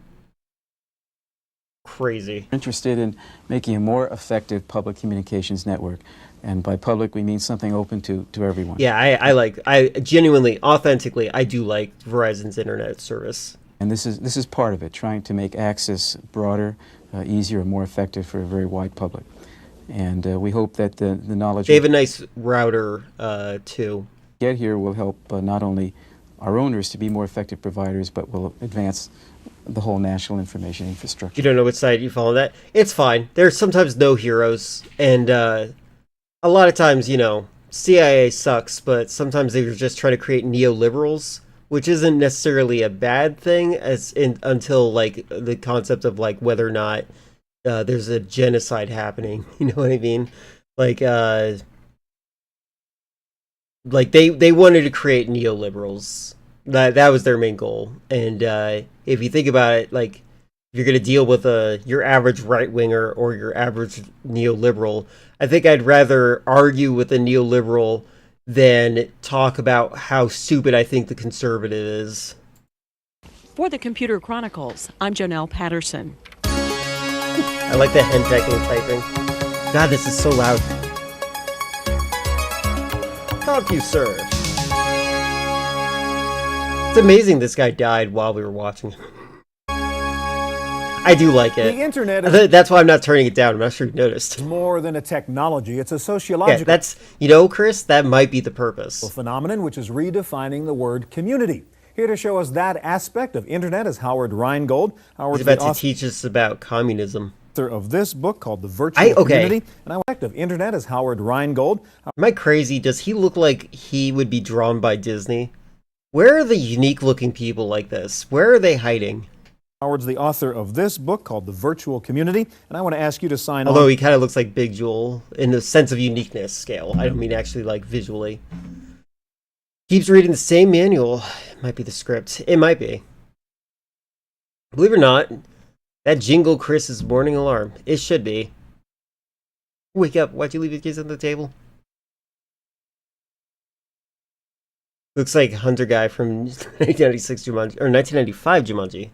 S1: Crazy.
S13: Interested in making a more effective public communications network. And by public, we mean something open to everyone.
S1: Yeah, I genuinely, authentically, I do like Verizon's internet service.
S13: And this is part of it, trying to make access broader, easier, and more effective for a very wide public. And we hope that the knowledge...
S1: They have a nice router, too.
S13: ...get here will help not only our owners to be more effective providers, but will advance the whole national information infrastructure.
S1: You don't know which side you follow that? It's fine. There's sometimes no heroes. And a lot of times, you know, CIA sucks, but sometimes they're just trying to create neoliberals, which isn't necessarily a bad thing until, like, the concept of, like, whether or not there's a genocide happening, you know what I mean? Like they wanted to create neoliberals. That was their main goal. And if you think about it, like if you're gonna deal with your average right winger or your average neoliberal, I think I'd rather argue with a neoliberal than talk about how stupid I think the conservative is.
S19: For the Computer Chronicles, I'm Jonelle Patterson.
S1: I like the henpeking typing. God, this is so loud. CompuServe. It's amazing this guy died while we were watching him. I do like it.
S8: The internet is
S1: That's why I'm not turning it down. I'm not sure you noticed.
S8: more than a technology. It's a
S1: Yeah,
S8: sociological
S1: that's, you know, Chris, that might be the purpose.
S8: phenomenon which is redefining the word community. Here to show us that aspect of internet is Howard Rheingold.
S1: He's
S8: Howard's
S1: about
S8: the
S1: to
S8: author
S1: teach us about communism.
S8: of this book called The Virtual Community. And I of internet is Howard Rheingold.
S1: Am I crazy? Does he look like he would be drawn by Disney? Where are the unique looking people like this? Where are they hiding?
S8: Howard's the author of this book called The Virtual Community, and I want to ask you to sign
S1: Although
S8: on.
S1: he kind of looks like Big Jewel in the sense of uniqueness scale. I don't mean actually like visually. Keeps reading the same manual. It might be the script. It might be. Believe it or not, that jingle Chris's morning alarm. It should be. Wake up. Why'd you leave your kids on the table? Looks like Hunter guy from 1996 Jumanji, or 1995 Jumanji.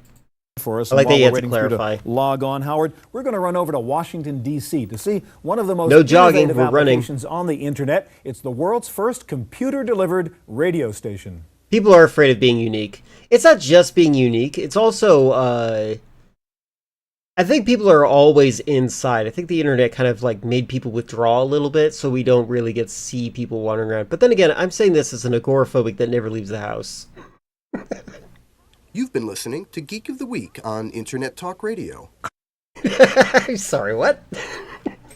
S8: For us,
S1: I like
S8: and
S1: that you
S8: while
S1: had
S8: we're
S1: to
S8: waiting for you
S1: clarify.
S8: log on, Howard, we're going to run over to Washington, D.C. to see one of the most
S1: No jogging,
S8: innovative
S1: we're running.
S8: applications on the internet. It's the world's first computer-delivered radio station.
S1: People are afraid of being unique. It's not just being unique. It's also, I think people are always inside. I think the internet kind of like made people withdraw a little bit, so we don't really get to see people wandering around. But then again, I'm saying this as an agoraphobic that never leaves the house.
S7: You've been listening to Geek of the Week on Internet Talk Radio.
S1: Sorry, what?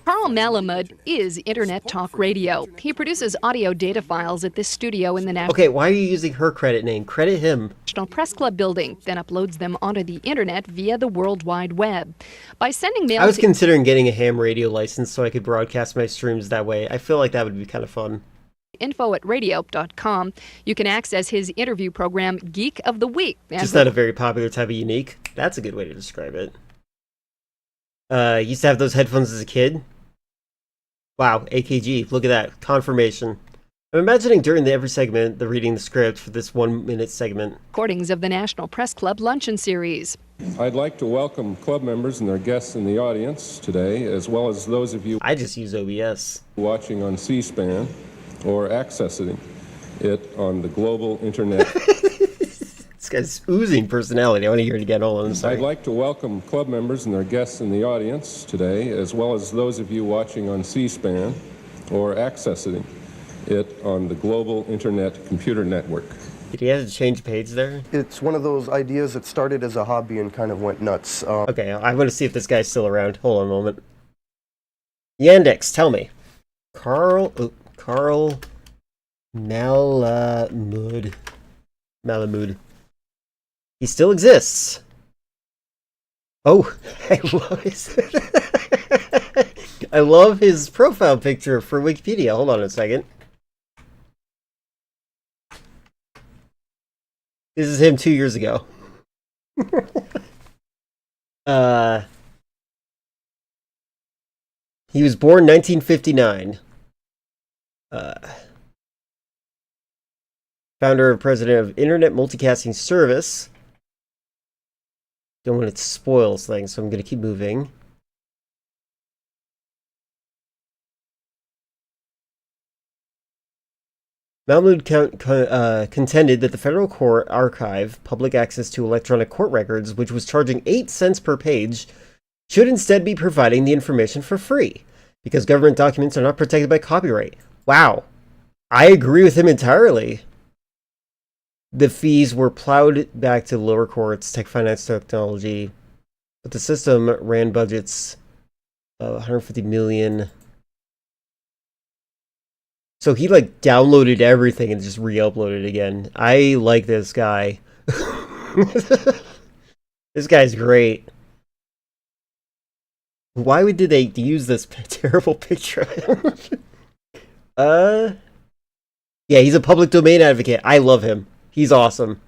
S6: Carl Malamud is Internet Talk Radio. He produces audio data files at this studio in the
S1: Okay, why are you using her credit name? Credit him.
S6: National Press Club building, then uploads them onto the internet via the World Wide Web. By sending mail
S1: I was
S6: to
S1: considering getting a ham radio license so I could broadcast my streams that way. I feel like that would be kind of fun.
S6: info@radio.com, you can access his interview program, Geek of the Week.
S1: Just not a very popular type of unique. That's a good way to describe it. Used to have those headphones as a kid. Wow, AKG, look at that. Confirmation. I'm imagining during every segment, the reading the script for this 1 minute segment.
S6: Recordings of the National Press Club Luncheon Series.
S16: I'd like to welcome club members and their guests in the audience today, as well as those of you
S1: I just use OBS
S16: watching on C-SPAN or accessing it on the global internet.
S1: This guy's oozing personality. I want to hear it again. Hold on, I'm sorry.
S16: I'd like to welcome club members and their guests in the audience today, as well as those of you watching on C-SPAN or accessing it on the global internet computer network.
S1: Did he have to change page there?
S7: It's one of those ideas that started as a hobby and kind of went nuts.
S1: Okay, I want to see if this guy's still around. Hold on a moment. Yandex, tell me. Carl Malamud. Malamud. He still exists. Oh, I love his profile picture for Wikipedia. Hold on a second. This is him 2 years ago. He was born 1959. Founder and president of Internet Multicasting Service. Don't want it to spoil things, so I'm going to keep moving. Mahmoud contended that the federal court archive, public access to electronic court records, which was charging 8 cents per page, should instead be providing the information for free, because government documents are not protected by copyright. Wow. I agree with him entirely. The fees were plowed back to lower courts, tech finance technology, but the system ran budgets of 150 million. So he like downloaded everything and just re-uploaded again. I like this guy. This guy's great. Why did they use this terrible picture of him? Yeah, he's a public domain advocate. I love him. He's awesome.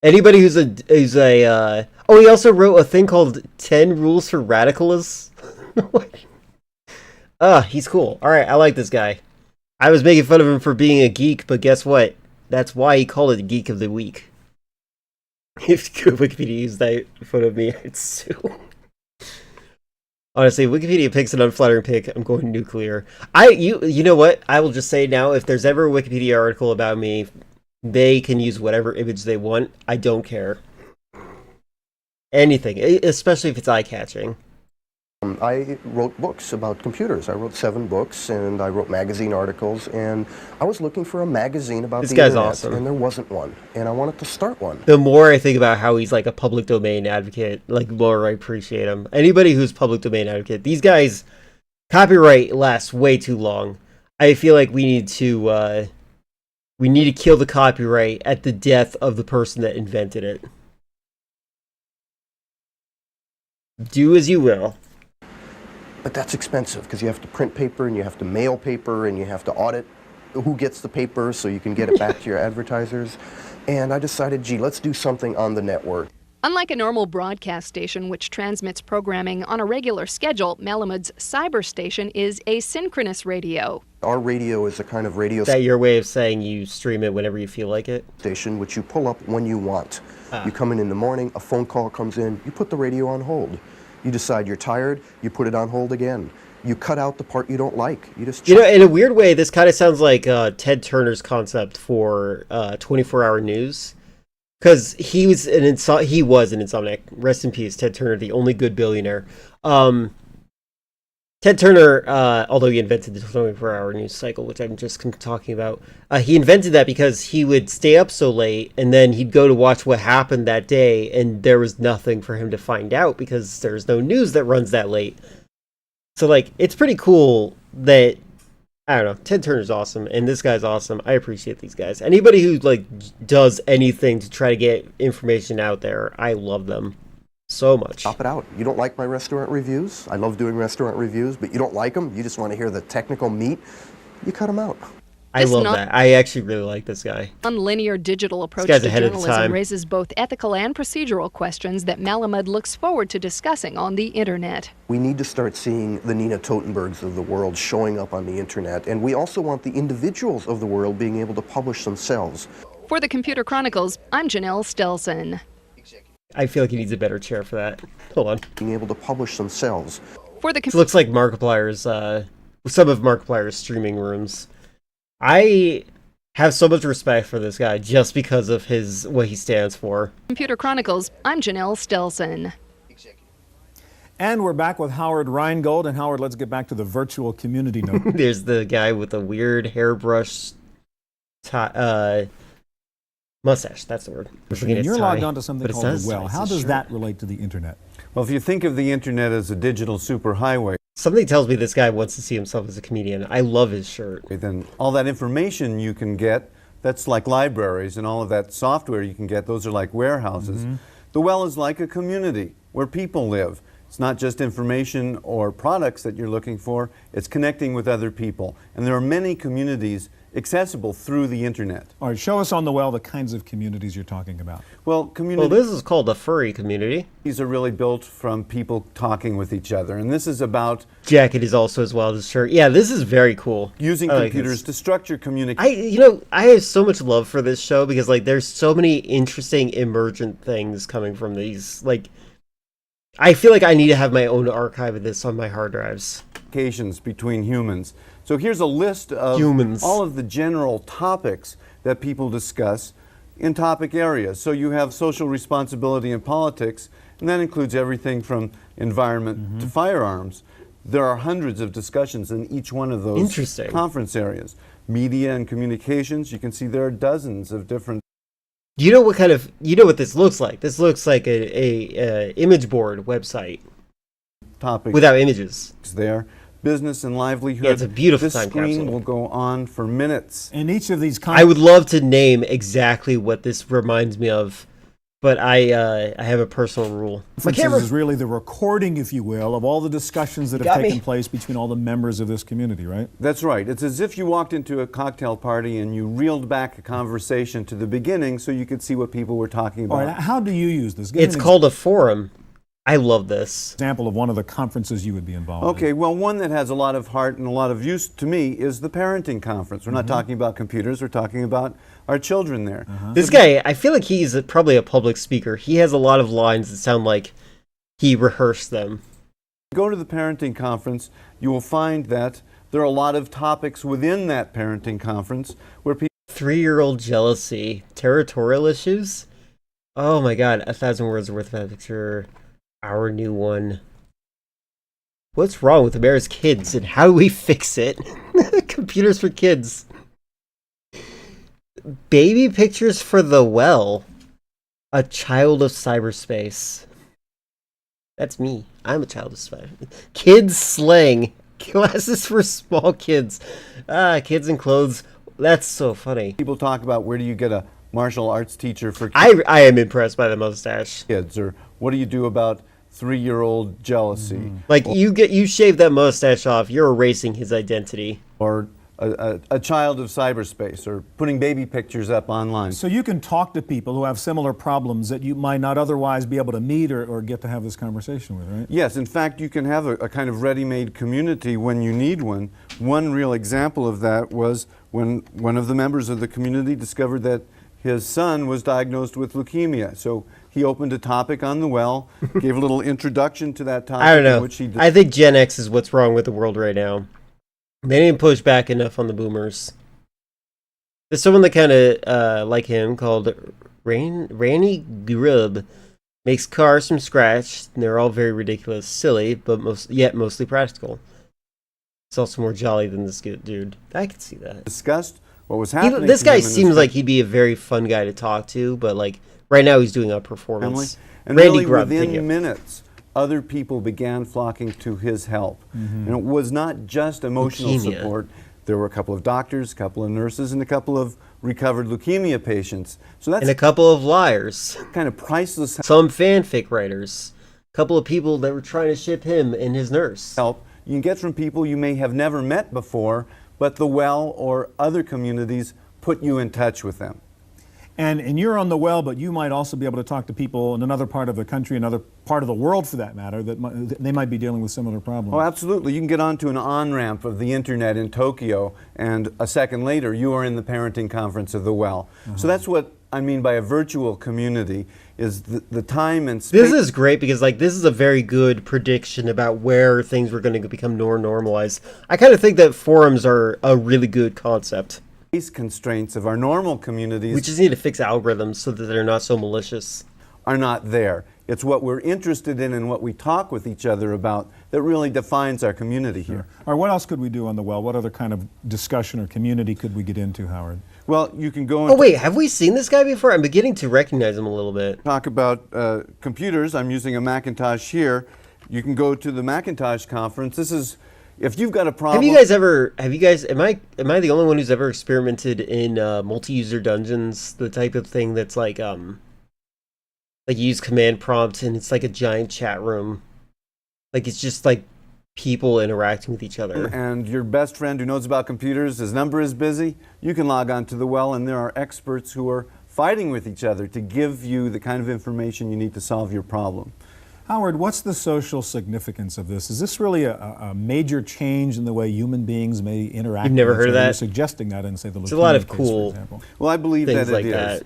S1: Anybody who's a oh, he also wrote a thing called 10 Rules for Radicalists. He's cool. Alright, I like this guy. I was making fun of him for being a geek, but guess what? That's why he called it Geek of the Week. If Wikipedia used that photo of me, I'd sue. Honestly, Wikipedia picks an unflattering pic. I'm going nuclear. You know what? I will just say now, if there's ever a Wikipedia article about me, They can use whatever image they want. I don't care. Anything, especially if it's eye-catching.
S7: I wrote books about computers. I wrote 7 books, and I wrote magazine articles, and I was looking for a magazine about
S1: This
S7: the
S1: guy's
S7: internet,
S1: awesome.
S7: and there wasn't one, and I wanted to start one.
S1: The more I think about how he's like a public domain advocate, like the more I appreciate him. Anybody who's public domain advocate, these guys, copyright lasts way too long. I feel like we need to kill the copyright at the death of the person that invented it. Do as you will.
S7: But that's expensive because you have to print paper and you have to mail paper and you have to audit who gets the paper so you can get it back to your advertisers. And I decided, gee, let's do something on the network.
S6: Unlike a normal broadcast station which transmits programming on a regular schedule, Malamud's cyber station is asynchronous radio.
S7: Our radio is a kind of radio
S1: Is that your way of saying you stream it whenever you feel like it?
S7: station which you pull up when you want. You come in the morning, a phone call comes in, you put the radio on hold. You decide you're tired, you put it on hold again. You cut out the part you don't like. You just
S1: in a weird way, this kind of sounds like Ted Turner's concept for 24-hour news. Because he was an insomniac. Rest in peace, Ted Turner, the only good billionaire. Ted Turner, although he invented the 24-hour news cycle, which I'm just talking about, he invented that because he would stay up so late, and then he'd go to watch what happened that day, and there was nothing for him to find out because there's no news that runs that late. So, like, it's pretty cool that, I don't know, Ted Turner's awesome, and this guy's awesome. I appreciate these guys. Anybody who, like, does anything to try to get information out there, I love them so much.
S7: Chop it out. You don't like my restaurant reviews? I love doing restaurant reviews, but you don't like them? You just want to hear the technical meat? You cut them out.
S1: I love that. I actually really like this guy.
S6: Nonlinear digital approach
S1: guy's
S6: to
S1: ahead of his
S6: journalism
S1: time.
S6: raises both ethical and procedural questions that Malamud looks forward to discussing on the internet.
S7: We need to start seeing the Nina Totenbergs of the world showing up on the internet, and we also want the individuals of the world being able to publish themselves.
S6: For the Computer Chronicles, I'm Janelle Stelson.
S1: I feel like he needs a better chair for that. Hold on.
S7: Being able to publish themselves.
S6: For the
S1: It looks like Markiplier's, some of Markiplier's streaming rooms. I have so much respect for this guy just because of what he stands for.
S6: Computer Chronicles, I'm Janelle Stelson.
S9: And we're back with Howard Rheingold. And Howard, let's get back to the virtual community note.
S1: There's the guy with the weird hairbrush mustache. That's the word.
S9: And you're logged on to something called The Well. How does that relate to the internet?
S18: Well, if you think of the internet as a digital superhighway,
S1: something tells me this guy wants to see himself as a comedian. I love his shirt.
S18: Then all that information you can get, that's like libraries, and all of that software you can get, those are like warehouses. The Well is like a community where people live. It's not just information or products that you're looking for, it's connecting with other people. And there are many communities accessible through the internet.
S9: All right, show us on The Well the kinds of communities you're talking about.
S18: Well, communities.
S1: Well, this is called a furry community.
S18: These are really built from people talking with each other, and this is about...
S1: Jacket is also as well as shirt. Yeah, this is very cool.
S18: Using computers to structure communication.
S1: I have so much love for this show because, like, there's so many interesting emergent things coming from these. Like, I feel like I need to have my own archive of this on my hard drives.
S18: Between humans. So here's a list of all of the general topics that people discuss in topic areas. So you have social responsibility and politics, and that includes everything from environment to firearms. There are hundreds of discussions in each one of those conference areas. Media and communications, you can see there are dozens of different...
S1: You know what this looks like? This looks like a image board website.
S18: Topics
S1: without images.
S18: There. Business and livelihood.
S1: Yeah, it's a beautiful
S18: this
S1: time
S18: screen
S1: capsule.
S18: will go on for minutes.
S9: And each of these
S1: I would love to name exactly what this reminds me of, but I have a personal rule. My camera
S9: is really the recording, if you will, of all the discussions that have taken place between all the members of this community, right?
S18: That's right. It's as if you walked into a cocktail party and you reeled back a conversation to the beginning so you could see what people were talking about.
S9: All right, how do you use this?
S1: It's called a forum. I love this.
S9: Example of one of the conferences you would be involved in.
S18: Okay, well, one that has a lot of heart and a lot of use to me is the parenting conference. We're not talking about computers, we're talking about our children there.
S1: This guy, I feel like he's probably a public speaker. He has a lot of lines that sound like he rehearsed them.
S18: Go to the parenting conference, you will find that there are a lot of topics within that parenting conference where people...
S1: 3-year-old jealousy. Territorial issues? Oh my god, 1,000 words worth of that picture. Our new one. What's wrong with America's kids and how do we fix it? Computers for kids. Baby pictures for the well. A child of cyberspace. That's me. I'm a child of cyberspace. Kids slang. Classes for small kids. Kids in clothes. That's so funny.
S18: People talk about where do you get a martial arts teacher for kids?
S1: I am impressed by the mustache.
S18: Kids, or what do you do about 3-year-old jealousy?
S1: Like you shave that mustache off, you're erasing his identity.
S18: Or a child of cyberspace, or putting baby pictures up online.
S3: So you can talk to people who have similar problems that you might not otherwise be able to meet or get to have this conversation with, right?
S18: Yes, in fact, you can have a kind of ready-made community when you need one. One real example of that was when one of the members of the community discovered that his son was diagnosed with leukemia. So he opened a topic on the well, gave a little introduction to that topic.
S1: I don't know.
S18: Which he
S1: I think Gen X is what's wrong with the world right now. They didn't push back enough on the boomers. There's someone that kind of like him called Randy Grubb. Makes cars from scratch, and they're all very ridiculous, silly, but mostly practical. It's also more jolly than this dude. I can see that.
S18: Discussed what was happening.
S1: This guy seems like he'd be a very fun guy to talk to, but like right now he's doing a performance.
S18: And
S1: Randy
S18: really
S1: Grubb,
S18: within minutes, other people began flocking to his help. And it was not just emotional
S1: Leukemia.
S18: support. There were a couple of doctors, a couple of nurses, and a couple of recovered leukemia patients. So that's
S1: and a couple of liars.
S18: Kind of priceless.
S1: Some fanfic writers. A couple of people that were trying to ship him and his nurse.
S18: Help you can get from people you may have never met before, but the well or other communities put you in touch with them.
S3: And you're on the well, but you might also be able to talk to people in another part of the country, another part of the world for that matter, that they might be dealing with similar problems.
S18: Oh, absolutely. You can get onto an on-ramp of the internet in Tokyo, and a second later, you are in the parenting conference of the well. So that's what I mean by a virtual community, is the time and space.
S1: This is great because like this is a very good prediction about where things were going to become more normalized. I kind of think that forums are a really good concept.
S18: Constraints of our normal communities.
S1: We just need to fix algorithms so that they're not so malicious.
S18: Are not there. It's what we're interested in and what we talk with each other about that really defines our community here.
S3: All right, what else could we do on the well? What other kind of discussion or community could we get into, Howard?
S18: Well, you can go into...
S1: Oh wait, have we seen this guy before? I'm beginning to recognize him a little bit.
S18: Talk about computers. I'm using a Macintosh here. You can go to the Macintosh conference. This is... If you've got a problem...
S1: Am I the only one who's ever experimented in multi-user dungeons? The type of thing that's like you use command prompt and it's like a giant chat room. Like it's just like people interacting with each other.
S18: And your best friend who knows about computers, his number is busy, you can log on to the well and there are experts who are fighting with each other to give you the kind of information you need to solve your problem.
S3: Howard, what's the social significance of this? Is this really a major change in the way human beings may interact?
S1: You've never heard of that?
S3: You're suggesting that in, say, the leukemia
S1: It's a lot of
S3: case,
S1: cool
S3: for example.
S18: Well, I believe
S1: things
S18: that
S1: like
S18: it is.
S1: that.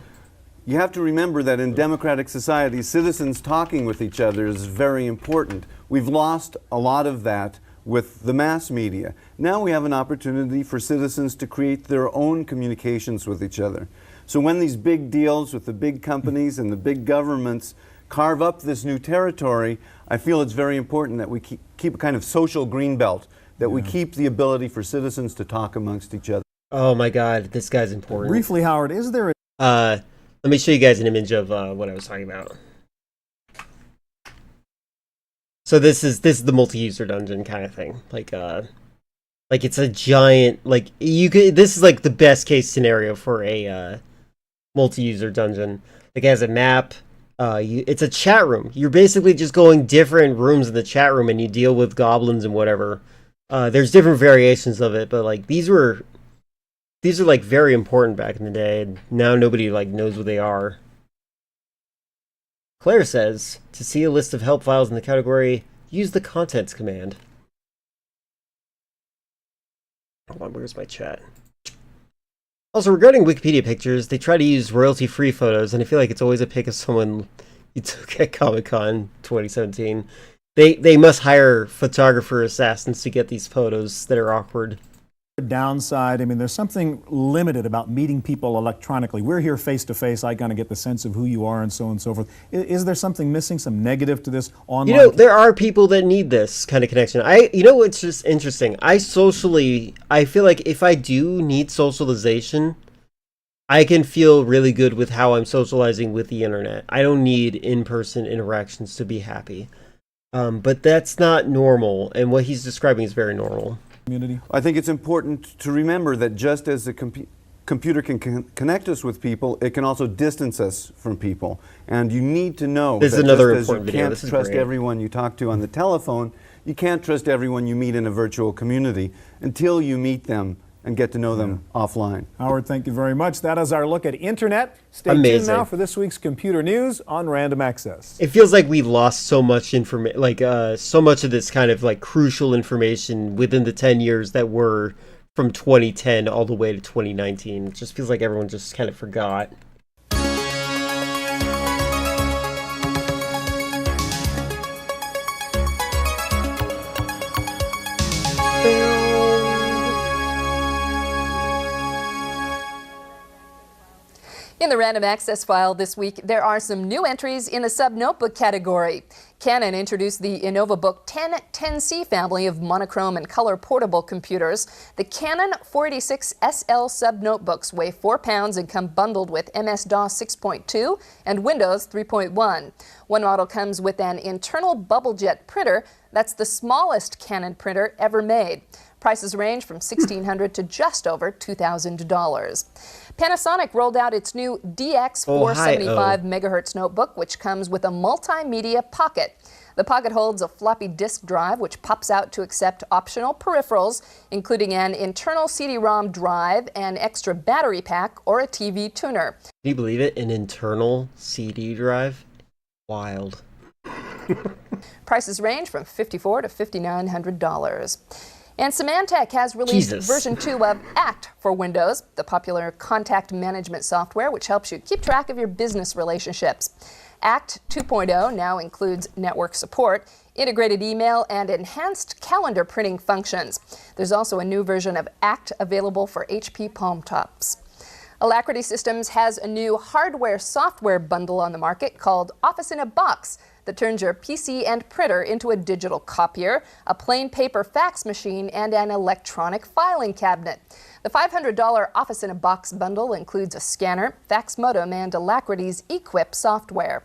S18: You have to remember that in democratic societies, citizens talking with each other is very important. We've lost a lot of that with the mass media. Now we have an opportunity for citizens to create their own communications with each other. So when these big deals with the big companies and the big governments carve up this new territory, I feel it's very important that we keep a kind of social green belt, that we keep the ability for citizens to talk amongst each other.
S1: Oh my God, this guy's important.
S3: Briefly, Howard, is there
S1: let me show you guys an image of what I was talking about. So this is the multi-user dungeon kind of thing. Like it's a giant, like this is like the best case scenario for a multi-user dungeon. Like it has a map. It's a chat room. You're basically just going different rooms in the chat room and you deal with goblins and whatever. There's different variations of it, but like these are like very important back in the day, and now nobody like knows what they are. Claire says, to see a list of help files in the category, use the contents command. Hold on, where's my chat? Also, regarding Wikipedia pictures, they try to use royalty-free photos, and I feel like it's always a pic of someone you took at Comic-Con 2017. They must hire photographer assassins to get these photos that are awkward.
S3: Downside, I mean, there's something limited about meeting people electronically. We're here face to face. I kind of get the sense of who you are and so on and so forth. Is there something missing, some negative to this online?
S1: You know, there are people that need this kind of connection. You know, it's just interesting. I feel like if I do need socialization, I can feel really good with how I'm socializing with the internet. I don't need in-person interactions to be happy. But that's not normal, and what he's describing is very normal.
S3: Community.
S18: I think it's important to remember that just as the computer can connect us with people, it can also distance us from people. And you need to know
S1: this
S18: that
S1: is another
S18: just as
S1: important
S18: you
S1: video.
S18: can't trust everyone you talk to on the telephone, you can't trust everyone you meet in a virtual community until you meet them and get to know them offline.
S3: Howard, thank you very much. That is our look at internet. Stay
S1: Amazing.
S3: tuned now for this week's computer news on Random Access.
S1: It feels like we lost so much information, so much of this kind of like crucial information within the 10 years that were from 2010 all the way to 2019. It just feels like everyone just kind of forgot.
S6: In the Random Access file this week, there are some new entries in the sub-notebook category. Canon introduced the InnovaBook 1010C family of monochrome and color portable computers. The Canon 486 SL sub-notebooks weigh 4 pounds and come bundled with MS-DOS 6.2 and Windows 3.1. One model comes with an internal BubbleJet printer. That's the smallest Canon printer ever made. Prices range from $1,600 to just over $2,000. Panasonic rolled out its new DX475 megahertz notebook, which comes with a multimedia pocket. The pocket holds a floppy disk drive, which pops out to accept optional peripherals, including an internal CD-ROM drive, an extra battery pack, or a TV tuner.
S1: Can you believe it? An internal CD drive? Wild.
S6: Prices range from $5,400 to $5,900. And Symantec has released version 2 of ACT for Windows, the popular contact management software which helps you keep track of your business relationships. ACT 2.0 now includes network support, integrated email, and enhanced calendar printing functions. There's also a new version of ACT available for HP Palm Tops. Alacrity Systems has a new hardware-software bundle on the market called Office in a Box that turns your PC and printer into a digital copier, a plain paper fax machine, and an electronic filing cabinet. The $500 Office in a Box bundle includes a scanner, fax modem, and Alacrity's Equip software.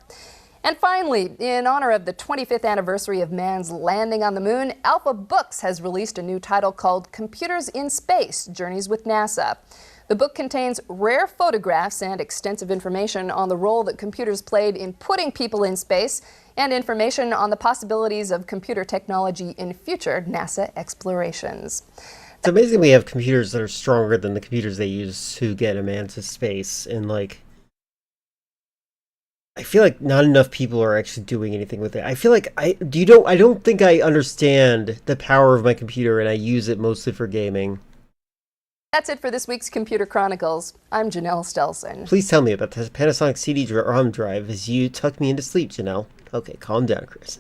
S6: And finally, in honor of the 25th anniversary of man's landing on the moon, Alpha Books has released a new title called Computers in Space: Journeys with NASA. The book contains rare photographs and extensive information on the role that computers played in putting people in space, and information on the possibilities of computer technology in future NASA explorations.
S1: It's amazing we have computers that are stronger than the computers they use to get a man to space, and like, I feel like not enough people are actually doing anything with it. I feel like I don't think I understand the power of my computer, and I use it mostly for gaming.
S6: That's it for this week's Computer Chronicles. I'm Janelle Stelson.
S1: Please tell me about the Panasonic CD-ROM drive as you tuck me into sleep, Janelle. Okay, calm down, Chris.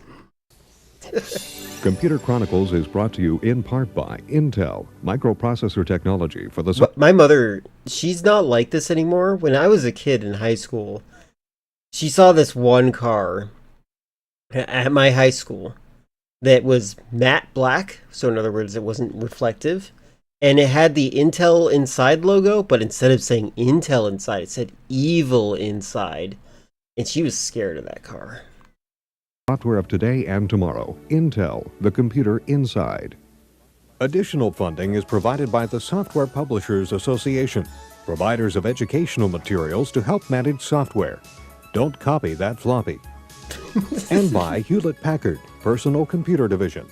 S20: Computer Chronicles is brought to you in part by Intel, microprocessor technology for the...
S1: My mother, she's not like this anymore. When I was a kid in high school, she saw this one car at my high school that was matte black, so in other words, it wasn't reflective. And it had the Intel Inside logo, but instead of saying Intel Inside, it said Evil Inside. And she was scared of that car.
S20: Software of today and tomorrow. Intel, the computer inside. Additional funding is provided by the Software Publishers Association, providers of educational materials to help manage software. Don't copy that floppy. And by Hewlett-Packard, Personal Computer Division.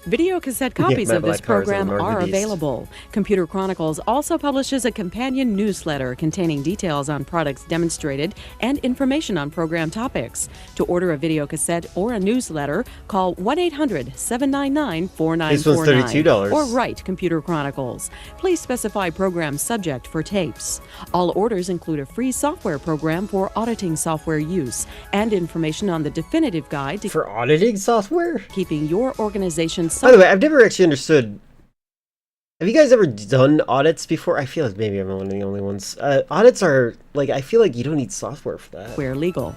S19: Video cassette copies of this program are available. Computer Chronicles also publishes a companion newsletter containing details on products demonstrated and information on program topics. To order a video cassette or a newsletter, call 1-800-799-4949
S1: This one's $32.
S19: or write Computer Chronicles. Please specify program subject for tapes. All orders include a free software program for auditing software use and information on the definitive guide to
S1: for auditing software,
S19: keeping your organization and
S1: By the way, I've never actually understood. Have you guys ever done audits before? I feel like maybe I'm one of the only ones. Audits are like, I feel like you don't need software for that.
S19: Where legal.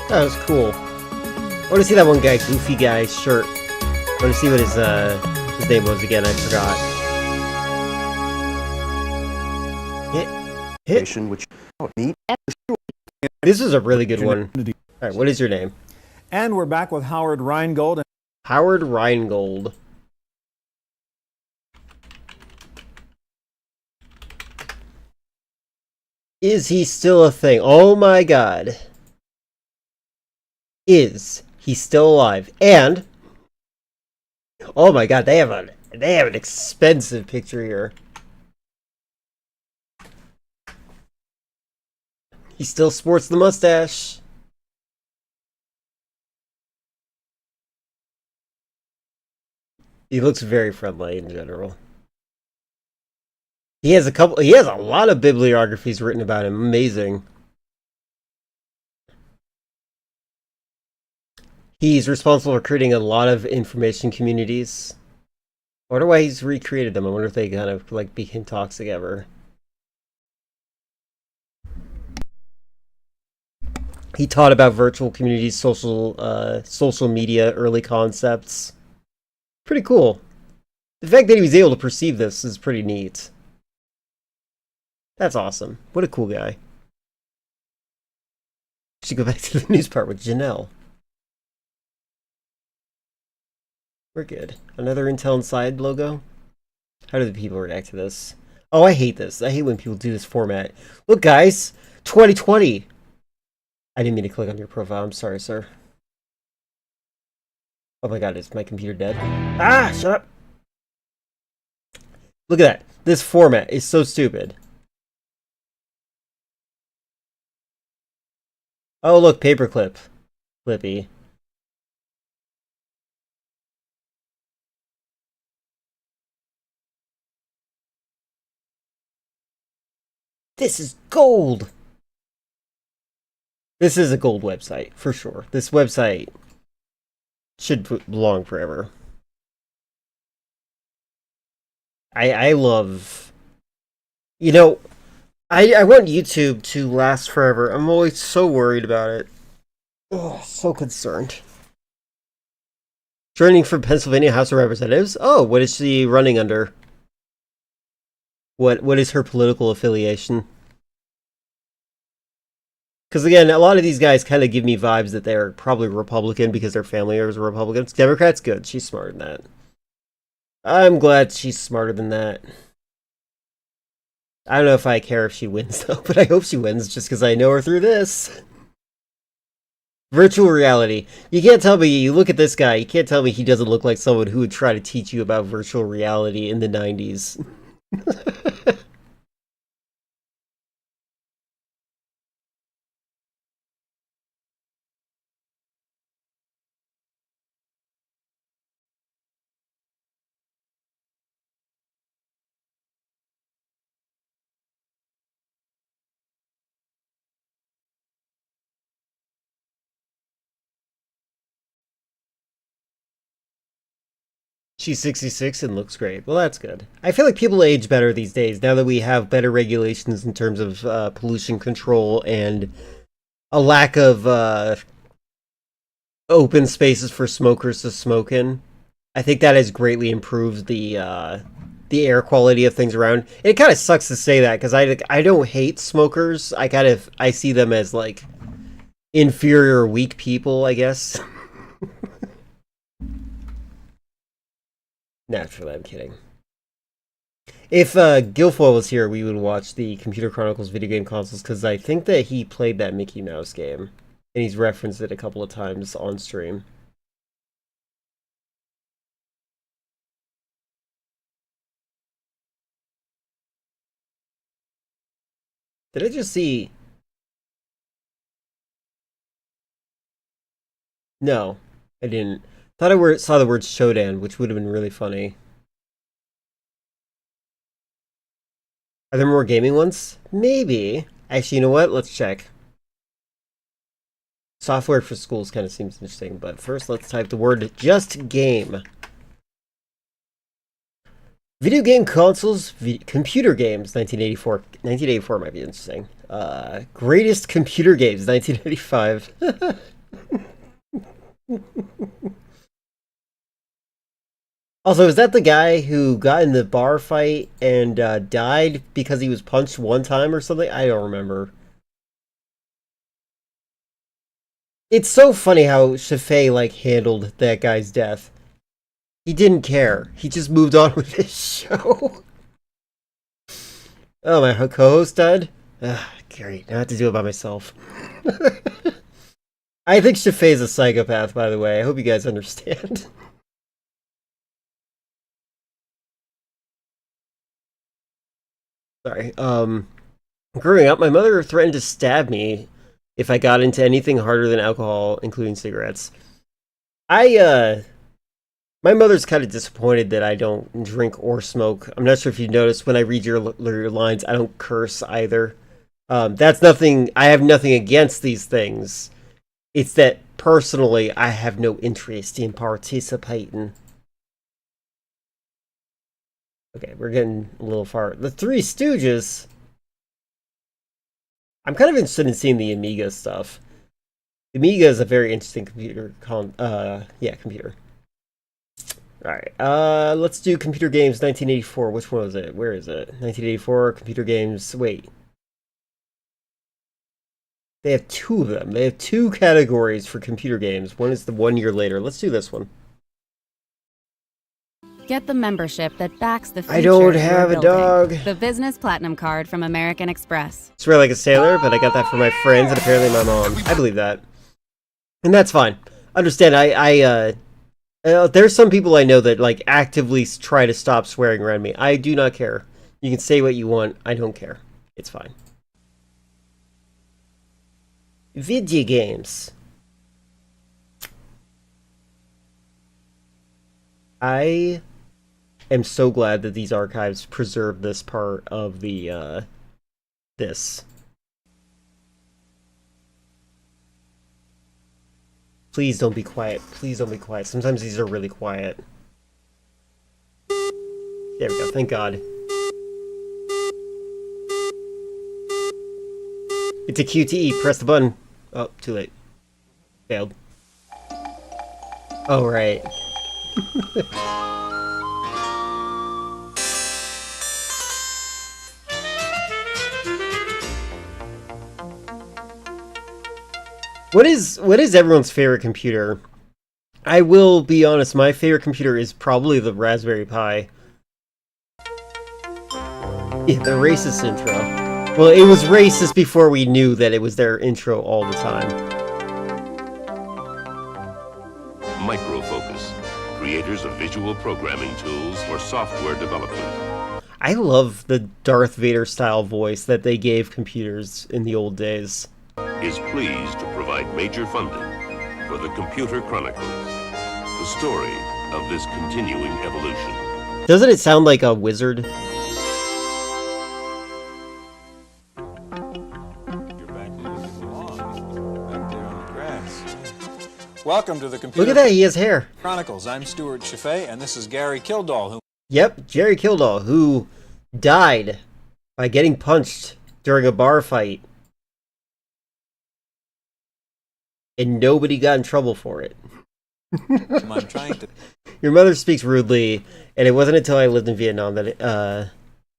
S1: That was cool. I want to see that one guy, goofy guy, shirt. I want to see what his name was again. I forgot. Hit.
S7: Which meet.
S1: This is a really good one. All right, what is your name?
S3: And we're back with Howard Rheingold.
S1: Howard Rheingold. Is he still a thing? Oh my god. Is he still alive? And oh my god, they have an expensive picture here. He still sports the mustache. He looks very friendly in general. He has a lot of bibliographies written about him. Amazing. He's responsible for creating a lot of information communities. I wonder why he's recreated them. I wonder if they kind of like became toxic ever. He taught about virtual communities, social media, early concepts. Pretty cool. The fact that he was able to perceive this is pretty neat. That's awesome. What a cool guy. Should go back to the news part with Janelle. We're good. Another Intel Inside logo. How do the people react to this? Oh, I hate this. I hate when people do this format. Look, guys, 2020. I didn't mean to click on your profile. I'm sorry, sir. Oh my god, is my computer dead? Ah, shut up! Look at that. This format is so stupid. Oh, look, paperclip. Clippy. This is gold! This is a gold website, for sure. This website should belong forever. I love... You know, I want YouTube to last forever. I'm always so worried about it. Oh, so concerned. Joining from Pennsylvania House of Representatives? Oh, what is she running under? What is her political affiliation? Because again, a lot of these guys kind of give me vibes that they're probably Republican because their family is Republicans. Democrats, good. She's smarter than that. I'm glad she's smarter than that. I don't know if I care if she wins though, but I hope she wins just because I know her through this. Virtual reality. You can't tell me, you look at this guy, you can't tell me he doesn't look like someone who would try to teach you about virtual reality in the 90s. She's 66 and looks great. Well, that's good. I feel like people age better these days now that we have better regulations in terms of pollution control and a lack of open spaces for smokers to smoke in. I think that has greatly improved the air quality of things around. It kind of sucks to say that because I don't hate smokers. I see them as like inferior, weak people, I guess. Naturally, I'm kidding. If Guilfoyle was here, we would watch the Computer Chronicles video game consoles, because I think that he played that Mickey Mouse game, and he's referenced it a couple of times on stream. Did I just see... No, I didn't. Thought I saw the word Shodan, which would have been really funny. Are there more gaming ones? Maybe. Actually, you know what? Let's check. software for schools kind of seems interesting, but first let's type the word just game. Video game consoles, computer games, 1984. 1984 might be interesting. Greatest computer games, 1985. Also, is that the guy who got in the bar fight and died because he was punched one time or something? I don't remember. It's so funny how Shafei, like, handled that guy's death. He didn't care. He just moved on with his show. Oh, my co-host died? Great. Now I have to do it by myself. I think Shafei's a psychopath, by the way. I hope you guys understand. Sorry. Growing up, my mother threatened to stab me if I got into anything harder than alcohol, including cigarettes. My mother's kind of disappointed that I don't drink or smoke. I'm not sure if you noticed when I read your lines, I don't curse either. That's nothing. I have nothing against these things. It's that personally, I have no interest in participating. Okay, we're getting a little far. The Three Stooges. I'm kind of interested in seeing the Amiga stuff. The Amiga is a very interesting computer. Computer. Alright, let's do computer games 1984. Which one was it? Where is it? 1984, computer games. Wait. They have two of them. They have two categories for computer games. One is the 1 year later. Let's do this one.
S11: Get the membership that backs the future
S1: I don't have a dog.
S11: The Business Platinum Card from American Express.
S1: I swear like a sailor, but I got that from my friends and apparently my mom. I believe that. And that's fine. Understand, there's some people I know that like actively try to stop swearing around me. I do not care. You can say what you want. I don't care. It's fine. Video games. I am so glad that these archives preserve this part of the, this. Please don't be quiet. Please don't be quiet. Sometimes these are really quiet. There we go. Thank God. It's a QTE. Press the button. Oh, too late. Failed. Oh, right. What is everyone's favorite computer? I will be honest, my favorite computer is probably the Raspberry Pi. Yeah, the racist intro. Well, it was racist before we knew that it was their intro all the time.
S21: Microfocus, creators of visual programming tools for software development.
S1: I love the Darth Vader style voice that they gave computers in the old days.
S21: Is pleased to provide major funding for the Computer Chronicles, the story of this continuing evolution.
S1: Doesn't it sound like a wizard?
S8: Welcome to the Computer
S1: Look at that, he has hair.
S8: Chronicles. I'm Stuart Shafei, and this is Gary Kildall.
S1: Yep, Jerry Kildall, who died by getting punched during a bar fight. And nobody got in trouble for it.
S8: I'm trying to...
S1: Your mother speaks rudely, and it wasn't until I lived in Vietnam that it, oh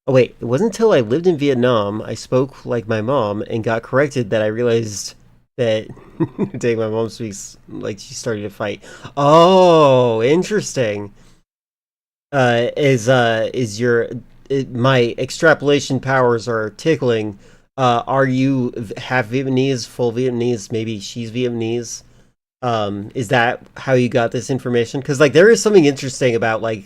S1: wait, it wasn't until I lived in Vietnam I spoke like my mom and got corrected that I realized that dang, my mom speaks like she started to fight. Oh, interesting. My extrapolation powers are tickling. Are you half Vietnamese, full Vietnamese? Maybe she's Vietnamese. Is that how you got this information? Because like there is something interesting about like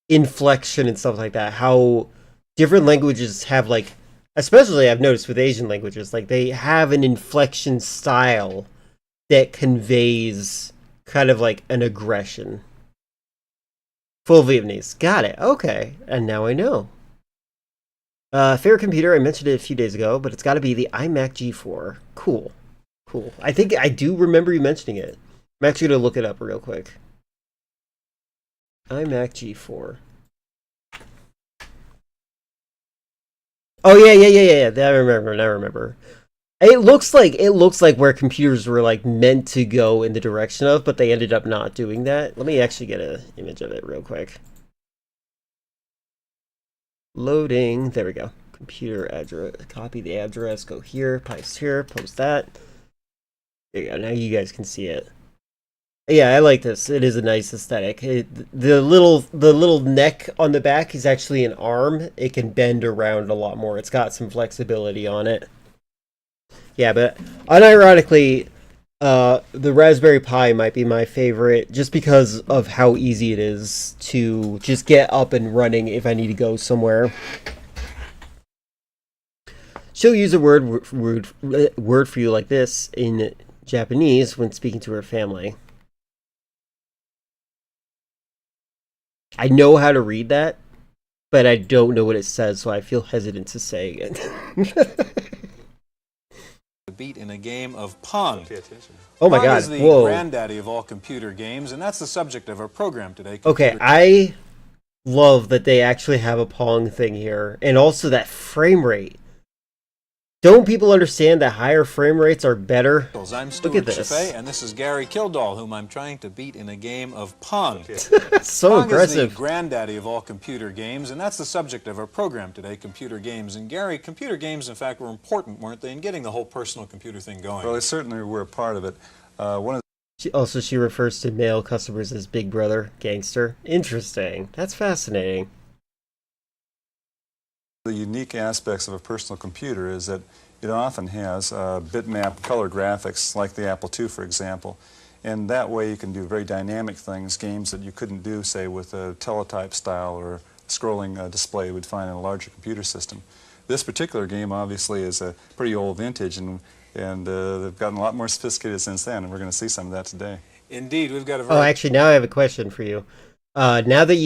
S1: inflection and stuff like that. How different languages have like, especially I've noticed with Asian languages, like they have an inflection style that conveys kind of like an aggression. Full Vietnamese. Got it. Okay. And now I know. Favorite computer, I mentioned it a few days ago, but it's got to be the iMac G4. Cool. Cool. I think I do remember you mentioning it. I'm actually going to look it up real quick. iMac G4. Oh yeah. I remember. It looks like where computers were like meant to go in the direction of, but they ended up not doing that. Let me actually get an image of it real quick. Loading. There we go. Computer address. Copy the address. Go here. Paste here. Post that. There you go. Now you guys can see it. Yeah, I like this. It is a nice aesthetic. The little neck on the back is actually an arm. It can bend around a lot more. It's got some flexibility on it. Yeah, but unironically, the Raspberry Pi might be my favorite just because of how easy it is to just get up and running if I need to go somewhere. She'll use a word for you like this in Japanese when speaking to her family. I know how to read that, but I don't know what it says, so I feel hesitant to say it.
S17: Beat in a game of Pong.
S1: Oh my
S17: Pong
S1: God!
S17: is the
S1: Whoa!
S17: granddaddy of all computer games, and that's the subject of our program today.
S1: Okay, I love that they actually have a Pong thing here, and also that frame rate. Don't people understand that higher frame rates are better?
S17: I'm
S1: Look
S17: Stuart
S1: at this.
S17: Chaffee, and this is Gary Kildall, whom I'm trying to beat in a game of Pong.
S1: So
S17: Pong
S1: impressive.
S17: is the granddaddy of all computer games, and that's the subject of our program today, computer games. And Gary, computer games, in fact, were important, weren't they, in getting the whole personal computer thing going?
S22: Well, they certainly were a part of it.
S1: She refers to male customers as Big Brother, gangster. Interesting. That's fascinating.
S22: The unique aspects of a personal computer is that it often has bitmap color graphics like the Apple II, for example. And that way you can do very dynamic things, games that you couldn't do, say, with a teletype style or scrolling display you would find in a larger computer system. This particular game obviously is a pretty old vintage, and they've gotten a lot more sophisticated since then, and we're going to see some of that today.
S17: Indeed, we've got a very...
S1: Oh, actually, now I have a question for you. Now that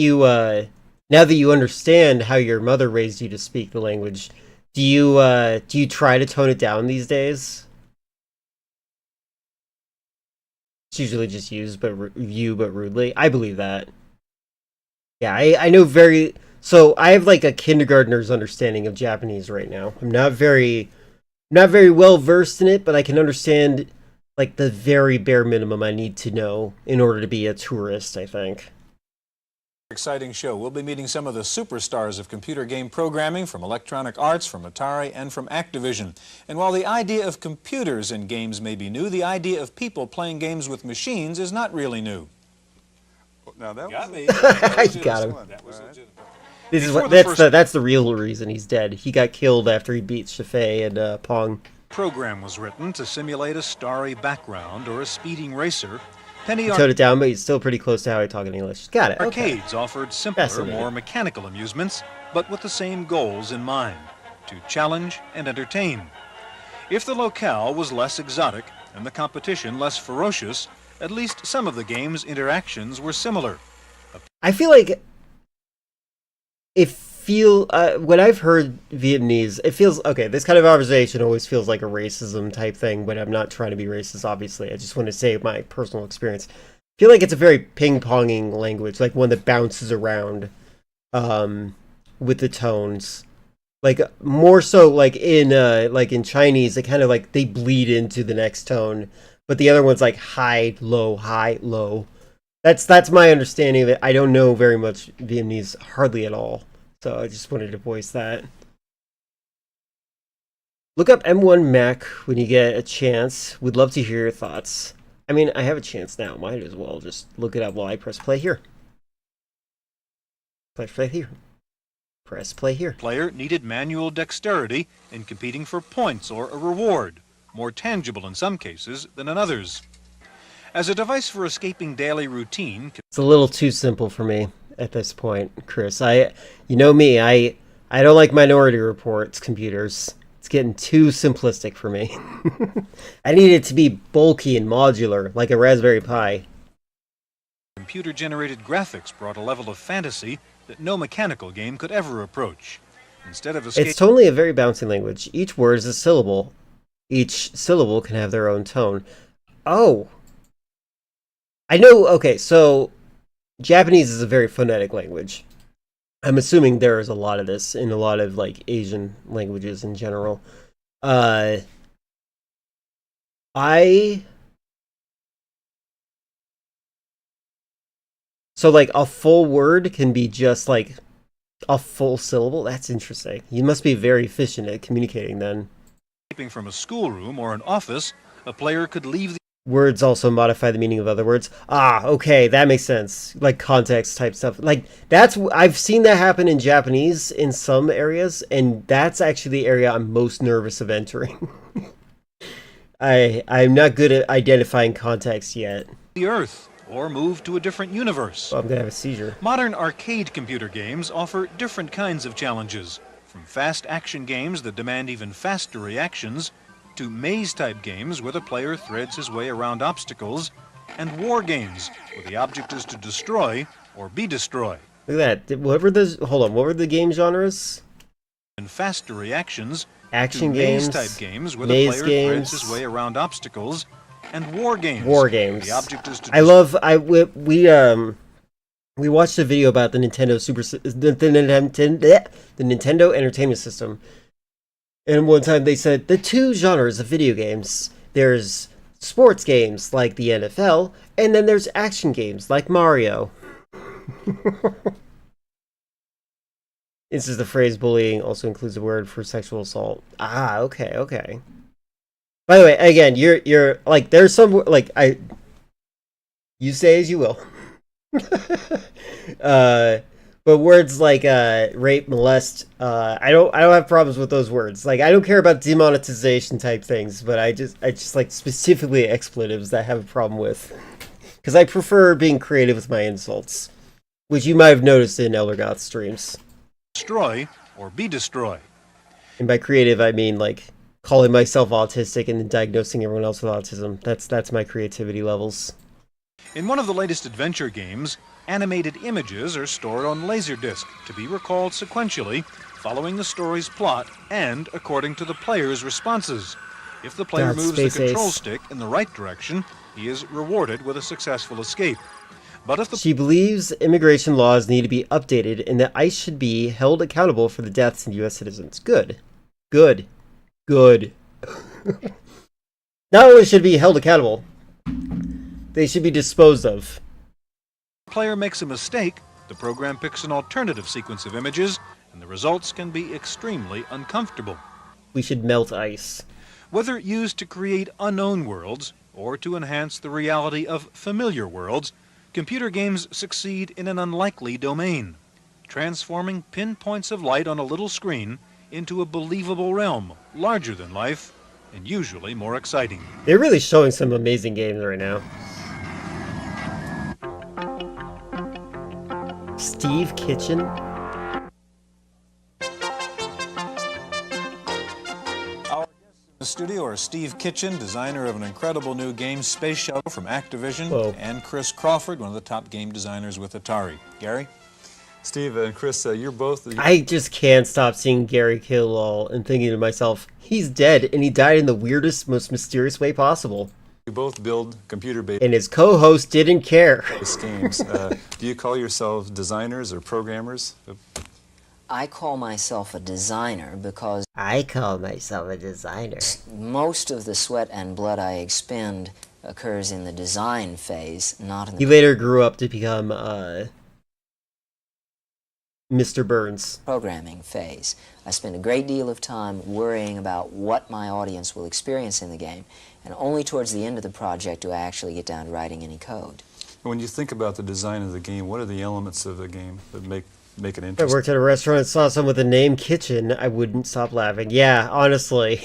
S1: you understand how your mother raised you to speak the language, do you try to tone it down these days? It's usually just used, but rudely. I believe that. Yeah, I know very. So I have like a kindergartner's understanding of Japanese right now. I'm not very well versed in it, but I can understand like the very bare minimum I need to know in order to be a tourist, I think.
S17: Exciting show. We'll be meeting some of the superstars of computer game programming from Electronic Arts, from Atari, and from Activision. And while the idea of computers in games may be new, the idea of people playing games with machines is not really new.
S22: Now that
S17: got me.
S1: I got him.
S17: That was legitimate.
S1: This is what that's the real reason he's dead. He got killed after he beat Chaffee and Pong.
S17: Program was written to simulate a starry background or a speeding racer.
S1: He toned it down, but he's still pretty close to how I talk in English. Got it.
S17: Arcades offered simpler, more mechanical amusements, but with the same goals in mind, to challenge and entertain. If the locale was less exotic and the competition less ferocious, at least some of the game's interactions were similar.
S1: I feel like when I've heard Vietnamese, it feels, okay, this kind of conversation always feels like a racism type thing, but I'm not trying to be racist, obviously. I just want to say my personal experience. I feel like it's a very ping-ponging language, like one that bounces around with the tones. Like, more so like in Chinese, they kind of like, they bleed into the next tone, but the other one's like high, low. That's my understanding of it. I don't know very much Vietnamese, hardly at all. So I just wanted to voice that. Look up M1 Mac when you get a chance. We'd love to hear your thoughts. I mean, I have a chance now. Might as well just look it up while I press play here. Press play here. Press play here.
S17: Player needed manual dexterity in competing for points or a reward, more tangible in some cases than in others. As a device for escaping daily routine...
S1: It's a little too simple for me at this point, Chris. You know me, I don't like Minority Report's computers. It's getting too simplistic for me. I need it to be bulky and modular, like a Raspberry Pi.
S17: Computer-generated graphics brought a level of fantasy that no mechanical game could ever approach. Instead of
S1: It's totally a very bouncy language. Each word is a syllable. Each syllable can have their own tone. Oh. I know, okay, so Japanese is a very phonetic language. I'm assuming there is a lot of this in a lot of like Asian languages in general. So like a full word can be just like a full syllable? That's interesting. You must be very efficient at communicating then.
S17: From a schoolroom or an office, a player could leave the
S1: Words also modify the meaning of other words. Ah, okay, that makes sense. Like context type stuff. Like I've seen that happen in Japanese in some areas, and that's actually the area I'm most nervous of entering. I'm not good at identifying context yet.
S17: the Earth or move to a different universe.
S1: Well, I'm gonna have a seizure.
S17: Modern arcade computer games offer different kinds of challenges, from fast action games that demand even faster reactions to maze-type games where the player threads his way around obstacles, and war games where the object is to destroy or be destroyed.
S1: Look at that. What were the game genres?
S17: And faster reactions
S1: Action
S17: to
S1: games,
S17: maze-type games where the
S1: maze
S17: player
S1: games.
S17: threads his way around obstacles, and war games.
S1: War
S17: where
S1: games.
S17: the object is to
S1: we watched a video about the Nintendo the Nintendo Entertainment System. And one time they said the two genres of video games, there's sports games like the NFL, and then there's action games like Mario. This is the phrase bullying also includes a word for sexual assault. Ah, okay. By the way, again, you're like there's some like you say as you will. But words like rape, molest, I don't have problems with those words. Like I don't care about demonetization type things, but I just like specifically expletives that I have a problem with. Because I prefer being creative with my insults, which you might have noticed in Eldergoth streams.
S17: Destroy or be destroyed.
S1: And by creative, I mean like calling myself autistic and then diagnosing everyone else with autism. That's my creativity levels.
S17: In one of the latest adventure games, animated images are stored on Laserdisc to be recalled sequentially, following the story's plot and according to the player's responses. If the player moves the control stick in the right direction, he is rewarded with a successful escape. But if
S1: She believes immigration laws need to be updated and that ICE should be held accountable for the deaths of U.S. citizens. Good. Not only should be held accountable, they should be disposed of.
S17: the player makes a mistake, the program picks an alternative sequence of images, and the results can be extremely uncomfortable.
S1: We should melt ice.
S17: Whether used to create unknown worlds or to enhance the reality of familiar worlds, computer games succeed in an unlikely domain, transforming pinpoints of light on a little screen into a believable realm, larger than life, and usually more exciting.
S1: They're really showing some amazing games right now. Steve Kitchen?
S17: Our guests in the studio are Steve Kitchen, designer of an incredible new game, Space Shuttle from Activision, and Chris Crawford, one of the top game designers with Atari. Gary?
S22: Steve and Chris, you're both...
S1: I just can't stop seeing Gary Killall and thinking to myself, he's dead, and he died in the weirdest, most mysterious way possible.
S22: You both build computer-based...
S1: And his co-host didn't care.
S22: ...games. Do you call yourselves designers or programmers?
S4: I call myself a designer because...
S1: I call myself a designer.
S4: Most of the sweat and blood I expend occurs in the design phase, not in the...
S1: He later grew up to become, Mr. Burns.
S4: ...programming phase. I spend a great deal of time worrying about what my audience will experience in the game, and only towards the end of the project do I actually get down to writing any code.
S22: When you think about the design of the game, what are the elements of the game that make it
S1: If I
S22: interesting?
S1: worked at a restaurant and saw someone with the name Kitchen, I wouldn't stop laughing. Yeah, honestly.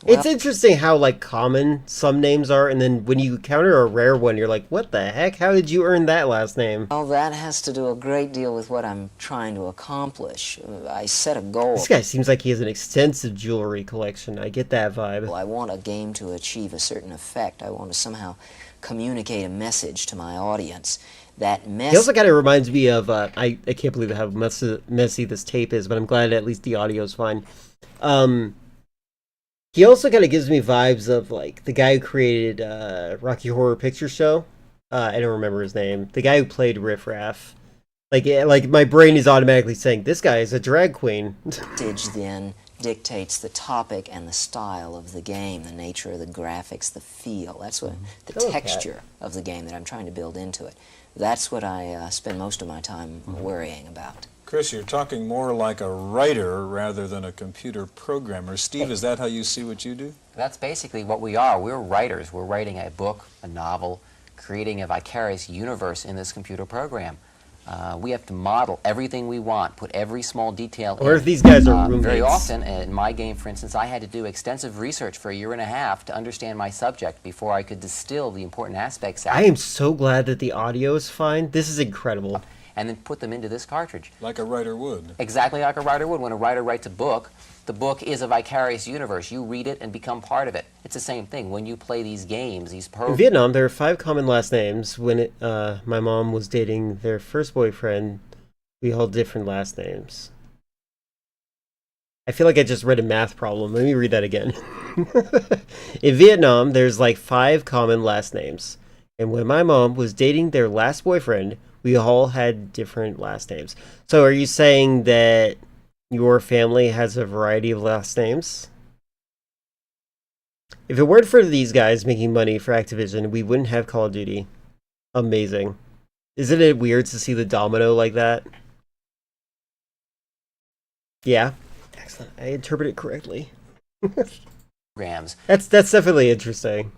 S1: It's interesting how, like, common some names are, and then when you encounter a rare one, you're like, what the heck? How did you earn that last name?
S4: Well, that has to do a great deal with what I'm trying to accomplish. I set a goal.
S1: This guy seems like he has an extensive jewelry collection. I get that vibe.
S4: I want a game to achieve a certain effect. I want to somehow communicate a message to my audience. That
S1: He also kind of reminds me of, I can't believe how messy this tape is, but I'm glad at least the audio is fine. He also kind of gives me vibes of like the guy who created Rocky Horror Picture Show. I don't remember his name. The guy who played Riff Raff. Like my brain is automatically saying this guy is a drag queen.
S4: Message then dictates the topic and the style of the game, the nature of the graphics, the feel. That's what the texture of the game that I'm trying to build into it. That's what I spend most of my time worrying about.
S17: Chris, you're talking more like a writer rather than a computer programmer. Steve, is that how you see what you do?
S5: That's basically what we are. We're writers. We're writing a book, a novel, creating a vicarious universe in this computer program. We have to model everything we want, put every small detail in.
S1: Or if these guys are roommates.
S5: Very often, in my game, for instance, I had to do extensive research for 1.5 years to understand my subject before I could distill the important aspects out.
S1: I am so glad that the audio is fine. This is incredible.
S5: And then put them into this cartridge.
S17: Like a writer would.
S5: Exactly like a writer would. When a writer writes a book, the book is a vicarious universe. You read it and become part of it. It's the same thing. When you play these games, these programs...
S1: In Vietnam, there are 5 common last names. When my mom was dating their first boyfriend, we all had different last names. I feel like I just read a math problem. Let me read that again. In Vietnam, there's like 5 common last names. And when my mom was dating their last boyfriend, we all had different last names. So are you saying that your family has a variety of last names? If it weren't for these guys making money for Activision, we wouldn't have Call of Duty. Amazing. Isn't it weird to see the domino like that? Yeah. Excellent. I interpret it correctly.
S5: Programs.
S1: That's definitely interesting.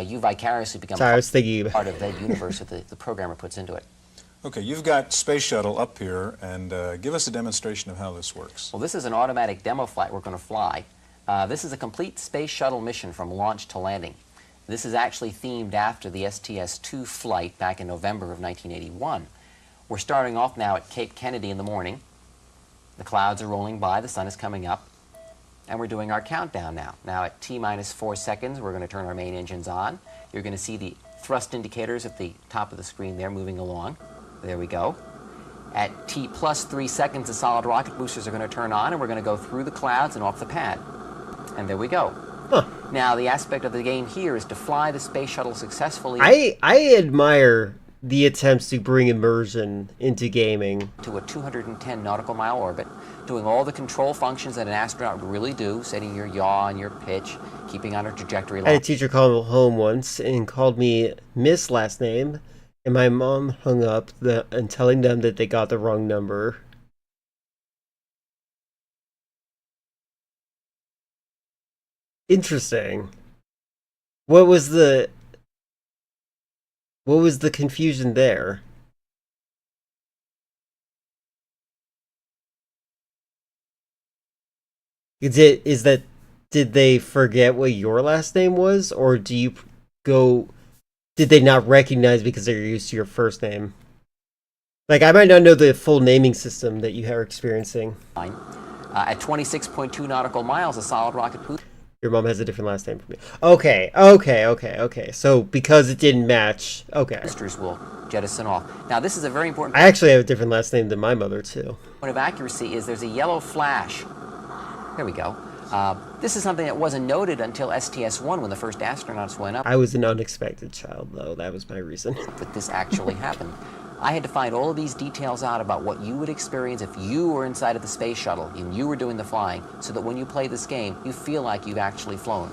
S5: You vicariously become
S1: part of the
S5: universe that the programmer puts into it.
S17: Okay, you've got Space Shuttle up here, and give us a demonstration of how this works.
S5: Well, this is an automatic demo flight we're going to fly. This is a complete Space Shuttle mission from launch to landing. This is actually themed after the STS-2 flight back in November of 1981. We're starting off now at Cape Kennedy in the morning. The clouds are rolling by, the sun is coming up. And we're doing our countdown now. Now at T-minus 4 seconds, we're going to turn our main engines on. You're going to see the thrust indicators at the top of the screen there moving along. There we go. At T plus 3 seconds, the solid rocket boosters are going to turn on, and we're going to go through the clouds and off the pad. And there we go.
S1: Huh.
S5: Now, the aspect of the game here is to fly the space shuttle successfully.
S1: I admire the attempts to bring immersion into gaming.
S5: To a 210 nautical mile orbit, doing all the control functions that an astronaut would really do, setting your yaw and your pitch, keeping on a trajectory line.
S1: I had a teacher call home once and called me Miss last name, and my mom hung up and telling them that they got the wrong number. Interesting. What was the confusion there? Did they forget what your last name was, or did they not recognize because they're used to your first name? Like, I might not know the full naming system that you are experiencing.
S5: At 26.2 nautical miles, a solid rocket booster.
S1: Your mom has a different last name from me. Okay. So because it didn't match, okay.
S5: Boosters will jettison off. Now this is a very important...
S1: I actually have a different last name than my mother too.
S5: Point of accuracy is there's a yellow flash. There we go. This is something that wasn't noted until STS-1 when the first astronauts went up.
S1: I was an unexpected child, though. That was my reason.
S5: That this actually happened. I had to find all of these details out about what you would experience if you were inside of the space shuttle and you were doing the flying, so that when you play this game, you feel like you've actually flown.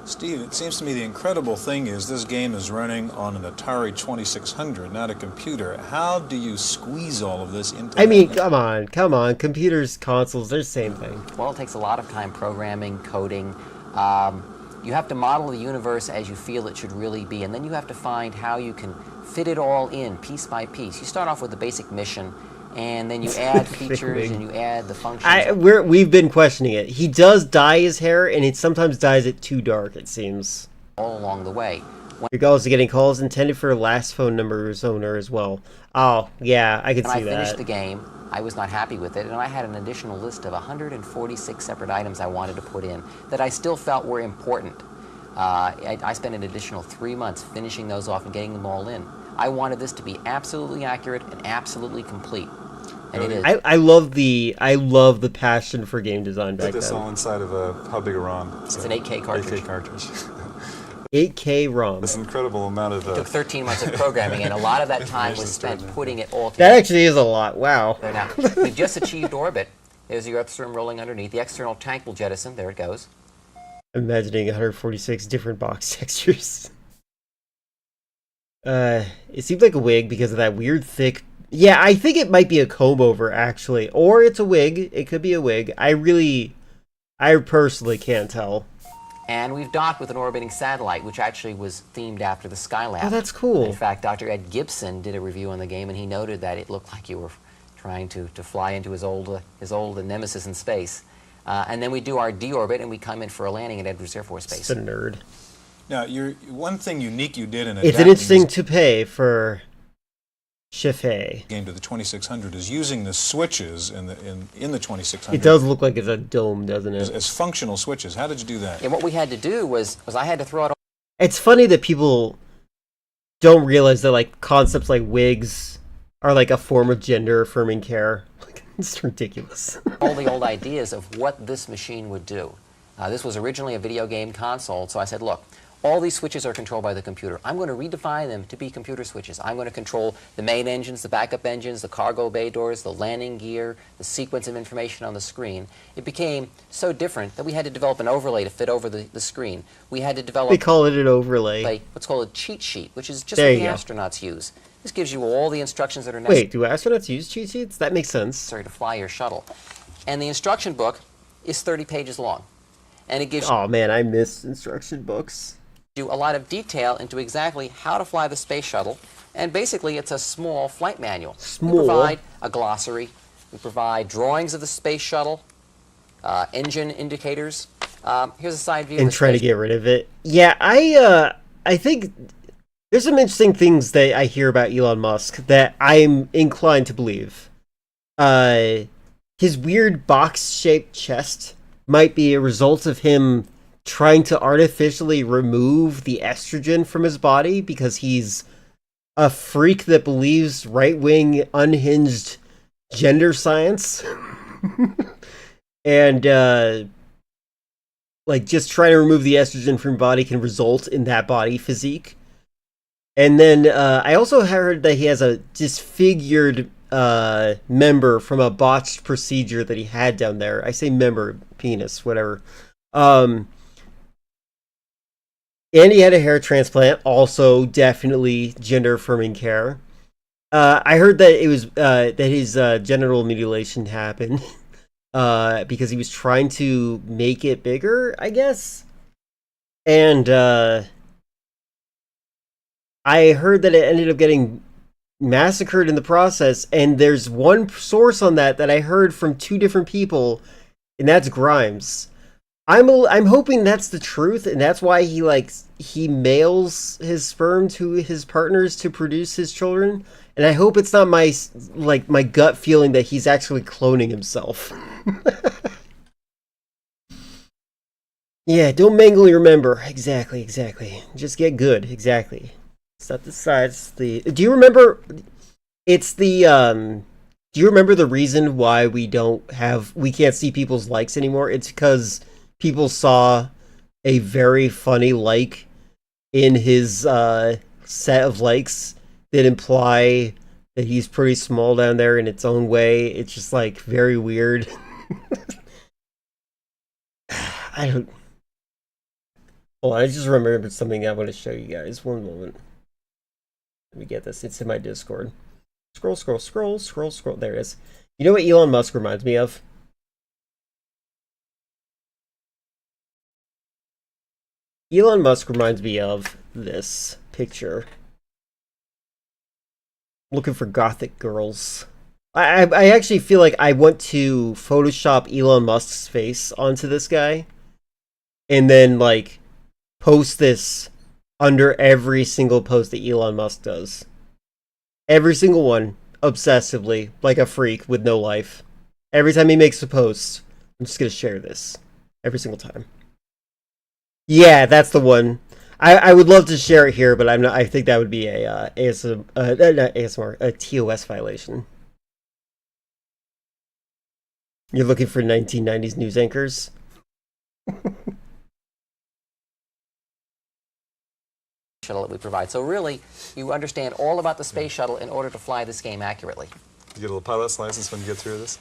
S17: Steve, it seems to me the incredible thing is this game is running on an Atari 2600, not a computer. How do you squeeze all of this into...
S1: I mean, come on. Computers, consoles, they're the same thing.
S5: Well, it takes a lot of time programming, coding. You have to model the universe as you feel it should really be, and then you have to find how you can fit it all in piece by piece. You start off with the basic mission, and then you add features and you add the functions.
S1: We've been questioning it. He does dye his hair, and it sometimes dyes it too dark, it seems.
S5: All along the way.
S1: Your goal is getting calls intended for last phone number's owner as well. Oh, yeah, I can see that.
S5: When I finished the game, I was not happy with it, and I had an additional list of 146 separate items I wanted to put in that I still felt were important. I spent an additional 3 months finishing those off and getting them all in. I wanted this to be absolutely accurate and absolutely complete. And it is.
S1: I love the passion for game design back
S22: Put this
S1: then.
S22: all inside of how big a ROM?
S5: It's an 8K cartridge.
S22: 8K cartridge.
S1: 8K ROM.
S22: This incredible amount of.
S5: It took 13 months of programming, and a lot of that time was spent putting it all together.
S1: That actually is a lot. Wow.
S5: There now. We've just achieved orbit. There's the Earth's rim rolling underneath. The external tank will jettison. There it goes.
S1: Imagining 146 different box textures. It seemed like a wig because of that weird thick. Yeah, I think it might be a comb over actually, or it's a wig. It could be a wig. I personally can't tell.
S5: And we've docked with an orbiting satellite, which actually was themed after the Skylab.
S1: Oh, that's cool.
S5: In fact, Dr. Ed Gibson did a review on the game, and he noted that it looked like you were trying to fly into his old nemesis in space. And then we do our deorbit, and we come in for a landing at Edwards Air Force Base.
S1: It's a nerd.
S17: Now, one thing unique you did in
S1: It's
S17: adapting
S1: interesting to pay for Chiffey.
S17: game to the 2600 is using the switches in the 2600.
S1: It does look like it's a dome, doesn't it?
S17: As functional switches. How did you do that?
S5: And what we had to do was I had to throw out.
S1: It's funny that people don't realize that like concepts like wigs are like a form of gender affirming care. Like, it's ridiculous.
S5: all the old ideas of what this machine would do. This was originally a video game console, so I said, look, all these switches are controlled by the computer. I'm going to redefine them to be computer switches. I'm going to control the main engines, the backup engines, the cargo bay doors, the landing gear, the sequence of information on the screen. It became so different that we had to develop an overlay to fit over the screen. We had to develop...
S1: They call it an overlay.
S5: What's called a cheat sheet, which is just
S1: There
S5: what the
S1: you go.
S5: astronauts use. This gives you all the instructions that are necessary.
S1: Wait, do astronauts use cheat sheets? That makes sense.
S5: Sorry, to fly your shuttle. And the instruction book is 30 pages long. And it gives
S1: Oh man, I miss instruction books.
S5: you a lot of detail into exactly how to fly the space shuttle. And basically, it's a small flight manual.
S1: Small?
S5: We provide a glossary. We provide drawings of the space shuttle, engine indicators. Here's a side view.
S1: And
S5: of the
S1: trying to
S5: space
S1: get rid of it. Yeah, I think there's some interesting things that I hear about Elon Musk that I'm inclined to believe. His weird box-shaped chest might be a result of him trying to artificially remove the estrogen from his body because he's a freak that believes right-wing, unhinged gender science. And, like, just trying to remove the estrogen from your body can result in that body physique. And then I also heard that he has a disfigured member from a botched procedure that he had down there. I say member, penis, whatever. And he had a hair transplant, also definitely gender affirming care. I heard that it was that his genital mutilation happened because he was trying to make it bigger, I guess. And I heard that it ended up getting massacred in the process, and there's one source on that I heard from two different people, and that's Grimes. I'm hoping that's the truth, and that's why he mails his sperm to his partners to produce his children. And I hope it's not my gut feeling that he's actually cloning himself. Yeah, don't mangle your member. Exactly. Just get good. Exactly. Set the sides. Do you remember? It's the Do you remember the reason why we can't see people's likes anymore? It's because people saw a very funny like in his set of likes that imply that he's pretty small down there in its own way. It's just like very weird. Hold on, I just remembered something I want to show you guys. One moment. Let me get this. It's in my Discord. Scroll. There it is. You know what Elon Musk reminds me of? Elon Musk reminds me of this picture. Looking for gothic girls. I actually feel like I want to Photoshop Elon Musk's face onto this guy. And then, like, post this under every single post that Elon Musk does. Every single one. Obsessively. Like a freak with no life. Every time he makes a post, I'm just going to share this. Every single time. Yeah, that's the one. I would love to share it here, but I'm not. I think that would be a not ASMR, a TOS violation. You're looking for 1990s news anchors?
S5: Shuttle that we provide. So really, you understand all about the space shuttle in order to fly this game accurately.
S22: You get a little pilot's license when you get through this?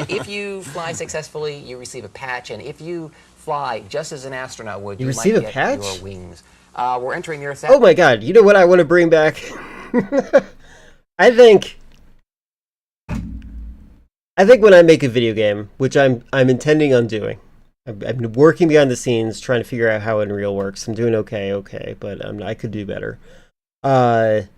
S5: If you fly successfully, you receive a patch, and if you fly just as an astronaut would,
S1: You
S5: you
S1: receive
S5: might
S1: a
S5: get
S1: patch?
S5: your wings. We're entering the Earth's
S1: Oh my god, you know what I want to bring back? I think when I make a video game, which I'm intending on doing, I've been working behind the scenes trying to figure out how Unreal works. I'm doing okay, but I could do better. I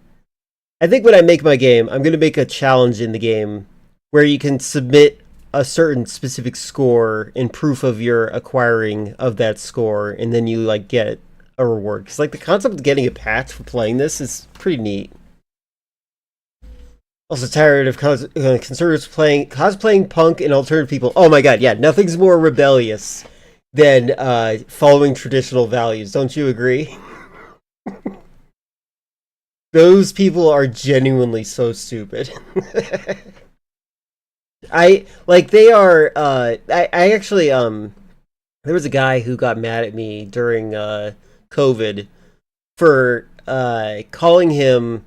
S1: think when I make my game, I'm going to make a challenge in the game where you can submit a certain specific score in proof of your acquiring of that score, and then you like get a reward. Because like the concept of getting a patch for playing this is pretty neat. Also tired of conservatives cosplaying punk and alternative people. Oh my god, yeah, nothing's more rebellious than following traditional values. Don't you agree? Those people are genuinely so stupid. I actually there was a guy who got mad at me during COVID for calling him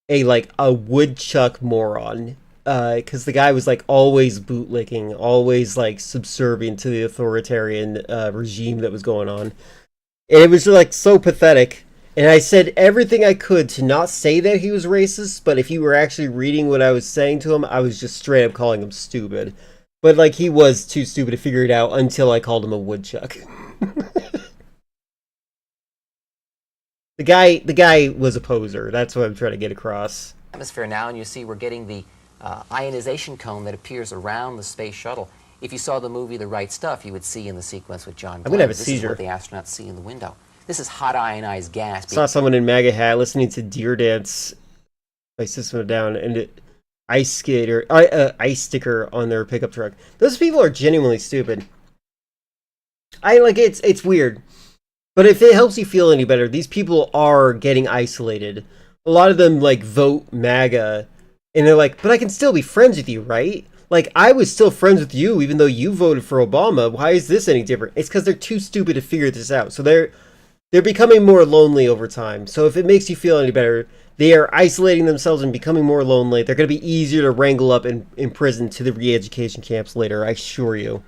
S1: a woodchuck moron, because the guy was like always bootlicking, always like subservient to the authoritarian regime that was going on, and it was like so pathetic. And I said everything I could to not say that he was racist, but if you were actually reading what I was saying to him, I was just straight up calling him stupid. But like he was too stupid to figure it out until I called him a woodchuck. The guy was a poser. That's what I'm trying to get across.
S5: Atmosphere now, and you see we're getting the ionization cone that appears around the space shuttle. If you saw the movie The Right Stuff, you would see in the sequence with John Glenn.
S1: I'm gonna have a
S5: this
S1: seizure.
S5: is what the astronauts see in the window. This is hot ionized gas.
S1: Saw someone in MAGA hat listening to Deer Dance by System of a Down and ice sticker on their pickup truck. Those people are genuinely stupid. It's weird. But if it helps you feel any better, these people are getting isolated. A lot of them like vote MAGA and they're like, but I can still be friends with you, right? Like, I was still friends with you even though you voted for Obama. Why is this any different? It's because they're too stupid to figure this out. So they're becoming more lonely over time. So if it makes you feel any better, they are isolating themselves and becoming more lonely. They're going to be easier to wrangle up in prison to the re-education camps later, I assure you.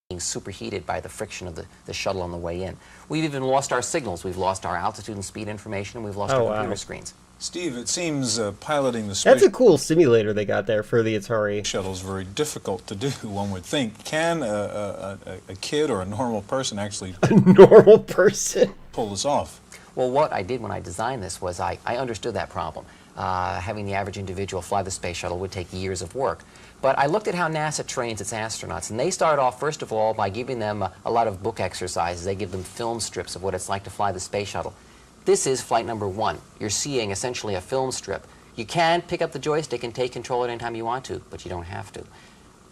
S5: Being superheated by the friction of the shuttle on the way in. We've even lost our signals. We've lost our altitude and speed information, and we've lost our computer screens.
S17: Steve, it seems piloting the space...
S1: That's a cool simulator they got there for the Atari.
S17: ...shuttle is very difficult to do, one would think. Can a kid or a normal person actually...
S1: A normal person?
S17: ...pull this off?
S5: Well, what I did when I designed this was I understood that problem. Having the average individual fly the space shuttle would take years of work. But I looked at how NASA trains its astronauts, and they start off, first of all, by giving them a lot of book exercises. They give them film strips of what it's like to fly the space shuttle. This is flight number 1. You're seeing essentially a film strip. You can pick up the joystick and take control at any time you want to, but you don't have to.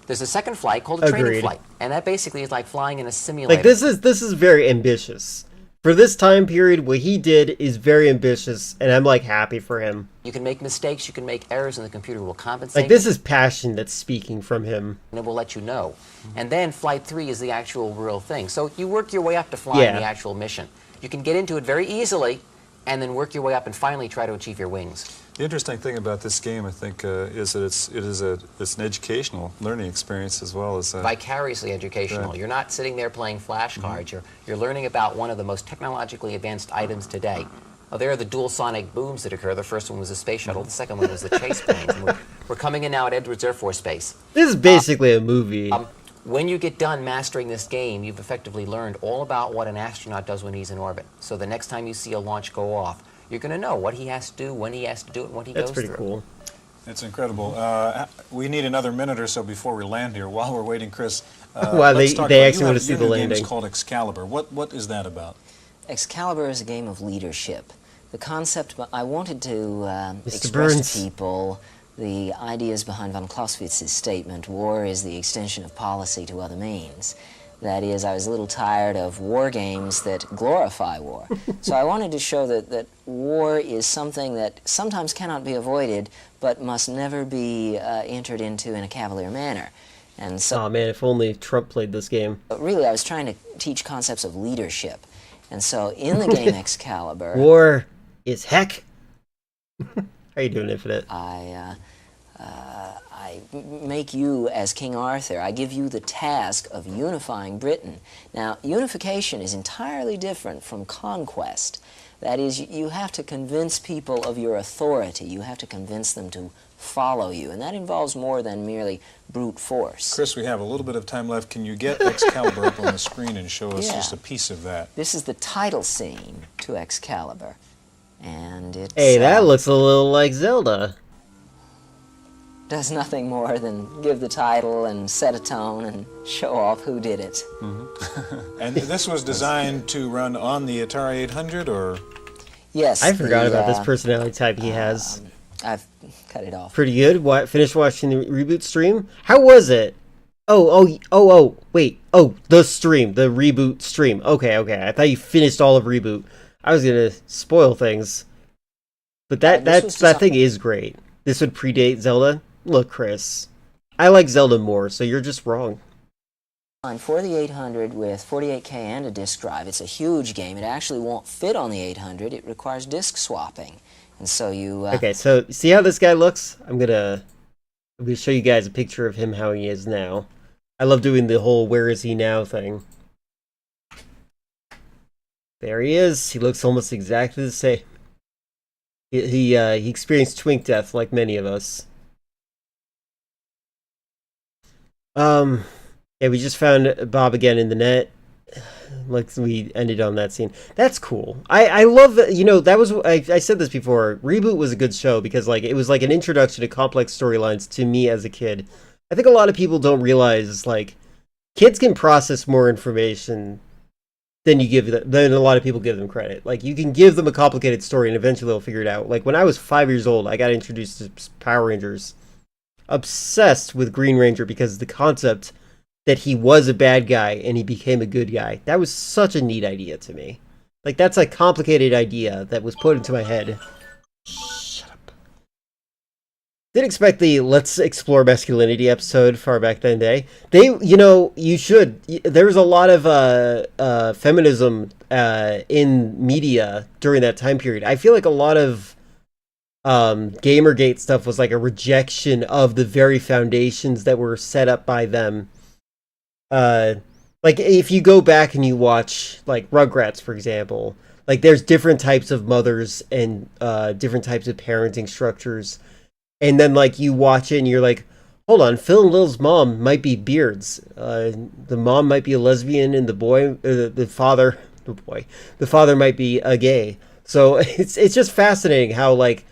S5: There's a second flight called a training flight, and that basically is like flying in a simulator.
S1: Like, this is very ambitious. For this time period, what he did is very ambitious, and I'm, like, happy for him.
S5: You can make mistakes, you can make errors, and the computer will compensate.
S1: Like, this is passion that's speaking from him.
S5: And it will let you know. And then Flight 3 is the actual real thing. So you work your way up to flying the actual mission. You can get into it very easily, and then work your way up and finally try to achieve your wings.
S22: The interesting thing about this game, I think, is that it's an educational learning experience as well as...
S5: vicariously educational.
S22: Right.
S5: You're not sitting there playing flashcards. You're learning about one of the most technologically advanced items today. Oh, there are the dual sonic booms that occur. The first one was the space shuttle. The second one was the chase planes. And we're coming in now at Edwards Air Force Base.
S1: This is basically a movie.
S5: When you get done mastering this game, you've effectively learned all about what an astronaut does when he's in orbit. So the next time you see a launch go off, you're going to know what he has to do, when he has to do it, and what he goes through.
S1: That's pretty cool.
S17: It's incredible. We need another minute or so before we land here. While we're waiting, Chris,
S1: well, they actually want to see the landing.
S17: It's called Excalibur. What is that about?
S4: Excalibur is a game of leadership. The concept, I wanted to express
S1: Burns.
S4: to people the ideas behind von Clausewitz's statement, war is the extension of policy to other means. That is, I was a little tired of war games that glorify war. So I wanted to show that war is something that sometimes cannot be avoided, but must never be entered into in a cavalier manner. And so,
S1: oh man, if only Trump played this game.
S4: But really, I was trying to teach concepts of leadership. And so in the game Excalibur...
S1: War is heck. How you doing, Infinite?
S4: I make you as King Arthur. I give you the task of unifying Britain. Now, unification is entirely different from conquest. That is, you have to convince people of your authority. You have to convince them to follow you, and that involves more than merely brute force.
S17: Chris, we have a little bit of time left. Can you get Excalibur up on the screen and show us just a piece of that?
S4: This is the title scene to Excalibur, and it's...
S1: Hey, that looks a little like Zelda.
S4: Does nothing more than give the title and set a tone and show off who did it.
S17: Mm-hmm. And this was designed to run on the Atari 800, or?
S4: Yes.
S1: I forgot about this personality type he has.
S4: I've cut it off.
S1: Pretty good. Finished watching the reboot stream. How was it? Wait. Oh, the stream, the reboot stream. Okay. I thought you finished all of reboot. I was gonna spoil things, but that thing is great. This would predate Zelda. Look, Chris, I like Zelda more, so you're just wrong.
S4: For the 800 with 48K and a disk drive, it's a huge game. It actually won't fit on the 800. It requires disk swapping, and so you.
S1: Okay, so see how this guy looks? I'm gonna show you guys a picture of him how he is now. I love doing the whole "where is he now" thing. There he is. He looks almost exactly the same. He experienced twink death like many of us. Yeah, we just found Bob again in the net. Like we ended on that scene. That's cool. I love that. You know, that was I said this before. Reboot was a good show because like it was like an introduction to complex storylines to me as a kid. I think a lot of people don't realize like kids can process more information than a lot of people give them credit. Like you can give them a complicated story and eventually they'll figure it out. Like when I was 5 years old, I got introduced to Power Rangers. Obsessed with Green Ranger because the concept that he was a bad guy and he became a good guy. That was such a neat idea to me. Like that's a complicated idea that was put into my head. Shut up. Didn't expect the Let's Explore Masculinity episode far back then day. You should. There was a lot of feminism in media during that time period. I feel like a lot of Gamergate stuff was like a rejection of the very foundations that were set up by them. Like if you go back and you watch like Rugrats, for example, like there's different types of mothers and different types of parenting structures. And then like you watch it and you're like, hold on, Phil and Lil's mom might be beards. The mom might be a lesbian and the father might be a gay. So it's just fascinating how like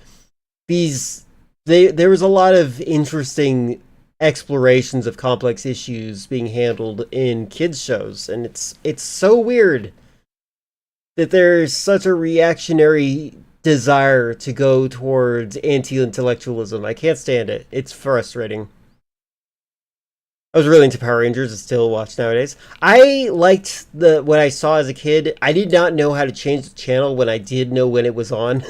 S1: there was a lot of interesting explorations of complex issues being handled in kids shows, and it's so weird that there's such a reactionary desire to go towards anti-intellectualism. I can't stand it. It's frustrating. I was really into Power Rangers. I still watch nowadays. I liked what I saw as a kid. I did not know how to change the channel when I did know when it was on.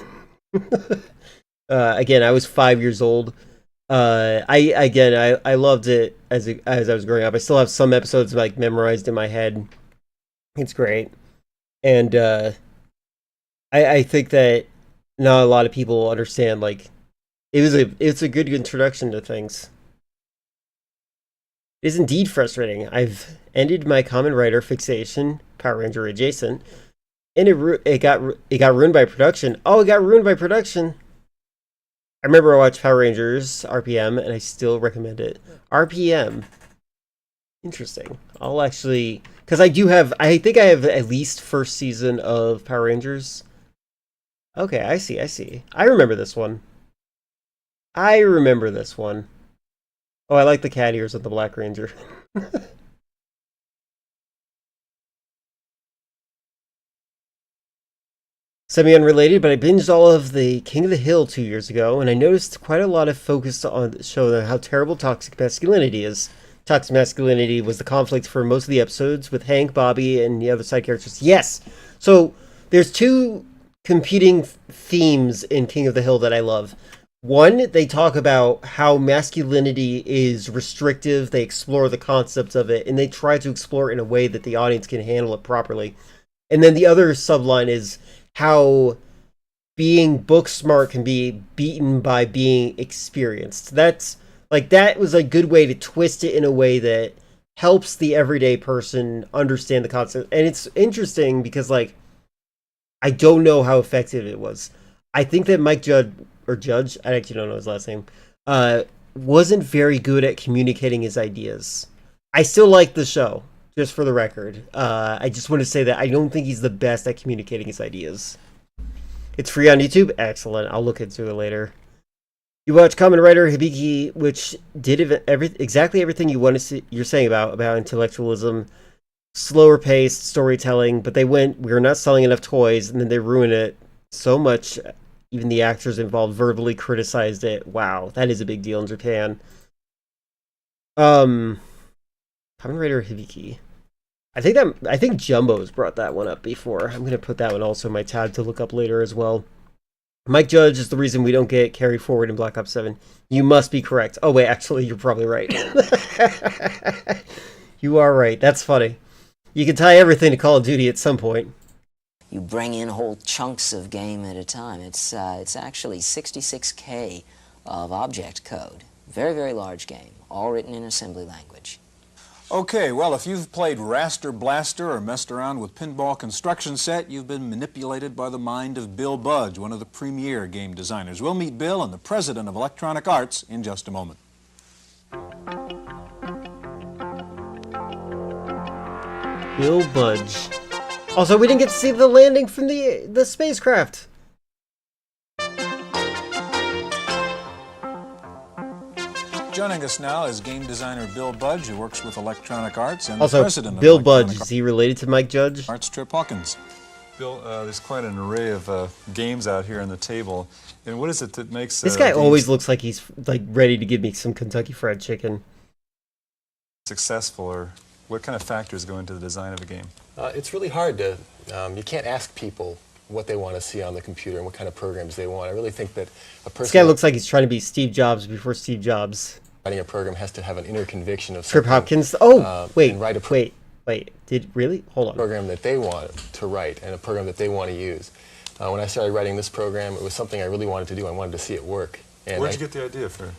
S1: Again, I was 5 years old. I loved it as I was growing up. I still have some episodes like memorized in my head. It's great, and I think that not a lot of people understand. Like, it's a good introduction to things. It is indeed frustrating. I've ended my Kamen Rider fixation, Power Ranger adjacent, and it got ruined by production. Oh, it got ruined by production. I remember I watched Power Rangers RPM, and I still recommend it. RPM. Interesting. I'll actually... Because I think I have at least first season of Power Rangers. Okay, I see. I remember this one. Oh, I like the cat ears of the Black Ranger. Semi-unrelated, but I binged all of the King of the Hill 2 years ago, and I noticed quite a lot of focus on showing how terrible toxic masculinity is. toxic masculinity was the conflict for most of the episodes with Hank, Bobby, and the other side characters. Yes! So, there's two competing themes in King of the Hill that I love. One, they talk about how masculinity is restrictive. They explore the concepts of it, and they try to explore it in a way that the audience can handle it properly. And then the other subline is how being book smart can be beaten by being experienced. That was a good way to twist it in a way that helps the everyday person understand the concept. And it's interesting because, like, I don't know how effective it was. I think that Mike Judge, I actually don't know his last name, wasn't very good at communicating his ideas. I still like the show, just for the record. I just want to say that I don't think he's the best at communicating his ideas. It's free on YouTube? Excellent. I'll look into it later. You watch Kamen Rider Hibiki, which did exactly everything you want to see, you're saying about intellectualism, slower paced storytelling, but we're not selling enough toys, and then they ruin it so much. Even the actors involved verbally criticized it. Wow, that is a big deal in Japan. Kamen Rider Hibiki. I think Jumbo's brought that one up before. I'm gonna put that one also in my tab to look up later as well. Mike Judge is the reason we don't get carry forward in Black Ops 7. You must be correct. Oh wait, actually, you're probably right. You are right. That's funny. You can tie everything to Call of Duty at some point.
S4: You bring in whole chunks of game at a time. It's actually 66K of object code. Very, very large game, all written in assembly language.
S17: Okay, well, if you've played Raster Blaster or messed around with Pinball Construction Set, you've been manipulated by the mind of Bill Budge, one of the premier game designers. We'll meet Bill and the president of Electronic Arts in just a moment.
S1: Bill Budge. Also, we didn't get to see the landing from the spacecraft.
S17: Joining us now is game designer Bill Budge, who works with Electronic Arts, and
S1: also,
S17: the president of
S1: Bill
S17: Electronic
S1: Budge, is he related to Mike Judge?
S17: Arts, Trip Hawkins.
S22: Bill, there's quite an array of games out here on the table. And what is it that makes
S1: this guy always looks like he's ready to give me some Kentucky Fried Chicken
S22: successful, or what kind of factors go into the design of a game?
S2: It's really hard to, you can't ask people what they want to see on the computer and what kind of programs they want. I really think that a person...
S1: This guy looks like he's trying to be Steve Jobs before Steve Jobs.
S2: Writing a program has to have an inner conviction of
S1: Trip
S2: something.
S1: Hopkins. Oh, wait,
S2: and write
S1: wait. Did really? Hold on.
S2: Program that they want to write and a program that they want to use. When I started writing this program, it was something I really wanted to do. I wanted to see it work. And
S22: Where'd you get the idea for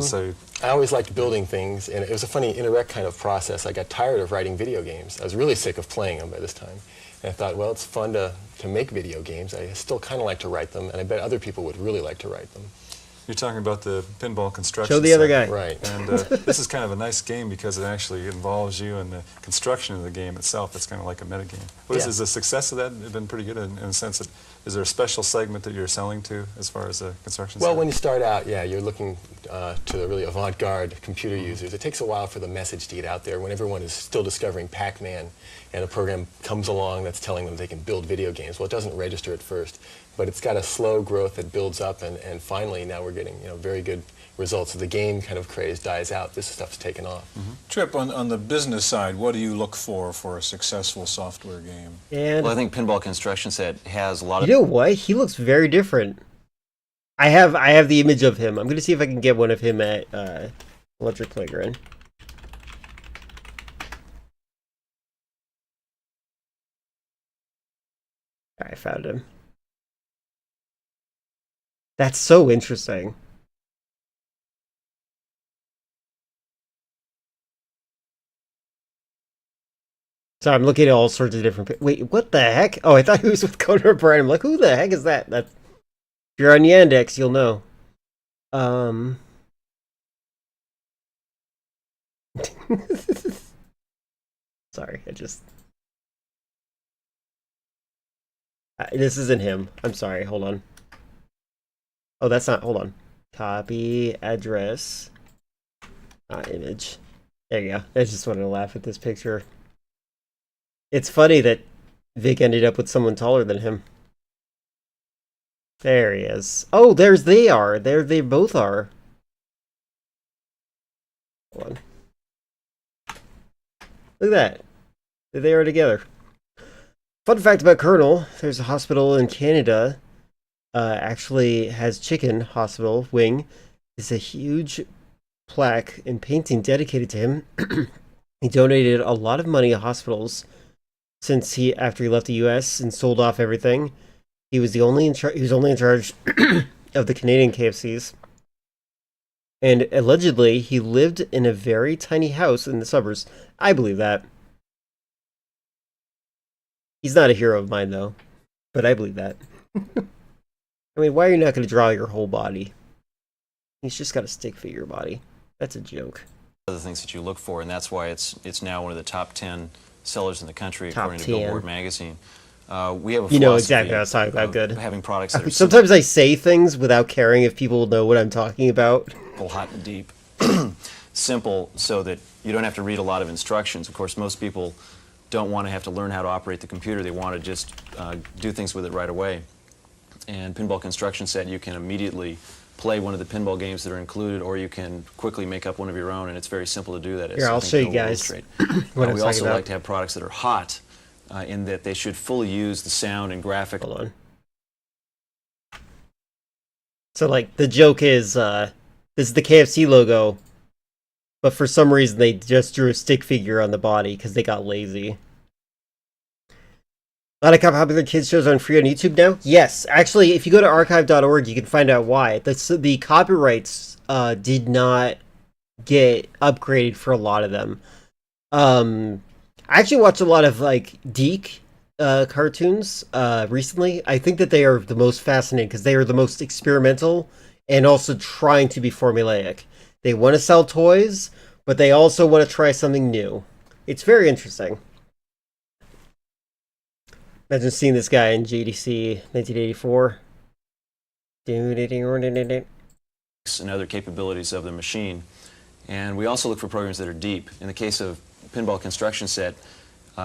S22: say?
S2: I always liked building things, and it was a funny Interact kind of process. I got tired of writing video games. I was really sick of playing them by this time. And I thought, well, it's fun to make video games. I still kind of like to write them, and I bet other people would really like to write them.
S22: You're talking about the pinball construction.
S1: Show the other guy.
S2: Right.
S22: And this is kind of a nice game because it actually involves you in the construction of the game itself. It's kind of like a metagame. Is the success of that been pretty good in the sense that, is there a special segment that you're selling to as far as the construction
S2: Well,
S22: side?
S2: when you start out, yeah, you're looking to the really avant-garde computer users. It takes a while for the message to get out there when everyone is still discovering Pac-Man and a program comes along that's telling them they can build video games. Well, it doesn't register at first, but it's got a slow growth that builds up, and finally now we're getting very good results. So the game kind of craze dies out. This stuff's taken off.
S17: Trip, on the business side, what do you look for a successful software game?
S1: And
S10: well, I think Pinball Construction Set has a lot of...
S1: You know what? He looks very different. I have the image of him. I'm going to see if I can get one of him at Electric Playground. I found him. That's so interesting. So I'm looking at all sorts of different... Wait, what the heck? Oh, I thought he was with Conan O'Brien. I'm like, who the heck is that? If you're on Yandex, you'll know. Sorry, this isn't him. I'm sorry, hold on. Oh, that's not... Hold on. Copy, address, image. There you go. I just wanted to laugh at this picture. It's funny that Vic ended up with someone taller than him. There he is. Oh, they are. There they both are. Hold on. Look at that. There they are together. Fun fact about Colonel, there's a hospital in Canada, actually has Chicken Hospital Wing. It's a huge plaque and painting dedicated to him. He donated a lot of money to hospitals since after he left the U.S. and sold off everything. He was only in charge of the Canadian KFCs. And allegedly, he lived in a very tiny house in the suburbs. I believe that. He's not a hero of mine, though. But I believe that. I mean, why are you not going to draw your whole body? He's just got a stick figure body. That's a joke.
S10: Other things that you look for, and that's why it's now one of the top 10 sellers in the country, according to
S1: 10.
S10: Billboard magazine. We have a
S1: You know
S10: philosophy
S1: exactly what I was talking about. Good.
S10: Having products that are
S1: Sometimes I say things without caring if people know what I'm talking about.
S10: simple, hot and deep. Simple so that you don't have to read a lot of instructions. Of course, most people don't want to have to learn how to operate the computer. They want to just do things with it right away. And Pinball Construction Set, you can immediately play one of the pinball games that are included, or you can quickly make up one of your own, and it's very simple to do that.
S1: Here, I'll show you guys what I'm
S10: we
S1: talking
S10: also
S1: about.
S10: like to have products that are hot, in that they should fully use the sound and graphic.
S1: Hold on. So, like, the joke is, this is the KFC logo, but for some reason they just drew a stick figure on the body because they got lazy. A lot of popular kids shows are free on YouTube now? Yes. Actually, if you go to archive.org, you can find out why. The copyrights did not get upgraded for a lot of them. I actually watched a lot of, like, Deke cartoons recently. I think that they are the most fascinating because they are the most experimental and also trying to be formulaic. They want to sell toys, but they also want to try something new. It's very interesting. Imagine seeing this guy in GDC 1984.
S10: And other capabilities of the machine. And we also look for programs that are deep. In the case of Pinball Construction Set,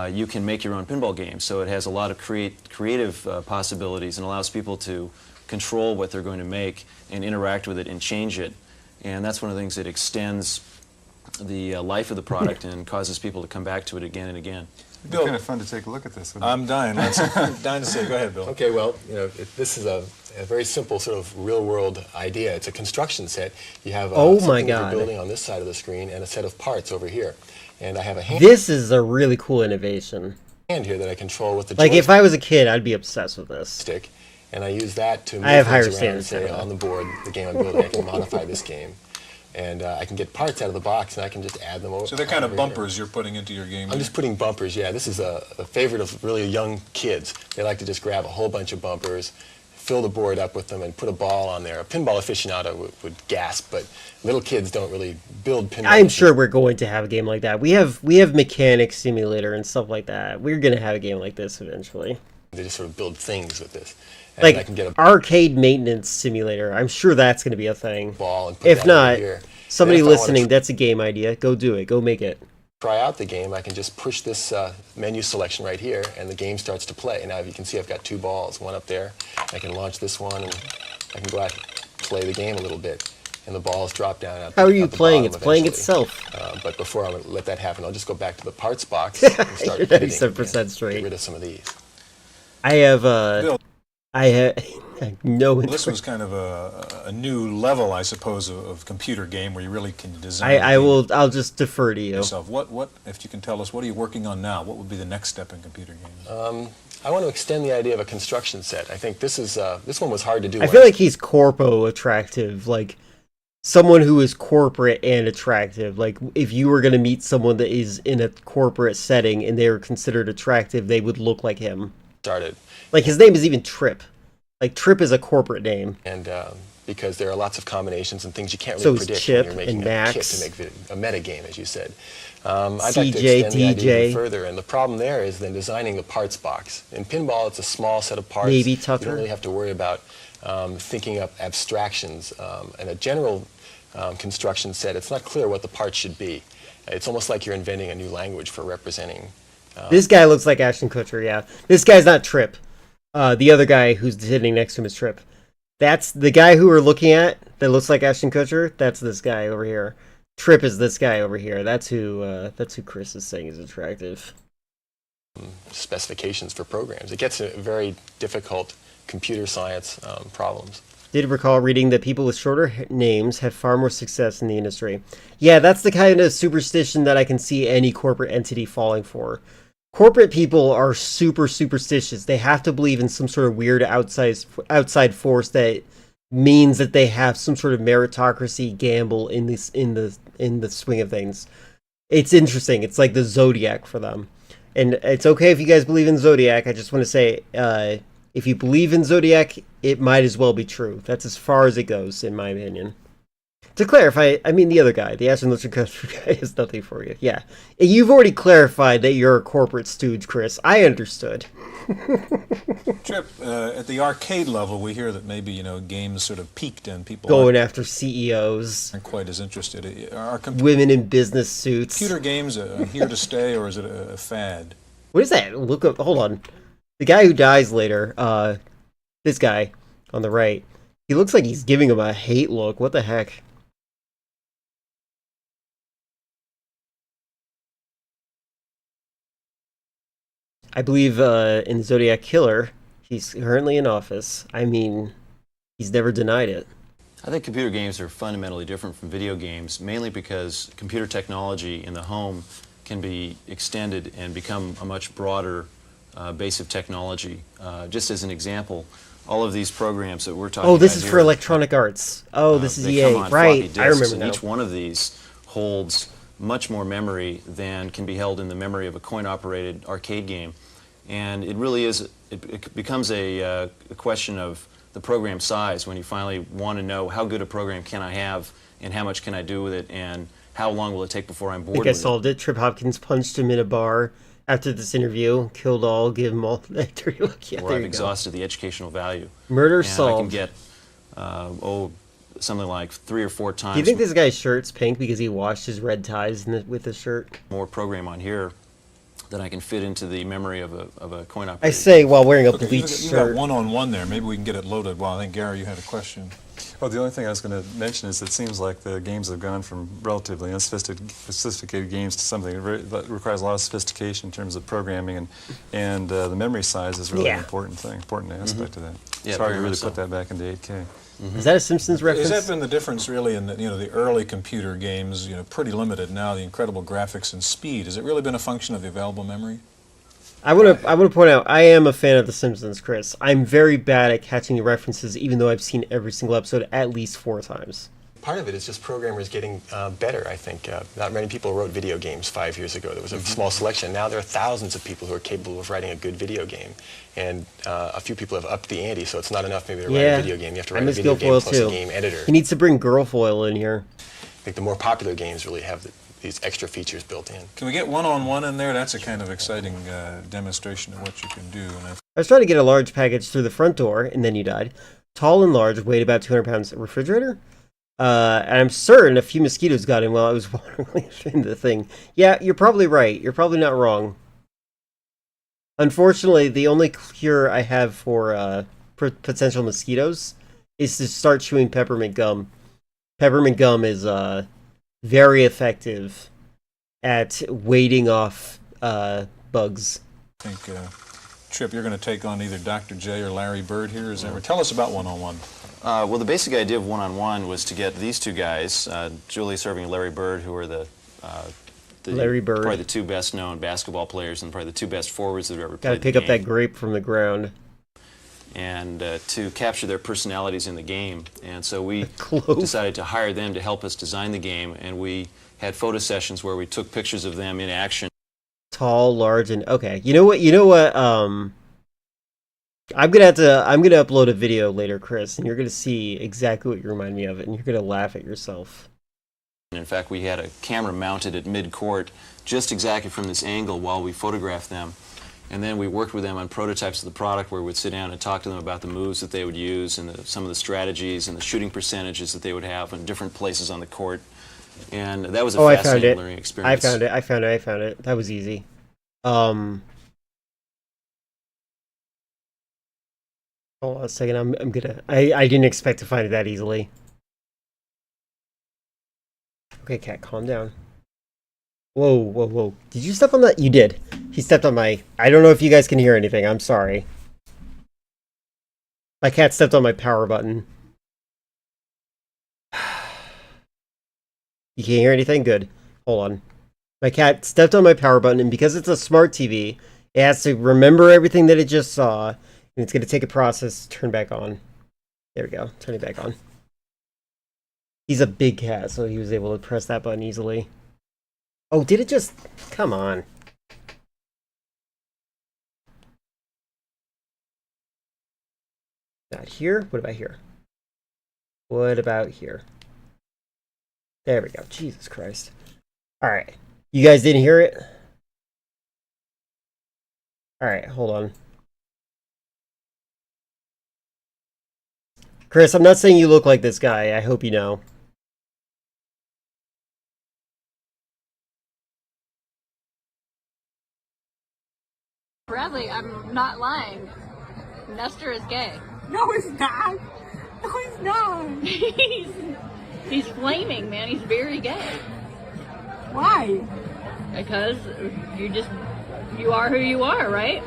S10: you can make your own pinball game. So it has a lot of creative possibilities and allows people to control what they're going to make and interact with it and change it. And that's one of the things that extends the life of the product and causes people to come back to it again and again.
S22: Bill, kind of fun to take a look at this.
S17: I'm dying. Dying to say. Go ahead, Bill.
S2: Okay, well, you know, this is a very simple sort of real-world idea. It's a construction set. You have something that you're building on this side of the screen and a set of parts over here. And I have a hand.
S1: This is a really cool innovation.
S2: Hand here that I control with the
S1: like if I was a kid, I'd be obsessed with this.
S2: Stick, and I use that to move
S1: I have
S2: things
S1: higher
S2: around
S1: standards
S2: and say on the board the game I'm building. I can modify this game. And I can get parts out of the box, and I can just add them over.
S17: So they're kind of bumpers you're putting into your game.
S2: I'm just putting bumpers, yeah. This is a favorite of really young kids. They like to just grab a whole bunch of bumpers, fill the board up with them, and put a ball on there. A pinball aficionado would gasp, but little kids don't really build pinball.
S1: I'm sure we're going to have a game like that. We have Mechanic Simulator and stuff like that. We're going to have a game like this eventually.
S2: They just sort of build things with this. And
S1: Like
S2: I can get a
S1: arcade maintenance simulator. I'm sure that's going to be a thing.
S2: ball and put
S1: If
S2: that over
S1: not,
S2: here.
S1: somebody
S2: Then if I wanna
S1: listening, that's a game idea. Go do it. Go make it.
S2: try out the game, I can just push this menu selection right here, and the game starts to play. Now, if you can see, I've got two balls, one up there. I can launch this one, and I can go out and play the game a little bit. And the balls drop down at
S1: How are you
S2: at the
S1: playing?
S2: bottom
S1: It's playing
S2: eventually.
S1: itself.
S2: But before I let that happen, I'll just go back to the parts box and start
S1: You're
S2: editing
S1: 97%
S2: again.
S1: straight.
S2: Get rid of some of these.
S1: I have
S17: Bill.
S1: I have no
S17: Well,
S1: interest.
S17: this was kind of a new level, I suppose, of computer game where you really can design.
S1: I'll just defer to you.
S17: Yourself. What if you can tell us? What are you working on now? What would be the next step in computer games?
S2: I want to extend the idea of a construction set. I think this is this one was hard to do.
S1: I feel like he's corpo attractive, like someone who is corporate and attractive. Like if you were going to meet someone that is in a corporate setting and they were considered attractive, they would look like him.
S2: Started.
S1: Like his name is even Trip. Like Trip is a corporate name.
S2: And because there are lots of combinations and things you can't
S1: So
S2: really
S1: is
S2: predict
S1: Chip
S2: when you're making
S1: and
S2: a kit
S1: Max.
S2: to make a meta game, as you said. I'd like to
S1: CJ,
S2: extend the idea
S1: DJ.
S2: even further, and the problem there is then designing the parts box. In pinball, it's a small set of parts.
S1: Maybe
S2: You
S1: Tucker.
S2: don't really have to worry about thinking up abstractions. And a general construction set, it's not clear what the parts should be. It's almost like you're inventing a new language for representing.
S1: This guy looks like Ashton Kutcher, yeah. This guy's not Trip. The other guy who's sitting next to him is Trip. That's the guy who we're looking at that looks like Ashton Kutcher. That's this guy over here. Trip is this guy over here. That's who Chris is saying is attractive.
S2: Specifications for programs. It gets very difficult computer science problems.
S1: Did recall reading that people with shorter names have far more success in the industry. Yeah, that's the kind of superstition that I can see any corporate entity falling for. Corporate people are super superstitious. They have to believe in some sort of weird outside force that means that they have some sort of meritocracy gamble in the swing of things. It's interesting. It's like the Zodiac for them. And it's okay if you guys believe in Zodiac. I just want to say, if you believe in Zodiac, it might as well be true. That's as far as it goes, in my opinion. To clarify, I mean the other guy, the astronaut guy, has nothing for you. Yeah. You've already clarified that you're a corporate stooge, Chris. I understood.
S17: Trip, at the arcade level, we hear that maybe, games sort of peaked and people
S1: going after CEOs.
S17: Aren't quite as interested. Are
S1: women in business suits.
S17: Computer games here to stay, or is it a fad?
S1: What is that? Look up. Hold on. The guy who dies later, this guy on the right, he looks like he's giving him a hate look. What the heck? I believe in Zodiac Killer, he's currently in office. I mean, he's never denied it.
S10: I think computer games are fundamentally different from video games, mainly because computer technology in the home can be extended and become a much broader base of technology. Just as an example, all of these programs that we're talking about.
S1: Oh, this is
S10: here,
S1: for Electronic Arts. Oh, this is EA. Right, I remember now.
S10: Each one of these holds much more memory than can be held in the memory of a coin-operated arcade game. And it really is, it becomes a question of the program size when you finally want to know how good a program can I have and how much can I do with it and how long will it take before I'm bored with it.
S1: I think I solved it. Trip Hopkins punched him in a bar after this interview, killed all, give him all dirty look. Yeah,
S10: or I've exhausted the educational value.
S1: Murder
S10: and
S1: solved.
S10: I can get, something like 3 or 4 times.
S1: Do you think this guy's shirt's pink because he washed his red ties with his shirt?
S10: More program on here than I can fit into the memory of a coin operator.
S1: I say while wearing a bleached
S17: shirt.
S1: shirt.
S17: You got one-on-one there. Maybe we can get it loaded. Well, I think, Gary, you had a question.
S22: Well, the only thing I was going to mention is it seems like the games have gone from relatively unsophisticated games to something that requires a lot of sophistication in terms of programming, and the memory size is really an important aspect of that.
S10: Yeah,
S22: it's hard to really put that back into 8K.
S1: Is that a Simpsons reference?
S17: Has that been the difference, really, in the early computer games? Pretty limited now. The incredible graphics and speed. Has it really been a function of the available memory?
S1: I want to point out, I am a fan of The Simpsons, Chris. I'm very bad at catching the references, even though I've seen every single episode at least 4 times.
S2: Part of it is just programmers getting better, I think. Not many people wrote video games 5 years ago. There was a small selection. Now there are thousands of people who are capable of writing a good video game. And a few people have upped the ante, so it's not enough maybe to write a video game. You have to write a video game plus a game editor.
S1: He needs to bring Girlfoil in here.
S2: I think the more popular games really have these extra features built in.
S17: Can we get one-on-one in there? That's a kind of exciting demonstration of what you can do. And
S1: I was trying to get a large package through the front door, and then you died. Tall and large, weighed about 200 pounds. Refrigerator? And I'm certain a few mosquitoes got in while I was wandering in the thing. Yeah, you're probably right. You're probably not wrong. Unfortunately, the only cure I have for potential mosquitoes is to start chewing peppermint gum. Peppermint gum is very effective at warding off bugs.
S17: I think, Trip, you're going to take on either Dr. J or Larry Bird here. Tell us about one-on-one.
S10: Well, the basic idea of one-on-one was to get these two guys, Julie serving Larry Bird, who are
S1: Larry Bird,
S10: probably the 2 best-known basketball players and probably the 2 best forwards that have ever played.
S1: Got to pick up that grape from the ground.
S10: And to capture their personalities in the game. And so we decided to hire them to help us design the game, and we had photo sessions where we took pictures of them in action.
S1: Tall, large, and okay. You know what? I'm gonna upload a video later, Chris, and you're gonna see exactly what you remind me of it, and you're gonna laugh at yourself.
S10: In fact, we had a camera mounted at mid-court just exactly from this angle while we photographed them. And then we worked with them on prototypes of the product where we'd sit down and talk to them about the moves that they would use and some of the strategies and the shooting percentages that they would have in different places on the court. And that was a fascinating learning experience.
S1: I found it. That was easy. Hold on a second. I didn't expect to find it that easily. Okay, cat, calm down. Whoa, whoa, whoa. Did you step on that? You did. He stepped on my... I don't know if you guys can hear anything. I'm sorry. My cat stepped on my power button. You can't hear anything? Good. Hold on. My cat stepped on my power button, and because it's a smart TV, it has to remember everything that it just saw, and it's going to take a process to turn back on. There we go. Turn it back on. He's a big cat, so he was able to press that button easily. Oh, did it just... Come on. Not here? What about here? What about here? There we go. Jesus Christ. Alright. You guys didn't hear it? Alright, hold on. Chris, I'm not saying you look like this guy. I hope you know.
S12: Bradley, I'm not lying. Nestor is gay.
S14: No, he's not. No, he's not.
S12: He's flaming, man. He's very gay.
S14: Why?
S12: Because you are who you are, right?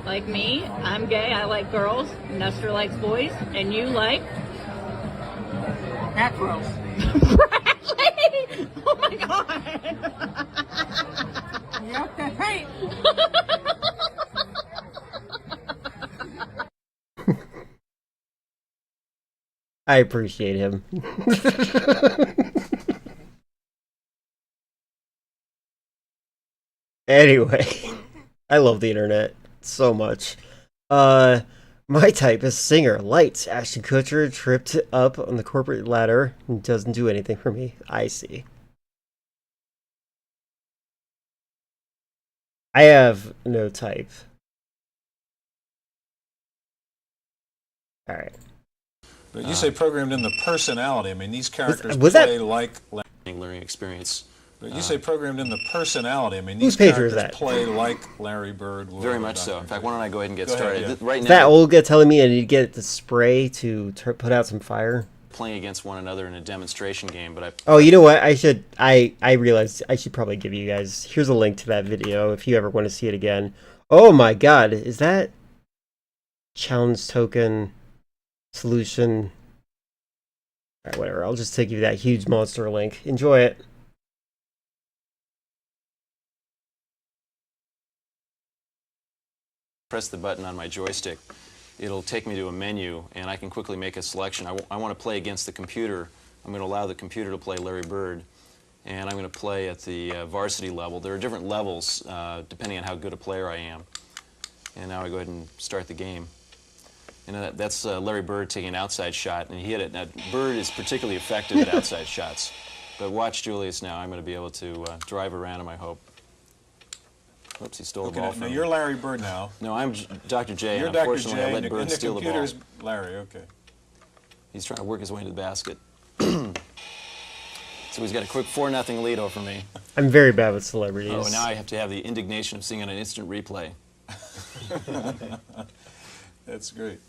S12: Like me, I'm gay. I like girls. Nestor likes boys, and you like
S14: macros.
S12: Bradley! Oh my god!
S14: Yep, that's right.
S1: I appreciate him. Anyway, I love the internet so much. My type is singer. Lights. Ashton Kutcher tripped up on the corporate ladder and doesn't do anything for me. I see. I have no type. Alright.
S17: But you say programmed in the personality. I mean, these characters
S1: was
S17: play
S1: that?
S17: like...
S10: learning experience.
S17: But you say programmed in the personality. I mean,
S1: Whose
S17: these
S1: page was
S17: characters
S1: that?
S17: play like Larry Bird. would,
S10: Very
S17: or
S10: much so.
S17: Dr.
S10: In fact, why don't I go ahead and get
S17: Go ahead,
S10: started?
S17: yeah.
S10: Right
S1: Is
S10: now,
S1: that Olga telling me I need to get the spray to put out some fire?
S10: playing against one another in a demonstration game, but
S1: Oh, you know what? I realized I should probably give you guys... Here's a link to that video if you ever want to see it again. Oh my god, is that... Challenge token... Solution... Alright, whatever. I'll just take you that huge monster link. Enjoy it.
S10: press the button on my joystick, it'll take me to a menu, and I can quickly make a selection. I want to play against the computer. I'm going to allow the computer to play Larry Bird, and I'm going to play at the varsity level. There are different levels depending on how good a player I am. And now I go ahead and start the game. And that's Larry Bird taking an outside shot, and he hit it. Now, Bird is particularly effective at outside shots. But watch Julius now. I'm going to be able to drive around him, I hope. Oops, he stole the ball from me.
S17: You're Larry Bird now.
S10: No, I'm Dr. J.
S17: You're
S10: and
S17: Dr.
S10: unfortunately,
S17: J,
S10: I let Bird steal the ball.
S17: computer's Larry, okay.
S10: He's trying to work his way into the basket. So he's got a quick 4-0 lead over me.
S1: I'm very bad with celebrities.
S10: Oh, now I have to have the indignation of seeing an instant replay.
S17: That's great.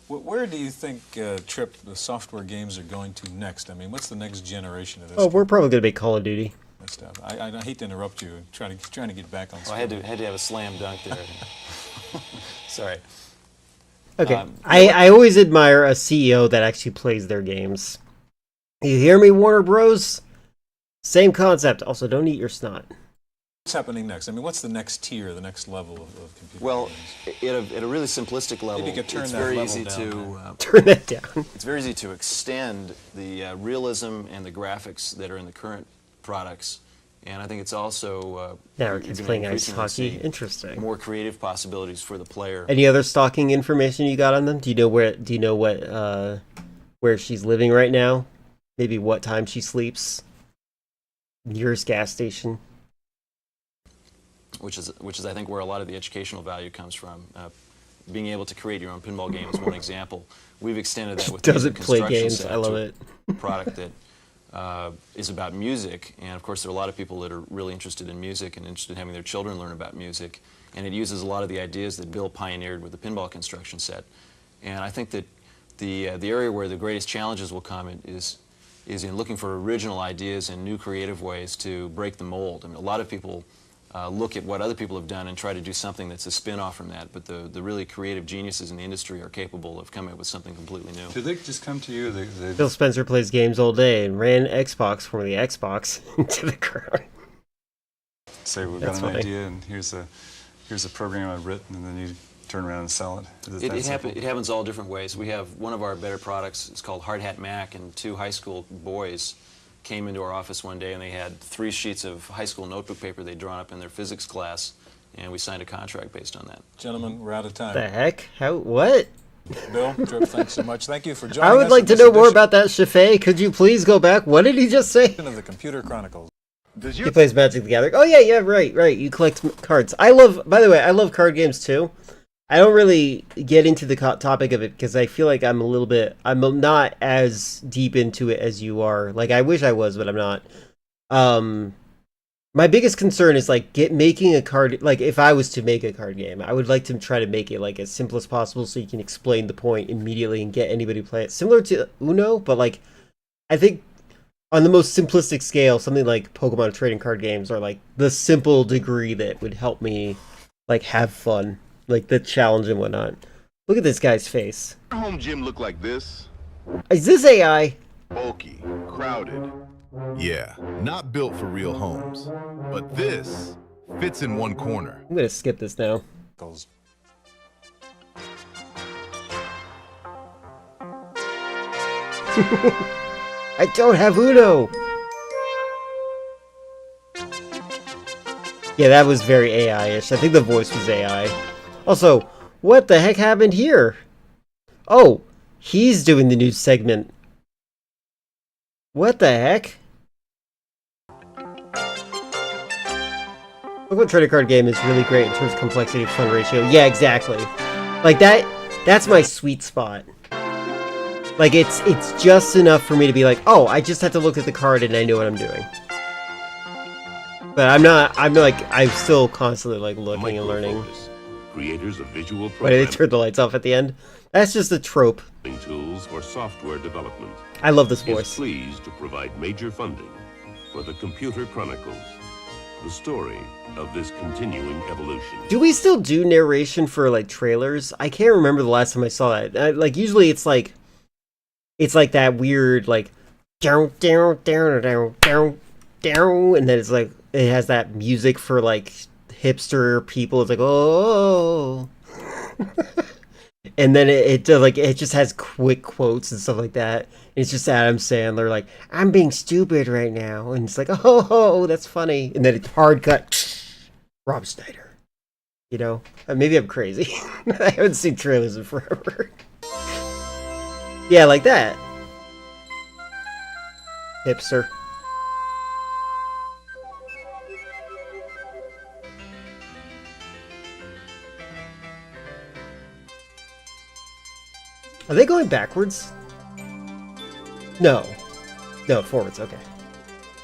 S17: Where do you think Trip, the software games are going to next? I mean, what's the next generation of this?
S1: Oh, we're probably going to make Call of Duty.
S17: Stuff. I hate to interrupt you. Trying to get back on.
S10: Oh, I had to have a slam dunk there. Sorry.
S1: Okay. I always admire a CEO that actually plays their games. You hear me, Warner Bros? Same concept. Also, don't eat your snot.
S17: What's happening next? I mean, what's the next tier, the next level of computer
S10: Well,
S17: games?
S10: at a really simplistic level,
S17: Maybe you could turn
S10: it's
S17: that
S10: very
S17: level
S10: easy
S17: down,
S10: to
S1: turn that down.
S10: It's very easy to extend the realism and the graphics that are in the current products, and I think it's also
S1: now
S10: you're
S1: it's
S10: gonna
S1: playing ice
S10: increasingly
S1: hockey.
S10: see
S1: Interesting.
S10: more creative possibilities for the player.
S1: Any other stalking information you got on them? Do you know where? Do you know what? Where she's living right now? Maybe what time she sleeps? Nearest gas station.
S10: Which is I think where a lot of the educational value comes from. Being able to create your own pinball game is one example. We've extended that with
S1: Doesn't
S10: the
S1: play
S10: construction
S1: games.
S10: set
S1: I love
S10: to
S1: it.
S10: a product that is about music, and of course there are a lot of people that are really interested in music and interested in having their children learn about music, and it uses a lot of the ideas that Bill pioneered with the pinball construction set. And I think that the area where the greatest challenges will come is is in looking for original ideas and new creative ways to break the mold. I mean, a lot of people look at what other people have done and try to do something that's a spin-off from that, but the really creative geniuses in the industry are capable of coming up with something completely new.
S22: Do they just come to you?
S1: Phil Spencer plays games all day and ran Xbox from the Xbox into the crowd.
S22: Say we've got an idea, and here's a program I've written, and then you turn around and sell it.
S10: It happens all different ways. We have one of our better products. It's called Hard Hat Mac, and 2 high school boys came into our office one day, and they had 3 sheets of high school notebook paper they'd drawn up in their physics class, and we signed a contract based on that.
S17: Gentlemen, we're out of time.
S1: The heck? How? What?
S17: Bill, Trip, thanks so much. Thank you for joining us.
S1: I would like to know more about that Chaffee. Could you please go back? What did he just say?
S17: Of the Computer Chronicles.
S1: He plays Magic the Gathering. Oh yeah, right. You collect cards. By the way, I love card games too. I don't really get into the topic of it because I feel like I'm not as deep into it as you are. Like, I wish I was, but I'm not. My biggest concern is like making a card. Like, if I was to make a card game, I would like to try to make it like as simple as possible so you can explain the point immediately and get anybody to play it. Similar to Uno, but like, I think on the most simplistic scale, something like Pokemon trading card games are like the simple degree that would help me like have fun. Like the challenge and whatnot. Look at this guy's face.
S13: Your home gym look like this?
S1: Is this AI?
S13: Bulky, crowded. Yeah, not built for real homes. But this fits in one corner.
S1: I'm gonna skip this now. I don't have Uno! Yeah, that was very AI-ish. I think the voice was AI. Also, what the heck happened here? Oh, he's doing the news segment. What the heck? Pokemon Trading Card Game is really great in terms of complexity to fun ratio. Yeah, exactly. Like that's my sweet spot. Like it's just enough for me to be like, oh, I just have to look at the card and I know what I'm doing. But I'm still constantly like looking and learning.
S21: Creators of visual
S1: Why did they turn the lights off at the end? That's just a trope.
S21: Tools or software development.
S1: I love this voice.
S21: Is pleased to provide major funding for the Computer Chronicles, the story of this continuing evolution.
S1: Do we still do narration for like trailers? I can't remember the last time I saw that. Like usually it's like that weird like down down down down down down, and then it's like it has that music for like hipster people. It's like oh. And then it just has quick quotes and stuff like that. It's just Adam Sandler like, I'm being stupid right now, and it's like, oh, that's funny. And then it's hard cut, Rob Schneider. You know, maybe I'm crazy. I haven't seen trailers in forever. Yeah, like that. Hipster. Are they going backwards? No, forwards, okay.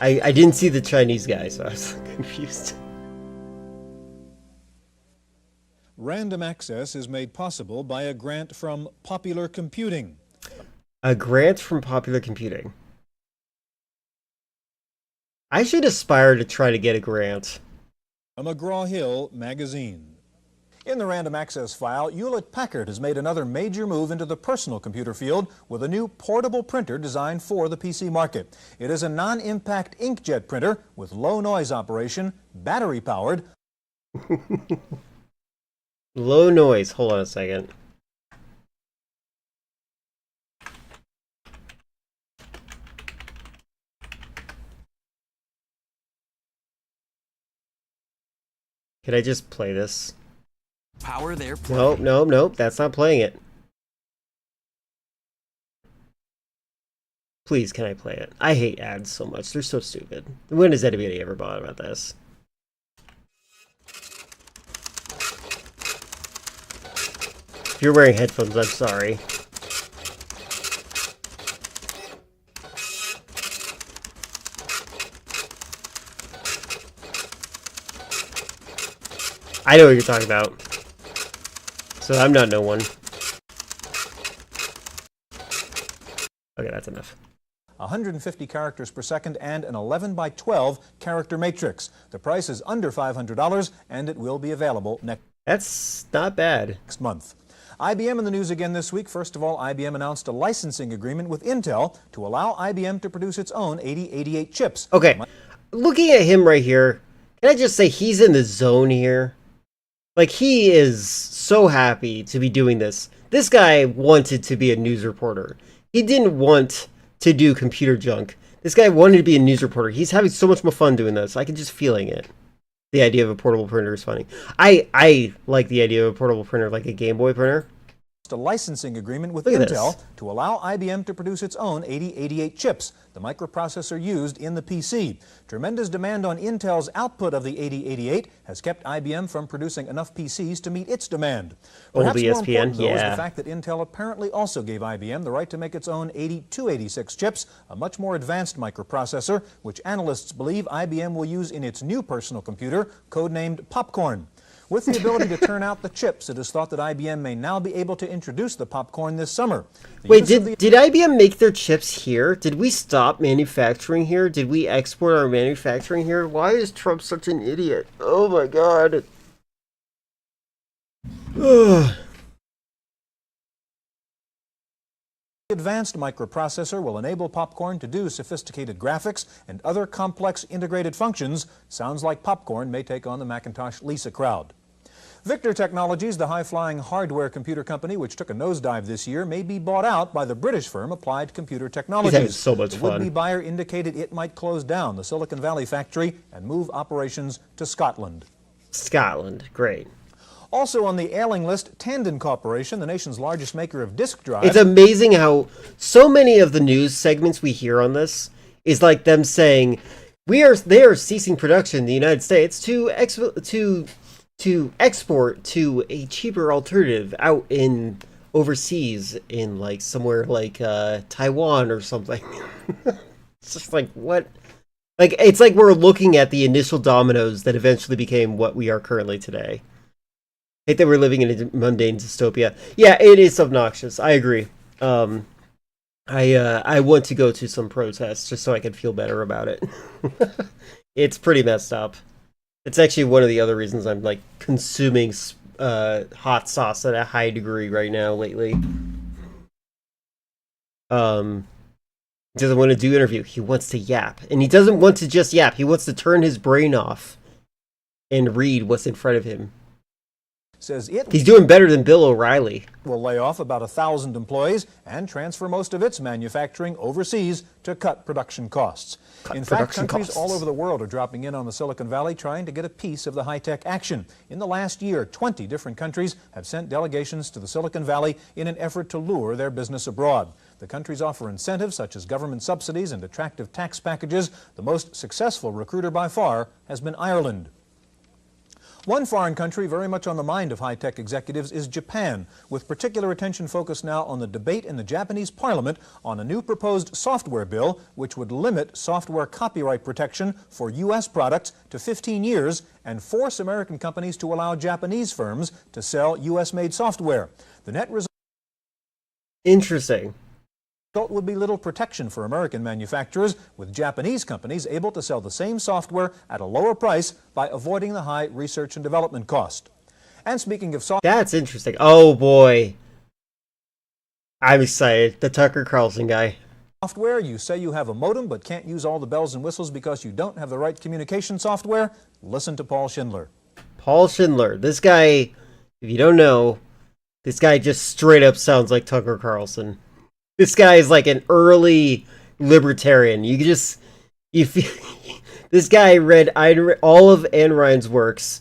S1: I didn't see the Chinese guy, so I was confused.
S17: Random Access is made possible by a grant from Popular Computing.
S1: A grant from Popular Computing. I should aspire to try to get a grant.
S17: A McGraw-Hill magazine. In the Random Access file, Hewlett-Packard has made another major move into the personal computer field with a new portable printer designed for the PC market. It is a non-impact inkjet printer with low noise operation, battery powered.
S1: Low noise. Hold on a second. Can I just play this?
S15: Power their play.
S1: Nope, that's not playing it. Please, can I play it? I hate ads so much. They're so stupid. When has anybody ever bought about this? If you're wearing headphones, I'm sorry. I know what you're talking about. So I'm not no one. Okay, that's enough.
S8: 150 characters per second, and an 11 by 12 character matrix. The price is under $500, and it will be available
S1: That's not bad.
S8: next month. IBM in the news again this week. First of all, IBM announced a licensing agreement with Intel to allow IBM to produce its own 8088 chips.
S1: Okay, looking at him right here, can I just say he's in the zone here? Like, he is so happy to be doing this. This guy wanted to be a news reporter. He didn't want to do computer junk. This guy wanted to be a news reporter. He's having so much more fun doing this. I can just feeling it. The idea of a portable printer is funny. I like the idea of a portable printer, like a Game Boy printer.
S8: A licensing agreement with
S1: Look at
S8: Intel
S1: this.
S8: to allow IBM to produce its own 8088 chips, the microprocessor used in the PC. Tremendous demand on Intel's output of the 8088 has kept IBM from producing enough PCs to meet its demand.
S1: Old
S8: Perhaps more
S1: ESPN,
S8: important, though, is
S1: yeah.
S8: the fact that Intel apparently also gave IBM the right to make its own 8286 chips, a much more advanced microprocessor, which analysts believe IBM will use in its new personal computer, codenamed Popcorn. With the ability to turn out the chips, it is thought that IBM may now be able to introduce the Popcorn this summer.
S1: Wait, did IBM make their chips here? Did we stop manufacturing here? Did we export our manufacturing here? Why is Trump such an idiot? Oh my god. Ugh.
S8: The advanced microprocessor will enable Popcorn to do sophisticated graphics and other complex integrated functions. Sounds like Popcorn may take on the Macintosh Lisa crowd. Victor Technologies, the high-flying hardware computer company which took a nosedive this year, may be bought out by the British firm Applied Computer Technologies.
S1: He's having so much
S8: The
S1: fun.
S8: would-be buyer indicated it might close down the Silicon Valley factory and move operations to Scotland.
S1: Scotland, great.
S8: Also on the ailing list, Tandon Corporation, the nation's largest maker of disk drives.
S1: It's amazing how so many of the news segments we hear on this is like them saying, they are ceasing production in the United States to export to a cheaper alternative out in overseas in like somewhere like Taiwan or something. It's just like, what? Like, it's like we're looking at the initial dominoes that eventually became what we are currently today. I hate that we're living in a mundane dystopia. Yeah, it is obnoxious. I agree. I want to go to some protests just so I can feel better about it. It's pretty messed up. It's actually one of the other reasons I'm like consuming hot sauce at a high degree right now lately. He doesn't want to do interview. He wants to yap. And he doesn't want to just yap. He wants to turn his brain off and read what's in front of him.
S8: Says it
S1: He's doing better than Bill O'Reilly.
S8: will lay off about 1,000 employees and transfer most of its manufacturing overseas to cut production costs. In fact, countries all over the world are dropping in on the Silicon Valley trying to get a piece of the high-tech action. In the last year, 20 different countries have sent delegations to the Silicon Valley in an effort to lure their business abroad. The countries offer incentives such as government subsidies and attractive tax packages. The most successful recruiter by far has been Ireland. One foreign country very much on the mind of high-tech executives is Japan, with particular attention focused now on the debate in the Japanese parliament on a new proposed software bill which would limit software copyright protection for U.S. products to 15 years and force American companies to allow Japanese firms to sell U.S.-made software. The net result
S1: Interesting.
S8: would be little protection for American manufacturers, with Japanese companies able to sell the same software at a lower price by avoiding the high research and development cost. And speaking of software...
S1: That's interesting. Oh boy. I'm excited. The Tucker Carlson guy.
S8: Software, you say you have a modem but can't use all the bells and whistles because you don't have the right communication software? Listen to Paul Schindler.
S1: Paul Schindler. This guy, if you don't know, this guy just straight up sounds like Tucker Carlson. This guy is like an early libertarian. You feel this guy read all of Ayn Rand's works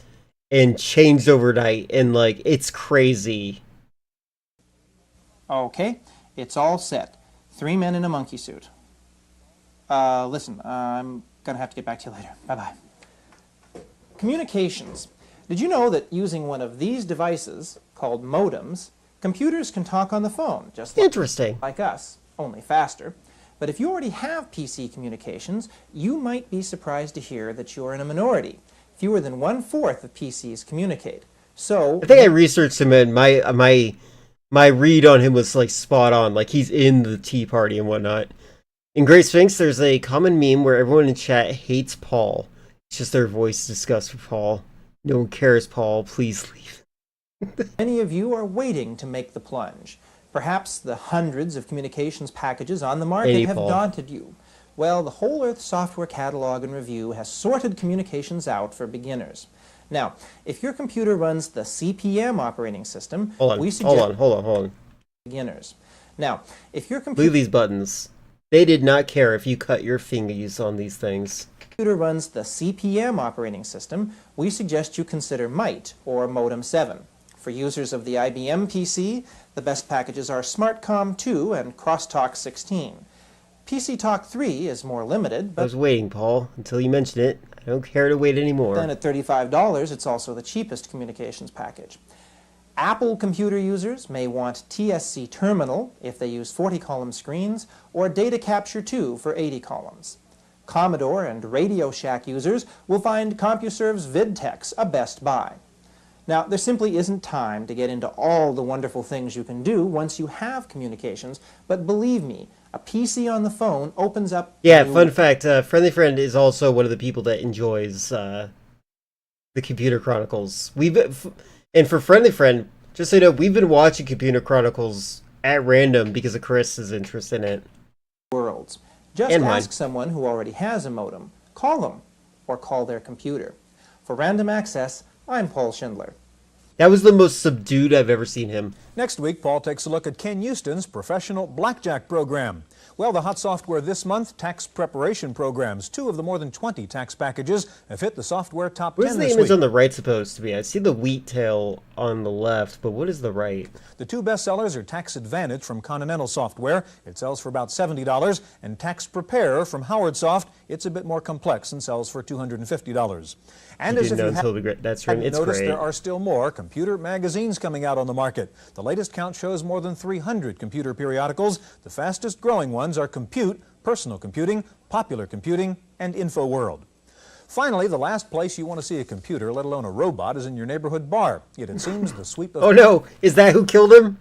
S1: and changed overnight, and like it's crazy.
S9: Okay, it's all set. 3 men in a monkey suit. Listen, I'm gonna have to get back to you later. Bye-bye. Communications. Did you know that using one of these devices, called modems, computers can talk on the phone, just like us, only faster. But if you already have PC communications, you might be surprised to hear that you're in a minority. Fewer than 1/4 of PCs communicate. So
S1: I think I researched him, and my read on him was like spot on. Like he's in the Tea Party and whatnot. In Great Sphinx, there's a common meme where everyone in chat hates Paul. It's just their voice disgust for Paul. No one cares, Paul. Please leave.
S9: Many of you are waiting to make the plunge. Perhaps the hundreds of communications packages on the market have daunted you. Well, the Whole Earth Software Catalog and Review has sorted communications out for beginners. Now, if your computer runs the CP/M operating system, we suggest
S1: hold on.
S9: beginners. Now, if your computer
S1: Leave these buttons. They did not care if you cut your fingers on these things.
S9: Computer runs the CP/M operating system, we suggest you consider MITE or Modem 7. For users of the IBM PC, the best packages are SmartCom 2 and Crosstalk 16. PC Talk 3 is more limited, but
S1: I was waiting, Paul, until you mentioned it. I don't care to wait anymore.
S9: then at $35, it's also the cheapest communications package. Apple computer users may want TSC Terminal if they use 40-column screens, or Data Capture 2 for 80 columns. Commodore and Radio Shack users will find CompuServe's VidTex a best buy. Now, there simply isn't time to get into all the wonderful things you can do once you have communications, but believe me, a PC on the phone opens up...
S1: Yeah, fun fact, Friendly Friend is also one of the people that enjoys the Computer Chronicles. And for Friendly Friend, just so you know, we've been watching Computer Chronicles at random because of Chris's interest in it.
S9: Worlds. Just ask someone who already has a modem. Call them, or call their computer. For Random Access, I'm Paul Schindler.
S1: That was the most subdued I've ever seen him.
S8: Next week, Paul takes a look at Ken Houston's professional blackjack program. Well, the hot software this month, tax preparation programs. 2 of the more than 20 tax packages have hit the software top 10
S1: Where's
S8: this
S1: the image
S8: week.
S1: on the right supposed to be? I see the wheat tail on the left, but what is the right?
S8: The 2 bestsellers are Tax Advantage from Continental Software. It sells for about $70. And Tax Preparer from Howard Soft. It's a bit more complex and sells for $250. And as if you hadn't noticed, there are still more computer magazines coming out on the market. The latest count shows more than 300 computer periodicals. The fastest growing ones are Compute, Personal Computing, Popular Computing, and InfoWorld. Finally, the last place you want to see a computer, let alone a robot, is in your neighborhood bar. Yet it seems the sweep of...
S1: Oh no, is that who killed him?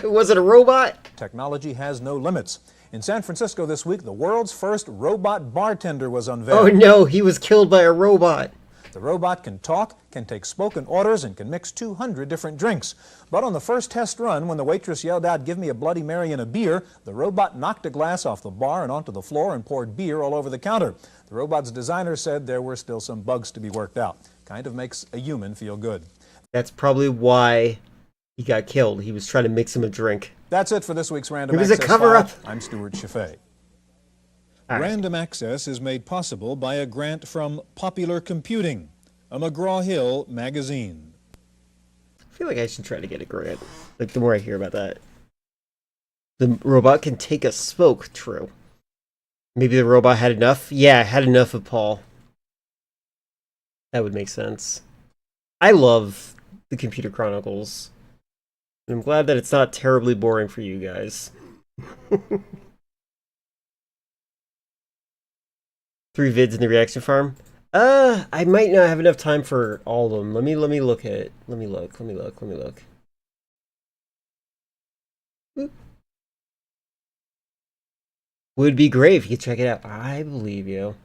S1: Was it a robot?
S8: Technology has no limits. In San Francisco this week, the world's first robot bartender was unveiled.
S1: Oh no, he was killed by a robot.
S8: The robot can talk, can take spoken orders, and can mix 200 different drinks. But on the first test run, when the waitress yelled out, "Give me a Bloody Mary and a beer," the robot knocked a glass off the bar and onto the floor and poured beer all over the counter. The robot's designer said there were still some bugs to be worked out. Kind of makes a human feel good.
S1: That's probably why he got killed. He was trying to mix him a drink.
S8: That's it for this week's Random
S1: It was a
S8: Access
S1: cover-up.
S8: File. I'm Stuart Chaffee.
S1: Right.
S8: Random Access is made possible by a grant from Popular Computing, a McGraw-Hill magazine.
S1: I feel like I should try to get a grant. Like, the more I hear about that. The robot can take a smoke, true. Maybe the robot had enough? Yeah, had enough of Paul. That would make sense. I love the Computer Chronicles. I'm glad that it's not terribly boring for you guys. 3 vids in the reaction farm? I might not have enough time for all of them. Let me look at it. Let me look. Oop. Would be great if you could check it out. I believe you.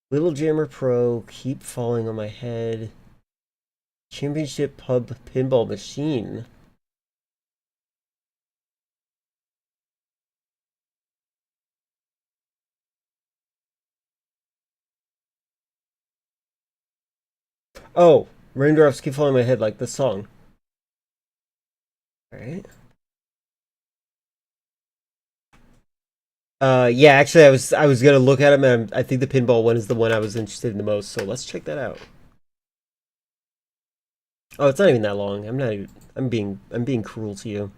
S1: Little Jammer Pro, Keep Falling on My Head. Championship Pub Pinball Machine. Oh, Raindrops Keep Falling on My Head, like the song. Alright. Yeah, actually I was gonna look at them, and I think the pinball one is the one I was interested in the most, so let's check that out. Oh, it's not even that long. I'm being cruel to you.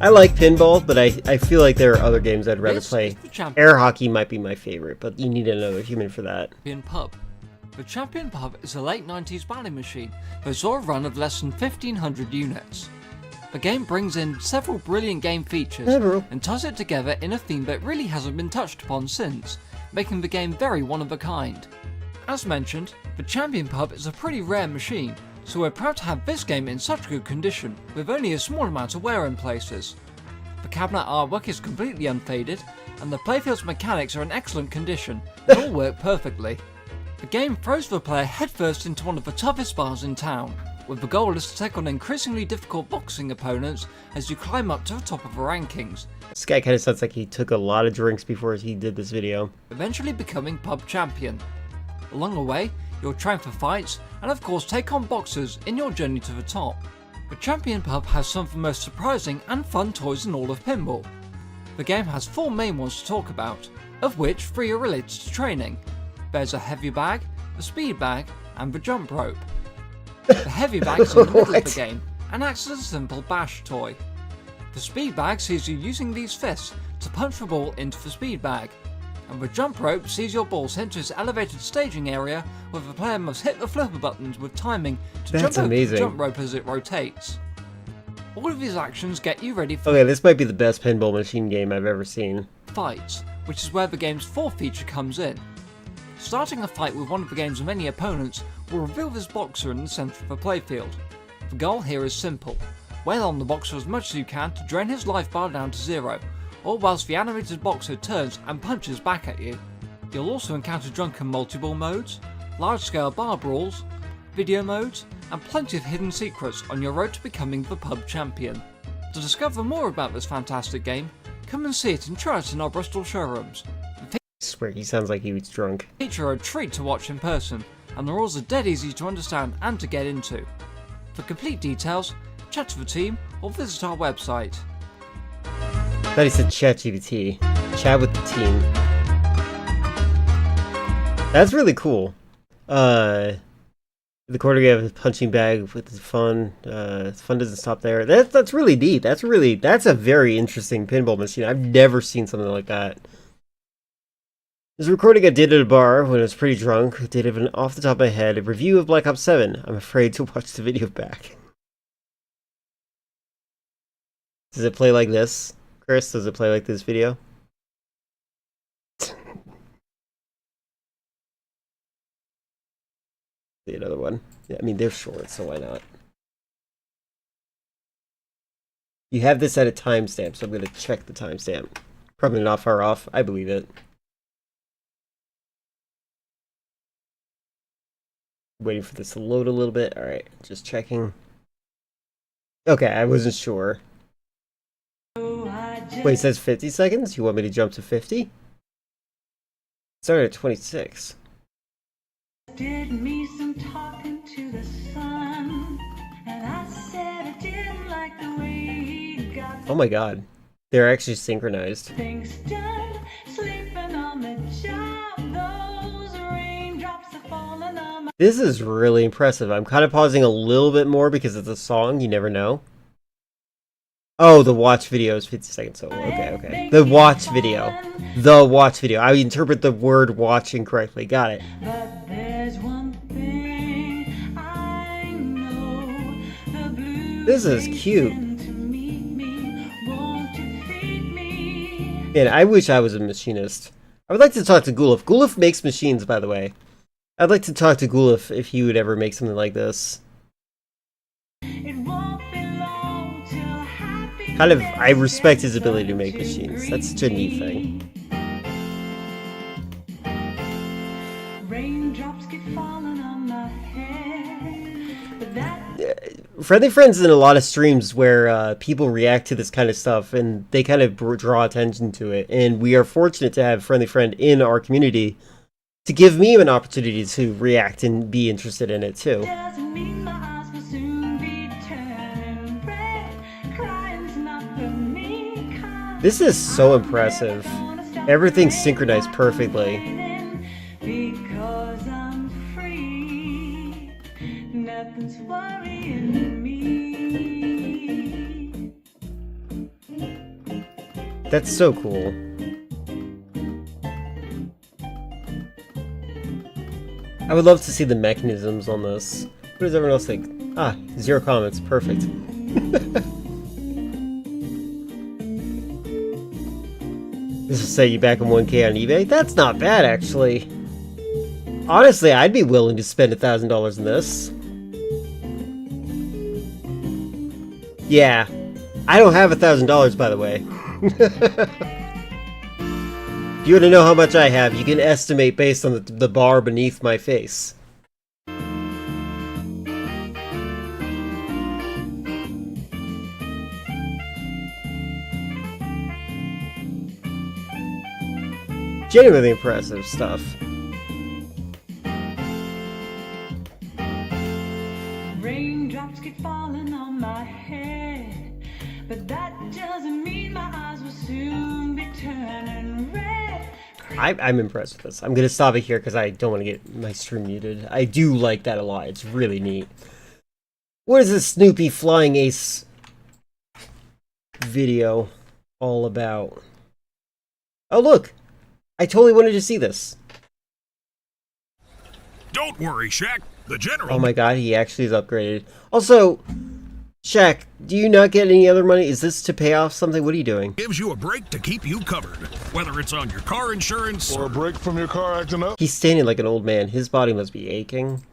S1: I like pinball, but I feel like there are other games I'd rather play. Air hockey might be my favorite, but you need another human for that.
S16: Champion Pub. The Champion Pub is a late 90s bally machine that saw a run of less than 1,500 units. The game brings in several brilliant game features and ties it together in a theme that really hasn't been touched upon since, making the game very one of a kind. As mentioned, the Champion Pub is a pretty rare machine, so we're proud to have this game in such good condition, with only a small amount of wear in places. The cabinet artwork is completely unfaded, and the playfield's mechanics are in excellent condition and all work perfectly. The game throws the player headfirst into one of the toughest bars in town, with the goal is to take on increasingly difficult boxing opponents as you climb up to the top of the rankings.
S1: This guy kind of sounds like he took a lot of drinks before he did this video.
S16: Eventually becoming pub champion. Along the way, you'll train for fights and of course take on boxers in your journey to the top. The Champion Pub has some of the most surprising and fun toys in all of pinball. The game has 4 main ones to talk about, of which 3 are related to training. There's a heavy bag, the speed bag, and the jump rope. The heavy bag is in the middle of the game and acts as a simple bash toy. The speed bag sees you using these fists to punch the ball into the speed bag, and the jump rope sees your ball sent to its elevated staging area where the player must hit the flipper buttons with timing to jump over the jump rope as it rotates. All of these actions get you ready for
S1: this might be the best pinball machine game I've ever seen.
S16: fights, which is where the game's 4th feature comes in. Starting a fight with one of the game's many opponents will reveal this boxer in the centre of the playfield. The goal here is simple: wail on the boxer as much as you can to drain his life bar down to 0, all whilst the animated boxer turns and punches back at you. You'll also encounter drunken multi-ball modes, large-scale bar brawls, video modes, and plenty of hidden secrets on your road to becoming the pub champion. To discover more about this fantastic game, come and see it and try it in our Bristol showrooms.
S1: I swear, he sounds like he was drunk.
S16: The features are a treat to watch in person, and the rules are dead easy to understand and to get into. For complete details, chat to the team or visit our website.
S1: I thought he said ChatGPT. Chat with the team. That's really cool. The quarter game of punching bag with the fun. Fun doesn't stop there. That's really neat. That's a very interesting pinball machine. I've never seen something like that. This recording I did at a bar when I was pretty drunk. I did it off the top of my head. A review of Black Ops 7. I'm afraid to watch the video back. Does it play like this? Chris, does it play like this video? See another one. Yeah, I mean, they're short, so why not? You have this at a timestamp, so I'm going to check the timestamp. Probably not far off. I believe it. Waiting for this to load a little bit. Alright, just checking. Okay, I wasn't sure. Wait, it says 50 seconds? You want me to jump to 50? Started at 26.
S14: Did me some talking to the sun, and I said I didn't like the way he got
S1: Oh my god. They're actually synchronized.
S14: things done, sleeping on the job, those raindrops are falling on my...
S1: This is really impressive. I'm kind of pausing a little bit more because it's a song, you never know. Oh, the watch video is 50 seconds, so okay. The watch video. The watch video. I interpret the word watch incorrectly. Got it.
S14: But there's one thing I know, the blue
S1: This is cute. Man, I wish I was a machinist. I would like to talk to Gulif. Gulif makes machines, by the way. I'd like to talk to Gulif if he would ever make something like this. Kind of, I respect his ability to make machines. That's such a neat thing.
S14: Raindrops keep falling on my head, but that...
S1: Friendly Friend's in a lot of streams where people react to this kind of stuff and they kind of draw attention to it. And we are fortunate to have Friendly Friend in our community to give me an opportunity to react and be interested in it too.
S14: doesn't mean my eyes will soon be turning red. Crying's not the me kind.
S1: This is so impressive. Everything's synchronized perfectly.
S14: Because I'm free, nothing's worrying me.
S1: That's so cool. I would love to see the mechanisms on this. What does everyone else think? Ah, 0 comments. Perfect. This will set you back in 1K on eBay? That's not bad, actually. Honestly, I'd be willing to spend $1,000 in this. Yeah. I don't have $1,000, by the way. If you want to know how much I have, you can estimate based on the bar beneath my face. Genuinely impressive stuff.
S14: Raindrops keep falling on my head, but that doesn't mean my eyes will soon be turning red.
S1: I'm impressed with this. I'm gonna stop it here because I don't want to get my stream muted. I do like that a lot. It's really neat. What is this Snoopy Flying Ace video all about? Oh look! I totally wanted to see this.
S6: Don't worry, Shaq. The general.
S1: Oh my god, he actually is upgraded. Also, Shaq, do you not get any other money? Is this to pay off something? What are you doing?
S6: Gives you a break to keep you covered, whether it's on your car insurance
S13: Or a break from your car acting up.
S1: He's standing like an old man. His body must be aching.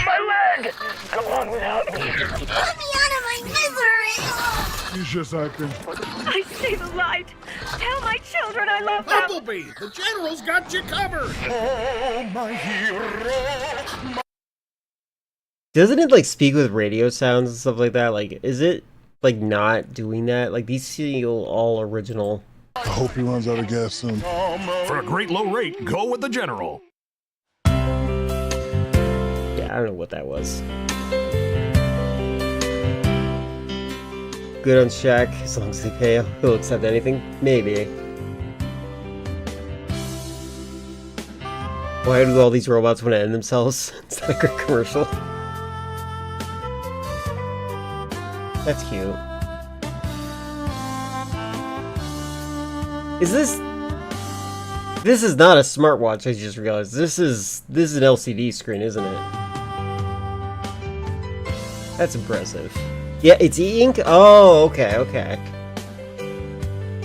S14: My leg! Go on without me. Let me out of my misery!
S13: He's just acting.
S14: I see the light. Tell my children I love them.
S6: Bumblebee. The general's got you covered.
S14: Oh, my hero.
S1: Doesn't it like speak with radio sounds and stuff like that? Like, is it like not doing that? Like, these feel all original.
S13: I hope he runs out of gas soon.
S6: For a great low rate, go with the general.
S1: Yeah, I don't know what that was. Good on Shaq, as long as they pay him. He'll accept anything? Maybe. Why do all these robots want to end themselves? It's like a commercial. That's cute. Is this... This is not a smartwatch, I just realized. This is an LCD screen, isn't it? That's impressive. Yeah, it's e-ink? Oh, okay, okay.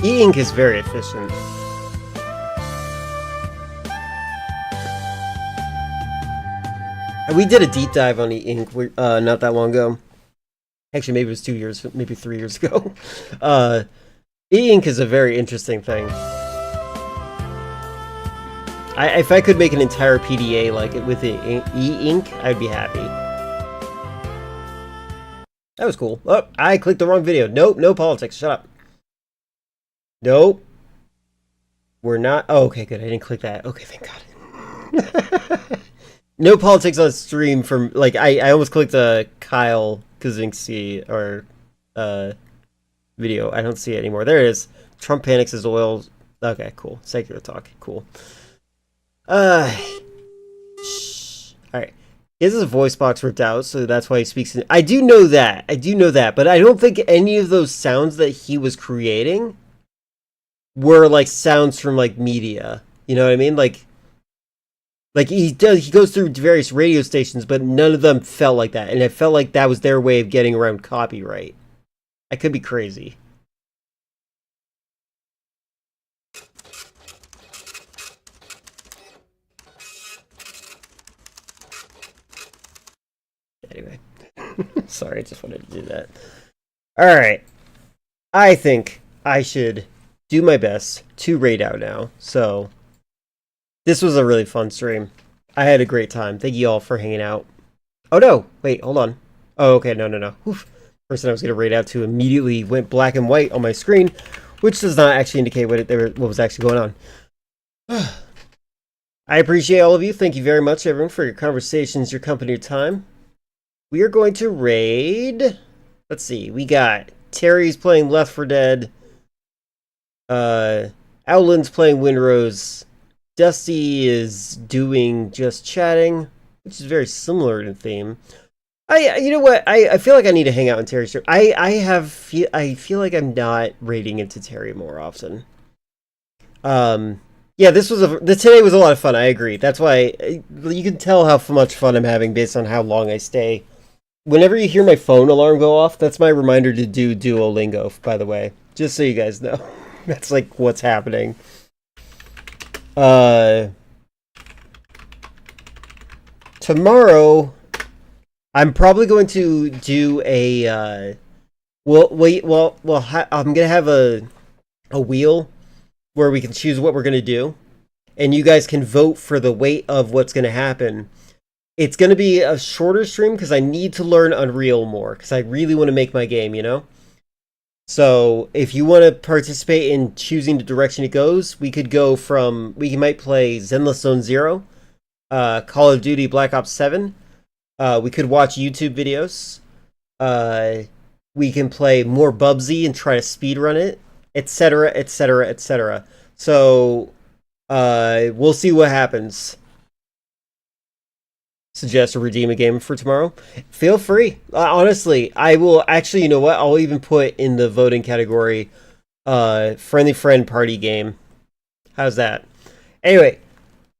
S1: E-ink is very efficient. And we did a deep dive on e-ink not that long ago. Actually, maybe it was 2 years, maybe 3 years ago. E-ink is a very interesting thing. If I could make an entire PDA like it with e-ink, I'd be happy. That was cool. Oh, I clicked the wrong video. Nope, no politics. Shut up. Nope. We're not... Oh, okay, good. I didn't click that. Okay, thank God. No politics on stream from... Like, I almost clicked a Kyle Kaczynski or video. I don't see it anymore. There it is. Trump panics as oil... Okay, cool. Secular talk. Cool. Alright. He has his voice box ripped out, so that's why he speaks in... I do know that, but I don't think any of those sounds that he was creating were, like, sounds from, like, media. You know what I mean? Like he goes through various radio stations, but none of them felt like that, and it felt like that was their way of getting around copyright. I could be crazy. Anyway. Sorry, I just wanted to do that. Alright. I think I should do my best to raid out now. So, this was a really fun stream. I had a great time. Thank you all for hanging out. Oh no! Wait, hold on. Oh, okay, no. Oof. Person I was going to raid out to immediately went black and white on my screen, which does not actually indicate what was actually going on. I appreciate all of you. Thank you very much, everyone, for your conversations, your company, your time. We are going to raid... Let's see. We got Terry's playing Left 4 Dead. Owlin's playing Windrose. Dusty is doing Just Chatting, which is very similar in theme. You know what? I feel like I need to hang out in Terry's stream. I feel like I'm not raiding into Terry more often. Yeah, today was a lot of fun. I agree. That's why you can tell how much fun I'm having based on how long I stay. Whenever you hear my phone alarm go off, that's my reminder to do Duolingo, by the way. Just so you guys know. That's like what's happening. Tomorrow, I'm probably going to do a, I'm gonna have a wheel where we can choose what we're gonna do, and you guys can vote for the weight of what's gonna happen. It's gonna be a shorter stream because I need to learn Unreal more, because I really want to make my game, you know? So, if you want to participate in choosing the direction it goes, we might play Zenless Zone Zero, Call of Duty Black Ops 7, we could watch YouTube videos, we can play more Bubsy and try to speedrun it, etc., etc., etc. So, we'll see what happens. Suggest or redeem a game for tomorrow? Feel free. Honestly, I will actually, you know what? I'll even put in the voting category, friendly friend party game. How's that? Anyway,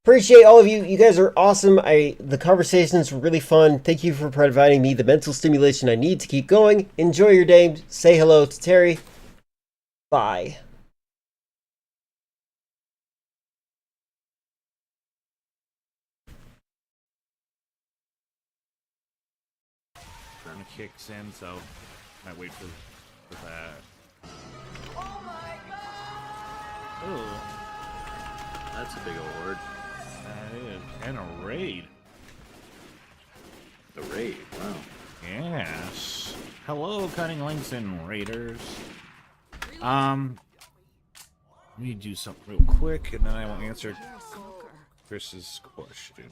S1: appreciate all of you. You guys are awesome. The conversations were really fun. Thank you for providing me the mental stimulation I need to keep going. Enjoy your day. Say hello to Terry. Bye.
S18: Kicks in, so might wait for that.
S20: Oh my god!
S18: Oh, that's a big award. That is, and a raid. The raid, wow. Yes. Hello, Cutting Links and Raiders. Let me do something real quick, and then I will answer Chris's question.